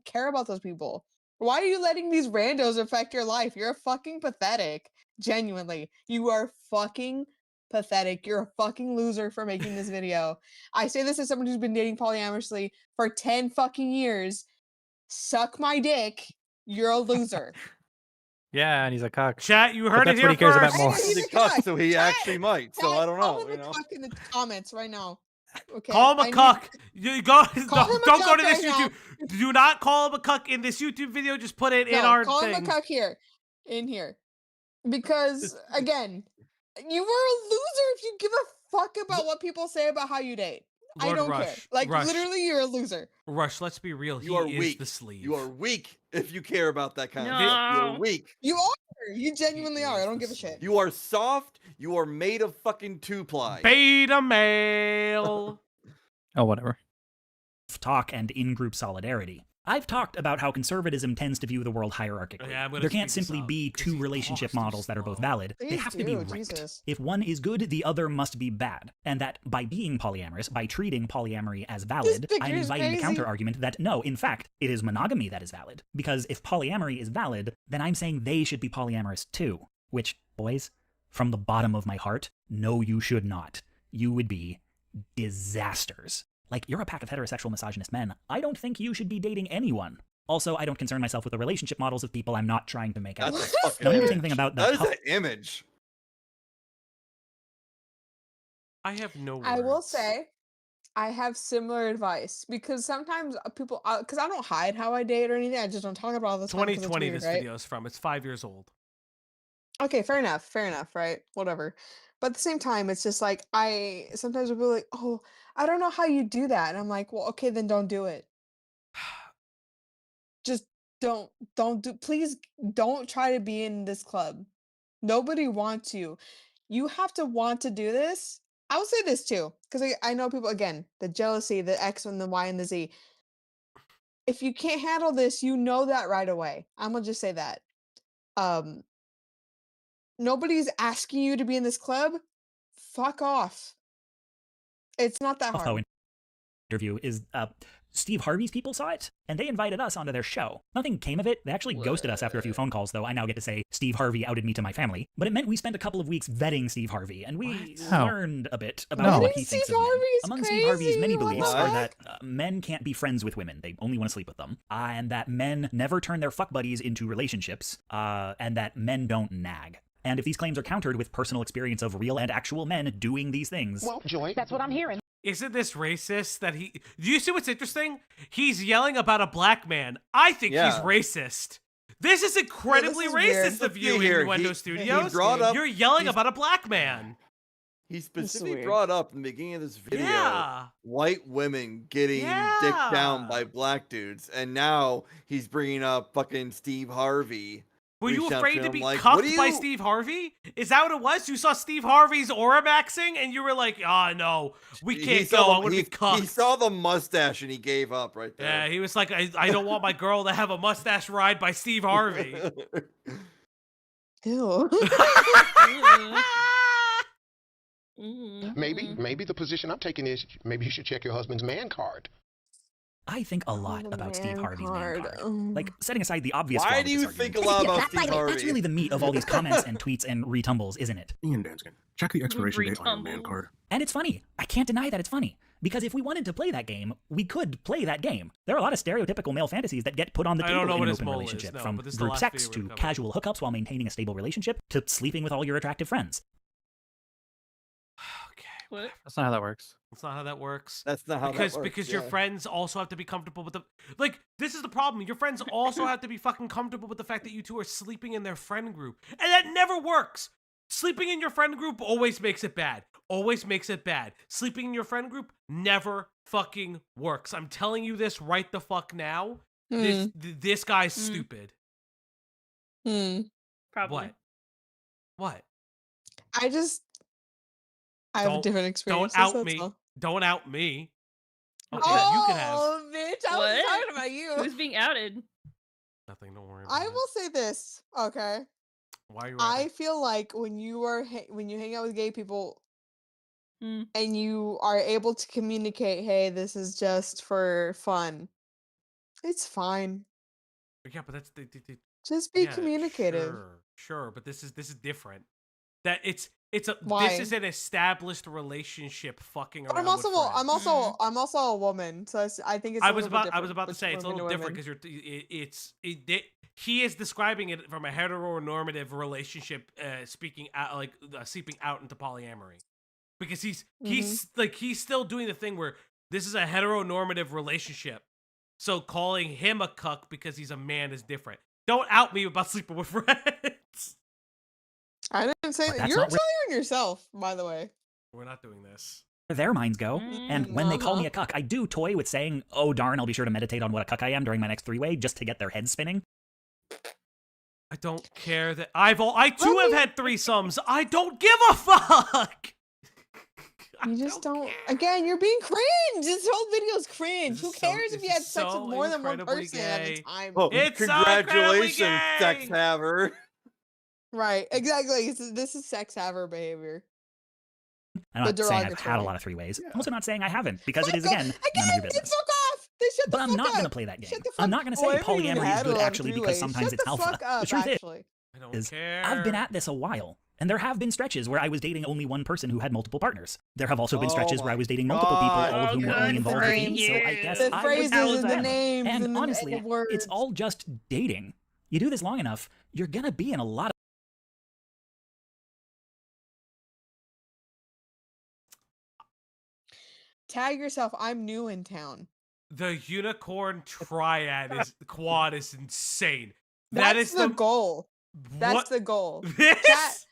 care about those people. Why are you letting these randos affect your life? You're fucking pathetic. Genuinely, you are fucking pathetic. You're a fucking loser for making this video. I say this as someone who's been dating polyamorously for 10 fucking years. Suck my dick. You're a loser. Yeah, and he's a cuck. Chat, you But heard it that's here what he cares about first. more. He's a cuck, so he actually might. So I don't Call know. him You a know. cuck in the comments right now. Okay. Call him a I need- cuck. You go. Call him a Don't go cuck to this right now. YouTube. Do not call him a cuck in this YouTube video. Just put it in No, our call thing. him a cuck here. In here. Because again, you were a loser if you give a fuck about what people say about how you date. I Lord don't care. Rush, Like Rush. literally you're a loser. Rush, let's be real. You are he is weak. the sleeve. You are weak if you care about that kind of No. stuff. You're weak. You are. You genuinely are. I don't give a shit. You are soft. You are made of fucking 2-ply. Beta male. Oh, whatever. Talk and in-group solidarity. I've talked about how conservatism tends to view the world hierarchically. Yeah, I'm gonna there can't speed this simply up be because two these relationship paused too models that are both valid. They Please have to be do, ranked. Jesus. If one is good, the other must be bad. And that by being polyamorous, by treating polyamory as valid, I'm picture is inviting the crazy. counter-argument that no, in fact, it is monogamy that is valid. Because if polyamory is valid, then I'm saying they should be polyamorous too. Which, boys, from the bottom of my heart, no, you should not. You would be disasters. Like, you're a pack of heterosexual misogynist men. I don't think you should be dating anyone. Also, I don't concern myself with the relationship models of people I'm not trying to make out. That's a fucking Another image. thing about the That is tough- an image. I have no words. I will say I have similar advice because sometimes people, because I don't hide how I date or anything. I just don't talk about it all the time. 'cause it's 2020 weird, this right? video is from. It's 5 years old. Okay, fair enough, right? Whatever. But at the same time, it's just like I sometimes will be like, oh, I don't know how you do that. And I'm like, well, okay, then don't do it. Just please don't try to be in this club. Nobody wants you. You have to want to do this. I will say this too, because I know people, again, the jealousy, the X and the Y and the Z. If you can't handle this, you know that right away. I'm gonna just say that. Nobody's asking you to be in this club. Fuck off. It's not that hard. interview is Steve Harvey's people saw it, and they invited us onto their show. Nothing came of it. They actually ghosted us after a few phone calls, though. I now get to say Steve Harvey outed me to my family. But it meant we spent a couple of weeks vetting Steve Harvey, and we learned a bit about what he thinks of men. Among Steve Harvey's many beliefs are that men can't be friends with women. They only want to sleep with them. And that men never turn their fuck buddies into relationships, and that men don't nag. And if these claims are countered with personal experience of real and actual men doing these things... Well, Joy, that's what I'm hearing. Isn't this racist that he... Do you see what's interesting? He's yelling about a black man. I think he's racist. This is incredibly racist of you, Innuendo Studios. You're yelling about a black man. He specifically brought up in the beginning of this video white women getting dicked down by black dudes. And now he's bringing up fucking Steve Harvey. Were you afraid to be like, cuffed by Steve Harvey? Is that what it was? You saw Steve Harvey's aura maxing and you were like, oh no, we can't go. I want to be cuffed. He saw the mustache and he gave up right there. Yeah, he was like, I don't want my girl to have a mustache ride by Steve Harvey. Ew. Maybe the position I'm taking is maybe you should check your husband's man card. I think a lot about Steve Harvey's man card. Like, setting aside the obvious Why flaw do with you this think a argument. lot about Steve Harvey? That's really the meat of all these comments and tweets and retumbles, isn't it? Ian Danskin, check the expiration date on your man card. And it's funny. I can't deny that it's funny. Because if we wanted to play that game, we could play that game. There are a lot of stereotypical male fantasies that get put on the table in an open relationship. From group sex to casual hookups while maintaining a stable relationship to sleeping with all your attractive friends. What? That's not how that works. That's not how that works. That's not how that works. Because your friends also have to be comfortable with the... Like, this is the problem. Your friends also have to be fucking comfortable with the fact that you two are sleeping in their friend group. And that never works. Sleeping in your friend group always makes it bad. Always makes it bad. Sleeping in your friend group never fucking works. I'm telling you this right the fuck now. This guy's stupid. Probably. What? I have a different experience. Don't out me. Don't out me. Okay, oh, you can have. bitch! I was talking about you. Who's being outed? Nothing. Don't worry. I will say this. Okay. Why are you? I feel like when you hang out with gay people, and you are able to communicate, hey, this is just for fun. It's fine. Yeah, but that's just be communicative. Sure, but this is different. That it's a Why? this is an established relationship fucking around. But I'm also a woman, so I think it's. I was about to say it's a little different because he is describing it from a heteronormative relationship, seeping out into polyamory, because he's still doing the thing where this is a heteronormative relationship, so calling him a cuck because he's a man is different. Don't out me about sleeping with friends. I didn't say that. You're telling on yourself, by the way. We're not doing this. Where their minds go. And when they call me a cuck, I do toy with saying, oh darn, I'll be sure to meditate on what a cuck I am during my next three-way just to get their heads spinning. I don't care that I too have had threesomes. I don't give a fuck. You just don't. Again, you're being cringe. This whole video's cringe. Who cares if you had sex with more than one person at a time? Oh, it's congratulations, sex haver. Right, exactly. This is sex haver behavior. I'm not saying I've had a lot of three-ways. I'm also not saying I haven't, because it is, again, none of your business. Fuck off! But I'm not going to play that game. I'm not going to say polyamory is good, actually, because sometimes it's alpha. The truth is, I've been at this a while, and there have been stretches where I was dating only one person who had multiple partners. There have also been stretches where I was dating multiple people, all of whom were only involved with me, so I guess I was out of them. And honestly, it's all just dating. You do this long enough, you're going to be in a lot of Tag yourself. I'm new in town. The unicorn quad is insane. That's the goal. That's the goal. This?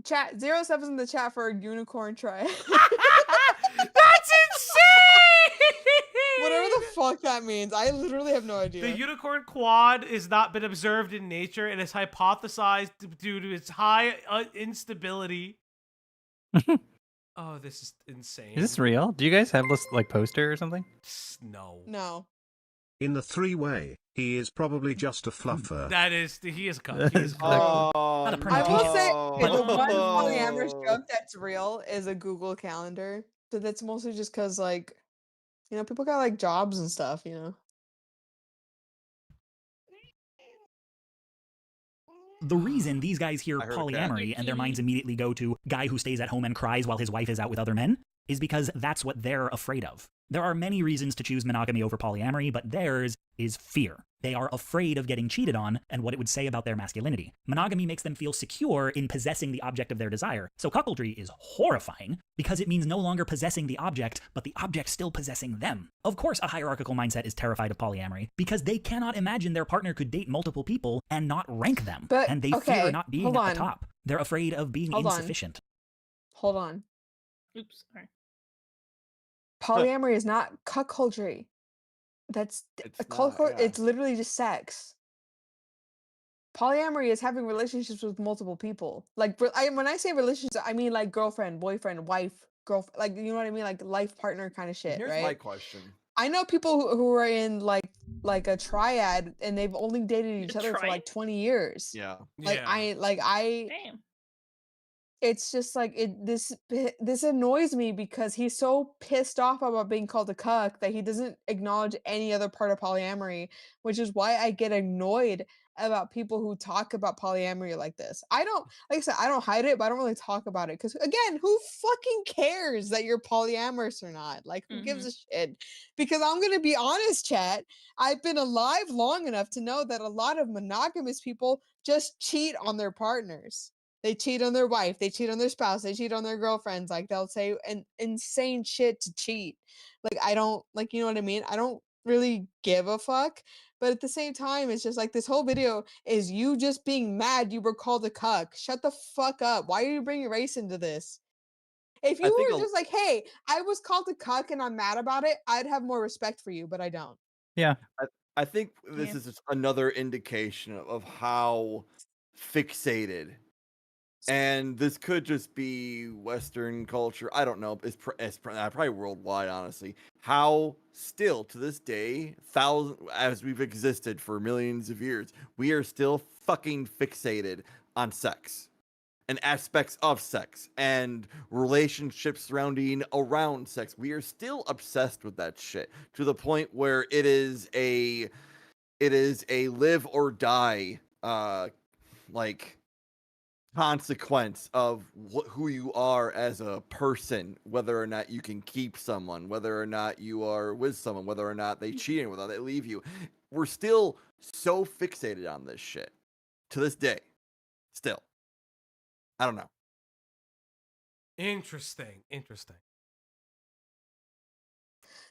Chat 07's in the chat for a unicorn triad. That's insane! Whatever the fuck that means. I literally have no idea. The unicorn quad has not been observed in nature and is hypothesized due to its high instability. Oh, this is insane. Is this real? Do you guys have this like poster or something? No. No. In the three-way, he is probably just a fluffer. He is a cuck. He is a I will say the one Oh. polyamorous joke that's real is a Google Calendar. So that's mostly just because, like, you know, people got like jobs and stuff, you know. The reason these guys hear I heard polyamory and their minds immediately go to guy who stays at home and cries while his wife is out with other men is because that's what they're afraid of. There are many reasons to choose monogamy over polyamory, but theirs is fear. They are afraid of getting cheated on and what it would say about their masculinity. Monogamy makes them feel secure in possessing the object of their desire. So cuckoldry is horrifying because it means no longer possessing the object, but the object still possessing them. Of course, a hierarchical mindset is terrified of polyamory because they cannot imagine their partner could date multiple people and not rank them. And they fear not being at the top. They're afraid of being insufficient. Hold on. Oops, sorry. Polyamory is not cuckoldry. That's it's literally just sex. Polyamory is having relationships with multiple people. Like when I say relationships, I mean like girlfriend, boyfriend, wife, girlfriend, like you know what I mean, like life partner kind of shit. Here's right? my question. I know people who are in like a triad and they've only dated each other for like 20 years. Yeah. Damn. It's just like this annoys me because he's so pissed off about being called a cuck that he doesn't acknowledge any other part of polyamory, which is why I get annoyed about people who talk about polyamory like this. I don't, like I said, I don't hide it, but I don't really talk about it because again, who fucking cares that you're polyamorous or not? Like, who gives a shit? Because I'm gonna be honest, chat. I've been alive long enough to know that a lot of monogamous people just cheat on their partners. They cheat on their wife, they cheat on their spouse, they cheat on their girlfriends. Like they'll say insane shit to cheat. Like I don't like, you know what I mean? I don't really give a fuck. But at the same time, it's just like this whole video is you just being mad you were called a cuck. Shut the fuck up. Why are you bringing race into this? If you were just like, hey, I was called a cuck and I'm mad about it, I'd have more respect for you, but I don't. Yeah. I think this is just another indication of how fixated. And this could just be Western culture. I don't know. It's probably worldwide, honestly. How still to this day, as we've existed for millions of years, we are still fucking fixated on sex and aspects of sex and relationships surrounding around sex. We are still obsessed with that shit to the point where it is a live or die, like consequence of who you are as a person, whether or not you can keep someone, whether or not you are with someone, whether or not they cheat, whether they leave you. We're still so fixated on this shit to this day. Still, I don't know. Interesting.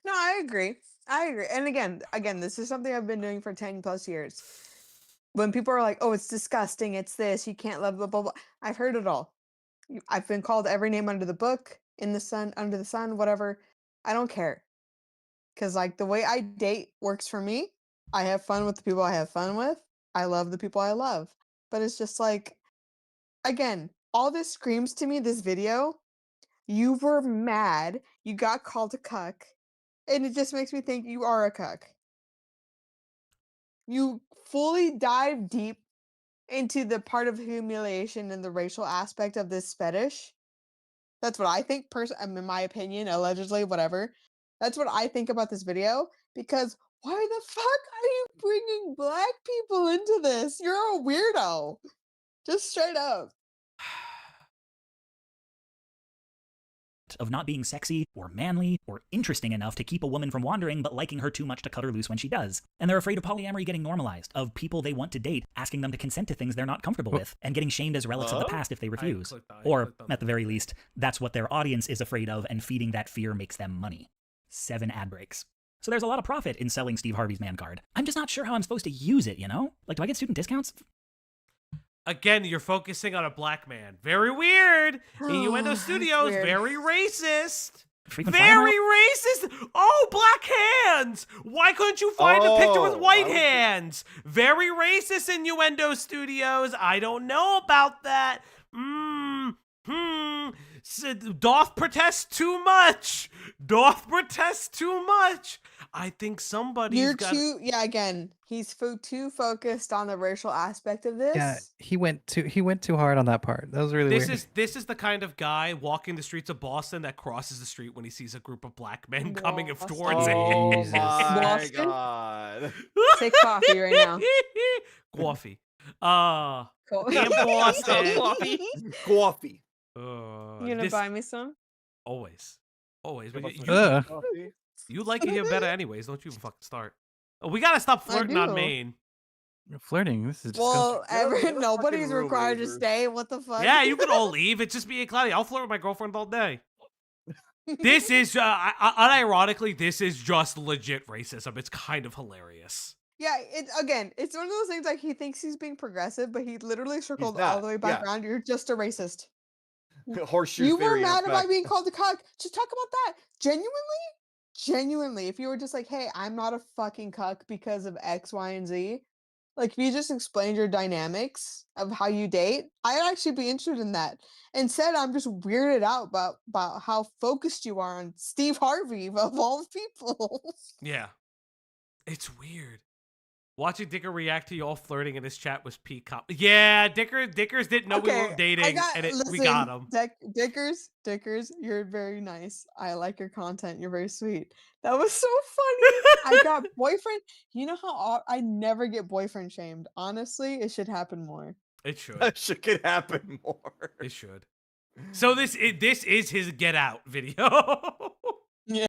No, I agree. And again, this is something I've been doing for 10 plus years. When people are like, "Oh, it's disgusting. It's this. You can't love blah blah blah." I've heard it all. I've been called every name under the book, in the sun, under the sun, whatever. I don't care. Cuz like the way I date works for me. I have fun with the people I have fun with. I love the people I love. But it's just like again, all this screams to me this video. You were mad. You got called a cuck. And it just makes me think you are a cuck. You fully dive deep into the part of humiliation and the racial aspect of this fetish. That's what I think, in my opinion, allegedly, whatever. That's what I think about this video. Because why the fuck are you bringing black people into this? You're a weirdo. Just straight up. Of not being sexy or manly or interesting enough to keep a woman from wandering but liking her too much to cut her loose when she does. And they're afraid of polyamory getting normalized, of people they want to date asking them to consent to things they're not comfortable with, and getting shamed as relics of the past if they refuse. Or, at the very least, that's what their audience is afraid of, and feeding that fear makes them money. 7 ad breaks. So there's a lot of profit in selling Steve Harvey's man card. I'm just not sure how I'm supposed to use it, you know? Like, do I get student discounts? Again, you're focusing on a black man. Very weird. Innuendo Studios, weird. very racist. Frequent Very flyer racist. Oh, black hands. Why couldn't you find a picture with white hands? Very racist, Innuendo Studios. I don't know about that. Doth protest too much. I think somebody's got... again, he's too focused on the racial aspect of this. Yeah, he went too hard on that part. That was really weird. This is the kind of guy walking the streets of Boston that crosses the street when he sees a group of black men coming towards him. Oh my Boston? god. Take coffee right now. Coffee. In Boston. Coffee. You gonna buy me some? Always. Coffee. You like it here better anyways. Don't you even fucking start. Oh, we gotta stop flirting on Maine. Flirting. This is Well, disgusting. nobody's required to stay. What the fuck? Yeah, you can all leave. It's just me and Claudia. I'll flirt with my girlfriend all day. This is, unironically, this is just legit racism. It's kind of hilarious. Yeah, it's one of those things like he thinks he's being progressive, but he literally circled all the way back around. You're just a racist. Horseshoe You were theory mad effect. about being called a cuck. Just talk about that. Genuinely, if you were just like, hey, I'm not a fucking cuck because of X, Y, and Z, like if you just explained your dynamics of how you date, I'd actually be interested in that. Instead, I'm just weirded out about how focused you are on Steve Harvey of all people. Yeah. It's weird. Watching Dicker react to you all flirting in his chat was peak cop. Yeah, Dickers didn't know we were dating, we got him. Dickers, you're very nice. I like your content. You're very sweet. That was so funny. I got boyfriend. You know how I never get boyfriend shamed. Honestly, it should happen more. It should. That shit could happen more. It should. So this is his get out video. Yeah.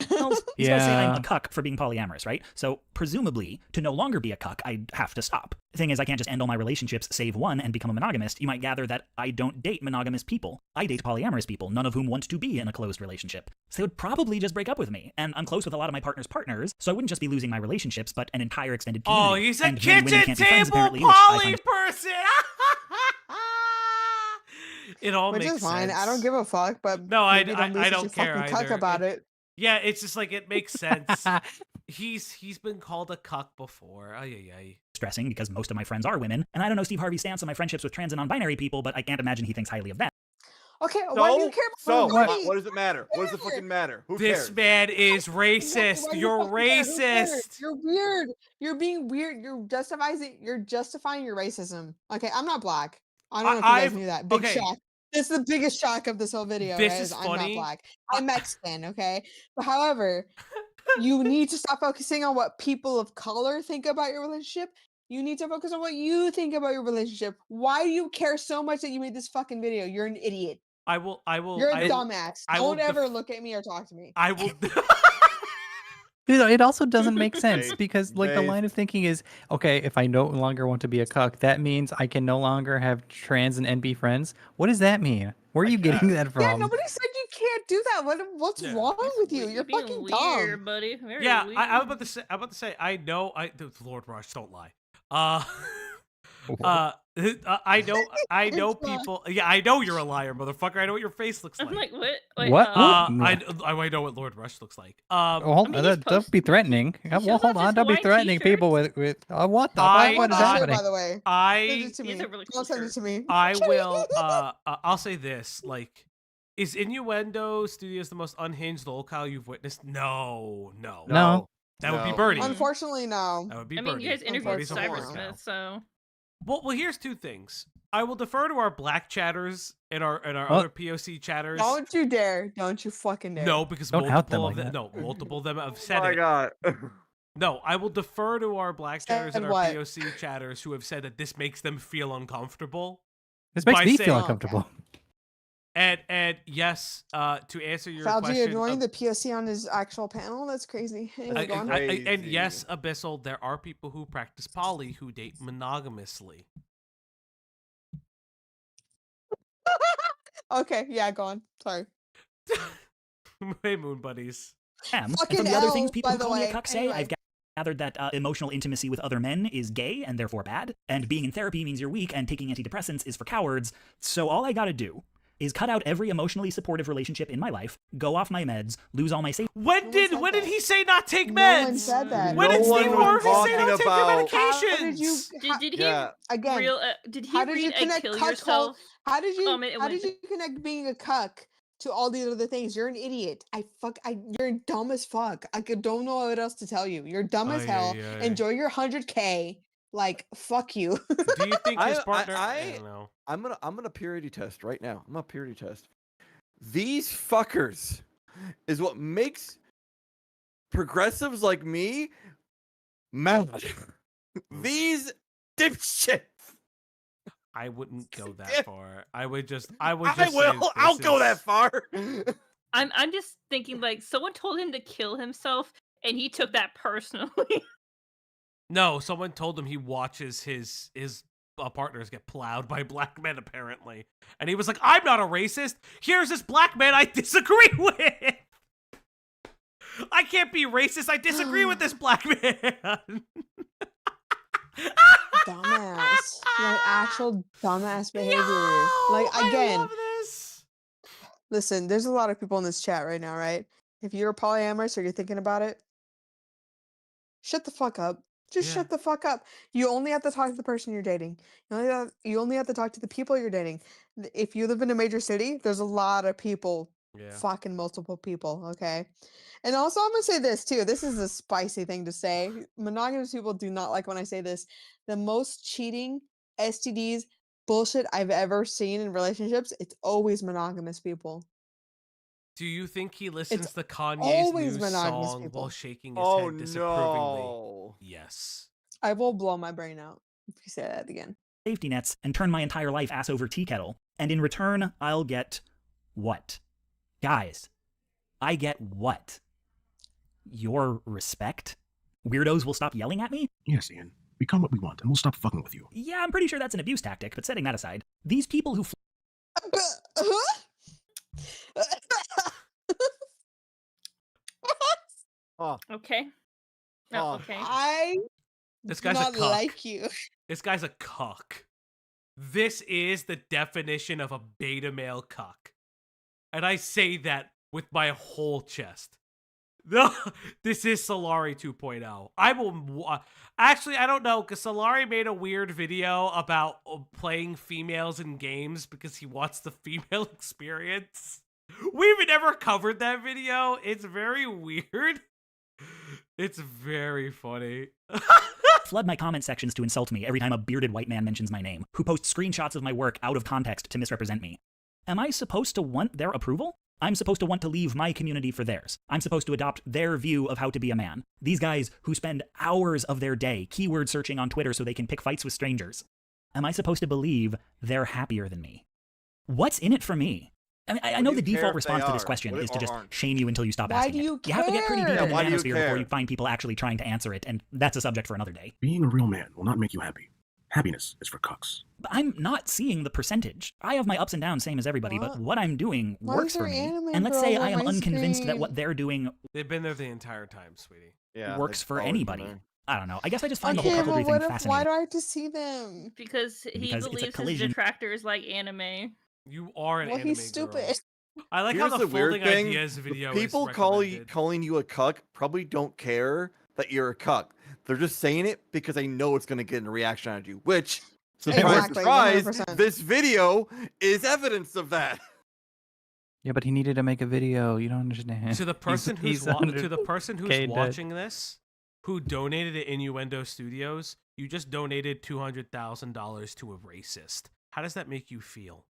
He's gonna say I'm a cuck for being polyamorous, right? So presumably, to no longer be a cuck, I'd have to stop. The thing is, I can't just end all my relationships, save one, and become a monogamist. You might gather that I don't date monogamous people. I date polyamorous people, none of whom want to be in a closed relationship. So they would probably just break up with me. And I'm close with a lot of my partner's partners, so I wouldn't just be losing my relationships, but an entire extended community. Oh, he's a and men and women kitchen can't be friends, table apparently, which I poly find person. It all Which makes is fine. sense. I don't give a fuck, but No, I maybe don't lose don't your care fucking cuck either. about it. Yeah, it's just like it makes sense. He's been called a cuck before. stressing because most of my friends are women, and I don't know Steve Harvey's stance on my friendships with trans and non-binary people, but I can't imagine he thinks highly of them. Okay, why do you care about what does it matter? What does it fucking matter? Who cares? This man is racist. You're racist. You're weird. You're being weird. You're justifying your racism. Okay, I'm not black. I don't know if you guys knew that. Big shock. This is the biggest shock of this whole video. This is funny. I'm not black. I'm Mexican, okay? But however, you need to stop focusing on what people of color think about your relationship. You need to focus on what you think about your relationship. Why do you care so much that you made this fucking video? You're an idiot. I will. You're a dumbass. Don't ever look at me or talk to me. I will. It also doesn't make sense because like the line of thinking is, okay, if I no longer want to be a cuck, that means I can no longer have trans and NB friends. What does that mean? Where are you getting that from? Yeah, nobody said you can't do that. What's wrong with you? You're being fucking weird, dumb. buddy. Very Yeah, weird. I'm about to say. I know. Lord Rush, don't lie. I know people. Yeah, I know you're a liar, motherfucker. I know what your face looks like. I'm like, what? Wait, What? I know what Lord Rush looks like. Hold on, don't be threatening. Well, hold on, don't be threatening people with what the fuck? What is happening? By the way, I send it to me. Don't send it to me. I will. I'll say this. Like, is Innuendo Studios the most unhinged Lolcow you've witnessed? No. That would be Birdie. Unfortunately, no. That would be I mean, Birdie. you guys interviewed Birdie's a horror cow. Cybersmith, so. Well, here's two things. I will defer to our black chatters and our other POC chatters. Don't you dare! Don't you fucking dare! No, because Don't out them multiple like of them. that. No, multiple of them have said my it. God. No, I will defer to our black chatters and our what? POC chatters who have said that this makes them feel uncomfortable. This makes by me saying- feel uncomfortable. And yes, to answer your Falgi question, ignoring the POC on his actual panel? That's crazy. Anyway, go on. and yes, Abyssal, there are people who practice poly who date monogamously. Okay, yeah, go on. Sorry. Hey, Moon Buddies. And Fucking from the other L, things people by who the call me a way. cuck say, Anyway. I've gathered that emotional intimacy with other men is gay and therefore bad, and being in therapy means you're weak, and taking antidepressants is for cowards. So all I gotta do is cut out every emotionally supportive relationship in my life, go off my meds, lose all my safety. When did he say not take No meds? one said that. When did No one Steve was Harvey say talking not take your about- medications? Did he Yeah. Again, did he how did you read connect Kill cuckold? Yourself? How did you It how went- did you connect being a cuck to all these other things? You're an idiot. You're dumb as fuck. don't know what else to tell you. You're dumb as hell. Enjoy your 100K. Like, fuck you. Do you think his partner? I don't know. I'm gonna purity test right now. I'm gonna purity test. These fuckers is what makes progressives like me mad. These dipshits. I wouldn't go that far. I would just. I I'll say go that far. I'm just thinking like someone told him to kill himself and he took that personally. No, someone told him he watches his partners get plowed by black men, apparently. And he was like, I'm not a racist. Here's this black man I disagree with. I can't be racist. I disagree with this black man. Dumbass. Like, actual dumbass behavior. Like, I again, love this. listen, there's a lot of people in this chat right now, right? If you're polyamorous or you're thinking about it, shut the fuck up. Just shut the fuck up. You only have to talk to the person you're dating. You only have to talk to the people you're dating. If you live in a major city, there's a lot of people fucking multiple people, okay? And also, I'm going to say this, too. This is a spicy thing to say. Monogamous people do not like when I say this. The most cheating, STDs, bullshit I've ever seen in relationships, it's always monogamous people. Do you think he listens to Kanye's always new monogamous song people. while shaking his head disapprovingly? No. Yes. I will blow my brain out if you say that again. Safety nets and turn my entire life ass over tea kettle, and in return, I'll get what? Guys, I get what? Your respect? Weirdos will stop yelling at me? Yes, Ian. Become what we want, and we'll stop fucking with you. Yeah, I'm pretty sure that's an abuse tactic, but setting that aside, these people who Okay. Oh, okay. I This do guy's not a cuck. like you. This guy's a cuck. This is the definition of a beta male cuck. And I say that with my whole chest. No, this is Solari 2.0. I will actually, I don't know, because Solari made a weird video about playing females in games because he wants the female experience. We've never covered that video. It's very weird. It's very funny. flood my comment sections to insult me every time a bearded white man mentions my name, who posts screenshots of my work out of context to misrepresent me. Am I supposed to want their approval? I'm supposed to want to leave my community for theirs. I'm supposed to adopt their view of how to be a man. These guys who spend hours of their day keyword searching on Twitter so they can pick fights with strangers. Am I supposed to believe they're happier than me? What's in it for me? I mean, I know the default response to this question is to just shame you until you stop Why asking do you it. You have to get pretty deep care? in the Why do you manosphere before care? you find people actually trying to answer it, and that's a subject for another day. Being a real man will not make you happy. Happiness is for cucks. But I'm not seeing the percentage. I have my ups and downs, same as everybody, but what I'm doing Why works is for there me. anime And let's say girls I on am my unconvinced that screen? what they're doing They've been there the entire time, sweetie. works for anybody. I don't know. I guess I just find Okay, the whole but cuckoldry what thing if? Why fascinating. do I have to see them? Because he Because it's a believes his collision. detractors like anime. You are an Well, anime he's stupid. girl. I like Here's how the weird folding thing. ideas video People is calling you a cuck probably don't care that you're a cuck. They're just saying it because they know it's going to get a reaction out of you, which, surprise, Exactly, surprise, 100%. this video is evidence of that. Yeah, but he needed to make a video. You don't understand. To the person He's to the person 100K who's dead. watching this, who donated to Innuendo Studios, you just donated $200,000 to a racist. How does that make you feel?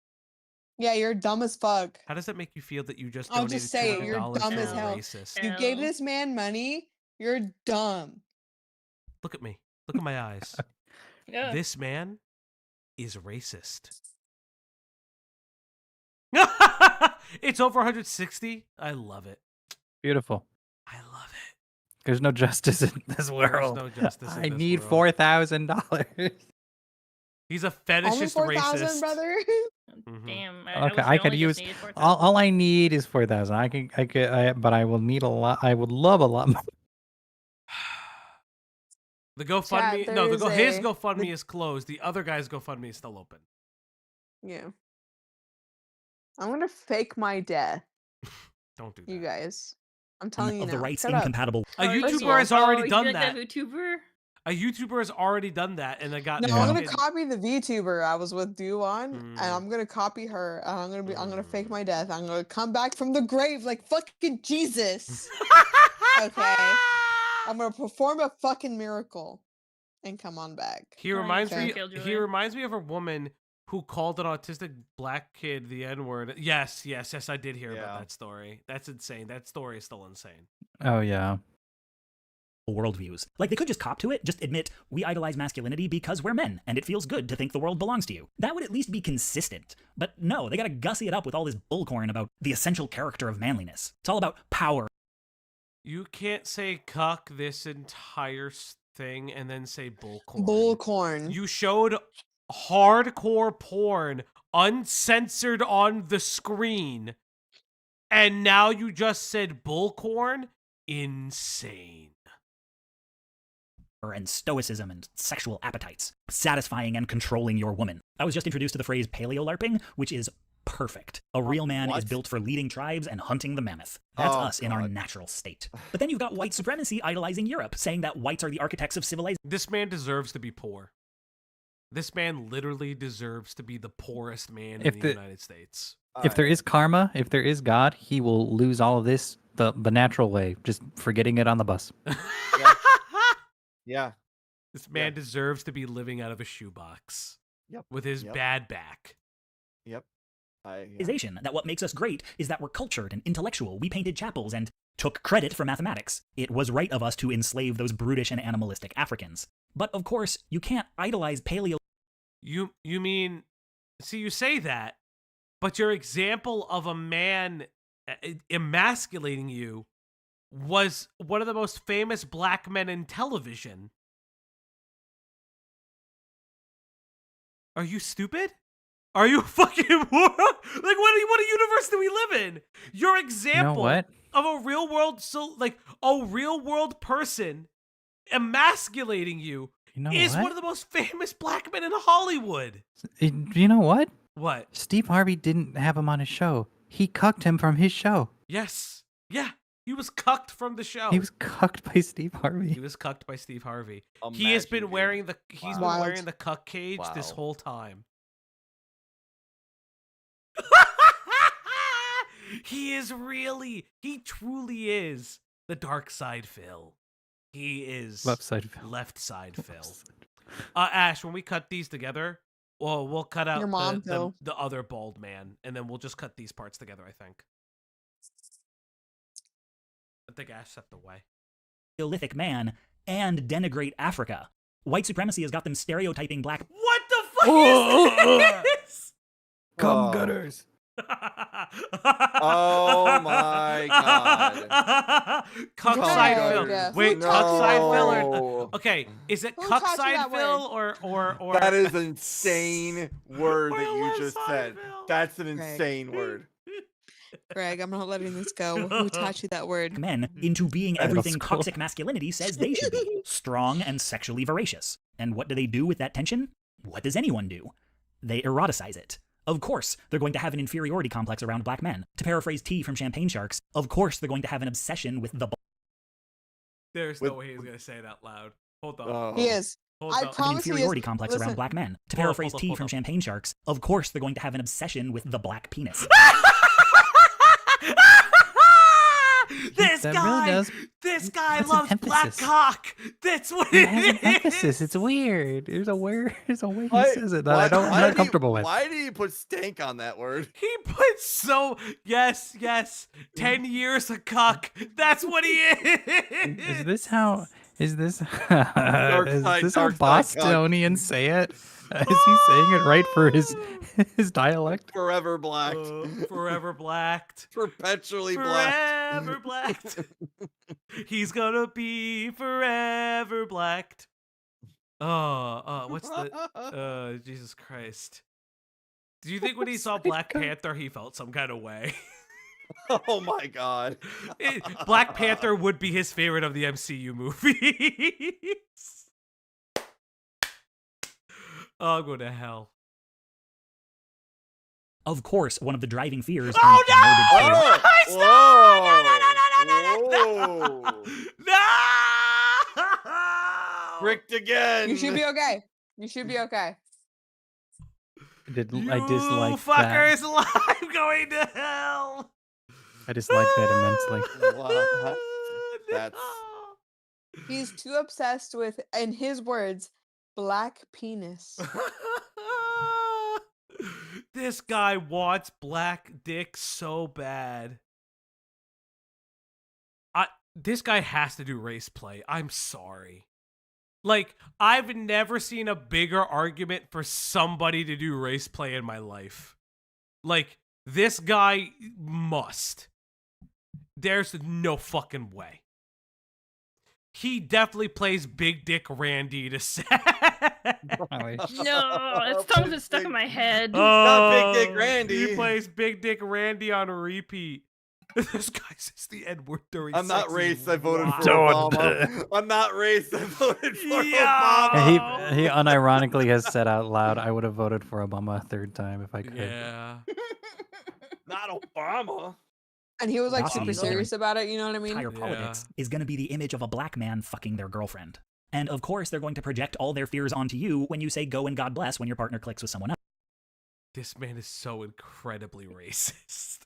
Yeah, you're dumb as fuck. How does that make you feel that you just I'll donated just say it, you're $200 dumb to as a hell. racist? You gave this man money. You're dumb. Look at me. Look at my eyes. Yeah. This man is racist. It's over 160. I love it. Beautiful. I love it. There's no justice in this world. no justice in I this need world. $4,000. He's a Only fetishist 4,000, racist. brother. Damn. Okay, I could use all I need is 4,000. But I will need a lot. I would love a lot more. The GoFundMe, no, there's his a- GoFundMe is closed. The other guy's GoFundMe is still open. Yeah. I'm gonna fake my death, Don't do that. you guys. I'm telling you Of the now. rights Shut up. incompatible. A First of YouTuber all- has already you done like that. YouTuber? A YouTuber has already done that, and they got. No, I'm gonna fucking- copy the VTuber I was with due on, and I'm gonna copy her, and I'm gonna fake my death. I'm gonna come back from the grave like fucking Jesus. Okay. I'm gonna perform a fucking miracle, and come on back. He reminds me. Killjoy. He reminds me of a woman who called an autistic black kid the N-word. Yes, I did hear about that story. That's insane. That story is still insane. Oh, yeah. Worldviews. Like, they could just cop to it, just admit, we idolize masculinity because we're men, and it feels good to think the world belongs to you. That would at least be consistent. But no, they gotta gussy it up with all this bullcorn about the essential character of manliness. It's all about power. You can't say cuck this entire thing and then say bullcorn. Bullcorn. You showed hardcore porn uncensored on the screen, and now you just said bullcorn? Insane. And stoicism and sexual appetites, satisfying and controlling your woman. I was just introduced to the phrase paleo-larping, which is perfect. A real man is built for leading tribes and hunting the mammoth. That's us in our natural state. But then you've got white supremacy idolizing Europe, saying that whites are the architects of civilization. This man deserves to be poor. This man literally deserves to be the poorest man in the United States. If there is karma, if there is God, he will lose all of this the natural way, just forgetting it on the bus. Yeah. This man deserves to be living out of a shoebox. Yep. With his bad back. Yep. That what makes us great is that we're cultured and intellectual. We painted chapels and took credit for mathematics. It was right of us to enslave those brutish and animalistic Africans. But of course, you can't idolize paleo. You mean, see, you say that, but your example of a man emasculating you was one of the most famous black men in television. Are you stupid? Are you fucking moron? Like, what universe do we live in? Your example what? of a real world, a real world person emasculating you, is what? one of the most famous black men in Hollywood. You know what? What? Steve Harvey didn't have him on his show. He cucked him from his show. Yes. Yeah. He was cucked from the show. He was cucked by Steve Harvey. He was cucked by Steve Harvey. He has been wearing the been wearing the cuck cage this whole time. He truly is the dark side Phil. He is Left side Phil. Left side Phil. Ash, when we cut these together, we'll cut out Your mom, the other bald man, and then we'll just cut these parts together, I think. think Ash stepped away. Neolithic man and denigrate Africa. White supremacy has got them stereotyping black. What the fuck is this? Come gutters. Oh my god. Cuck Come side gutters. fill. Wait, No. cuck side fill or okay? Is it Who cuck taught you side that fill or That is an insane word that you left just side said. fill. That's an Greg. insane word. Greg, I'm not letting this go. Who taught you that word? Men into being Middle everything school. toxic masculinity says they should be. Strong and sexually voracious. And what do they do with that tension? What does anyone do? They eroticize it. Of course, they're going to have an inferiority complex around black men. To paraphrase T from Champagne Sharks, of course they're going to have an obsession with the There's no way he's gonna say it out loud. Hold on. Oh. He is. Hold I on. promise an he is. inferiority complex around Listen. black men. To Hold up, paraphrase hold up, T hold from up. Champagne Sharks, of course they're going to have an obsession with the black penis. This That guy, really does- this guy puts an loves black emphasis. cock. That's what It it has an is. emphasis. It's weird. There's a way he Why- says it that why- I'm why not did he- comfortable with. Why did he put stank on that word? He put so yes. 10 years of cuck. That's what he is. Is this how? Is this? Dark is side, this how dark side, cock. Bostonians say it? Is he saying it right for his dialect? Forever blacked. Forever blacked. Perpetually blacked. Forever blacked. He's gonna be forever blacked. What's the Jesus Christ. Do you think when he saw Black Panther he felt some kind of way? Oh my god. Black Panther would be his favorite of the MCU movies. Oh, I'm going to hell. Of course, one of the driving fears. Oh and morbid fears- No! Tricked again. You should be okay. You should be okay. I dislike You that. fuckers alive going to hell. I dislike that immensely. What? That's He's too obsessed with, in his words, black penis. This guy wants black dick so bad. This guy has to do race play. I'm sorry. Like, I've never seen a bigger argument for somebody to do race play in my life. Like, this guy must. There's no fucking way. He definitely plays Big Dick Randy to say. No, it's tongue's been stuck in my head. Not Big Dick Randy. He plays Big Dick Randy on repeat. This guy says the N-word during I'm not sex. racist. I voted for Don't. Obama. I'm not racist. I voted for Yeah. Obama. He unironically has said out loud, "I would have voted for Obama a third time if I could." Yeah. Not Obama. And he was like Awesome. super serious about it, you know what I mean? Entire politics is going to be the image of a black man fucking their girlfriend. And of course, they're going to project all their fears onto you when you say go and God bless when your partner clicks with someone else. This man is so incredibly racist.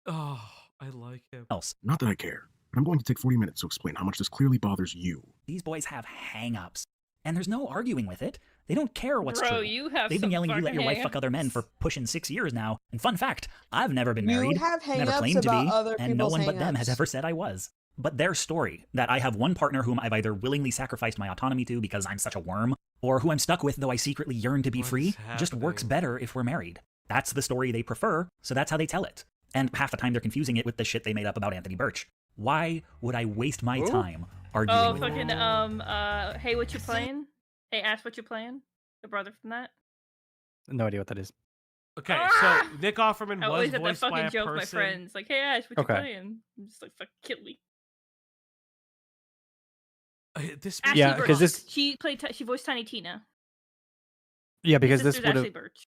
Oh, I like him. Not that I care, but I'm going to take 40 minutes to explain how much this clearly bothers you. These boys have hang-ups, and there's no arguing with it. They don't care what's Bro, true. you have They've been some yelling you let fucking your wife fuck other men for pushing 6 years now. And fun fact, I've never been You married, have never hang-ups claimed to about be, other and no people's one but them has hang-ups. ever said I was. But their story, that I have one partner whom I've either willingly sacrificed my autonomy to because I'm such a worm, or who I'm stuck with though I secretly yearn to be free, just works better if we're married. That's the story they prefer, so that's how they tell it. And half the time they're confusing it with the shit they made up about Anthony Birch. Why would I waste my time arguing Oh, with fucking, hey, what you playing? Hey, Ash, what you playing? The brother from that? No idea what that is. Okay, so Nick Offerman I was always have that voiced by fucking a joke with my person. friends. Like, hey, Ash, what you Okay. playing? I'm just like, fuck, kill me. This Ashley Yeah, Birch. 'cause this- She voiced Tiny Tina. Yeah, His because this sister's would Ashley have. Birch.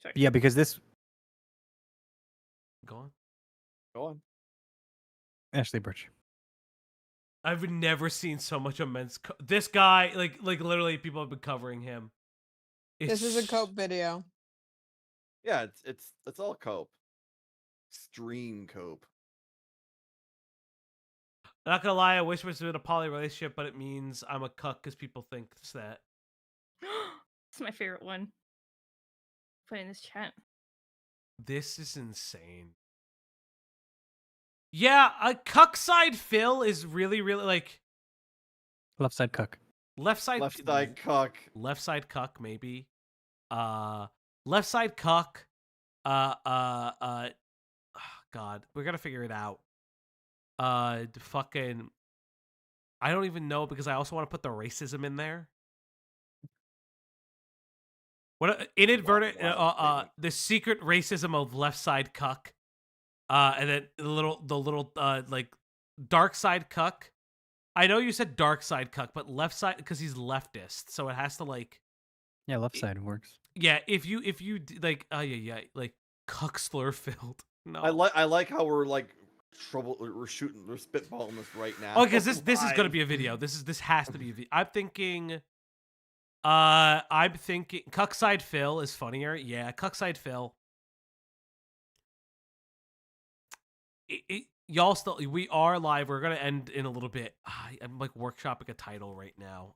Sorry. Yeah, because this. Go on. Go on. Ashley Birch. I've never seen so much immense. This guy, like literally, people have been covering him. This is a cope video. Yeah, it's all cope. Extreme cope. Not gonna lie, I wish it was in a poly relationship, but it means I'm a cuck because people think it's that. It's my favorite one. Put in this chat. This is insane. Yeah, a cuck side Phil is really, really like Left side cuck. left side cuck. Left side cuck, maybe. Left side cuck. God, we're gonna figure it out. Fucking, I don't even know because I also want to put the racism in there. What inadvertent? The secret racism of left side cuck. And then the little like dark side cuck. I know you said dark side cuck, but left side because he's leftist, so it has to like. Yeah, left side works. Yeah, if you like, like cuck slur filled. No, I like how we're like we're spitballing this right now. Oh, because this is gonna be a video. This has to be a video. I'm thinking cuck side Phil is funnier. Yeah, cuck side Phil. Y'all still, we are live. We're gonna end in a little bit. I'm like workshopping a title right now.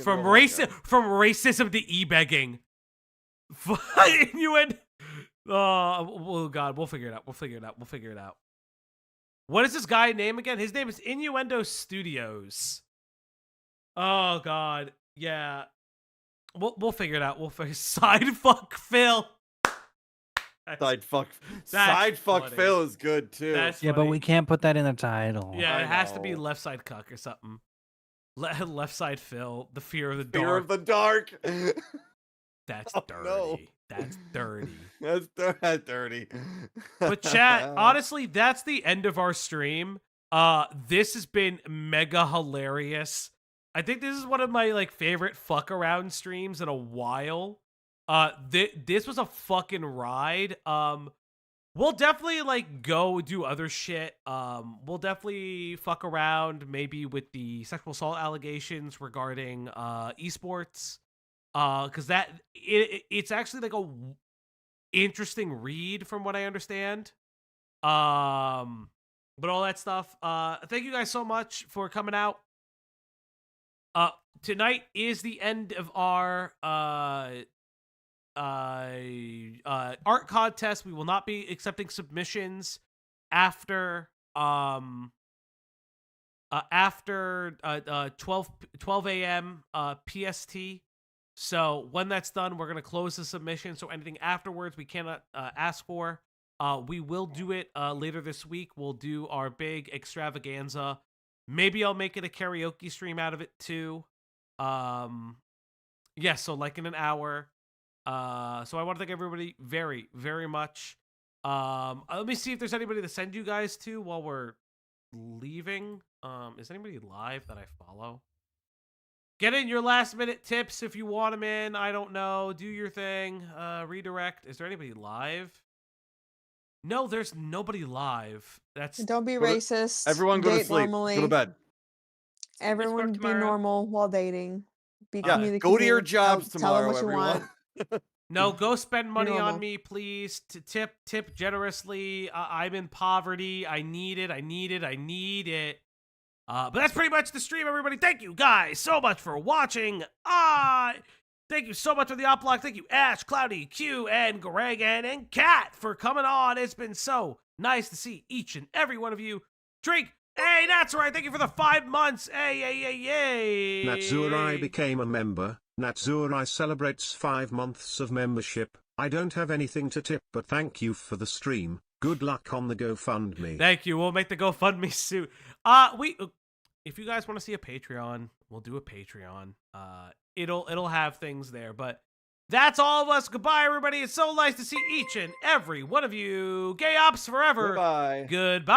From racism to e-begging. Innuendo. Oh God, we'll figure it out. We'll figure it out. What is this guy name again? His name is Innuendo Studios. Oh God, yeah. We'll figure it out. We'll figure side fuck Phil. Side fuck Phil is good too. Yeah, but we can't put that in the title. Yeah, it has to be left side cuck or something. Left side Phil, the fear of the dark. Fear of the dark. That's dirty. No. That's dirty. That's dirty. But chat, honestly, that's the end of our stream. This has been mega hilarious. I think this is one of my like favorite fuck around streams in a while. This was a fucking ride. We'll definitely like go do other shit. We'll definitely fuck around maybe with the sexual assault allegations regarding esports. Because it's actually like a interesting read from what I understand. But all that stuff. Thank you guys so much for coming out. Tonight is the end of our art contest. We will not be accepting submissions after 12 a.m. PST. So when that's done, we're gonna close the submission. So anything afterwards, we cannot ask for. We will do it later this week. We'll do our big extravaganza. Maybe I'll make it a karaoke stream out of it too. Yeah, so like in an hour. So I want to thank everybody very, very much. Let me see if there's anybody to send you guys to while we're leaving. Is anybody live that I follow? Get in your last minute tips if you want them in. I don't know. Do your thing. Redirect. Is there anybody live? No, there's nobody live. Don't be racist. Everyone go to Date sleep. normally. Go to bed. Everyone be normal while dating. Be Yeah, go to your communicative. jobs Tell them tomorrow, what you everyone. want. No, go spend money on normal. me, please. Tip generously. I'm in poverty. I need it. But that's pretty much the stream, everybody. Thank you guys so much for watching. Thank you so much for the oplock. Thank you, Ash, Cloudy, Q, and Gregan, and Kat for coming on. It's been so nice to see each and every one of you. Drink. Hey, that's right. Thank you for the 5 months. Hey. Natsurai became a member. Natsurai celebrates 5 months of membership. I don't have anything to tip, but thank you for the stream. Good luck on the GoFundMe. Thank you. We'll make the GoFundMe soon. If you guys want to see a Patreon, we'll do a Patreon. It'll have things there, but that's all of us. Goodbye, everybody. It's so nice to see each and every one of you. Gay Ops forever. Goodbye. Goodbye.